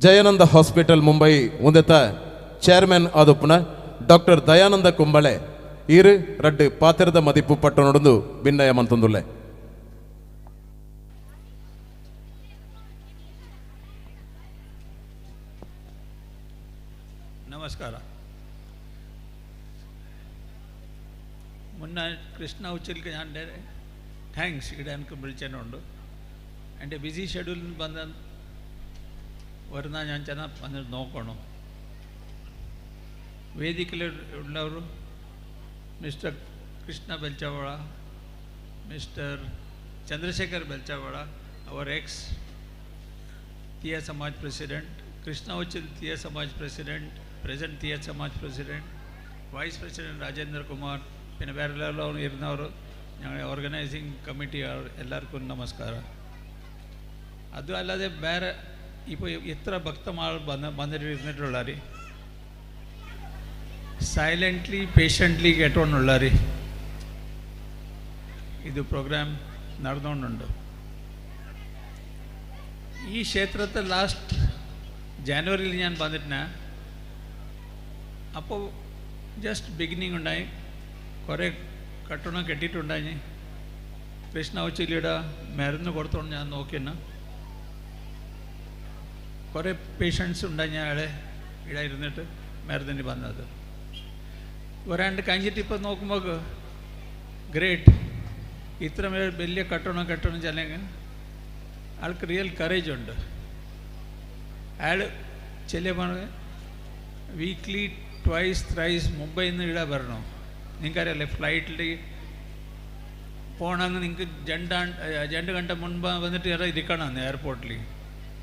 ಜಯಾನಂದ ಹಾಸ್ಪಿಟಲ್ ಮುಂಬೈ ಉಂದೆತ ಚೇರ್ಮನ್ ಆದೊಪ್ಪನ ಡಾಕ್ಟರ್ ದಯಾನಂದ ಕುಂಬಳೆ ಈರು ರಡ್ಡು ಪಾತೆರದ ಮದಿಪ್ಪು ಪಟ್ಟು ನೋಡೊಂದು ಭಿನ್ನಯ ಮಂತೊಂದುಲ್ಲೆ. ನಮಸ್ಕಾರ. മുന്ന കൃഷ്ണ ഉച്ചയ്ക്ക് ഞാൻ താങ്ക്സ് ഇവിടെ എനിക്ക് വിളിച്ചതിനുണ്ട്. എൻ്റെ ബിസി ഷെഡ്യൂളിൽ വന്ന് വരുന്ന ഞാൻ ചെന്നാൽ വന്ന് നോക്കണം. വേദിക്കലുള്ളവർ മിസ്റ്റർ കൃഷ്ണ ബെൽച്ചവാള, മിസ്റ്റർ ചന്ദ്രശേഖർ ബെൽച്ചവാള, അവർ എക്സ് തീയ സമാജ് പ്രസിഡൻറ്റ്, കൃഷ്ണ ഉച്ചിൽ തീയ Samaj president, present Thiya Samaj president, vice president Rajendra Kumar, പിന്നെ വേറെല്ലാവരും ഇരുന്നവർ, ഞങ്ങളുടെ ഓർഗനൈസിങ് കമ്മിറ്റി എല്ലാവർക്കും നമസ്കാരം. അതും അല്ലാതെ വേറെ ഇപ്പോൾ എത്ര ഭക്തമാൾ വന്നിരുന്നിട്ടുള്ളവർ സൈലൻ്റ്ലി പേഷ്യൻ്റ്ലി കേട്ടോണ്ടുള്ളവർ ഇത് പ്രോഗ്രാം നടന്നുകൊണ്ടുണ്ട്. ഈ ക്ഷേത്രത്തിൽ ലാസ്റ്റ് ജാനുവരിയിൽ ഞാൻ വന്നിട്ടിന്. അപ്പോൾ ജസ്റ്റ് ബിഗിനിങ് ഉണ്ടായി, കുറേ കട്ടണം കെട്ടിയിട്ടുണ്ടായി. കൃഷ്ണ ഉച്ചിലിയുടെ മരുന്ന് കൊടുത്തോണ്ട് ഞാൻ നോക്കിയെന്ന് കുറേ പേഷ്യൻസ് ഉണ്ടായി. ഞാൻ ഇവിടെ ഇരുന്നിട്ട് മരുന്നിന് വന്നത് വരാണ്ട് കഴിഞ്ഞിട്ട് ഇപ്പം നോക്കുമ്പോൾ ഗ്രേറ്റ്, ഇത്ര വലിയ കട്ടണം ചെല്ലെങ്കിൽ ആൾക്ക് റിയൽ കറേജ് ഉണ്ട്. അയാൾ ചില വീക്ക്ലി ട്വൈസ് ത്രൈസ് മുംബൈയിൽ നിന്ന് ഇവിടെ വരണം. നിങ്ങൾക്കറിയാലേ ഫ്ലൈറ്റിൽ പോകണമെന്ന് നിങ്ങൾക്ക് 2 ഗಂಟೆ മുൻപ് വന്നിട്ട് ഇരിക്കണം എയർപോർട്ടിൽ.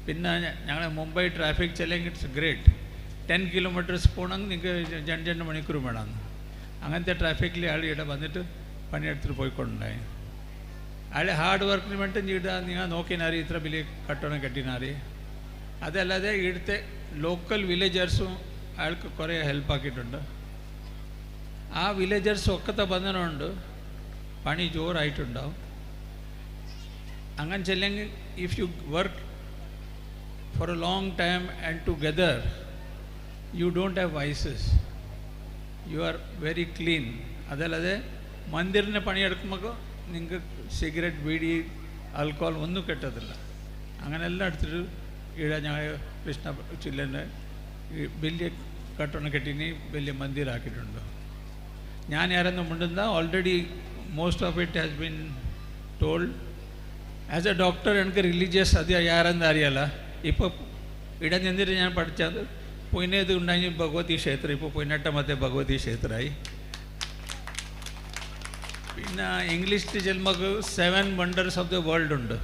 പിന്നെ ഞങ്ങൾ മുംബൈ ട്രാഫിക് ചെല്ലെങ്കിൽ ഇറ്റ്സ് ഗ്രേറ്റ്. 10 കിലോമീറ്റേഴ്സ് പോകണമെങ്കിൽ നിങ്ങൾക്ക് 2 മണിക്കൂർ വേണം. അങ്ങനത്തെ ട്രാഫിക്കിൽ ആൾ ഇവിടെ വന്നിട്ട് പണിയെടുത്തിട്ട് പോയിക്കൊണ്ടുണ്ടായി. അയാൾ ഹാർഡ് വർക്കിന് വേണ്ടി ഇവിടെ നിങ്ങൾ നോക്കിനാറി ഇത്ര വലിയ കട്ടണം കെട്ടിനാറി. അതല്ലാതെ ഇവിടുത്തെ ലോക്കൽ വില്ലേജേഴ്സും അയാൾക്ക് കുറേ ഹെൽപ്പാക്കിയിട്ടുണ്ട്. ആ വില്ലേജേഴ്സ് ഒക്കെ ബന്ധനമുണ്ട്, പണി ജോറായിട്ടുണ്ടാവും. അങ്ങനെ ചെല്ലെങ്കിൽ if you work for a long time and together you don't have vices, you are very clean. അതല്ലാതെ ಮಂದಿರನ പണിയെടുക്കുമ്പോൾ നിങ്ങൾക്ക് സിഗരറ്റ് ബീഡി ആൽക്കോഹോൾ ഒന്നും കിട്ടത്തില്ല. അങ്ങനെല്ലാം എടുത്തിട്ട് ഇവിടെ ഞങ്ങൾ കൃഷ്ണ ചില്ലൻ്റെ വലിയ കട്ടണം കെട്ടിനി വലിയ മന്ദിരാക്കിയിട്ടുണ്ട്. ഞാൻ ಯಾರನ್ನು ಮುಂಡಿಂದ already most of it has been told. As a doctor എനിക്ക് റിലീജിയസ് അത് ಯಾರಂತ അറിയാല. ഇപ്പോൾ ഇവിടെ നിന്നിട്ട് ഞാൻ പഠിച്ചത് പൊയിനേത് ഉണ്ടായി ഭഗവതി ക്ഷേത്രം, ഇപ്പോൾ പൊയിനട്ട മറ്റേ ഭഗവതി ക്ഷേത്രമായി. പിന്നെ ഇംഗ്ലീഷിൽ ചെല്ലുമ്പോൾ 7 wonders ഓഫ് ദി വേൾഡ് ഉണ്ട്.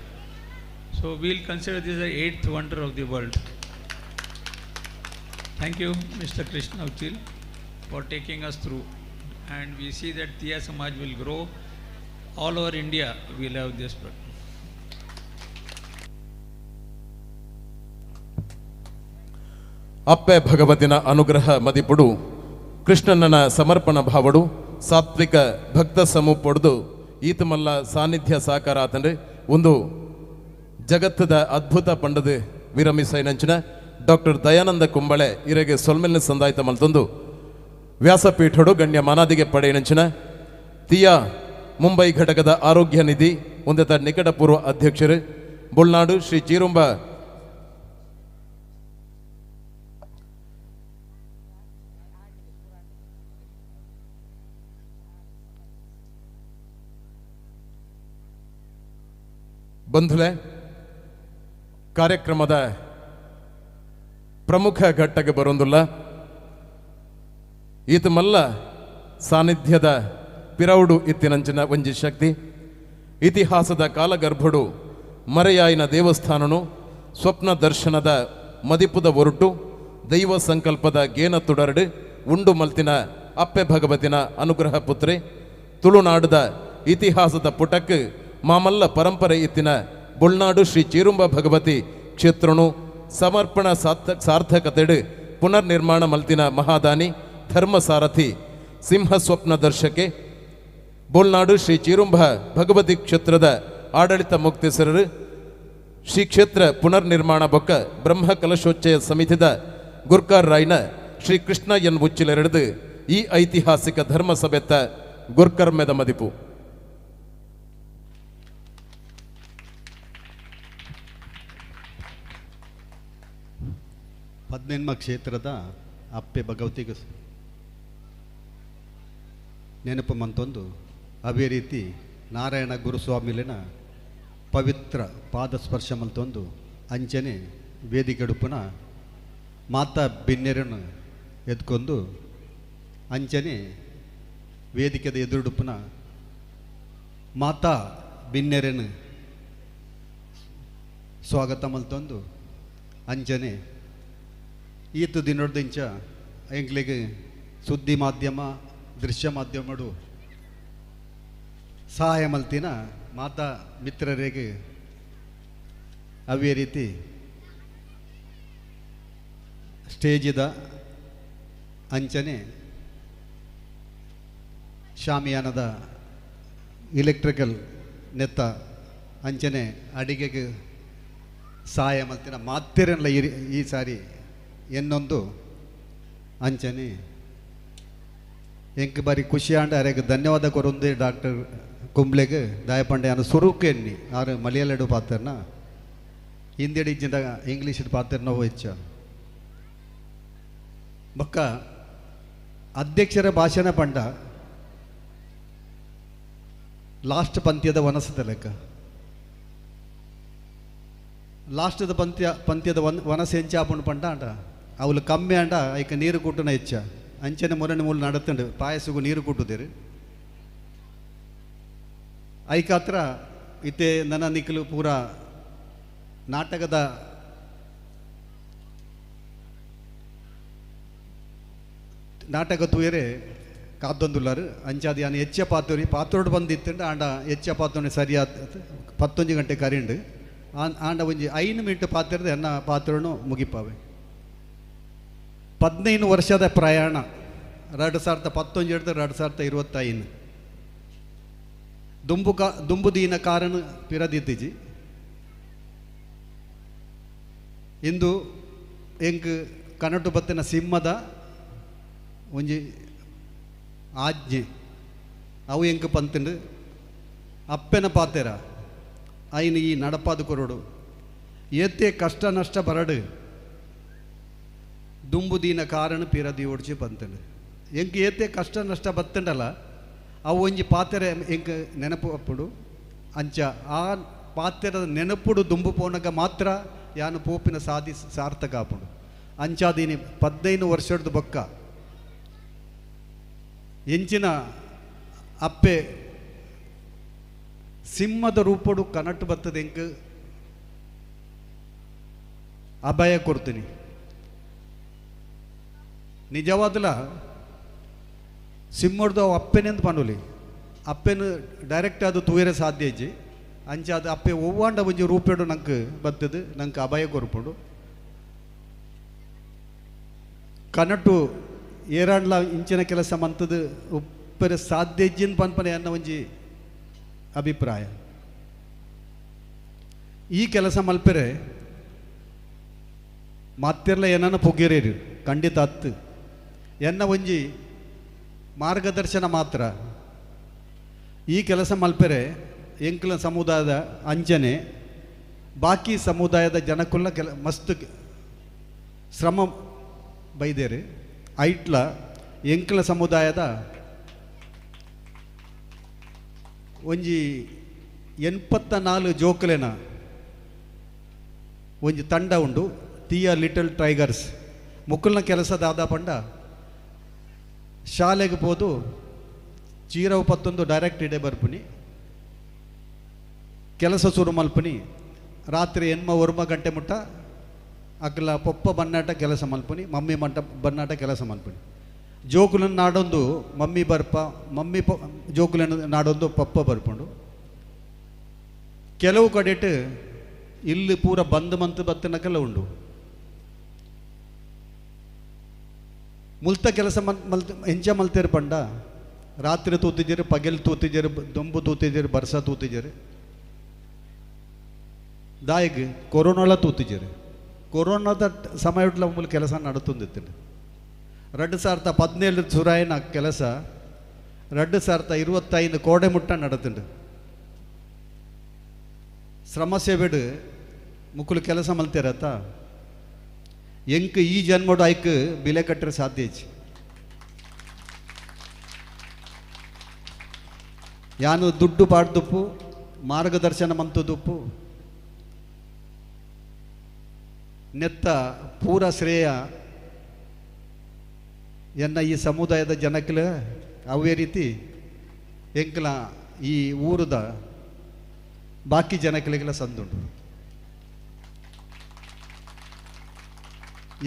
So we'll consider this the 8th wonder of the world. Thank you mister Krishna Uchil for taking us through, and we see that Tiya Samaj will grow all over India. We'll have this. ಅಪ್ಪೆ ಭಗವತಿನ ಅನುಗ್ರಹ ಮದಿಪುಡು ಕೃಷ್ಣನ ಸಮರ್ಪಣ ಭಾವಡು ಸಾತ್ವಿಕ ಭಕ್ತ ಸಮೂಹ ಪೊಡ್ದು ಈತ ಮಲ್ಲ ಸಾನ್ನಿಧ್ಯ ಸಾಕಾರ ಆತಂದ್ರೆ ಒಂದು ಜಗತ್ತದ ಅದ್ಭುತ ಪಂಡದು ವಿರಮಿಸೈನಂಚಿನ ಡಾಕ್ಟರ್ ದಯಾನಂದ ಕುಂಬಳೆ ಇರೆಗೆ ಸೊಲ್ಮೆಲ್ನ ಸಂದಾಯಿತ ಮಲ್ತೊಂದು ವ್ಯಾಸಪೀಠಡು ಗಣ್ಯ ಮಾನಾದಿಗೆ ಪಡೆಯನಂಚಿನ ತಿಯಾ ಮುಂಬೈ ಘಟಕದ ಆರೋಗ್ಯ ನಿಧಿ ಒಂದೆತ ನಿಕಟಪೂರ್ವ ಅಧ್ಯಕ್ಷರು ಬುಳ್ನಾಡು ಶ್ರೀ ಚೀರುಂಬ ಬಂಧುಲೆ ಕಾರ್ಯಕ್ರಮದ ಪ್ರಮುಖ ಘಟ್ಟಕ್ಕೆ ಬರೋದಿಲ್ಲ. ಈತ ಮಲ್ಲ ಸಾನ್ನಿಧ್ಯದ ಪಿರೌಡು ಇತ್ತಿನಂಚಿನ ಒಂಜಿ ಶಕ್ತಿ ಇತಿಹಾಸದ ಕಾಲಗರ್ಭಡು ಮರೆಯಾಯಿನ ದೇವಸ್ಥಾನನು ಸ್ವಪ್ನ ದರ್ಶನದ ಮದಿಪುದ ಒರುಟು ದೈವ ಸಂಕಲ್ಪದ ಗೇನ ತುಡರಡು ಉಂಡು ಮಲ್ತಿನ ಅಪ್ಪೆ ಭಗವತಿನ ಅನುಗ್ರಹ ಪುತ್ರೆ ತುಳುನಾಡದ ಇತಿಹಾಸದ ಪುಟಕ್ಕೆ ಮಾಮಲ್ಲ ಪರಂಪರೆ ಇತ್ತಿನ ಬುಳ್ನಾಡು ಶ್ರೀ ಚೀರುಂಬ ಭಗವತಿ ಕ್ಷೇತ್ರನು ಸಮರ್ಪಣ ಸಾರ್ಥಕತೆಡು ಪುನರ್ನಿರ್ಮಾಣ ಮಲ್ತಿನ ಮಹಾದಾನಿ ಧರ್ಮಸಾರಥಿ ಸಿಂಹ ಸ್ವಪ್ನ ದರ್ಶಕೆ ಬುಳ್ನಾಡು ಶ್ರೀ ಚೀರುಂಬ ಭಗವತಿ ಕ್ಷೇತ್ರದ ಆಡಳಿತ ಮುಕ್ತೇಸರರು ಶ್ರೀ ಕ್ಷೇತ್ರ ಪುನರ್ನಿರ್ಮಾಣ ಬೊಕ್ಕ ಬ್ರಹ್ಮ ಕಲಶೋಚ್ಚಯ ಸಮಿತಿದ ಗುರ್ಕಾರ್ ರಾಯ್ನ ಶ್ರೀ ಕೃಷ್ಣ ಎನ್ ಉಚ್ಚಿಲೆರೆದು ಈ ಐತಿಹಾಸಿಕ ಧರ್ಮ ಸಭೆತ್ತ ಗುರ್ಕರ್ಮೆದ ಮದಿಪು ಪದ್ನೆನ್ಮ ಕ್ಷೇತ್ರದ ಅಪ್ಪೆ ಭಗವತಿಗೆ ನೆನಪು ಮಂತೊಂದು ಅವೇ ರೀತಿ ನಾರಾಯಣ ಗುರುಸ್ವಾಮಿಲಿನ ಪವಿತ್ರ ಪಾದಸ್ಪರ್ಶ ಮಂತೊಂದು ಅಂಚನೆ ವೇದಿಕೆಡುಪುನ ಮಾತಾ ಬಿನ್ನೆರನ್ನು ಎದ್ಕೊಂಡು ಅಂಚನೆ ವೇದಿಕೆದ ಎದುರುಡುಪುನ ಮಾತಾ ಬಿನ್ನೆರನ್ನು ಸ್ವಾಗತ ಮಲ್ತೊಂದು ಅಂಚನೆ ಈತು ದಿನೊಡ್ದಿಂಚ ಎಂಗ್ಲಿಗೆ ಸುದ್ದಿ ಮಾಧ್ಯಮ ದೃಶ್ಯ ಮಾಧ್ಯಮಡು ಸಹಾಯ ಮಲ್ತಿನ ಮಾತಾ ಮಿತ್ರರಿಗೆ ಅವೇ ರೀತಿ ಸ್ಟೇಜಿದ ಅಂಚನೆ ಶಾಮಿಯಾನದ ಇಲೆಕ್ಟ್ರಿಕಲ್ ನೆತ್ತ ಅಂಚನೆ ಅಡಿಗೆಗೆ ಸಹಾಯ ಮಲ್ತಿನ ಮಾತಿರಲ್ಲ ಈ ಸಾರಿ ಎನ್ನೊಂದು ಅಂಚನೆ ಎಂಕ್ ಬಾರಿ ಖುಷಿ ಆಂಡ ಅರೆಗೆ ಧನ್ಯವಾದ ಕೊರೊಂದು ಡಾಕ್ಟರ್ ಕುಂಬ್ಳೆಗೆ ದಾಯಪಂಡೆ ಅನ್ನು ಸುರುಕು ಎನ್ನಿ ಆರು ಮಲಯಾಳಡು ಪಾತ್ರನ ಹಿಂದಿಡಿ ಇಜ್ಜಿಂದ ಇಂಗ್ಲೀಷ್ ಪಾತ್ರನ ಹೆಚ್ಚ ಬೊಕ್ಕ ಅಧ್ಯಕ್ಷರ ಭಾಷಣ ಪಂಡ ಲಾಸ್ಟ್ ಪಂದ್ಯದ ವನಸದ ಲೆಕ್ಕ ಲಾಸ್ಟ್ದ ಪಂದ್ಯದ ವನಸ ಹೆಂಚ ಆಪುಂಡು ಪಂಡ ಅಂಟ ಅವಳು ಕಮ್ಮಿ ಅಂಡ ಐಕ ನೀರು ಕುಟ್ಟನ ಹೆಚ್ಚ ಅಂಚನೆ ಮೊರನೆ ಮೂಲ ನಡತಂಡು ಪಾಯಸಗೂ ನೀರು ಕೊಟ್ಟುದೇರು ಐಕಾತ್ರ ಇತ್ತೆ ನನ್ನ ನಿಖಲು ಪೂರ ನಾಟಕದ ನಾಟಕ ತೂಯರೆ ಕಾದೊಂದುಲ್ಲಾರು ಅಂಚಾದ ಯಾನು ಹೆಚ್ಚ ಪಾತೋರಿ ಪಾತ್ರೋಡು ಬಂದಿತ್ತಂಡು ಆಂಡ ಹೆಚ್ಚ ಪಾತೋಣಿ ಸರಿಯಾದ 11 ಗಂಟೆ ಕರಿಂಡು ಆಂಡ ಒಂಜಿ 5 ಮಿನಿಟ್ ಪಾತಿರದೆ ಎನ್ನ ಪಾತ್ರೋನು ಮುಗಿಪಾವೆ 15 ವರ್ಷದ ಪ್ರಯಾಣ 2011 ಹಿಡಿದು 2025 ದುಂಬುದೀನ ಕಾರಣ ಪಿರದಿದ್ದೀಜಿ ಇಂದು ಎಂಕ್ ಕನಟು ಬತ್ತಿನ ಸಿಂಹದ ಒಂಜಿ ಆಜ್ಞೆ ಅವು ಎಂಕ್ ಪಂತಂಡು ಅಪ್ಪೆನ ಪಾತೆರ ಐನು ಈ ನಡಪಾದು ಕೊರೋಡು ಏತೆ ಕಷ್ಟ ನಷ್ಟ ಬರಡು ದುಂಬುದೀನ ಕಾರಣ ಪಿರದಿ ಓಡಿಸಿ ಪಂತಂಡು ಎಂಕ್ ಏತೆ ಕಷ್ಟ ನಷ್ಟ ಬತ್ತಂಡಲ್ಲ ಅವು ಒಂಜಿ ಪಾತೆರೆ ಎಂಕ್ ನೆನಪು ಅಪ್ಪುಡು ಅಂಚ ಆ ಪಾತೆರದ ನೆನಪುಡು ದುಂಬು ಪೋನಗ ಮಾತ್ರ ಯಾನು ಪೋಪಿನ ಸಾರ್ಥಕ ಆಪುಡು ಅಂಚಾದೀನಿ 15 ವರ್ಷದ ಬೊಕ್ಕ ಎಂಚಿನ ಅಪ್ಪೆ ಸಿಂಹದ ರೂಪಡು ಕನಟ್ಟು ಬರ್ತದೆ ಎಂಕ್ ಅಭಯ ಕೊಡ್ತೀನಿ ನಿಜವಾದಲ ಸಿಂಹಡ್ದು ಅವು ಅಪ್ಪೆನೆಂದು ಪಂಡುಲಿ ಅಪ್ಪೆನು ಡೈರೆಕ್ಟ್ ಅದು ತೂಯರೆ ಸಾಧ್ಯ ಇಜ್ಜಿ ಅಂಚ ಅದು ಅಪ್ಪೆ ಒವ್ವಾಂಡ ಒಂಜಿ ರೂಪೇಡು ನಂಗೆ ಬರ್ತದೆ ನಂಗೆ ಅಭಯ ಕೊರ್ಪುಡು ಕನಟು ಏರಾಂಡ್ಲ ಇಂಚಿನ ಕೆಲಸ ಮಂತದು ಉಪ್ಪರೆ ಸಾಧ್ಯ ಇಜ್ಜಿನ ಪನ್ಪನೆ ಅನ್ನೋ ಒಂಜಿ ಅಭಿಪ್ರಾಯ ಈ ಕೆಲಸ ಮಲ್ಪೆರೆ ಮತ್ತೆಲ್ಲ ಏನನ್ನ ಪೊಗ್ಗೆರೇರು ಖಂಡಿತ ಹತ್ತು ಎನ್ನ ಒಂಜಿ ಮಾರ್ಗದರ್ಶನ ಮಾತ್ರ ಈ ಕೆಲಸ ಮಲ್ಪೆರೆ ಎಂಕ್ಲ ಸಮುದಾಯದ ಅಂಚನೆ ಬಾಕಿ ಸಮುದಾಯದ ಜನಕ್ಕುಲ್ಲ ಮಸ್ತ್ ಶ್ರಮ ಬೈದೇರಿ ಐಟ್ಲ ಎಂಕ್ಲ ಸಮುದಾಯದ ಒಂಜಿ 84 ಜೋಕುಲೆನ ಒಂಜಿ ತಂಡ ಉಂಡು ಟಿಯ ಲಿಟಲ್ ಟೈಗರ್ಸ್ ಮುಕ್ಕಲ್ನ ಕೆಲಸದ ಆದ ಪಂಡ ಶಾಲೆಗೆ ಹೋದು ಚೀರವು ಪತ್ತೊಂದು ಡೈರೆಕ್ಟ್ ಇಡೆ ಬರ್ಪುನಿ ಕೆಲಸ ಶುರು ಮಲ್ಪನಿ ರಾತ್ರಿ 8 ಗಂಟೆ ಮುಟ್ಟ ಅಕ್ಕಲ ಪೊಪ್ಪ ಬನ್ನಾಟ ಕೆಲಸ ಮಲ್ಪನಿ ಮಮ್ಮಿ ಮಂಟ ಬನ್ನಾಟ ಕೆಲಸ ಮಲ್ಪನಿ ಜೋಕುಲನ್ನು ನಾಡೊಂದು ಮಮ್ಮಿ ಬರ್ಪ ಮಮ್ಮಿ ಜೋಕುಲನ್ನು ನಾಡೊಂದು ಪಪ್ಪ ಬರ್ಪುಂಡು ಕೆಲವು ಕಡೆಟ್ ಇಲ್ಲಿ ಪೂರ ಬಂದ್ ಮಂತ್ ಬತ್ತನಕ್ಕೆಲ್ಲ ಉಂಡು ಮುಲ್ತ ಕೆಲಸ ಎಂಚ ಮಲ್ತೇರು ಪಂಡ ರಾತ್ರಿ ತೂತಿದ್ದೀರಿ ಪಗೆಲ್ ತೂತಿದ್ದೀರಿ ದೊಂಬು ತೂತಿದ್ದೀರಿ ಬರ್ಸ ತೂತಿದ್ದೀರಿ ದಾಯಿಗೆ ಕೊರೋನಾಲ ತೂತಿದ್ದೀರಿ ಕೊರೋನಾದ ಸಮಯಟ್ಲ ಮೂಲ ಕೆಲಸ ನಡುತ್ತುಂದಿತ್ತು 2017 ಸುರಾಯಿನ ಕೆಲಸ 2025 ಕೋಡೆ ಮುಟ್ಟ ನಡುತ್ತುಂಡು ಶ್ರಮಸ್ಯ ಬಿಡು ಮುಕ್ಕಲು ಕೆಲಸ ಮಲ್ತಿರತ್ತ ಎಂಕ್ ಈ ಜನ್ಮೋಡು ಐಕ್ ಬಿಲೆ ಕಟ್ಟರೆ ಸಾಧ್ಯ ಇಚ್ಚಿ ಯಾನು ದುಡ್ಡು ಪಾಡ್ದುಪ್ಪು ಮಾರ್ಗದರ್ಶನ ಮಂತುದುಪ್ಪು ನೆತ್ತ ಪೂರ ಶ್ರೇಯ ಎನ್ನ ಈ ಸಮುದಾಯದ ಜನಕ್ಲ ಅವೇ ರೀತಿ ಎಂಕ್ಲ ಈ ಊರದ ಬಾಕಿ ಜನಕ್ಲಿಗೆಲ್ಲ ಸಂದುಂಡು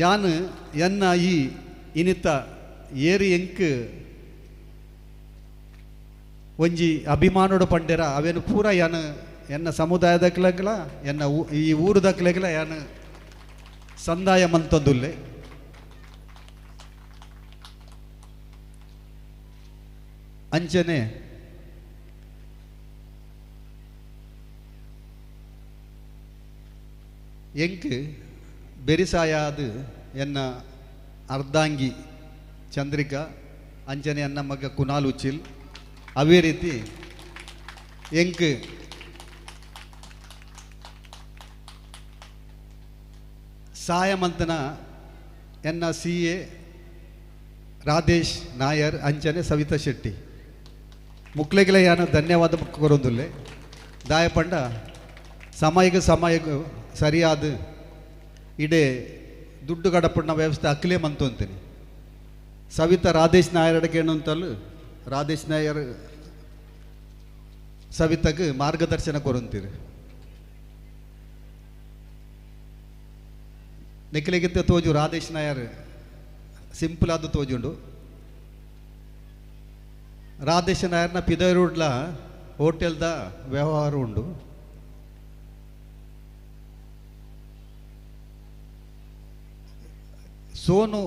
ಯಾನು ಎನ್ನ ಈ ಇನಿತ ಏರಿ ಎಂಕ್ ಒಂಜಿ ಅಭಿಮಾನೋಡು ಪಂಡೆರ ಅವೇನು ಪೂರ ಯಾನು ಎನ್ನ ಸಮುದಾಯದಕ್ಲೆಗಲ ಎನ್ನ ಈ ಊರದಕ್ಲೆಗಲ ಯಾನು ಸಂದಾಯ ಮಂತೊಂದುಲ್ಲೆ ಅಂಚನೆ ಎಂಕ್ ಬೆರಿಸಾಯಾದು ಎನ್ನ ಅರ್ಧಾಂಗಿ ಚಂದ್ರಿಕಾ ಅಂಚನೆ ಅನ್ನ ಮಗ ಕುನಾಲ್ ಉಚ್ಚಿಲ್ ಅವೇ ರೀತಿ ಎಂಕ್ ಸಾಯಮಂತನ ಎನ್ನ CA ರಾಧೇಶ್ ನಾಯರ್ ಅಂಚನೆ ಸವಿತಾ ಶೆಟ್ಟಿ ಮುಕ್ಲೆಗೆಲ್ಲ ಯಾನು ಧನ್ಯವಾದ ಕೊರೊಂದುಲ್ಲೆ ದಾಯಪಂಡ ಸಮಯಕ್ಕೆ ಸರಿಯಾದ ಇಡೇ ದುಡ್ಡು ಗಡಪಣ್ಣ ವ್ಯವಸ್ಥೆ ಅಕ್ಲೇ ಮಂತು ಅಂತೀನಿ ಸವಿತಾ ರಾಧೇಶ್ ನಾಯರ್ಗೆ ಏನಂತಲ್ಲ ರಾಧೇಶ್ ನಾಯರ್ ಸವಿತಾಗೆ ಮಾರ್ಗದರ್ಶನ ಕೊರಂತೀರಿ ನೆಕ್ಲೆಗಿತ್ತ ತೋಜು ರಾಧೇಶ್ ನಾಯರ್ ಸಿಂಪಲ್ ಆದ ತೋಜುಂಡು ರಾಧೇಶ್ ನಾಯರ್ನ ಪಿದೈರುಡ್ಲ ಹೋಟೆಲ್ದ ವ್ಯವಹಾರ ಉಂಡು ಸೋನು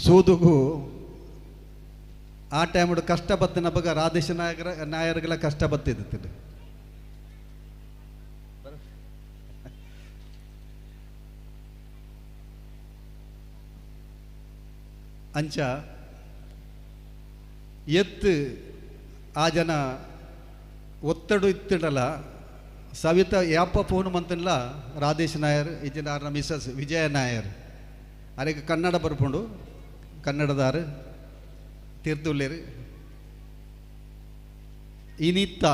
ಸೂದುಗು ಆ ಟೈಮ್ ಕಷ್ಟ ಬತ್ತಿನ ಬಗ ರಾಧೇಶ್ ನಾಯರ್ಗಳ ಕಷ್ಟ ಬತ್ತಿದ್ದ ಅಂಚ ಎತ್ತು ಆ ಜನ ಒತ್ತಡು ಇತ್ತಿಡಲ್ಲ ಸವಿತಾ ಯಾಪ ಫೋನ್ ಮಂತಲ್ಲ ರಾಧೇಶ್ ನಾಯರ್ ಇಜಿನಾರ್ನ ಮಿಸಸ್ ವಿಜಯ ನಾಯರ್ ಅರೆಗೆ ಕನ್ನಡ ಬರ್ಪುಂಡು ಕನ್ನಡದಾರು ತೀರ್ಥುಳ್ಳೇರು ಇನಿತ್ತ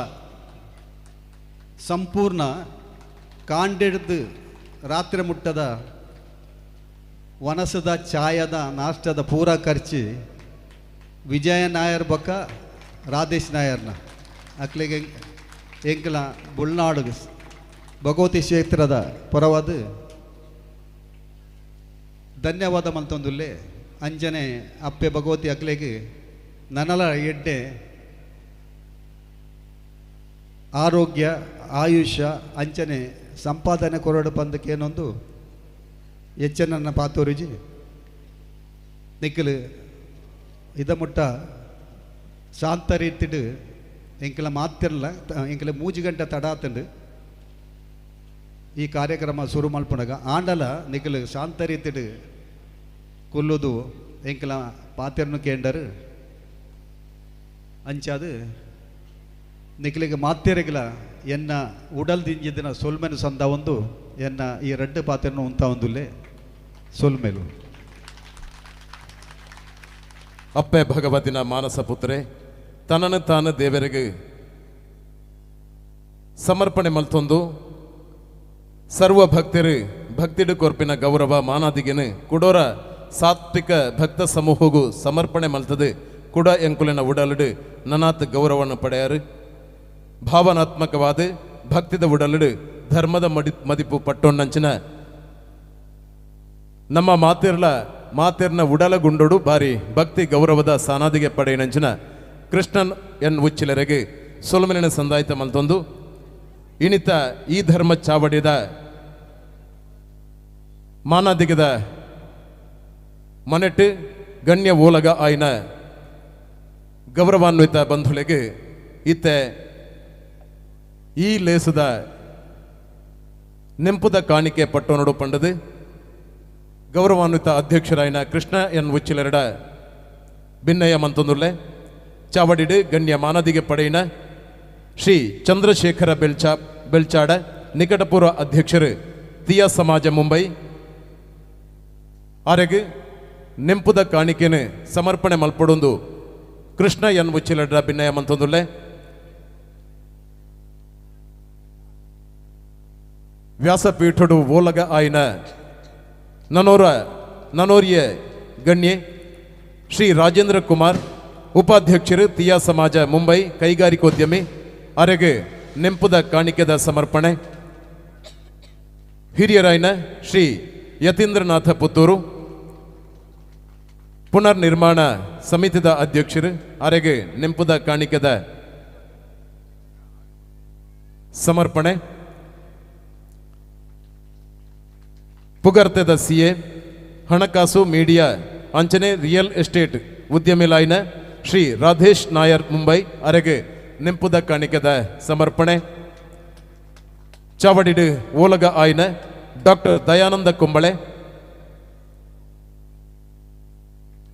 ಸಂಪೂರ್ಣ ಕಾಂಡೆಡ್ದು ರಾತ್ರಿ ಮುಟ್ಟದ ವನಸದ ಚಾಯದ ನಾಷ್ಟದ ಪೂರ ಖರ್ಚು ವಿಜಯ ನಾಯರ್ ಬೊಕ್ಕ ರಾಧೇಶ್ ನಾಯರ್ನ ಅಕ್ಲಿಗೆ ಎಂಕಲ ಬುಳ್ನಾಡು ಭಗವತಿ ಕ್ಷೇತ್ರದ ಪರವಾದ ಧನ್ಯವಾದ ಮಂತೊಂದುಲ್ಲೆ ಅಂಜನೆ ಅಪ್ಪೆ ಭಗವತಿ ಅಕ್ಲೆಗೆ ನನಲ ಎಡ್ಡೆ ಆರೋಗ್ಯ ಆಯುಷ್ಯ ಅಂಚನೆ ಸಂಪಾದನೆ ಕೊರಡು ಪಂದಕ್ಕೇನೊಂದು ಹೆಚ್ಚನನ್ನ ಪಾತೋರಿಜಿ ನಿಕ್ಕಲು ಇದ ಮುಟ್ಟ ಶಾಂತ ರೀತಿಡು ಎಂಕಲ ಮಾತಿರಲ್ಲ ಎಂಕಲ 3 ಗಂಟೆ ತಡಾತಂಡು ಈ ಕಾರ್ಯಕ್ರಮ ಶುರು ಮಲ್ಪುಣಗ ಆಂಡಲ ನಿಕ್ಕಲು ಶಾಂತ ರೀತಿಡು ಕೊಲ್ಲುದು ಎಂಕಲ ಪಾತಿರನ್ನು ಕೇಂಡರು ಅಂಚಾದು ನಿಕ್ಕಲಿಗೆ ಮಾತೆರೆಗಳ ಎನ್ನ ಉಡಲ್ ದಿಂಜಿದಿನ ಸೊಲ್ಮೆನು ಸಂದ ಒಂದು ಎನ್ನ ಈ ರೆಡ್ಡು ಪಾತೆರನ್ನು ಉಂತ ಒಂದುಲ್ಲೇ ಸೊಲ್ಮೆಲು ಅಪ್ಪೆ ಭಗವತಿನ ಮಾನಸ ಪುತ್ರೆ ತನ್ನನ್ನು ತಾನು ದೇವರಿಗೆ ಸಮರ್ಪಣೆ ಮಲ್ತೊಂದು ಸರ್ವ ಭಕ್ತರು ಭಕ್ತಿಡು ಕೊರ್ಪಿನ ಗೌರವ ಮಾನಾದಿಗೆನು ಕುಡೋರ ಸಾತ್ವಿಕ ಭಕ್ತ ಸಮೂಹಗೂ ಸಮರ್ಪಣೆ ಮಲ್ತದು ಕುಡ ಎಂಕುಲಿನ ಉಡಲಡು ನನಾತ್ ಗೌರವವನ್ನು ಪಡೆಯರು ಭಾವನಾತ್ಮಕವಾದ ಭಕ್ತಿದ ಉಡಲಡು ಧರ್ಮದ ಮದಿಪು ಪಟ್ಟೊನ್ನಂಚಿನ ನಮ್ಮ ಮಾತಿರ್ನ ಉಡಲ ಗುಂಡೋಡು ಬಾರಿ ಭಕ್ತಿ ಗೌರವದ ಸಾನಾದಿಗೆ ಪಡೆಯನಂಚಿನ ಕೃಷ್ಣನ್ ಎನ್ ಉಚ್ಚಿಲರೆಗೆ ಸೊಲಮನಿನ ಸಂದಾಯಿತ ಮಲ್ತೊಂದು ಇನಿತ ಈ ಧರ್ಮ ಚಾವಡಿದ ಮಾನಾದಿಗದ ಮನೆಟ್ಟು ಗಣ್ಯ ಓಲಗ ಆಯ್ನ ಗೌರವಾನ್ವಿತ ಬಂಧುಳಿಗೆ ಇತ್ತೆ ಈ ಲೇಸದ ನೆಂಪುದ ಕಾಣಿಕೆ ಪಟ್ಟೋನಡು ಪಂಡದು ಗೌರವಾನ್ವಿತ ಅಧ್ಯಕ್ಷರಾಯನ ಕೃಷ್ಣ ಎನ್ ಉಚ್ಚಿಲರಡ ಭಿನ್ನಯ ಮಂತೊಂದುಲ್ಲೆ ಚಾವಡಿಡು ಗಣ್ಯ ಮಾನದಿಗೆ ಪಡೆಯಿನ ಶ್ರೀ ಚಂದ್ರಶೇಖರ ಬೆಳ್ಚಾಡ ನಿಕಟಪೂರ್ವ ಅಧ್ಯಕ್ಷರು ತಿಯಾ ಸಮಾಜ ಮುಂಬೈ ಆರೆಗೆ ನೆಂಪುದ ಕಾಣಿಕೆನು ಸಮರ್ಪಣೆ ಮಲ್ಪಡೊಂದು ಕೃಷ್ಣ ಎನ್ ಉಚ್ಚಿಲಡ್ರ ಭಿನ್ನಯ ಮಂತೊಂದುಲ್ಲೆ ವ್ಯಾಸಪೀಠಡು ಓಲಗ ಆಯ್ನ ನನೋರಿಯ ಗಣ್ಯೆ ಶ್ರೀ ರಾಜೇಂದ್ರ ಕುಮಾರ್ ಉಪಾಧ್ಯಕ್ಷರು ತಿಯಾ ಸಮಾಜ ಮುಂಬೈ ಕೈಗಾರಿಕೋದ್ಯಮಿ ಅರೆಗೆ ನೆಂಪುದ ಕಾಣಿಕೆದ ಸಮರ್ಪಣೆ ಹಿರಿಯರಾಯ್ನ ಶ್ರೀ ಯತೀಂದ್ರನಾಥ ಪುತ್ತೂರು ಪುನರ್ ನಿರ್ಮಾಣ ಸಮಿತಿದ ಅಧ್ಯಕ್ಷರು ಅರೆಗೆ ನೆಂಪುದ ಕಾಣಿಕೆದ ಸಮರ್ಪಣೆ ಪುಗರ್ತೆದ ಸಿಎ ಹಣಕಾಸು ಮೀಡಿಯಾ ಅಂಚನೆ ರಿಯಲ್ ಎಸ್ಟೇಟ್ ಉದ್ಯಮಿಲಾಯ್ನ ಶ್ರೀ ರಾಧೇಶ್ ನಾಯರ್ ಮುಂಬೈ ಅರೆಗೆ ನೆಂಪುದ ಕಾಣಿಕೆದ ಸಮರ್ಪಣೆ ಚಾವಡಿಡು ಓಲಗ ಆಯ್ನ doctor Dayananda Kumble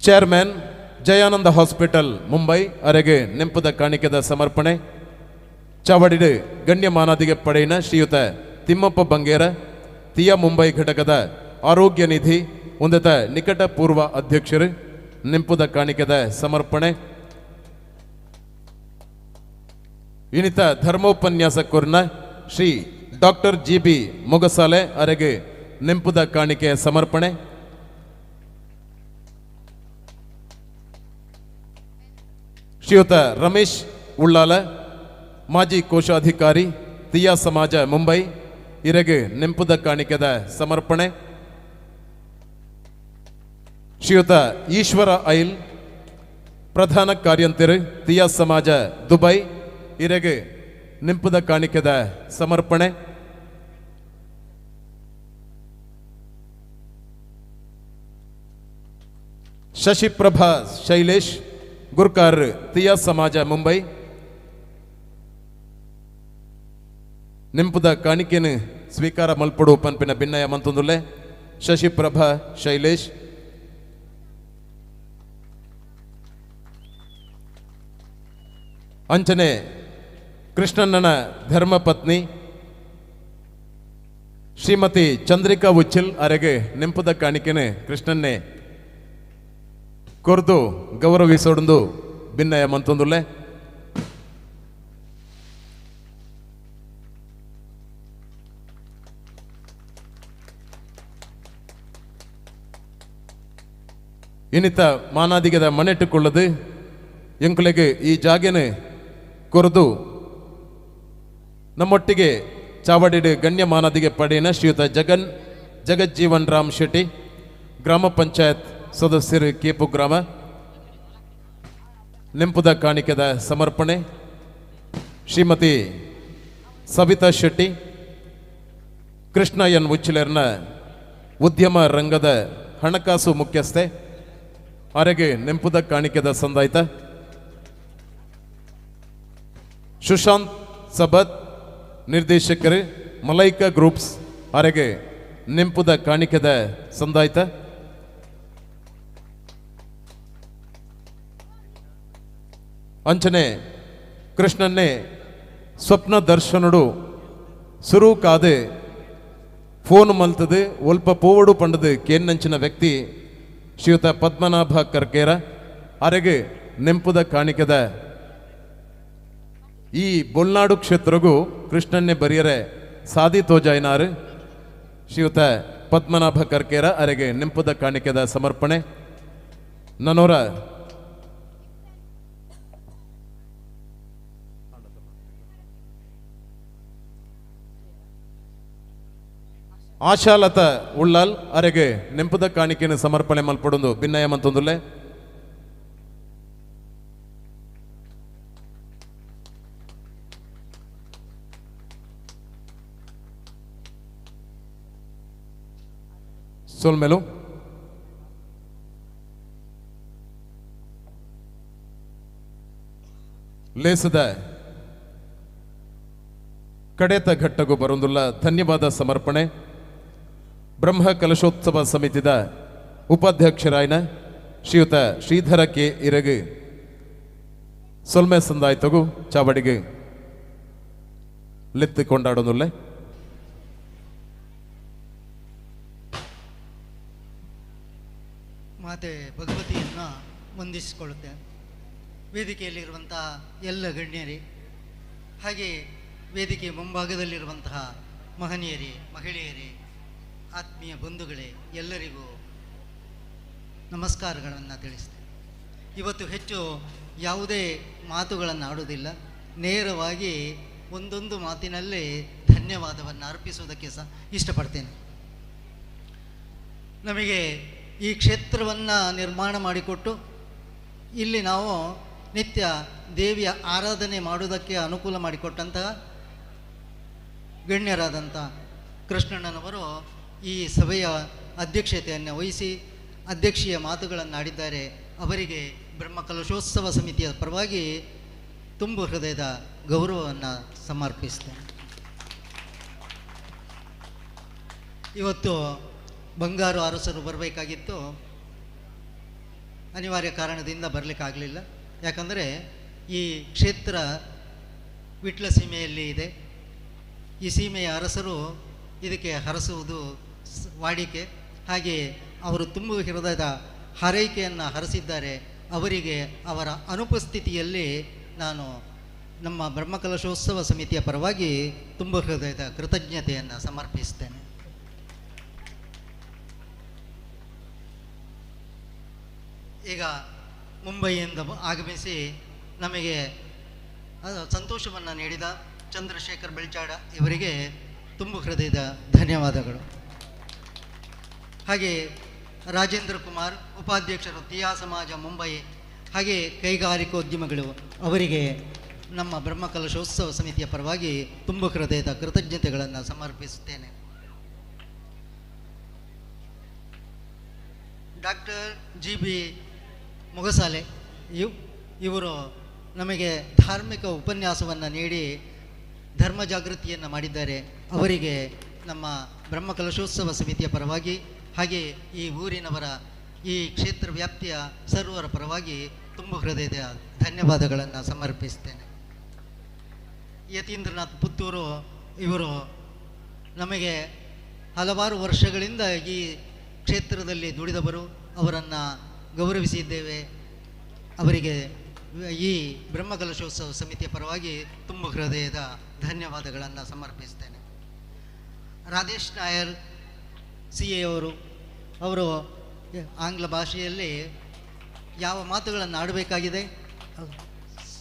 chairman Jayananda hospital Mumbai ಅರೆಗೆ ನೆಂಪುದ ಕಾಣಿಕೆದ ಸಮರ್ಪಣೆ ಚಾವಡಿಡು ಗಣ್ಯ ಮಾನಾದಿಗೆ ಪಡೆಯಿನ ಶ್ರೀಯುತ ತಿಮ್ಮಪ್ಪ ಬಂಗೇರ ತಿಯಾ ಮುಂಬೈ ಘಟಕದ ಆರೋಗ್ಯ ನಿಧಿ ಉನ್ನತ ನಿಕಟ ಪೂರ್ವ ಅಧ್ಯಕ್ಷರು ನೆಂಪುದ ಕಾಣಿಕೆದ ಸಮರ್ಪಣೆ ಇನಿತ ಧರ್ಮೋಪನ್ಯಾಸಕರ್ನ ಶ್ರೀ ಡಾಕ್ಟರ್ ಜಿ.ಬಿ. ಮೊಗಸಾಲೆ ಅರೆಗೆ ನೆಂಪುದ ಕಾಣಿಕೆ ಸಮರ್ಪಣೆ ಶ್ರೀಯುತ ರಮೇಶ್ ಉಳ್ಳಾಲ ಮಾಜಿ ಕೋಶಾಧಿಕಾರಿ ತಿಯಾ ಸಮಾಜ ಮುಂಬೈ ಇರೆಗೆ ನೆಂಪುದ ಕಾಣಿಕೆದ ಸಮರ್ಪಣೆ. ಶ್ರೀಯುತ ಈಶ್ವರ ಐಲ್ ಪ್ರಧಾನ ಕಾರ್ಯಂತಿರು ತಿಯಾ ಸಮಾಜ ದುಬೈ ಇರೆಗೆ ನೆಂಪುದ ಕಾಣಿಕೆದ ಸಮರ್ಪಣೆ. ಶಶಿಪ್ರಭಾ ಶೈಲೇಶ್ ಗುರ್ಕಾರ್ ತಿಯಾ ಸಮಾಜ ಮುಂಬೈ ನೆಂಪುದ ಕಾಣಿಕೆನು ಸ್ವೀಕಾರ ಮಲ್ಪಡು ಪನ್ಪಿನ ಭಿನ್ನಯ ಮಂತೊಂದುಲ್ಲೆ. ಶಶಿಪ್ರಭಾ ಶೈಲೇಶ್ ಅಂಚನೆ ಕೃಷ್ಣಣ್ಣನ ಧರ್ಮಪತ್ನಿ ಶ್ರೀಮತಿ ಚಂದ್ರಿಕಾ ಉಚ್ಚಿಲ್ ಅರೆಗೆ ನೆಂಪುದ ಕಾಣಿಕೆನು ಕೃಷ್ಣನ್ನೇ ಕೊರ್ದು ಗೌರವಿಸೋಡು ಭಿನ್ನಯ ಮಂತೊಂದುಲ್ಲೆ. ಇನ್ನಿತ ಮಾನಾದಿಗದ ಮನೆಟ್ಟುಕೊಳ್ಳದು ಎಂಕುಲೆಗೆ ಈ ಜಾಗೆನು ಕೊರದು ನಮ್ಮೊಟ್ಟಿಗೆ ಚಾವಡಿಡು ಗಣ್ಯ ಮಾನಾದಿಗೆ ಪಡೆಯನ ಶ್ರೀಯುತ ಜಗಜ್ಜೀವನ್ ರಾಮ್ ಶೆಟ್ಟಿ ಗ್ರಾಮ ಪಂಚಾಯತ್ ಸದಸ್ಯರು ಕೇಪು ಗ್ರಾಮ ನೆಂಪುದ ಕಾಣಿಕೆದ ಸಮರ್ಪಣೆ. ಶ್ರೀಮತಿ ಸವಿತಾ ಶೆಟ್ಟಿ ಕೃಷ್ಣ ಎನ್ ಉಚ್ಚಿಲರ್ನ ಉದ್ಯಮ ರಂಗದ ಹಣಕಾಸು ಮುಖ್ಯಸ್ಥೆ ಅರೆಗೆ ನೆಂಪುದ ಕಾಣಿಕೆದ ಸಂದಾಯಿತ. ಸುಶಾಂತ್ ಸಬತ್ ನಿರ್ದೇಶಕರು ಮಲೈಕಾ ಗ್ರೂಪ್ಸ್ ಅರೆಗೆ ನೆಂಪುದ ಕಾಣಿಕೆದ ಸಂದಾಯಿತ. ಅಂಚನೆ ಕೃಷ್ಣನ್ನೇ ಸ್ವಪ್ನ ದರ್ಶನುಡು ಸುರು ಕಾದು ಫೋನ್ ಮಲ್ತದು ಒಲ್ಪ ಪೋವಡು ಪಂಡದು ಕೇನ್ನಂಚಿನ ವ್ಯಕ್ತಿ ಶ್ರೀಯುತ ಪದ್ಮನಾಭ ಕರ್ಕೇರ ಅರೆಗೆ ನೆಂಪುದ ಕಾಣಿಕೆದ ಈ ಬೊಲ್ನಾಡು ಕ್ಷೇತ್ರಗೂ ಕೃಷ್ಣನ್ನೇ ಬರಿಯರೆ ಸಾದಿ ತೋಜಾಯ್ನಾರು ಶ್ರೀಯುತ ಪದ್ಮನಾಭ ಕರ್ಕೇರ ಅರೆಗೆ ನೆಂಪುದ ಕಾಣಿಕೆದ ಸಮರ್ಪಣೆ. ನನ್ನೋರ ಆಶಾಲತಾ ಉಳ್ಳಾಲ್ ಅರೆಗೆ ನೆಂಪುದ ಕಾಣಿಕೆಯನ್ನು ಸಮರ್ಪಣೆ ಮಲ್ಪಡೊಂದು ಭಿನ್ನಯ ಮಂತೊಂದುಲ್ಲೆ. ಸೋಲ್ಮೆಲು ಲೇಸದ ಕಡೆತ ಘಟ್ಟಗೂ ಬರೊಂದುಲ್ಲ ಧನ್ಯವಾದ ಸಮರ್ಪಣೆ. ಬ್ರಹ್ಮ ಕಲಶೋತ್ಸವ ಸಮಿತಿದ ಉಪಾಧ್ಯಕ್ಷರಾಯನ ಶ್ರೀಯುತ ಶ್ರೀಧರ ಕೆ ಇರಗು ಸೊಲ್ಮೆ ಸಂದಾಯ್ತಗು ಚಾವಡಿಗೆ ಲೆತ್ತು ಕೊಂಡಾಡೋದುಲ್ಲೆ. ಮಾತೆ ಭಗವತಿಯನ್ನು ವಂದಿಸಿಕೊಳ್ಳುತ್ತೇನೆ. ವೇದಿಕೆಯಲ್ಲಿರುವಂತಹ ಎಲ್ಲ ಗಣ್ಯರೇ, ಹಾಗೆ ವೇದಿಕೆ ಮುಂಭಾಗದಲ್ಲಿರುವಂತಹ ಮಹನೀಯರೇ, ಮಹಿಳೆಯರೇ, ಆತ್ಮೀಯ ಬಂಧುಗಳೇ, ಎಲ್ಲರಿಗೂ ನಮಸ್ಕಾರಗಳನ್ನು ತಿಳಿಸ್ತೇನೆ. ಇವತ್ತು ಹೆಚ್ಚು ಯಾವುದೇ ಮಾತುಗಳನ್ನು ಆಡುವುದಿಲ್ಲ, ನೇರವಾಗಿ ಒಂದೊಂದು ಮಾತಿನಲ್ಲೇ ಧನ್ಯವಾದವನ್ನು ಅರ್ಪಿಸುವುದಕ್ಕೆ ಸಹ ಇಷ್ಟಪಡ್ತೇನೆ. ನಮಗೆ ಈ ಕ್ಷೇತ್ರವನ್ನು ನಿರ್ಮಾಣ ಮಾಡಿಕೊಟ್ಟು ಇಲ್ಲಿ ನಾವು ನಿತ್ಯ ದೇವಿಯ ಆರಾಧನೆ ಮಾಡುವುದಕ್ಕೆ ಅನುಕೂಲ ಮಾಡಿಕೊಟ್ಟಂತಹ ಗಣ್ಯರಾದಂಥ ಕೃಷ್ಣಣ್ಣನವರು ಈ ಸಭೆಯ ಅಧ್ಯಕ್ಷತೆಯನ್ನು ವಹಿಸಿ ಅಧ್ಯಕ್ಷೀಯ ಮಾತುಗಳನ್ನು ಆಡಿದ್ದಾರೆ. ಅವರಿಗೆ ಬ್ರಹ್ಮಕಲಶೋತ್ಸವ ಸಮಿತಿಯ ಪರವಾಗಿ ತುಂಬು ಹೃದಯದ ಗೌರವವನ್ನು ಸಮರ್ಪಿಸ್ತೇನೆ. ಇವತ್ತು ಬಂಗಾರು ಅರಸರು ಬರಬೇಕಾಗಿತ್ತು, ಅನಿವಾರ್ಯ ಕಾರಣದಿಂದ ಬರಲಿಕ್ಕಾಗಲಿಲ್ಲ. ಯಾಕಂದರೆ ಈ ಕ್ಷೇತ್ರ ವಿಟ್ಲ ಸೀಮೆಯಲ್ಲಿ ಇದೆ. ಈ ಸೀಮೆಯ ಅರಸರು ಇದಕ್ಕೆ ಹರಸುವುದು ವಾಡಿಕೆ. ಹಾಗೆ ಅವರು ತುಂಬು ಹೃದಯದ ಹಾರೈಕೆಯನ್ನು ಹರಸಿದ್ದಾರೆ. ಅವರಿಗೆ ಅವರ ಅನುಪಸ್ಥಿತಿಯಲ್ಲಿ ನಾನು ನಮ್ಮ ಬ್ರಹ್ಮಕಲಶೋತ್ಸವ ಸಮಿತಿಯ ಪರವಾಗಿ ತುಂಬು ಹೃದಯದ ಕೃತಜ್ಞತೆಯನ್ನು ಸಮರ್ಪಿಸ್ತೇನೆ. ಈಗ ಮುಂಬಯಿಯಿಂದ ಆಗಮಿಸಿ ನಮಗೆ ಸಂತೋಷವನ್ನು ನೀಡಿದ ಚಂದ್ರಶೇಖರ್ ಬೆಳ್ಚಾಡ ಇವರಿಗೆ ತುಂಬು ಹೃದಯದ ಧನ್ಯವಾದಗಳು. ಹಾಗೆ ರಾಜೇಂದ್ರ ಕುಮಾರ್ ಉಪಾಧ್ಯಕ್ಷರು ತಿಯಾ ಸಮಾಜ ಮುಂಬೈ, ಹಾಗೆ ಕೈಗಾರಿಕೋದ್ಯಮಿಗಳು ಅವರಿಗೆ ನಮ್ಮ ಬ್ರಹ್ಮಕಲಶೋತ್ಸವ ಸಮಿತಿಯ ಪರವಾಗಿ ತುಂಬು ಹೃದಯದ ಕೃತಜ್ಞತೆಗಳನ್ನು ಸಮರ್ಪಿಸುತ್ತೇನೆ. ಡಾಕ್ಟರ್ GB ಮೊಗಸಾಲೆ ಇವರು ನಮಗೆ ಧಾರ್ಮಿಕ ಉಪನ್ಯಾಸವನ್ನು ನೀಡಿ ಧರ್ಮ ಜಾಗೃತಿಯನ್ನು ಮಾಡಿದ್ದಾರೆ. ಅವರಿಗೆ ನಮ್ಮ ಬ್ರಹ್ಮಕಲಶೋತ್ಸವ ಸಮಿತಿಯ ಪರವಾಗಿ ಹಾಗೆ ಈ ಊರಿನವರ, ಈ ಕ್ಷೇತ್ರ ವ್ಯಾಪ್ತಿಯ ಸರ್ವರ ಪರವಾಗಿ ತುಂಬು ಹೃದಯದ ಧನ್ಯವಾದಗಳನ್ನು ಸಮರ್ಪಿಸ್ತೇನೆ. ಯತೀಂದ್ರನಾಥ್ ಪುತ್ತೂರು ಇವರು ನಮಗೆ ಹಲವಾರು ವರ್ಷಗಳಿಂದ ಈ ಕ್ಷೇತ್ರದಲ್ಲಿ ದುಡಿದವರು, ಅವರನ್ನು ಗೌರವಿಸಿದ್ದೇವೆ. ಅವರಿಗೆ ಈ ಬ್ರಹ್ಮಕಲಶೋತ್ಸವ ಸಮಿತಿಯ ಪರವಾಗಿ ತುಂಬು ಹೃದಯದ ಧನ್ಯವಾದಗಳನ್ನು ಸಮರ್ಪಿಸ್ತೇನೆ. ರಾಧೇಶ್ ನಾಯರ್ CA ಅವರು ಆಂಗ್ಲ ಭಾಷೆಯಲ್ಲಿ ಯಾವ ಮಾತುಗಳನ್ನು ಆಡಬೇಕಾಗಿದೆ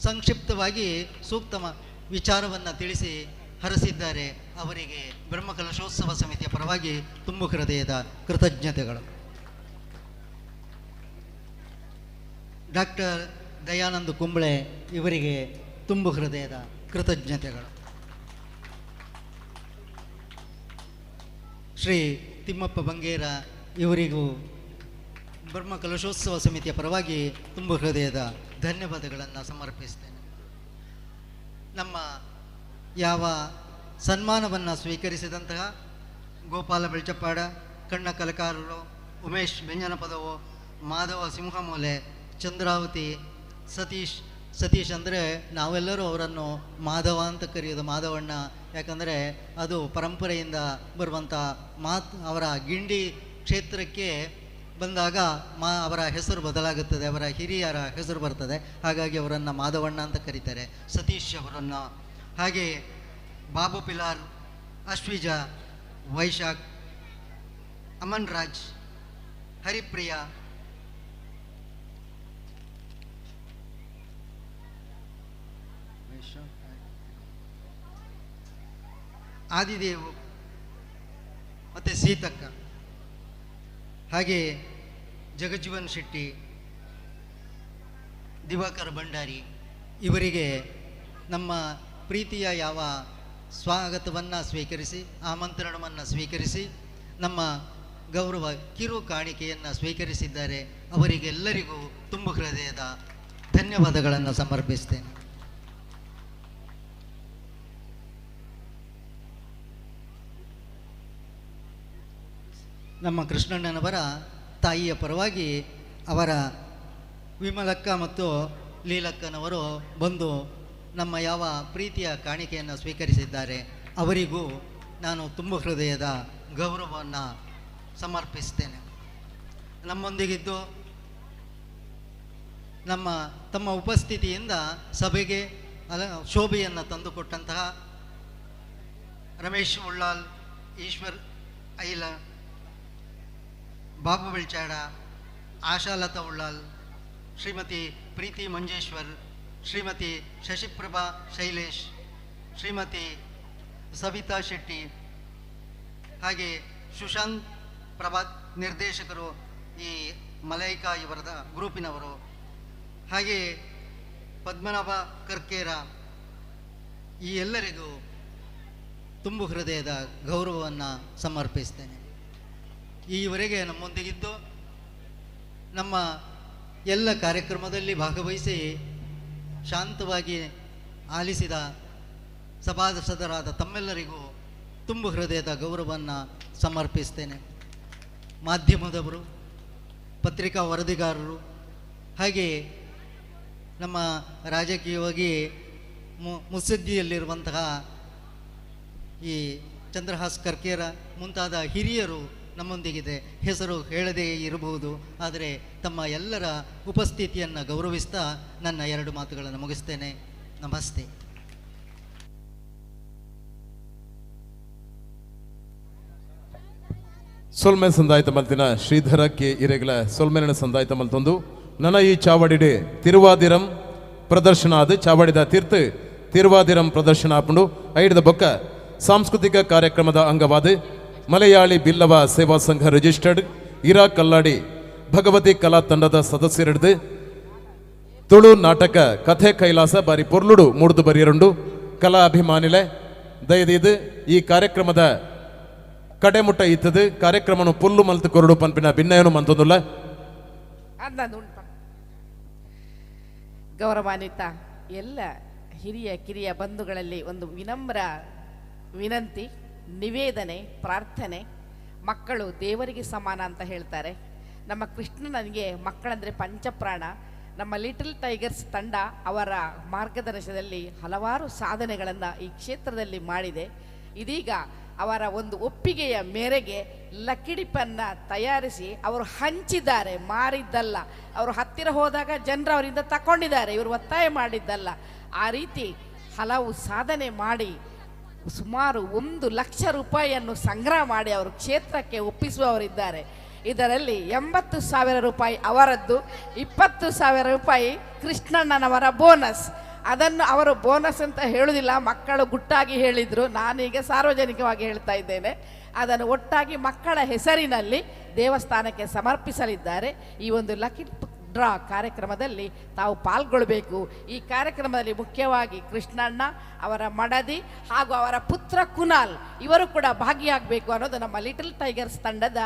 ಸಂಕ್ಷಿಪ್ತವಾಗಿ ಸೂಕ್ತ ವಿಚಾರವನ್ನು ತಿಳಿಸಿ ಹರಸಿದ್ದಾರೆ. ಅವರಿಗೆ ಬ್ರಹ್ಮಕಲಶೋತ್ಸವ ಸಮಿತಿಯ ಪರವಾಗಿ ತುಂಬು ಹೃದಯದ ಕೃತಜ್ಞತೆಗಳು. ಡಾಕ್ಟರ್ ದಯಾನಂದ ಕುಂಬಳೆ ಇವರಿಗೆ ತುಂಬು ಹೃದಯದ ಕೃತಜ್ಞತೆಗಳು. ಶ್ರೀ ತಿಮ್ಮಪ್ಪ ಬಂಗೇರ ಇವರಿಗೂ ಬ್ರಹ್ಮಕಲಶೋತ್ಸವ ಸಮಿತಿಯ ಪರವಾಗಿ ತುಂಬು ಹೃದಯದ ಧನ್ಯವಾದಗಳನ್ನು ಸಮರ್ಪಿಸ್ತೇನೆ. ನಮ್ಮ ಯಾವ ಸನ್ಮಾನವನ್ನು ಸ್ವೀಕರಿಸಿದಂತಹ ಗೋಪಾಲ ಬೆಳ್ಚಪ್ಪಾಡ, ಕಣ್ಣ ಕಲಕಾರರು, ಉಮೇಶ್ ಬೆಂಜನಪದವು, ಮಾಧವ ಸಿಂಹಮೂಲೆ, ಚಂದ್ರಾವತಿ, ಸತೀಶ್ ಅಂದರೆ ನಾವೆಲ್ಲರೂ ಅವರನ್ನು ಮಾಧವ ಅಂತ ಕರೆಯೋದು, ಮಾಧವಣ್ಣ. ಯಾಕಂದರೆ ಅದು ಪರಂಪರೆಯಿಂದ ಬರುವಂಥ ಮಾತು. ಅವರ ಗಿಂಡಿ ಕ್ಷೇತ್ರಕ್ಕೆ ಬಂದಾಗ ಅವರ ಹೆಸರು ಬದಲಾಗುತ್ತದೆ, ಅವರ ಹಿರಿಯರ ಹೆಸರು ಬರ್ತದೆ. ಹಾಗಾಗಿ ಅವರನ್ನು ಮಾಧವಣ್ಣ ಅಂತ ಕರೀತಾರೆ. ಸತೀಶ್ ಅವರನ್ನು, ಹಾಗೆ ಬಾಬು ಪಿಲಾರ್, ಅಶ್ವಿಜ, ವೈಶಾಖ್, ಅಮನ್ ರಾಜ್, ಹರಿಪ್ರಿಯ, ಆದಿದೇವು ಮತ್ತು ಸೀತಕ್ಕ, ಹಾಗೆ ಜಗಜ್ಜೀವನ್ ಶೆಟ್ಟಿ, ದಿವಾಕರ್ ಭಂಡಾರಿ ಇವರಿಗೆ ನಮ್ಮ ಪ್ರೀತಿಯ ಯಾವ ಸ್ವಾಗತವನ್ನು ಸ್ವೀಕರಿಸಿ, ಆಮಂತ್ರಣವನ್ನು ಸ್ವೀಕರಿಸಿ ನಮ್ಮ ಗೌರವ ಕಿರು ಕಾಣಿಕೆಯನ್ನು ಸ್ವೀಕರಿಸಿದ್ದಾರೆ. ಅವರಿಗೆಲ್ಲರಿಗೂ ತುಂಬು ಹೃದಯದ ಧನ್ಯವಾದಗಳನ್ನು ಸಮರ್ಪಿಸ್ತೇನೆ. ನಮ್ಮ ಕೃಷ್ಣಣ್ಣನವರ ತಾಯಿಯ ಪರವಾಗಿ ಅವರ ವಿಮಲಕ್ಕ ಮತ್ತು ಲೀಲಕ್ಕನವರು ಬಂದು ನಮ್ಮ ಯಾವ ಪ್ರೀತಿಯ ಕಾಣಿಕೆಯನ್ನು ಸ್ವೀಕರಿಸಿದ್ದಾರೆ. ಅವರಿಗೂ ನಾನು ತುಂಬು ಹೃದಯದ ಗೌರವವನ್ನು ಸಮರ್ಪಿಸ್ತೇನೆ. ನಮ್ಮೊಂದಿಗಿದ್ದು ತಮ್ಮ ಉಪಸ್ಥಿತಿಯಿಂದ ಸಭೆಗೆ ಶೋಭೆಯನ್ನು ತಂದುಕೊಟ್ಟಂತಹ ರಮೇಶ್ ಉಳ್ಳಾಲ್, ಈಶ್ವರ್ ಐಲ, ಬಾಬು ಬೆಳ್ಚಾಡ, ಆಶಾಲತಾ ಉಳ್ಳಾಲ್, ಶ್ರೀಮತಿ ಪ್ರೀತಿ ಮಂಜೇಶ್ವರ್, ಶ್ರೀಮತಿ ಶಶಿಪ್ರಭಾ ಶೈಲೇಶ್, ಶ್ರೀಮತಿ ಸವಿತಾ ಶೆಟ್ಟಿ, ಹಾಗೆ ಸುಶಾಂತ್ ಪ್ರಭಾತ್ ನಿರ್ದೇಶಕರು, ಈ ಮಲೈಕಾ ಇವರದ ಗ್ರೂಪಿನವರು, ಹಾಗೆ ಪದ್ಮನಾಭ ಕರ್ಕೇರ, ಈ ಎಲ್ಲರಿಗೂ ತುಂಬು ಹೃದಯದ ಗೌರವವನ್ನು ಸಮರ್ಪಿಸ್ತೇನೆ. ಈವರೆಗೆ ನಮ್ಮೊಂದಿಗಿದ್ದು ನಮ್ಮ ಎಲ್ಲ ಕಾರ್ಯಕ್ರಮದಲ್ಲಿ ಭಾಗವಹಿಸಿ ಶಾಂತವಾಗಿ ಆಲಿಸಿದ ಸಭಾಸದರಾದ ತಮ್ಮೆಲ್ಲರಿಗೂ ತುಂಬು ಹೃದಯದ ಗೌರವವನ್ನು ಸಮರ್ಪಿಸ್ತೇನೆ. ಮಾಧ್ಯಮದವರು, ಪತ್ರಿಕಾ ವರದಿಗಾರರು, ಹಾಗೆ ನಮ್ಮ ರಾಜಕೀಯವಾಗಿ ಮುತ್ಸದ್ದಿಯಲ್ಲಿರುವಂತಹ ಈ ಚಂದ್ರಹಾಸ್ ಕರ್ಕೇರ ಮುಂತಾದ ಹಿರಿಯರು ನಮ್ಮೊಂದಿಗಿದೆ. ಹೆಸರು ಹೇಳದೇ ಇರಬಹುದು, ಆದರೆ ತಮ್ಮ ಎಲ್ಲರ ಉಪಸ್ಥಿತಿಯನ್ನು ಗೌರವಿಸ್ತಾ ನನ್ನ 2 ಮಾತುಗಳನ್ನು ಮುಗಿಸ್ತೇನೆ. ನಮಸ್ತೆ. ಸೊಲ್ಮೆ ಸಂದಾಯಿತ ಮಲ್ತಿನ ಶ್ರೀಧರ ಕೆ ಇರೆಗಲ ಸೊಲ್ಮೆನ ಸಂದಾಯಿತ ಮಲ್ತೊಂದು ನನ್ನ ಈ ಚಾವಡಿಡೆ ತಿರುವಾದಿರಂ ಪ್ರದರ್ಶನ ಅದು ಚಾವಡಿದ ತೀರ್ಥ ತಿರುವಾದಿರಂ ಪ್ರದರ್ಶನ ಹಾಕೊಂಡು ಐಡದ ಬೊಕ್ಕ ಸಾಂಸ್ಕೃತಿಕ ಕಾರ್ಯಕ್ರಮದ ಅಂಗವಾದ ಮಲಯಾಳಿ ಬಿಲ್ಲವ ಸೇವಾ ಸಂಘ ರಿಜಿಸ್ಟರ್ಡ್ ಇರಾ ಕಲ್ಲಾಡಿ ಭಗವತಿ ಕಲಾ ತಂಡದ ಸದಸ್ಯರಿಡ್ದು ತುಳು ನಾಟಕ ಕಥೆ ಕೈಲಾಸ ಬಾರಿ ಪೊರ್ಲುಡು ಮೂಡ್ದು ಬರಿಯರುಂಡು ಕಲಾ ಅಭಿಮಾನಿಲೆ ದಯದಿದು ಈ ಕಾರ್ಯಕ್ರಮದ ಕಡೆಮುಟ್ಟ ಇತ್ತದು ಕಾರ್ಯಕ್ರಮನು ಪುಲ್ಲು ಮಲ್ತು ಕೊರಡು ಪನ್ಪಿನ ಭಿನ್ನಯನು ಮಂತೊಂದುಲ್ಲ ಗೌರವಾನ್ವಿತ ಎಲ್ಲ ಹಿರಿಯ ಕಿರಿಯ ಬಂಧುಗಳಲ್ಲಿ ಒಂದು ವಿನಮ್ರ ವಿನಂತಿ, ನಿವೇದನೆ, ಪ್ರಾರ್ಥನೆ. ಮಕ್ಕಳು ದೇವರಿಗೆ ಸಮಾನ ಅಂತ ಹೇಳ್ತಾರೆ. ನಮ್ಮ ಕೃಷ್ಣನಿಗೆ ಮಕ್ಕಳಂದರೆ ಪಂಚಪ್ರಾಣ. ನಮ್ಮ ಲಿಟಲ್ ಟೈಗರ್ಸ್ ತಂಡ ಅವರ ಮಾರ್ಗದರ್ಶನದಲ್ಲಿ ಹಲವಾರು ಸಾಧನೆಗಳನ್ನು ಈ ಕ್ಷೇತ್ರದಲ್ಲಿ ಮಾಡಿದೆ. ಇದೀಗ ಅವರ ಒಂದು ಒಪ್ಪಿಗೆಯ ಮೇರೆಗೆ ಲಕ್ಕಿಡಿಪನ್ನು ತಯಾರಿಸಿ ಅವರು ಹಂಚಿದ್ದಾರೆ, ಮಾರಿದ್ದಲ್ಲ. ಅವರು ಹತ್ತಿರ ಹೋದಾಗ ಜನರು ಅವರಿಂದ ತಗೊಂಡಿದ್ದಾರೆ, ಇವರು ಒತ್ತಾಯ ಮಾಡಿದ್ದಲ್ಲ. ಆ ರೀತಿ ಹಲವು ಸಾಧನೆ ಮಾಡಿ ಸುಮಾರು 1,00,000 ರೂಪಾಯಿಯನ್ನು ಸಂಗ್ರಹ ಮಾಡಿ ಅವರು ಕ್ಷೇತ್ರಕ್ಕೆ ಒಪ್ಪಿಸುವವರಿದ್ದಾರೆ. ಇದರಲ್ಲಿ 80,000 ರೂಪಾಯಿ ಅವರದ್ದು, 20,000 ರೂಪಾಯಿ ಕೃಷ್ಣಣ್ಣನವರ ಬೋನಸ್. ಅದನ್ನು ಅವರು ಬೋನಸ್ ಅಂತ ಹೇಳುವುದಿಲ್ಲ, ಮಕ್ಕಳು ಗುಟ್ಟಾಗಿ ಹೇಳಿದರು, ನಾನೀಗ ಸಾರ್ವಜನಿಕವಾಗಿ ಹೇಳ್ತಾ ಇದ್ದೇನೆ. ಅದನ್ನು ಒಟ್ಟಾಗಿ ಮಕ್ಕಳ ಹೆಸರಿನಲ್ಲಿ ದೇವಸ್ಥಾನಕ್ಕೆ ಸಮರ್ಪಿಸಲಿದ್ದಾರೆ. ಈ ಒಂದು ಲಕ್ಕಿ ಡ್ರಾ ಕಾರ್ಯಕ್ರಮದಲ್ಲಿ ತಾವು ಪಾಲ್ಗೊಳ್ಳಬೇಕು. ಈ ಕಾರ್ಯಕ್ರಮದಲ್ಲಿ ಮುಖ್ಯವಾಗಿ ಕೃಷ್ಣಣ್ಣ, ಅವರ ಮಡದಿ ಹಾಗೂ ಅವರ ಪುತ್ರ ಕುನಾಲ್ ಇವರು ಕೂಡ ಭಾಗಿಯಾಗಬೇಕು ಅನ್ನೋದು ನಮ್ಮ ಲಿಟಲ್ ಟೈಗರ್ಸ್ ತಂಡದ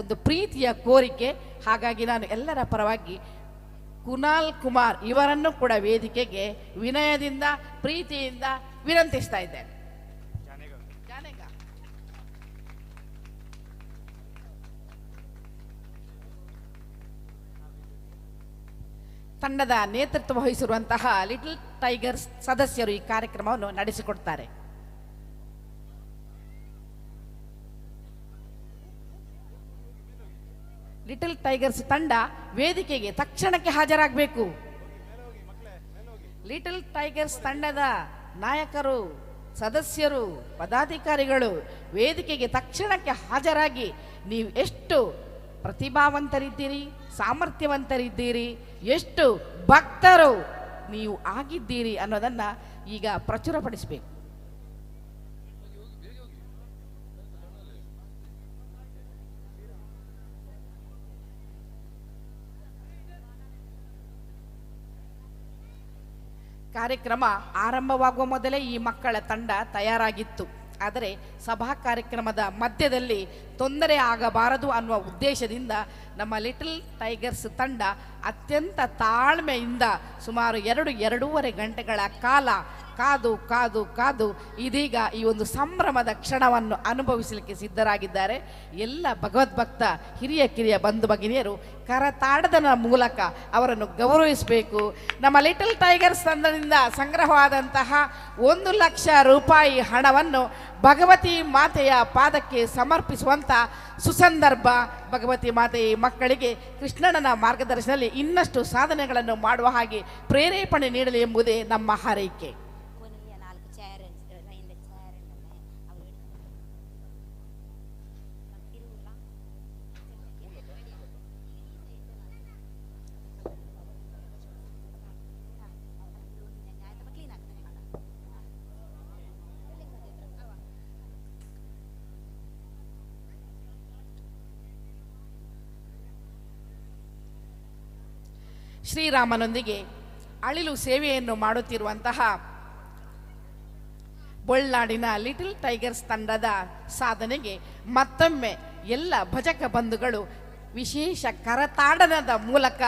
ಒಂದು ಪ್ರೀತಿಯ ಕೋರಿಕೆ. ಹಾಗಾಗಿ ನಾನು ಎಲ್ಲರ ಪರವಾಗಿ ಕುನಾಲ್ ಕುಮಾರ್ ಇವರನ್ನು ಕೂಡ ವೇದಿಕೆಗೆ ವಿನಯದಿಂದ ಪ್ರೀತಿಯಿಂದ ವಿನಂತಿಸ್ತಾ ಇದ್ದೇನೆ. ತಂಡದ ನೇತೃತ್ವ ವಹಿಸಿರುವಂತಹ ಲಿಟಲ್ ಟೈಗರ್ಸ್ ಸದಸ್ಯರು ಈ ಕಾರ್ಯಕ್ರಮವನ್ನು ನಡೆಸಿಕೊಡ್ತಾರೆ. ಲಿಟಲ್ ಟೈಗರ್ಸ್ ತಂಡ ವೇದಿಕೆಗೆ ತಕ್ಷಣಕ್ಕೆ ಹಾಜರಾಗಬೇಕು. ಲಿಟಲ್ ಟೈಗರ್ಸ್ ತಂಡದ ನಾಯಕರು, ಸದಸ್ಯರು, ಪದಾಧಿಕಾರಿಗಳು ವೇದಿಕೆಗೆ ತಕ್ಷಣಕ್ಕೆ ಹಾಜರಾಗಿ ನೀವು ಎಷ್ಟು ಪ್ರತಿಭಾವಂತರಿದ್ದೀರಿ, ಸಾಮರ್ಥ್ಯವಂತರಿದ್ದೀರಿ, ಎಷ್ಟು ಭಕ್ತರು ನೀವು ಆಗಿದ್ದೀರಿ ಅನ್ನೋದನ್ನು ಈಗ ಪ್ರಚುರಪಡಿಸಬೇಕು. ಕಾರ್ಯಕ್ರಮ ಆರಂಭವಾಗುವ ಮೊದಲೇ ಈ ಮಕ್ಕಳ ತಂಡ ತಯಾರಾಗಿತ್ತು. ಆದರೆ ಸಭಾ ಕಾರ್ಯಕ್ರಮದ ಮಧ್ಯದಲ್ಲಿ ತೊಂದರೆ ಆಗಬಾರದು ಅನ್ನುವ ಉದ್ದೇಶದಿಂದ ನಮ್ಮ ಲಿಟಲ್ ಟೈಗರ್ಸ್ ತಂಡ ಅತ್ಯಂತ ತಾಳ್ಮೆಯಿಂದ ಸುಮಾರು 2-2.5 ಗಂಟೆಗಳ ಕಾಲ ಕಾದು ಕಾದು ಕಾದು ಇದೀಗ ಈ ಒಂದು ಸಂಭ್ರಮದ ಕ್ಷಣವನ್ನು ಅನುಭವಿಸಲಿಕ್ಕೆ ಸಿದ್ಧರಾಗಿದ್ದಾರೆ. ಎಲ್ಲ ಭಗವದ್ಭಕ್ತ ಹಿರಿಯ ಕಿರಿಯ ಬಂಧು ಭಗಿನಿಯರು ಕರತಾಡದ ಮೂಲಕ ಅವರನ್ನು ಗೌರವಿಸಬೇಕು. ನಮ್ಮ ಲಿಟಲ್ ಟೈಗರ್ಸ್ ತಂಡದಿಂದ ಸಂಗ್ರಹವಾದಂತಹ 1,00,000 ರೂಪಾಯಿ ಹಣವನ್ನು ಭಗವತಿ ಮಾತೆಯ ಪಾದಕ್ಕೆ ಸಮರ್ಪಿಸುವಂಥ ಸುಸಂದರ್ಭ. ಭಗವತಿ ಮಾತೆ ಮಕ್ಕಳಿಗೆ ಕೃಷ್ಣಣ್ಣನ ಮಾರ್ಗದರ್ಶನದಲ್ಲಿ ಇನ್ನಷ್ಟು ಸಾಧನೆಗಳನ್ನು ಮಾಡುವ ಹಾಗೆ ಪ್ರೇರೇಪಣೆ ನೀಡಲಿ ಎಂಬುದೇ ನಮ್ಮ ಹಾರೈಕೆ. ಶ್ರೀರಾಮನೊಂದಿಗೆ ಅಳಿಲು ಸೇವೆಯನ್ನು ಮಾಡುತ್ತಿರುವಂತಹ ಬೊಳ್ನಾಡಿನ ಲಿಟಲ್ ಟೈಗರ್ಸ್ ತಂಡದ ಸಾಧನೆಗೆ ಮತ್ತೊಮ್ಮೆ ಎಲ್ಲ ಭಜಕ ಬಂಧುಗಳು ವಿಶೇಷ ಕರತಾಡನದ ಮೂಲಕ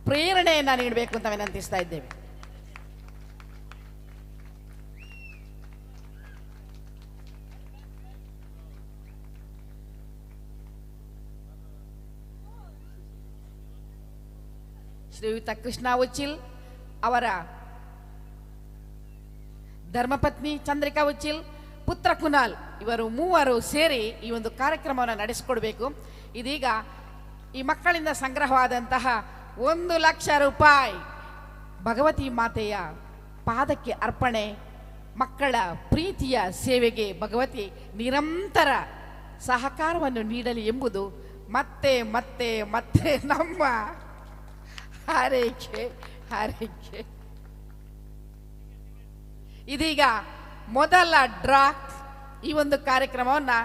ಪ್ರೇರಣೆಯನ್ನು ನೀಡಬೇಕು ಅಂತ ವಿನಂತಿಸ್ತಾ ಇದ್ದೇವೆ. ಶ್ರೀಯುತ ಕೃಷ್ಣ ಉಚ್ಚಿಲ್ ಅವರ ಧರ್ಮಪತ್ನಿ ಚಂದ್ರಿಕಾ ಉಚ್ಚಿಲ್, ಪುತ್ರ ಕುನಾಲ್ ಇವರು ಮೂವರು ಸೇರಿ ಈ ಒಂದು ಕಾರ್ಯಕ್ರಮವನ್ನು ನಡೆಸಿಕೊಡ್ಬೇಕು. ಇದೀಗ ಈ ಮಕ್ಕಳಿಂದ ಸಂಗ್ರಹವಾದಂತಹ 1,00,000 ರೂಪಾಯಿ ಭಗವತಿ ಮಾತೆಯ ಪಾದಕ್ಕೆ ಅರ್ಪಣೆ. ಮಕ್ಕಳ ಪ್ರೀತಿಯ ಸೇವೆಗೆ ಭಗವತಿ ನಿರಂತರ ಸಹಕಾರವನ್ನು ನೀಡಲಿ ಎಂಬುದು ಮತ್ತೆ ಮತ್ತೆ ಮತ್ತೆ ನಮ್ಮ ಹಾರೈಕೆ. ಹಾರೈಕೆ. ಇದೀಗ ಮೊದಲ ಡ್ರಾ ಈ ಒಂದು ಕಾರ್ಯಕ್ರಮವನ್ನು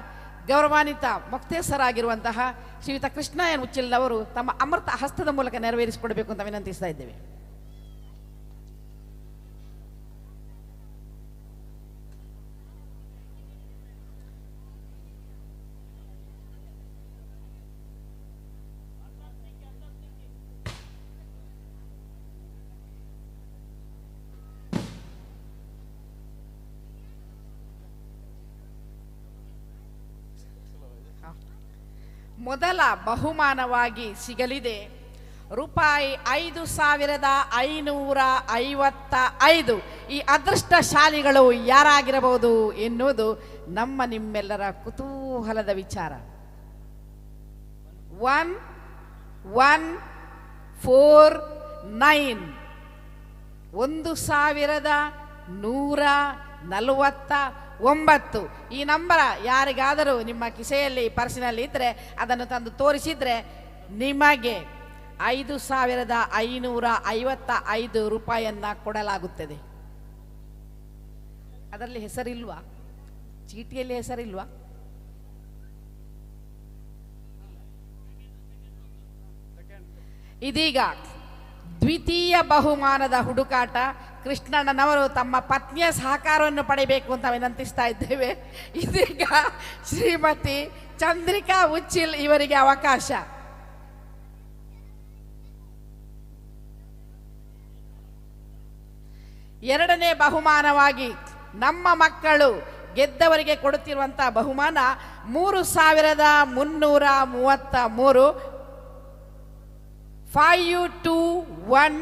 ಗೌರವಾನ್ವಿತ ಮೊಕ್ತೇಸರಾಗಿರುವಂತಹ ಶ್ರೀಯುತ ಕೃಷ್ಣ ಎನ್ ಉಚ್ಚಿಲ್ ಅವರು ತಮ್ಮ ಅಮೃತ ಹಸ್ತದ ಮೂಲಕ ನೆರವೇರಿಸಿಕೊಡಬೇಕು ಅಂತ ವಿನಂತಿಸ್ತಾ ಇದ್ದೇವೆ. ಮೊದಲ ಬಹುಮಾನವಾಗಿ ಸಿಗಲಿದೆ ರೂಪಾಯಿ 5,555. ಈ ಅದೃಷ್ಟಶಾಲಿಗಳು ಯಾರಾಗಿರಬಹುದು ಎನ್ನುವುದು ನಮ್ಮ ನಿಮ್ಮೆಲ್ಲರ ಕುತೂಹಲದ ವಿಚಾರ. 1149 1149. ಈ ನಂಬರ ಯಾರಿಗಾದರೂ ನಿಮ್ಮ ಕಿಸೆಯಲ್ಲಿ ಪರ್ಸಿನಲ್ಲಿ ಇದ್ದರೆ ಅದನ್ನು ತಂದು ತೋರಿಸಿದರೆ ನಿಮಗೆ 5,555 ರೂಪಾಯಿಯನ್ನು ಕೊಡಲಾಗುತ್ತದೆ. ಅದರಲ್ಲಿ ಹೆಸರಿಲ್ವಾ? ಚೀಟಿಯಲ್ಲಿ ಹೆಸರಿಲ್ವಾ? ಇದೀಗ ದ್ವಿತೀಯ ಬಹುಮಾನದ ಹುಡುಕಾಟ. ಕೃಷ್ಣಣ್ಣನವರು ತಮ್ಮ ಪತ್ನಿಯ ಸಹಕಾರವನ್ನು ಪಡೆಯಬೇಕು ಅಂತ ವಿನಂತಿಸ್ತಾ ಇದ್ದೇವೆ. ಇದೀಗ ಶ್ರೀಮತಿ ಚಂದ್ರಿಕಾ ಉಚ್ಚಿಲ್ ಇವರಿಗೆ ಅವಕಾಶ. ಎರಡನೇ ಬಹುಮಾನವಾಗಿ ನಮ್ಮ ಮಕ್ಕಳು ಗೆದ್ದವರಿಗೆ ಕೊಡುತ್ತಿರುವಂತಹ ಬಹುಮಾನ 3,333. 5215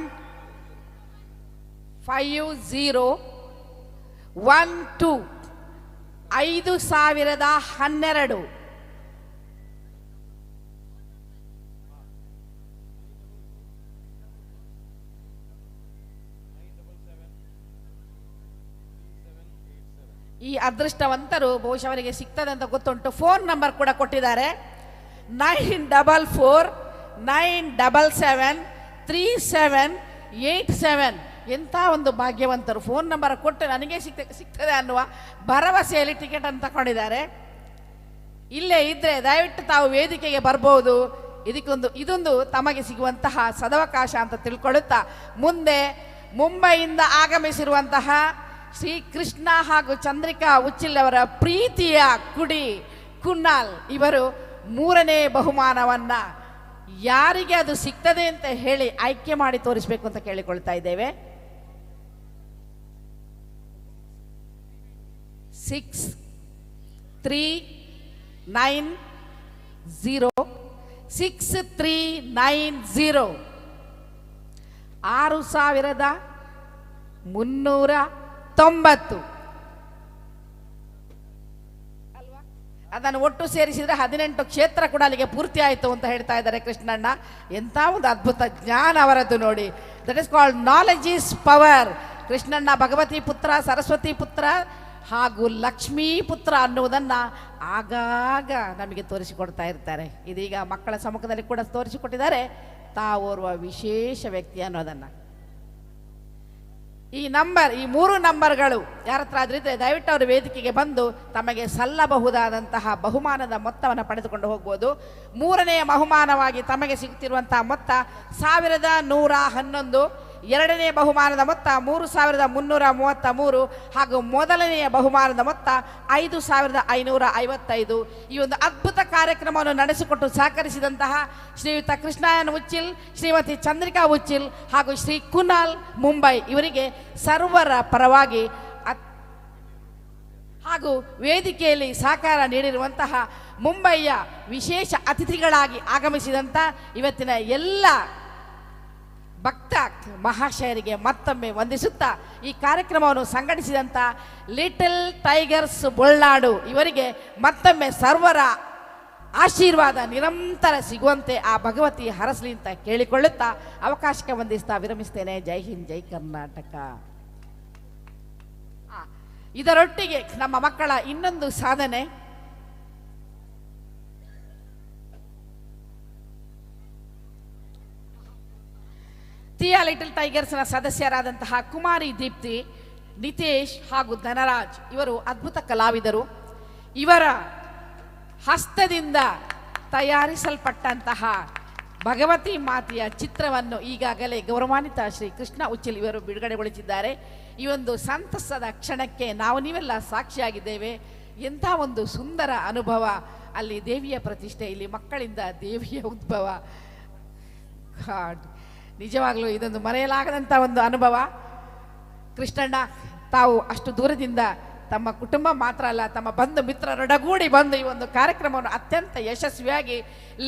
5012. ಈ ಅದೃಷ್ಟವಂತರು ಬಹುಶಃ ಅವರಿಗೆ ಸಿಗ್ತದೆ ಅಂತ ಗೊತ್ತುಂಟು. ಫೋನ್ ನಂಬರ್ ಕೂಡ ಕೊಟ್ಟಿದ್ದಾರೆ. 9497773787. ಎಂಥ ಒಂದು ಭಾಗ್ಯವಂತರು. ಫೋನ್ ನಂಬರ್ ಕೊಟ್ಟು ನನಗೆ ಸಿಗ್ತದೆ ಅನ್ನುವ ಭರವಸೆಯಲ್ಲಿ ಟಿಕೆಟ್ ಅನ್ನು ತಗೊಂಡಿದ್ದಾರೆ. ಇಲ್ಲೇ ಇದ್ದರೆ ದಯವಿಟ್ಟು ತಾವು ವೇದಿಕೆಗೆ ಬರ್ಬೋದು. ಇದೊಂದು ತಮಗೆ ಸಿಗುವಂತಹ ಸದವಕಾಶ ಅಂತ ತಿಳ್ಕೊಳ್ಳುತ್ತಾ ಮುಂದೆ ಮುಂಬೈಯಿಂದ ಆಗಮಿಸಿರುವಂತಹ ಶ್ರೀ ಕೃಷ್ಣ ಹಾಗೂ ಚಂದ್ರಿಕಾ ಉಚ್ಚಿಲ್ ಅವರ ಪ್ರೀತಿಯ ಕುಡಿ ಕುನ್ನಾಲ್ ಇವರು 3ನೇ ಬಹುಮಾನವನ್ನ ಯಾರಿಗೆ ಅದು ಸಿಗ್ತದೆ ಅಂತ ಹೇಳಿ ಆಯ್ಕೆ ಮಾಡಿ ತೋರಿಸಬೇಕು ಅಂತ ಕೇಳಿಕೊಳ್ತಾ ಇದ್ದೇವೆ. 6390 6390. 6,390. ಅದನ್ನು ಒಟ್ಟು ಸೇರಿಸಿದರೆ 18 ಕ್ಷೇತ್ರ ಕೂಡ ಅಲ್ಲಿಗೆ ಪೂರ್ತಿ ಆಯಿತು ಅಂತ ಹೇಳ್ತಾ ಇದ್ದಾರೆ ಕೃಷ್ಣಣ್ಣ. ಎಂಥ ಒಂದು ಅದ್ಭುತ ಜ್ಞಾನ ಅವರದ್ದು ನೋಡಿ. That is called knowledge is power. ಕೃಷ್ಣಣ್ಣ ಭಗವತಿ ಪುತ್ರ, ಸರಸ್ವತಿ ಪುತ್ರ ಹಾಗೂ ಲಕ್ಷ್ಮೀ ಪುತ್ರ ಅನ್ನುವುದನ್ನು ಆಗಾಗ ನಮಗೆ ತೋರಿಸಿಕೊಡ್ತಾ ಇರ್ತಾರೆ. ಇದೀಗ ಮಕ್ಕಳ ಸಮ್ಮುಖದಲ್ಲಿ ಕೂಡ ತೋರಿಸಿಕೊಟ್ಟಿದ್ದಾರೆ ತಾವೋರ್ವ ವಿಶೇಷ ವ್ಯಕ್ತಿ ಅನ್ನೋದನ್ನು. ಈ 3 ನಂಬರ್ಗಳು ಯಾರ ಹತ್ರ ಆದ್ರೂ ಇದ್ರೆ ದಯವಿಟ್ಟು ಅವರು ವೇದಿಕೆಗೆ ಬಂದು ತಮಗೆ ಸಲ್ಲಬಹುದಾದಂತಹ ಬಹುಮಾನದ ಮೊತ್ತವನ್ನು ಪಡೆದುಕೊಂಡು ಹೋಗ್ಬೋದು. 3ನೇ ಬಹುಮಾನವಾಗಿ ತಮಗೆ ಸಿಗುತ್ತಿರುವಂತಹ ಮೊತ್ತ 1,111. 2ನೇ ಬಹುಮಾನದ ಮೊತ್ತ 3,333 ಹಾಗೂ ಮೊದಲನೆಯ ಬಹುಮಾನದ ಮೊತ್ತ 5,555. ಈ ಒಂದು ಅದ್ಭುತ ಕಾರ್ಯಕ್ರಮವನ್ನು ನಡೆಸಿಕೊಟ್ಟು ಸಹಕರಿಸಿದಂತಹ ಶ್ರೀಯುತ ಕೃಷ್ಣ ಎನ್ ಉಚ್ಚಿಲ್, ಶ್ರೀಮತಿ ಚಂದ್ರಿಕಾ ಉಚ್ಚಿಲ್ ಹಾಗೂ ಶ್ರೀ ಕುನಾಲ್ ಮುಂಬೈ ಇವರಿಗೆ ಸರ್ವರ ಪರವಾಗಿ ಹಾಗೂ ವೇದಿಕೆಯಲ್ಲಿ ಸಹಕಾರ ನೀಡಿರುವಂತಹ ಮುಂಬಯಿಯ ವಿಶೇಷ ಅತಿಥಿಗಳಾಗಿ ಆಗಮಿಸಿದಂಥ ಇವತ್ತಿನ ಎಲ್ಲ ಭಕ್ತ ಮಹಾಶಯರಿಗೆ ಮತ್ತೊಮ್ಮೆ ವಂದಿಸುತ್ತಾ ಈ ಕಾರ್ಯಕ್ರಮವನ್ನು ಸಂಘಟಿಸಿದಂಥ ಲಿಟಲ್ ಟೈಗರ್ಸ್ ಬೊಳ್ನಾಡು ಇವರಿಗೆ ಮತ್ತೊಮ್ಮೆ ಸರ್ವರ ಆಶೀರ್ವಾದ ನಿರಂತರ ಸಿಗುವಂತೆ ಆ ಭಗವತಿ ಹರಸಲಿ ಅಂತ ಕೇಳಿಕೊಳ್ಳುತ್ತಾ ಅವಕಾಶಕ್ಕೆ ವಂದಿಸ್ತಾ ವಿರಮಿಸ್ತೇನೆ. ಜೈ ಹಿಂದ್, ಜೈ ಕರ್ನಾಟಕ. ಇದರೊಟ್ಟಿಗೆ ನಮ್ಮ ಮಕ್ಕಳ ಇನ್ನೊಂದು ಸಾಧನೆ, ಟಿಯಾ ಲಿಟಲ್ ಟೈಗರ್ಸ್ನ ಸದಸ್ಯರಾದಂತಹ ಕುಮಾರಿ ದೀಪ್ತಿ, ನಿತೇಶ್ ಹಾಗೂ ಧನರಾಜ್ ಇವರು ಅದ್ಭುತ ಕಲಾವಿದರು. ಇವರ ಹಸ್ತದಿಂದ ತಯಾರಿಸಲ್ಪಟ್ಟಂತಹ ಭಗವತಿ ಮಾತೆಯ ಚಿತ್ರವನ್ನು ಈಗಾಗಲೇ ಗೌರವಾನ್ವಿತ ಶ್ರೀ ಕೃಷ್ಣ ಉಚ್ಚಿಲ್ ಇವರು ಬಿಡುಗಡೆಗೊಳಿಸಿದ್ದಾರೆ. ಈ ಒಂದು ಸಂತಸದ ಕ್ಷಣಕ್ಕೆ ನಾವು ನೀವೆಲ್ಲ ಸಾಕ್ಷಿಯಾಗಿದ್ದೇವೆ. ಎಂಥ ಒಂದು ಸುಂದರ ಅನುಭವ, ಅಲ್ಲಿ ದೇವಿಯ ಪ್ರತಿಷ್ಠೆ, ಇಲ್ಲಿ ಮಕ್ಕಳಿಂದ ದೇವಿಯ ಉದ್ಭವ. ನಿಜವಾಗ್ಲೂ ಇದೊಂದು ಮರೆಯಲಾಗದಂಥ ಒಂದು ಅನುಭವ. ಕೃಷ್ಣಣ್ಣ, ತಾವು ಅಷ್ಟು ದೂರದಿಂದ ತಮ್ಮ ಕುಟುಂಬ ಮಾತ್ರ ಅಲ್ಲ, ತಮ್ಮ ಬಂಧು ಮಿತ್ರರೊಡಗೂಡಿ ಬಂದು ಈ ಒಂದು ಕಾರ್ಯಕ್ರಮವನ್ನು ಅತ್ಯಂತ ಯಶಸ್ವಿಯಾಗಿ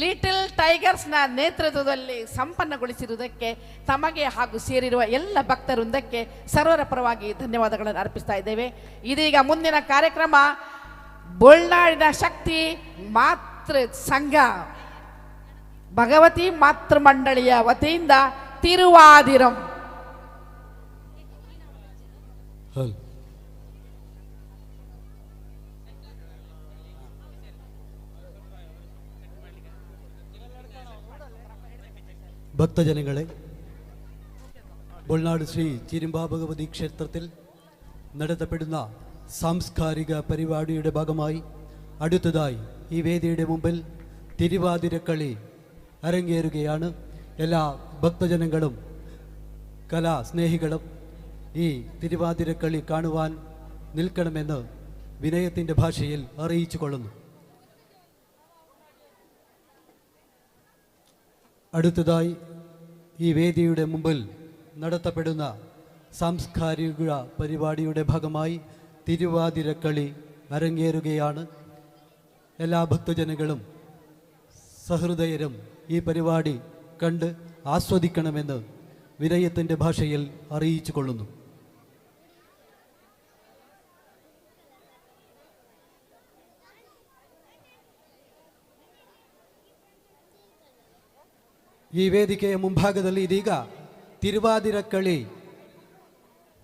ಲಿಟಲ್ ಟೈಗರ್ಸ್ನ ನೇತೃತ್ವದಲ್ಲಿ ಸಂಪನ್ನಗೊಳಿಸಿರುವುದಕ್ಕೆ ತಮಗೆ ಹಾಗೂ ಸೇರಿರುವ ಎಲ್ಲ ಭಕ್ತವೃಂದಕ್ಕೆ ಸರ್ವರ ಪರವಾಗಿ ಧನ್ಯವಾದಗಳನ್ನು ಅರ್ಪಿಸ್ತಾ ಇದ್ದೇವೆ. ಇದೀಗ ಮುಂದಿನ ಕಾರ್ಯಕ್ರಮ ಬೋಳ್ನಾಡಿನ ಶಕ್ತಿ ಮಾತೃ ಸಂಘ ಭಗವತಿ ಮಾತೃ ಮಂಡಳಿಯ ವತಿಯಿಂದ ತಿರುವಾದಿರಂ. ഭക്തജനങ്ങളെ, ബോൾനാട് ശ്രീ ചിരുമ്പ ഭഗവതി ക്ഷേത്രത്തിൽ നടത്തപ്പെടുന്ന സാംസ്കാരിക പരിപാടിയുടെ ഭാഗമായി അടുത്തതായി ഈ വേദിയുടെ മുമ്പിൽ തിരുവാതിരക്കളി അരങ്ങേറുകയാണ്. എല്ലാ ഭക്തജനങ്ങളും കലാസ്നേഹികളും ഈ തിരുവാതിരക്കളി കാണുവാൻ നിൽക്കണമെന്ന് വിനയത്തിൻ്റെ ഭാഷയിൽ അറിയിച്ചു കൊള്ളുന്നു. അടുത്തതായി ഈ വേദിയുടെ മുമ്പിൽ നടത്തപ്പെടുന്ന സാംസ്കാരിക പരിപാടിയുടെ ഭാഗമായി തിരുവാതിരക്കളി അരങ്ങേറുകയാണ്. എല്ലാ ഭക്തജനങ്ങളും സഹൃദയരും ഈ പരിപാടി കണ്ട് ആസ്വദിക്കണമെന്ന് വിനയത്തിൻ്റെ ഭാഷയിൽ അറിയിച്ചു കൊള്ളുന്നു. ಈ ವೇದಿಕೆಯ ಮುಂಭಾಗದಲ್ಲಿ ಇದೀಗ ತಿರುವಾದಿರಕ್ಕಳಿ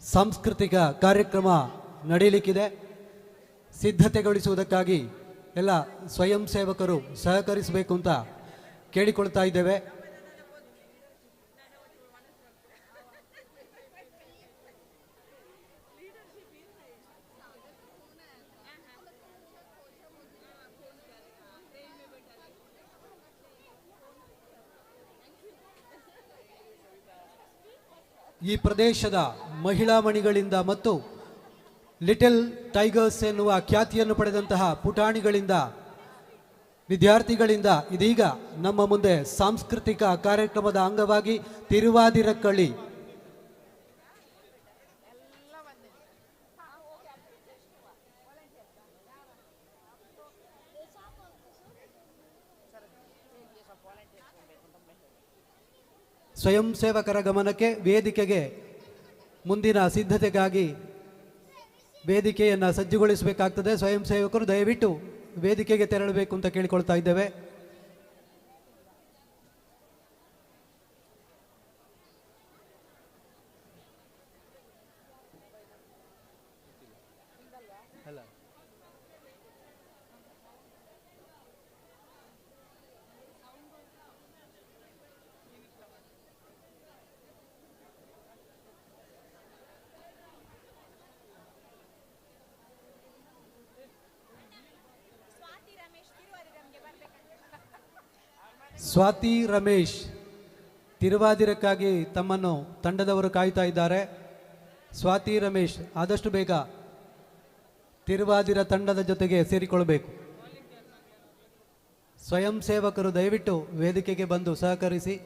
ಸಾಂಸ್ಕೃತಿಕ ಕಾರ್ಯಕ್ರಮ ನಡೆಯಲಿಕ್ಕಿದೆ. ಸಿದ್ಧತೆಗೊಳಿಸುವುದಕ್ಕಾಗಿ ಎಲ್ಲ ಸ್ವಯಂ ಸೇವಕರು ಸಹಕರಿಸಬೇಕು ಅಂತ ಕೇಳಿಕೊಳ್ತಾ ಇದ್ದೇವೆ. ಈ ಪ್ರದೇಶದ ಮಹಿಳಾ ಮಣಿಗಳಿಂದ ಮತ್ತು ಲಿಟಲ್ ಟೈಗರ್ಸ್ ಎನ್ನುವ ಖ್ಯಾತಿಯನ್ನು ಪಡೆದಂತಹ ಪುಟಾಣಿಗಳಿಂದ, ವಿದ್ಯಾರ್ಥಿಗಳಿಂದ ಇದೀಗ ನಮ್ಮ ಮುಂದೆ ಸಾಂಸ್ಕೃತಿಕ ಕಾರ್ಯಕ್ರಮದ ಅಂಗವಾಗಿ ತಿರುವಾದಿರಕ್ಕಳಿ ಸ್ವಯಂ ಸೇವಕರ ಗಮನಕ್ಕೆ ವೇದಿಕೆಗೆ ಮುಂದಿನ ಸಿದ್ಧತೆಗಾಗಿ ವೇದಿಕೆಯನ್ನು ಸಜ್ಜುಗೊಳಿಸಬೇಕಾಗ್ತದೆ. ಸ್ವಯಂ ಸೇವಕರು ದಯವಿಟ್ಟು ವೇದಿಕೆಗೆ ತೆರಳಬೇಕು ಅಂತ ಕೇಳಿಕೊಳ್ತಾ ಇದ್ದೇವೆ. ಸ್ವಾತಿ ರಮೇಶ್ ತಿರುವಾದಿರಕ್ಕಾಗಿ ತಮ್ಮನ್ನು ತಂಡದವರು ಕಾಯ್ತಾ ಇದ್ದಾರೆ. ಸ್ವಾತಿ ರಮೇಶ್ ಆದಷ್ಟು ಬೇಗ ತಿರುವಾದಿರ ತಂಡದ ಜೊತೆಗೆ ಸೇರಿಕೊಳ್ಳಬೇಕು. ಸ್ವಯಂ ಸೇವಕರು ದಯವಿಟ್ಟು ವೇದಿಕೆಗೆ ಬಂದು ಸಹಕರಿಸಿ.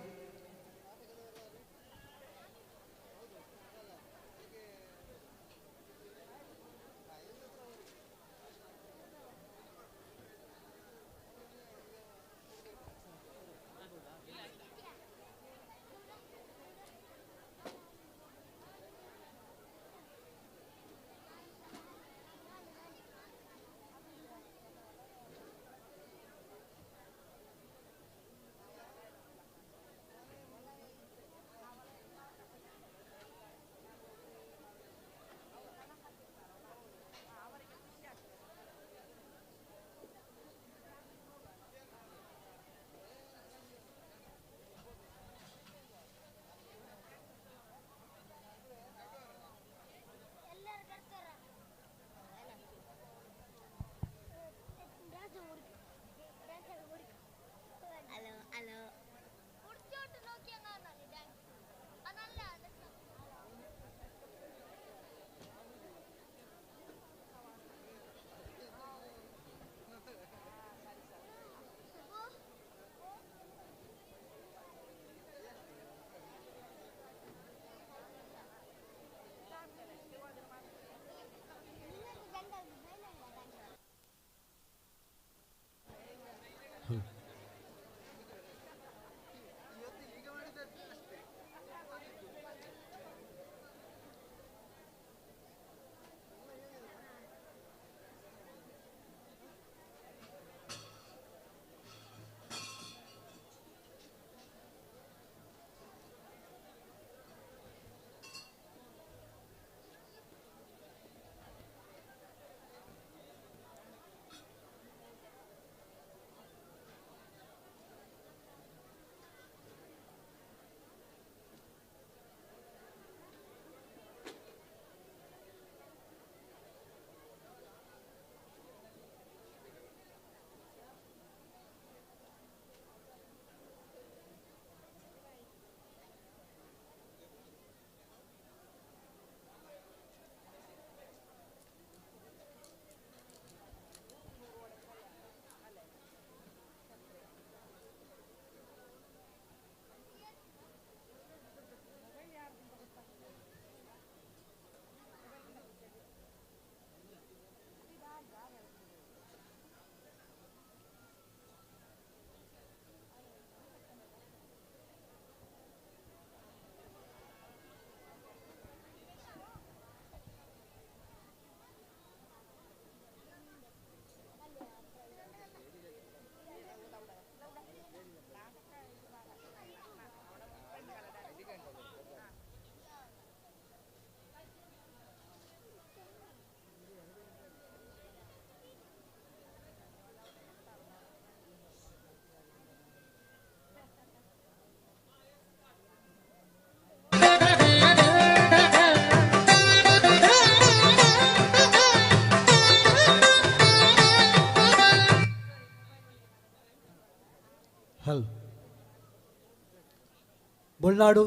ഉൾനാടു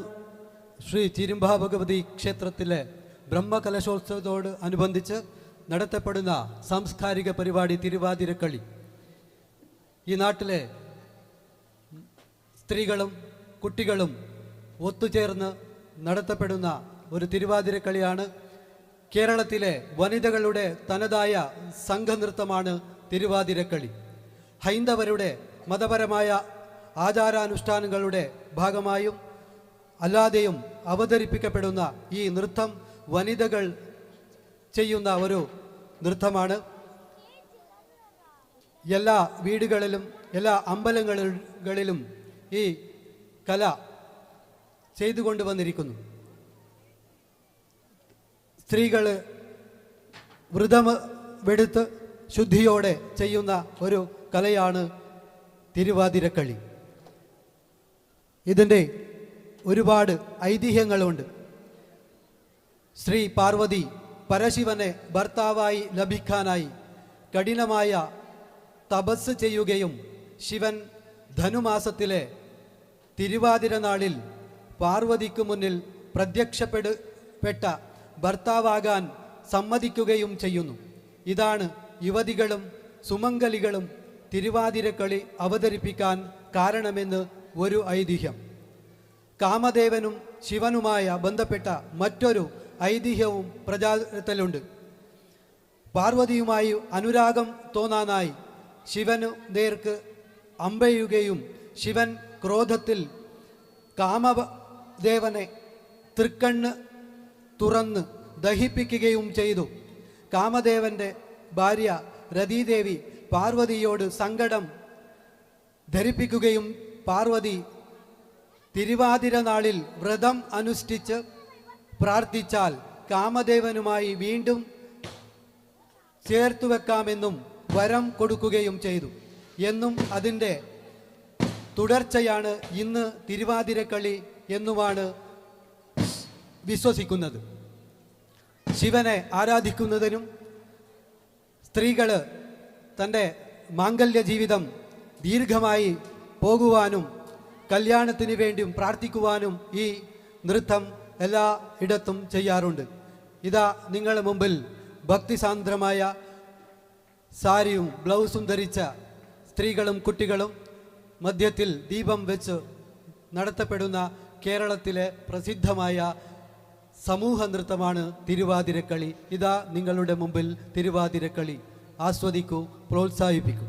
ശ്രീ ചിരുമ്പ ഭഗവതി ക്ഷേത്രത്തിലെ ബ്രഹ്മകലശോത്സവത്തോട് അനുബന്ധിച്ച് നടത്തപ്പെടുന്ന സാംസ്കാരിക പരിപാടി തിരുവാതിരക്കളി. ഈ നാട്ടിലെ സ്ത്രീകളും കുട്ടികളും ഒത്തുചേർന്ന് നടത്തപ്പെടുന്ന ഒരു തിരുവാതിരക്കളിയാണ്. കേരളത്തിലെ വനിതകളുടെ തനതായ സംഘനൃത്തമാണ് തിരുവാതിരക്കളി. ഹൈന്ദവരുടെ മതപരമായ ആചാരാനുഷ്ഠാനങ്ങളുടെ ഭാഗമായും അല്ലാതെയും അവതരിപ്പിക്കപ്പെടുന്ന ഈ നൃത്തം വനിതകൾ ചെയ്യുന്ന ഒരു നൃത്തമാണ്. എല്ലാ വീടുകളിലും എല്ലാ അമ്പലങ്ങളിലും ഈ കല ചെയ്തുകൊണ്ടുവന്നിരിക്കുന്നു. സ്ത്രീകൾ വ്രതമെടുത്ത് ശുദ്ധിയോടെ ചെയ്യുന്ന ഒരു കലയാണ് തിരുവാതിരക്കളി. ഇതിൻ്റെ ഒരുപാട് ഐതിഹ്യങ്ങളുണ്ട്. ശ്രീ പാർവതി പരശിവനെ ഭർത്താവായി ലഭിക്കാനായി കഠിനമായ തപസ് ചെയ്യുകയും ശിവൻ ധനുമാസത്തിലെ തിരുവാതിര നാളിൽ പാർവതിക്ക് മുന്നിൽ പ്രത്യക്ഷപ്പെട്ട ഭർത്താവാകാൻ സമ്മതിക്കുകയും ചെയ്യുന്നു. ഇതാണ് യുവതികളും സുമംഗലികളും തിരുവാതിരക്കളി അവതരിപ്പിക്കാൻ കാരണമെന്ന് ഒരു ഐതിഹ്യം. കാമദേവനും ശിവനുമായ ബന്ധപ്പെട്ട മറ്റൊരു ഐതിഹ്യവും പ്രചാരത്തിലുണ്ട്. പാർവതിയുമായി അനുരാഗം തോന്നാനായി ശിവനു നേർക്ക് അമ്പെയ്യുകയും ശിവൻ ക്രോധത്തിൽ കാമദേവനെ തൃക്കണ്ണ് തുറന്ന് ദഹിപ്പിക്കുകയും ചെയ്തു. കാമദേവൻ്റെ ഭാര്യ രതീദേവി പാർവതിയോട് സങ്കടം ധരിപ്പിക്കുകയും പാർവതി തിരുവാതിര നാളിൽ വ്രതം അനുഷ്ഠിച്ച് പ്രാർത്ഥിച്ചാൽ കാമദേവനുമായി വീണ്ടും ചേർത്തു വെക്കാമെന്നും വരം കൊടുക്കുകയും ചെയ്തു എന്നും അതിൻ്റെ തുടർച്ചയാണ് ഇന്ന് തിരുവാതിരക്കളി എന്നുമാണ് വിശ്വസിക്കുന്നത്. ശിവനെ ആരാധിക്കുന്നതിനും സ്ത്രീകൾ തൻ്റെ മാംഗല്യ ജീവിതം ദീർഘമായി പോകുവാനും കല്യാണത്തിന് വേണ്ടിയും പ്രാർത്ഥിക്കുവാനും ഈ നൃത്തം എല്ലായിടത്തും ചെയ്യാറുണ്ട്. ഇതാ നിങ്ങളുടെ മുമ്പിൽ ഭക്തിസാന്ദ്രമായ സാരിയും ബ്ലൗസും ധരിച്ച സ്ത്രീകളും കുട്ടികളും മധ്യത്തിൽ ദീപം വെച്ച് നടത്തപ്പെടുന്ന കേരളത്തിലെ പ്രസിദ്ധമായ സമൂഹ നൃത്തമാണ് തിരുവാതിരക്കളി. ഇതാ നിങ്ങളുടെ മുമ്പിൽ തിരുവാതിരക്കളി. ആസ്വദിക്കൂ, പ്രോത്സാഹിപ്പിക്കൂ.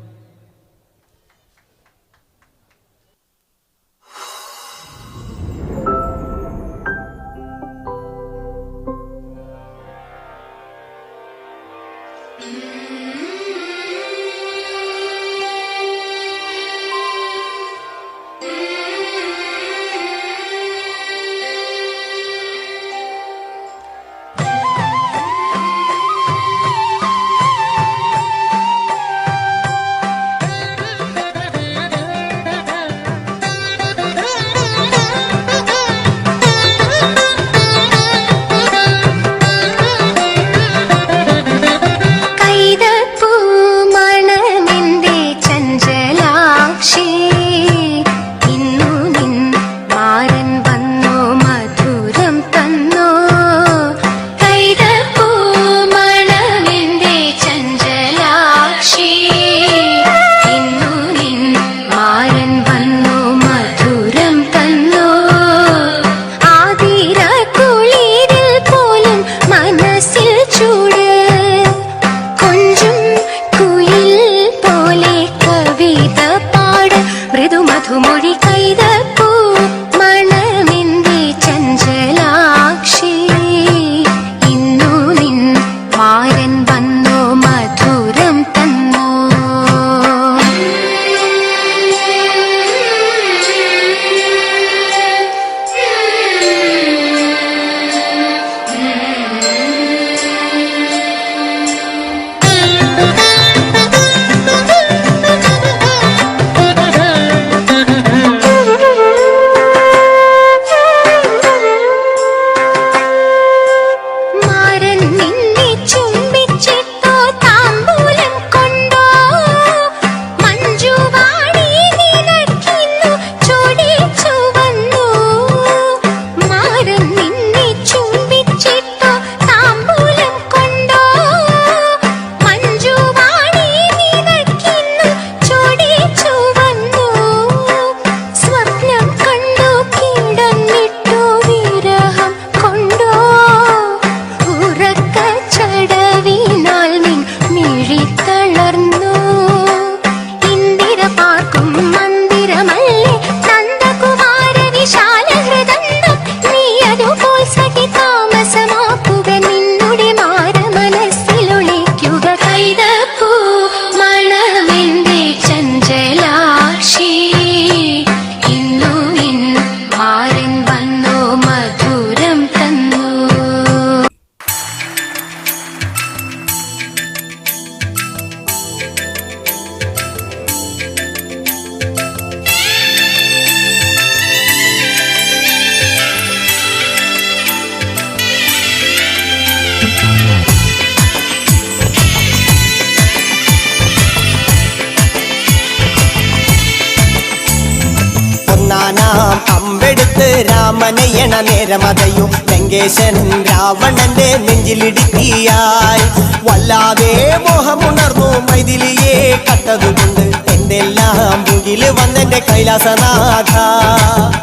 നാം അമ്പെടുത്ത് രാമനയണ നേരമതയും ലങ്കേശൻ രാവണന്റെ നെഞ്ചിലിടുക്കിയായി വല്ലാതെ മോഹമുണർന്നു മൈഥിലിയെ കട്ടതുകൊണ്ട് എന്തെല്ലാം മുകില് വന്നെന്റെ കൈലാസനാഥ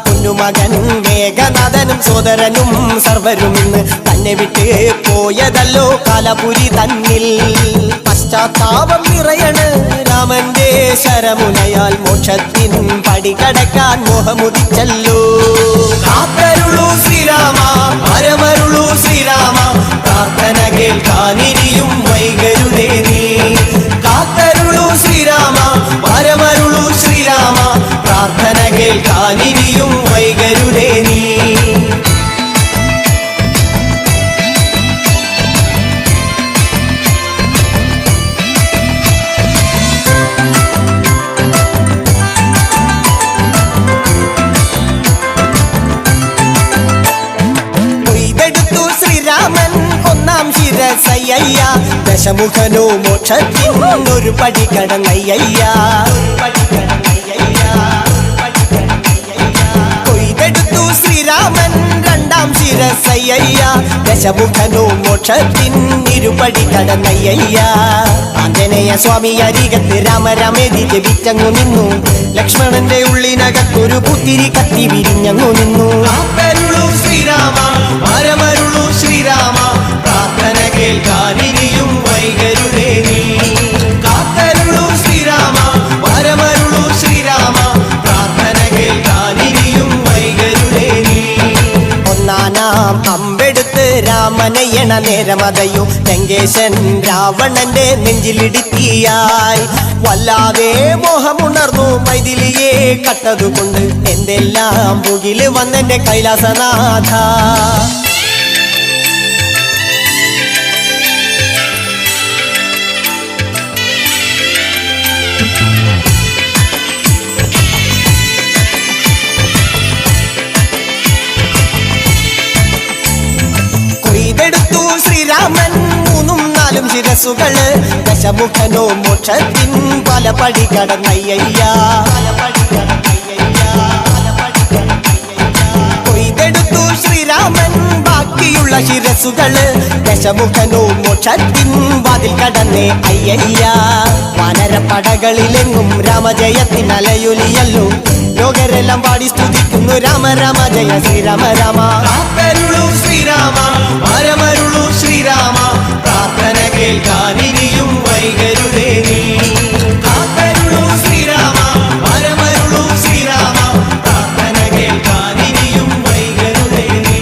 കുഞ്ഞുമകൻ മേഘനാഥനും സോദരനും സർവരും ഇന്ന് തന്നെ വിട്ട് പോയതല്ലോ കാലപുരി തന്നിൽ പശ്ചാത്താപം നിറയണ് രാമന്റെ ശരമുനയാൽ മോക്ഷത്തിൻ പടികടക്കാൻ മോഹമുദിച്ചല്ലോ കാത്തരുളൂ ശ്രീരാമ പരമരുളൂ ശ്രീരാമ പ്രാർത്ഥന കേൾക്കാനിരിയും വൈകരുതേ നീ കാത്തരുളൂ ശ്രീരാമ പരമരുളൂ ശ്രീരാമ പ്രാർത്ഥന കേൾക്കാനിരിയും വൈകരുതേ നീ ശിരസയ്യ ദശമുഖനോ മോക്ഷത്തിനൊരു പടി കടന്നയ്യ കൊയ്തെടുത്തു ശ്രീരാമൻ രണ്ടാം ശിരസയ്യ ദശമുഖനോ മോക്ഷത്തിനിരുപടി കടന്നയ്യ ആഞ്ജനേയ സ്വാമി അരികത്ത് രാമരാമേതി ജപിച്ചങ്ങു നിന്നു ലക്ഷ്മണന്റെ ഉള്ളിനകത്തൊരു പുത്തിരി കത്തി വിരിഞ്ഞങ്ങു നിന്നു കാത്തരുളൂ ശ്രീരാമ പരമരുളൂ ശ്രീരാമ പ്രാർത്ഥന കേൾക്കാനിരിയും വൈകരുതേ നീ കാത്തരുളൂ ശ്രീരാമ പരമരുളൂ ശ്രീരാമ പ്രാർത്ഥന കേൾക്കാനിരിയും വൈകരുതേ നീ ഒന്നാനാം അമ്പെടുത്ത് രാമനയണ നേരമതയും ലങ്കേശൻ രാവണന്റെ നെഞ്ചിലിടുക്കിയായി വല്ലാതെ മോഹമുണർന്നു മൈഥിലിയെ കട്ടതുകൊണ്ട് എന്തെല്ലാം പുകില് വന്നെന്റെ കൈലാസനാഥ കൊയ്തെടുത്തു ശ്രീരാമൻ മൂന്നും നാലും ശിരസുകള് ദശമുഖനോ മോക്ഷത്തിൻ പല പടി കടന്നയ്യ കൊയ്തെടുത്തു ശ്രീരാമൻ ബാക്കിയുള്ള ശിരസുകള് ദശമുഖനോ മോക്ഷത്തിൻ വാതിൽ കടന്നേ അയ്യയ്യ വാനരപ്പടകളിലെങ്ങും രാമജയത്തിൻ അലയൊലിയല്ലോ ലോകരെല്ലാം പാടി സ്തുതിക്കുന്നു രാമ രാമ ജയ ശ്രീരാമ രാമ കാത്തരുളൂ ശ്രീരാമ പരമരുളൂ ശ്രീരാമ പ്രാർത്ഥന കേൾക്കാനിരിയും വൈകരുതേ നീ കാത്തരുളൂ ശ്രീരാമ പരമരുളൂ ശ്രീരാമ പ്രാർത്ഥന കേൾക്കാനിരിയും വൈകരുതേ നീ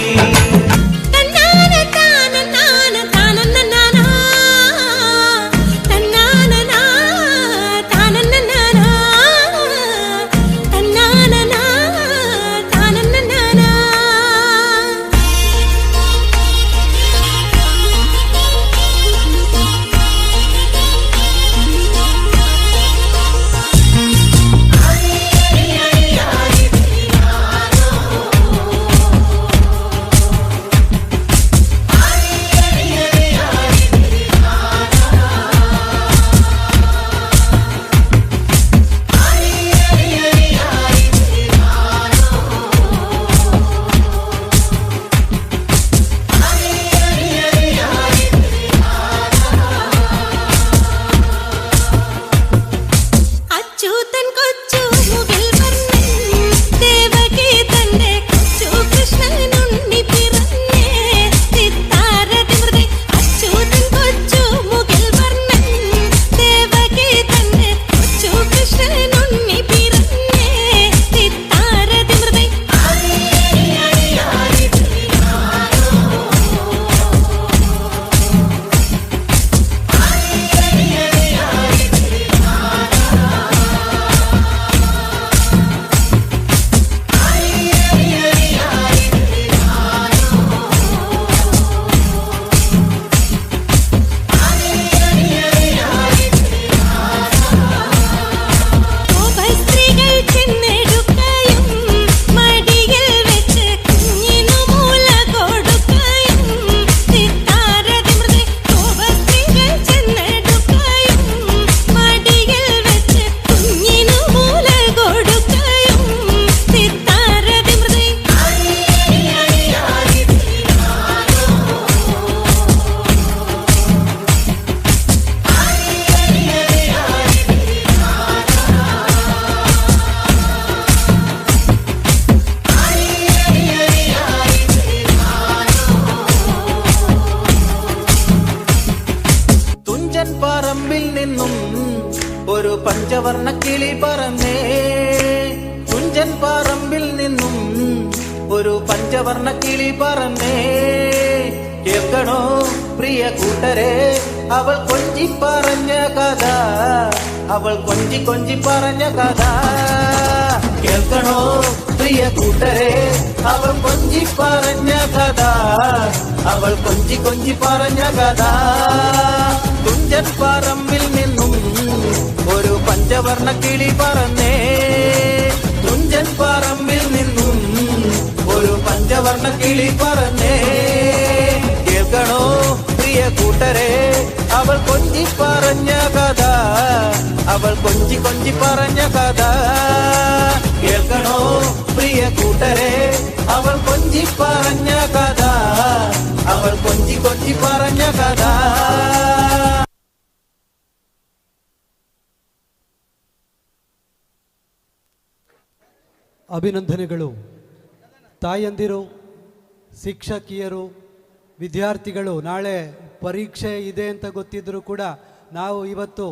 പഞ്ചവർണ്ണ കിളി പറന്നേ തുഞ്ചൻ പറമ്പിൽ നിന്നും ഒരു പഞ്ചവർണ്ണ കിളി പറന്നേ കേൾക്കണോ പ്രിയ കൂട്ടരെ അവൾ കൊഞ്ചി പറഞ്ഞ കഥ അവൾ കൊഞ്ചി കൊഞ്ചി പറഞ്ഞ കഥ കേൾക്കണോ പ്രിയ കൂട്ടരെ അവൾ കൊഞ്ചി പറഞ്ഞ കഥ അവൾ കൊഞ്ചി കൊഞ്ചി പറഞ്ഞ കഥ തുഞ്ചൻ പറമ്പിൽ നിന്നും ഒരു പഞ്ചവർണ്ണ കിളി പറന്നേ തുഞ്ചൻ പറമ്പിൽ നിന്നും ഒരു പഞ്ചവർണ്ണ കിളി പറന്നേ കേൾക്കണോ പ്രിയ കൂട്ടരെ അവൾ കൊഞ്ചി പറഞ്ഞ കഥ അവൾ കൊഞ്ചി കൊഞ്ചി പറഞ്ഞ കഥ കേൾക്കണോ പ്രിയ കൂട്ടരെ അവൾ കൊഞ്ചി പറഞ്ഞ കഥ അവൾ കൊഞ്ചി കൊഞ്ചി പറഞ്ഞ കഥ. ಅಭಿನಂದನೆಗಳು. ತಾಯಂದಿರು, ಶಿಕ್ಷಕಿಯರು, ವಿದ್ಯಾರ್ಥಿಗಳು ನಾಳೆ ಪರೀಕ್ಷೆ ಇದೆ ಅಂತ ಗೊತ್ತಿದ್ದರೂ ಕೂಡ ನಾವು ಇವತ್ತು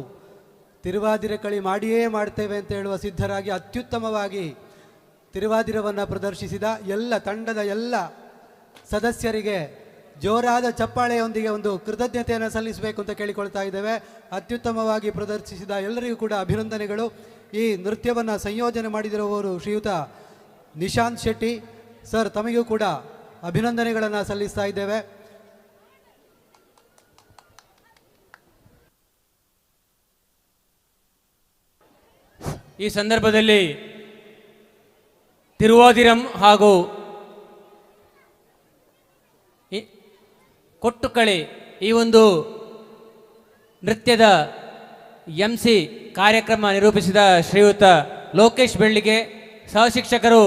ತಿರುವಾದಿರ ಕಳಿ ಮಾಡಿಯೇ ಮಾಡ್ತೇವೆ ಅಂತ ಹೇಳುವ ಸಿದ್ಧರಾಗಿ ಅತ್ಯುತ್ತಮವಾಗಿ ತಿರುವಾದಿರವನ್ನು ಪ್ರದರ್ಶಿಸಿದ ಎಲ್ಲ ತಂಡದ ಎಲ್ಲ ಸದಸ್ಯರಿಗೆ ಜೋರಾದ ಚಪ್ಪಾಳೆಯೊಂದಿಗೆ ಒಂದು ಕೃತಜ್ಞತೆಯನ್ನು ಸಲ್ಲಿಸಬೇಕು ಅಂತ ಕೇಳಿಕೊಳ್ತಾ ಇದ್ದೇವೆ. ಅತ್ಯುತ್ತಮವಾಗಿ ಪ್ರದರ್ಶಿಸಿದ ಎಲ್ಲರಿಗೂ ಕೂಡ ಅಭಿನಂದನೆಗಳು. ಈ ನೃತ್ಯವನ್ನು ಸಂಯೋಜನೆ ಮಾಡಿದಿರುವವರು ಶ್ರೀಯುತ ನಿಶಾಂತ್ ಶೆಟ್ಟಿ ಸರ್, ತಮಗೂ ಕೂಡ ಅಭಿನಂದನೆಗಳನ್ನು ಸಲ್ಲಿಸ್ತಾ ಇದ್ದೇವೆ. ಈ ಸಂದರ್ಭದಲ್ಲಿ ತಿರುವಾದಿರಂ ಹಾಗೂ ಕೊಟ್ಟುಕಳಿ ಈ ಒಂದು ನೃತ್ಯದ MC ಕಾರ್ಯಕ್ರಮ ನಿರೂಪಿಸಿದ ಶ್ರೀಯುತ ಲೋಕೇಶ್ ಬೆಳ್ಳಿಗೆ, ಸಹಶಿಕ್ಷಕರು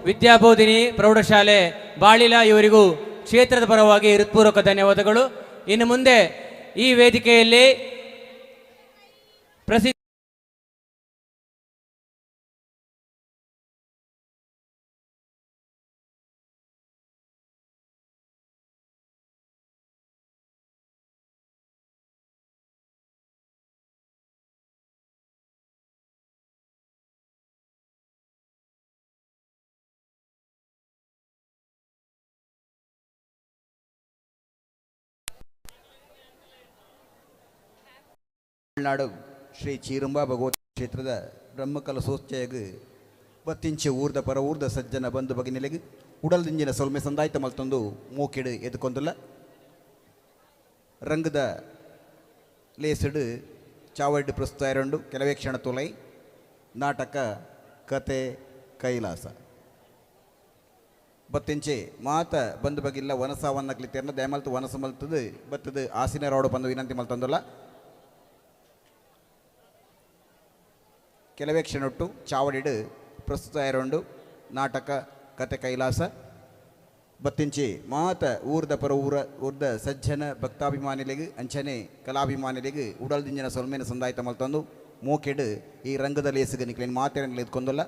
ವಿದ್ಯಾಬೋಧಿನಿ ಪ್ರೌಢಶಾಲೆ ಬಾಳಿಲ ಇವರಿಗೂ ಕ್ಷೇತ್ರದ ಪರವಾಗಿ ಹೃತ್ಪೂರ್ವಕ ಧನ್ಯವಾದಗಳು. ಇನ್ನು ಮುಂದೆ ಈ ವೇದಿಕೆಯಲ್ಲಿ ಪ್ರಸಿದ್ಧ ತಮಿಳುನಾಡು ಶ್ರೀ ಚೀರುಂಬಾ ಭಗವತಿ ಕ್ಷೇತ್ರದ ಬ್ರಹ್ಮಕಲಶೋತ್ಸವಗೆ ಬತ್ತಿಂಚೆ ಊರ್ದ ಪರ ಊರ್ದ ಸಜ್ಜನ ಬಂಧು ಬಗಿನೆಲೆಗೆ ಉಡಲ್ದಿಂಜಿನ ಸೊಲ್ಮೆ ಸಂದಾಯ್ತ ಮಲ್ತೊಂದು ಮೂಕಿಡು ಎದುಕೊಂದುಲ್ಲ ರಂಗದ ಲೇಸಿಡು ಚಾವಡ್ಡು ಪ್ರಸ್ತುತ ಎರಡು ಕೆಲವೇ ಕ್ಷಣ ತೊಲೈ ನಾಟಕ ಕತೆ ಕೈಲಾಸ ಬತ್ತಿಂಚೆ ಮಾತ ಬಂದು ಬಗಿಲ್ಲ ವನಸಾವನ್ನಕ್ಲಿತ್ತೇರ್ನ ದಯಮಲ್ತು ವನಸ ಮಲ್ತದು ಬತ್ತದು ಆಸಿನ ರೋಡು ಬಂದು ವಿನಂತಿ ಮಲ್ತೊಂದುಲ್ಲ ಕೆಲವೇ ಕ್ಷಣೊಟ್ಟು ಚಾವಡಿಡು ಪ್ರಸ್ತುತ ಎರಡು ನಾಟಕ ಕತೆ ಕೈಲಾಸ ಬತ್ತಿಂಚಿ ಮಾತ ಊರ್ದ ಪರ ಊರ್ದ ಸಜ್ಜನ ಭಕ್ತಾಭಿಮಾನಿಲಿಗೆ ಅಂಚನೆ ಕಲಾಭಿಮಾನಿಲಿಗೆ ಉಡಲ್ದಿಂಜಿನ ಸೊಲ್ಮೇನ ಸಂದಾಯ್ತ ಮಲ್ತೊಂದು ಮೂಕೆಡು ಈ ರಂಗದ ಲೇಸಿಗೆ ನಿಕ್ಲೇನು ಮಾತೇನಲ್ಲಿ ಎದ್ಕೊಂದಲ್ಲ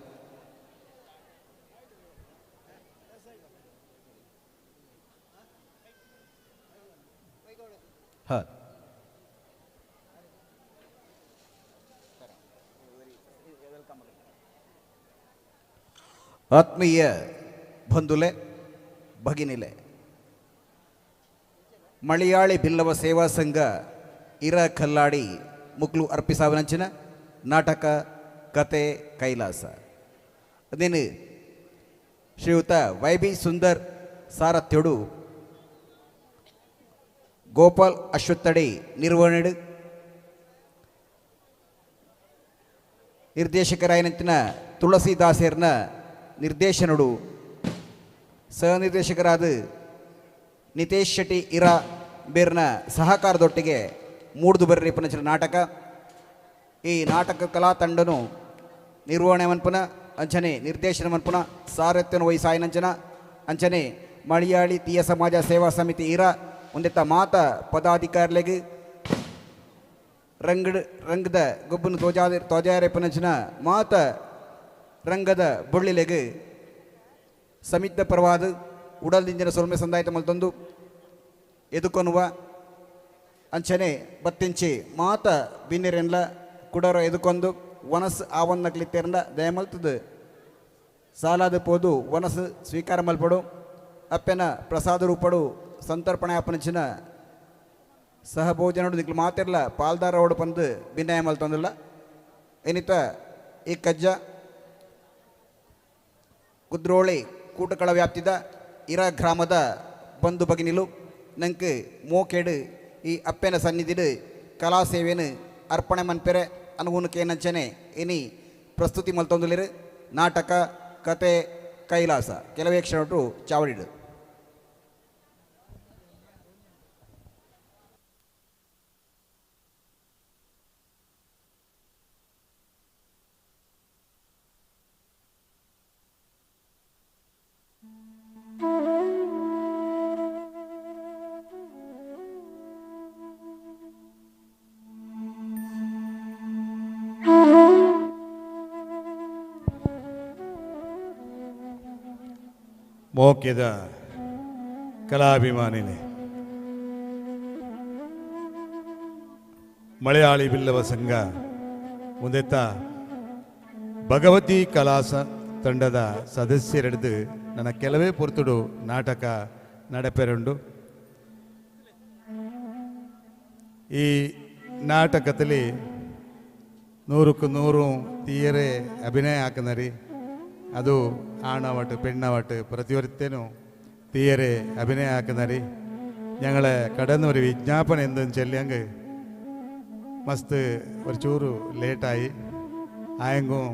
ಹ ಆತ್ಮೀಯ ಬಂಧುಲೆ ಭಗಿನಿಲೆ ಮಲಯಾಳಿ ಬಿಲ್ಲವ ಸೇವಾ ಸಂಘ ಇರ ಕಲ್ಲಾಡಿ ಮುಕ್ಲು ಅರ್ಪಿಸಾವನಂಚಿನ ನಾಟಕ ಕತೆ ಕೈಲಾಸ ಅದೇನು ಶ್ರೀಯುತ ವೈಬಿ ಸುಂದರ್ ಸಾರಥ್ಯಡು ಗೋಪಾಲ್ ಅಶ್ವತ್ತಡಿ ನಿರ್ವಹಣೆ ನಿರ್ದೇಶಕರಾಯನಂಚಿನ ತುಳಸಿದಾಸರ್ನ ನಿರ್ದೇಶನಡು ಸಹನಿರ್ದೇಶಕರಾದ ನಿತೇಶ್ ಶೆಟ್ಟಿ ಇರಾ ಬೇರ್ನ ಸಹಕಾರದೊಟ್ಟಿಗೆ ಮೂಡ್ದು ಬರ್ರಿ ಪಂಚಿನ ನಾಟಕ ಈ ನಾಟಕ ಕಲಾ ತಂಡನು ನಿರ್ವಹಣೆ ಮನ್ಪುನ ಅಂಚನೆ ನಿರ್ದೇಶನ ಮನ್ಪುನ ಸಾರಥ್ಯನ ವಹಿಸಾಯನಂಚನ ಅಂಚನೆ ಮಲಯಾಳಿ ತೀಯ ಸಮಾಜ ಸೇವಾ ಸಮಿತಿ ಇರಾ ಒಂದೆತ್ತ ಮಾತ ಪದಾಧಿಕಾರಿಗಳಿಗೆ ರಂಗದ ಗೊಬ್ಬನು ತೋಜಾರೆ ಪನಂಚಿನ ಮಾತ ರಂಗದ ಬೊಳ್ಳಿಲೆಗೆ ಸಮಿತ ಪರವಾದ ಉಡಲ್ದಿಂಜಿನ ಸೊಲ್ಮೆ ಸಂದಾಯ್ತ ಮಲ್ತೊಂದು ಎದುಕೊನುವ ಅಂಚನೆ ಬತ್ತಿಂಚಿ ಮಾತ ಬಿನ್ನಿರೆನ್ಲ ಕುಡರ ಎದುಕೊಂದು ವನಸ್ ಆವನ್ನಕ್ಲಿತ್ತೇರಂಡ ದಯಮಲ್ತದು ಸಾಲಾದ ಪೋದು ವನಸ್ ಸ್ವೀಕಾರ ಮಲ್ಪಡು ಅಪ್ಪೆನ ಪ್ರಸಾದ ರೂಪಡು ಸಂತರ್ಪಣೆ ಅಪ್ಪನಚಿನ ಸಹಭೋಜನಡು ನಿಕ್ಲು ಮಾತಿರಲ್ಲ ಪಾಲ್ದಾರ ಓಡು ಪಂದು ಭಿನ್ನಾಯ ಮಲ್ತೊಂದಿಲ್ಲ ಏನಿತ್ತ ಈ ಕಜ್ಜ ಕುದ್ರೋಳಿ ಕೂಟಕಳ ವ್ಯಾಪ್ತಿದ ಇರ ಗ್ರಾಮದ ಬಂಧು ಭಗಿನಿಲು ನಂಗೆ ಮೋಕೇಡು ಈ ಅಪ್ಪೆನ ಸನ್ನಿಧಿಡು ಕಲಾ ಸೇವೆನು ಅರ್ಪಣೆ ಮನ್ಪೆರೆ ಅನುಗುಣಕ್ಕೆ ಏನಂಚನೆ ಇನಿ ಪ್ರಸ್ತುತಿ ಮಲ್ತೊಂದುಲಿರು ನಾಟಕ ಕತೆ ಕೈಲಾಸ ಕೆಲವೇ ಕ್ಷಣಟು ಚಾವಡಿಡು ಮೋಕ್ಯದ ಕಲಾಭಿಮಾನಿನಿ ಮಲಯಾಳಿ ಬಿಲ್ಲವ ಸಂಘ ಮುಂದೆತ್ತ ಭಗವತಿ ಕಲಾಸ ತಂಡದ ಸದಸ್ಯರೆಡ್ದು ನನ್ನ ಕೆಲವೇ ಪೊರ್ತುಡು ನಾಟಕ ನಡೆಪೆರುಂಡು ಈ ನಾಟಕದಲ್ಲಿ 100ಕ್ಕೆ 100 ತೀಯರೆ ಅಭಿನಯ ಹಾಕನರಿ ಅದು ആണാവട്ടെ പെണ്ണാവട്ടെ പ്രതിയൊരുത്തേനും തീയരെ അഭിനയാക്കുന്നറി ഞങ്ങളെ കടന്നൊരു വിജ്ഞാപനം എന്തെന്ന് ചൊല്ലിയെങ്കിൽ മസ്ത് ഒരു ചൂറ് ലേറ്റായി ആയെങ്കും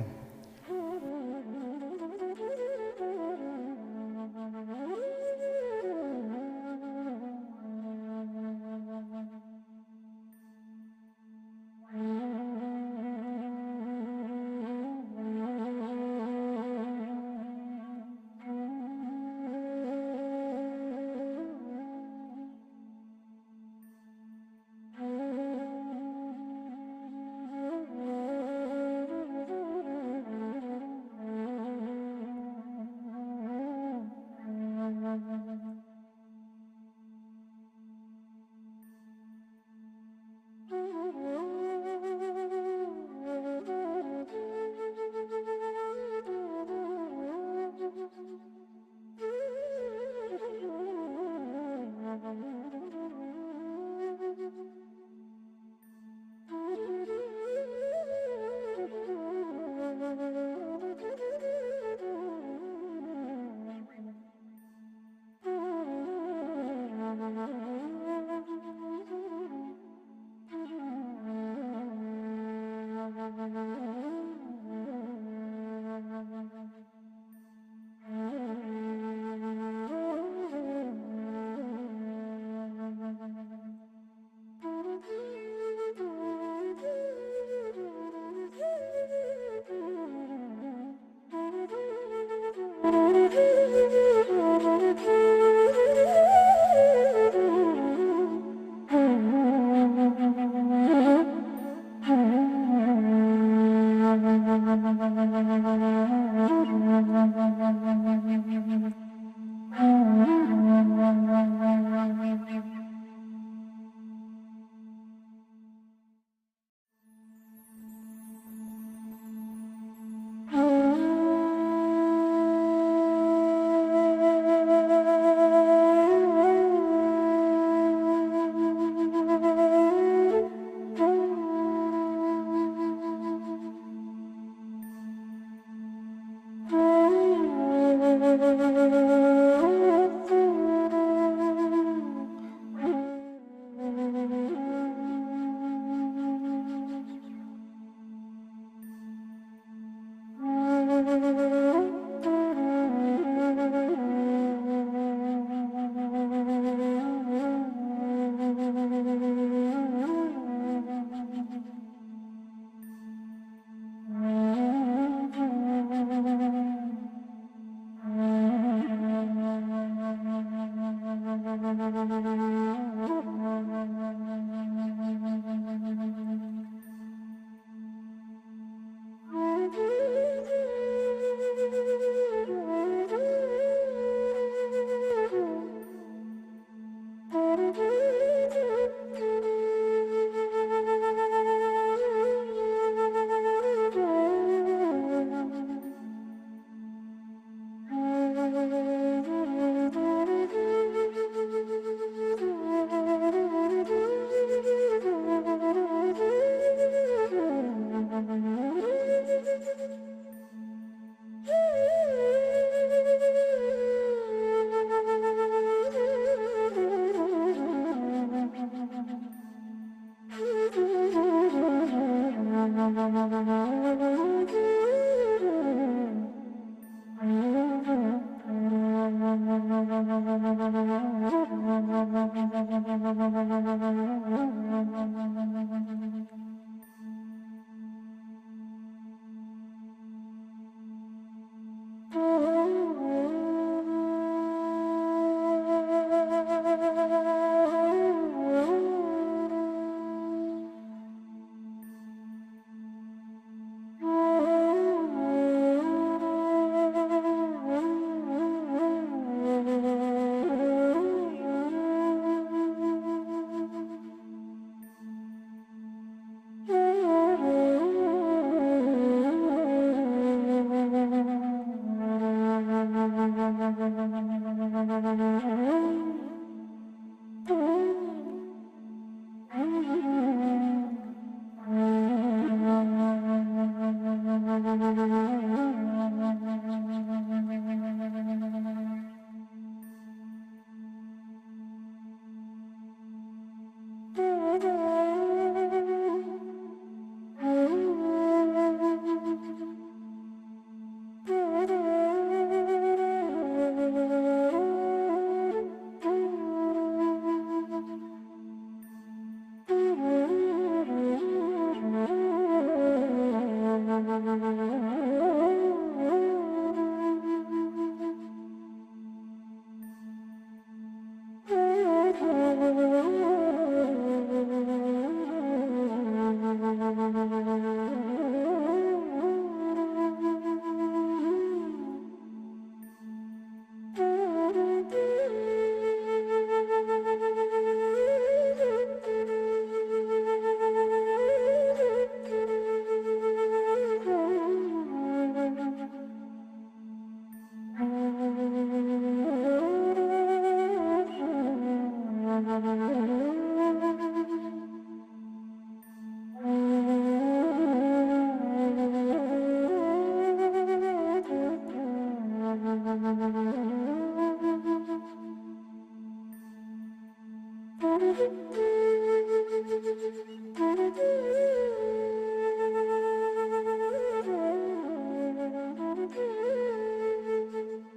Thank you.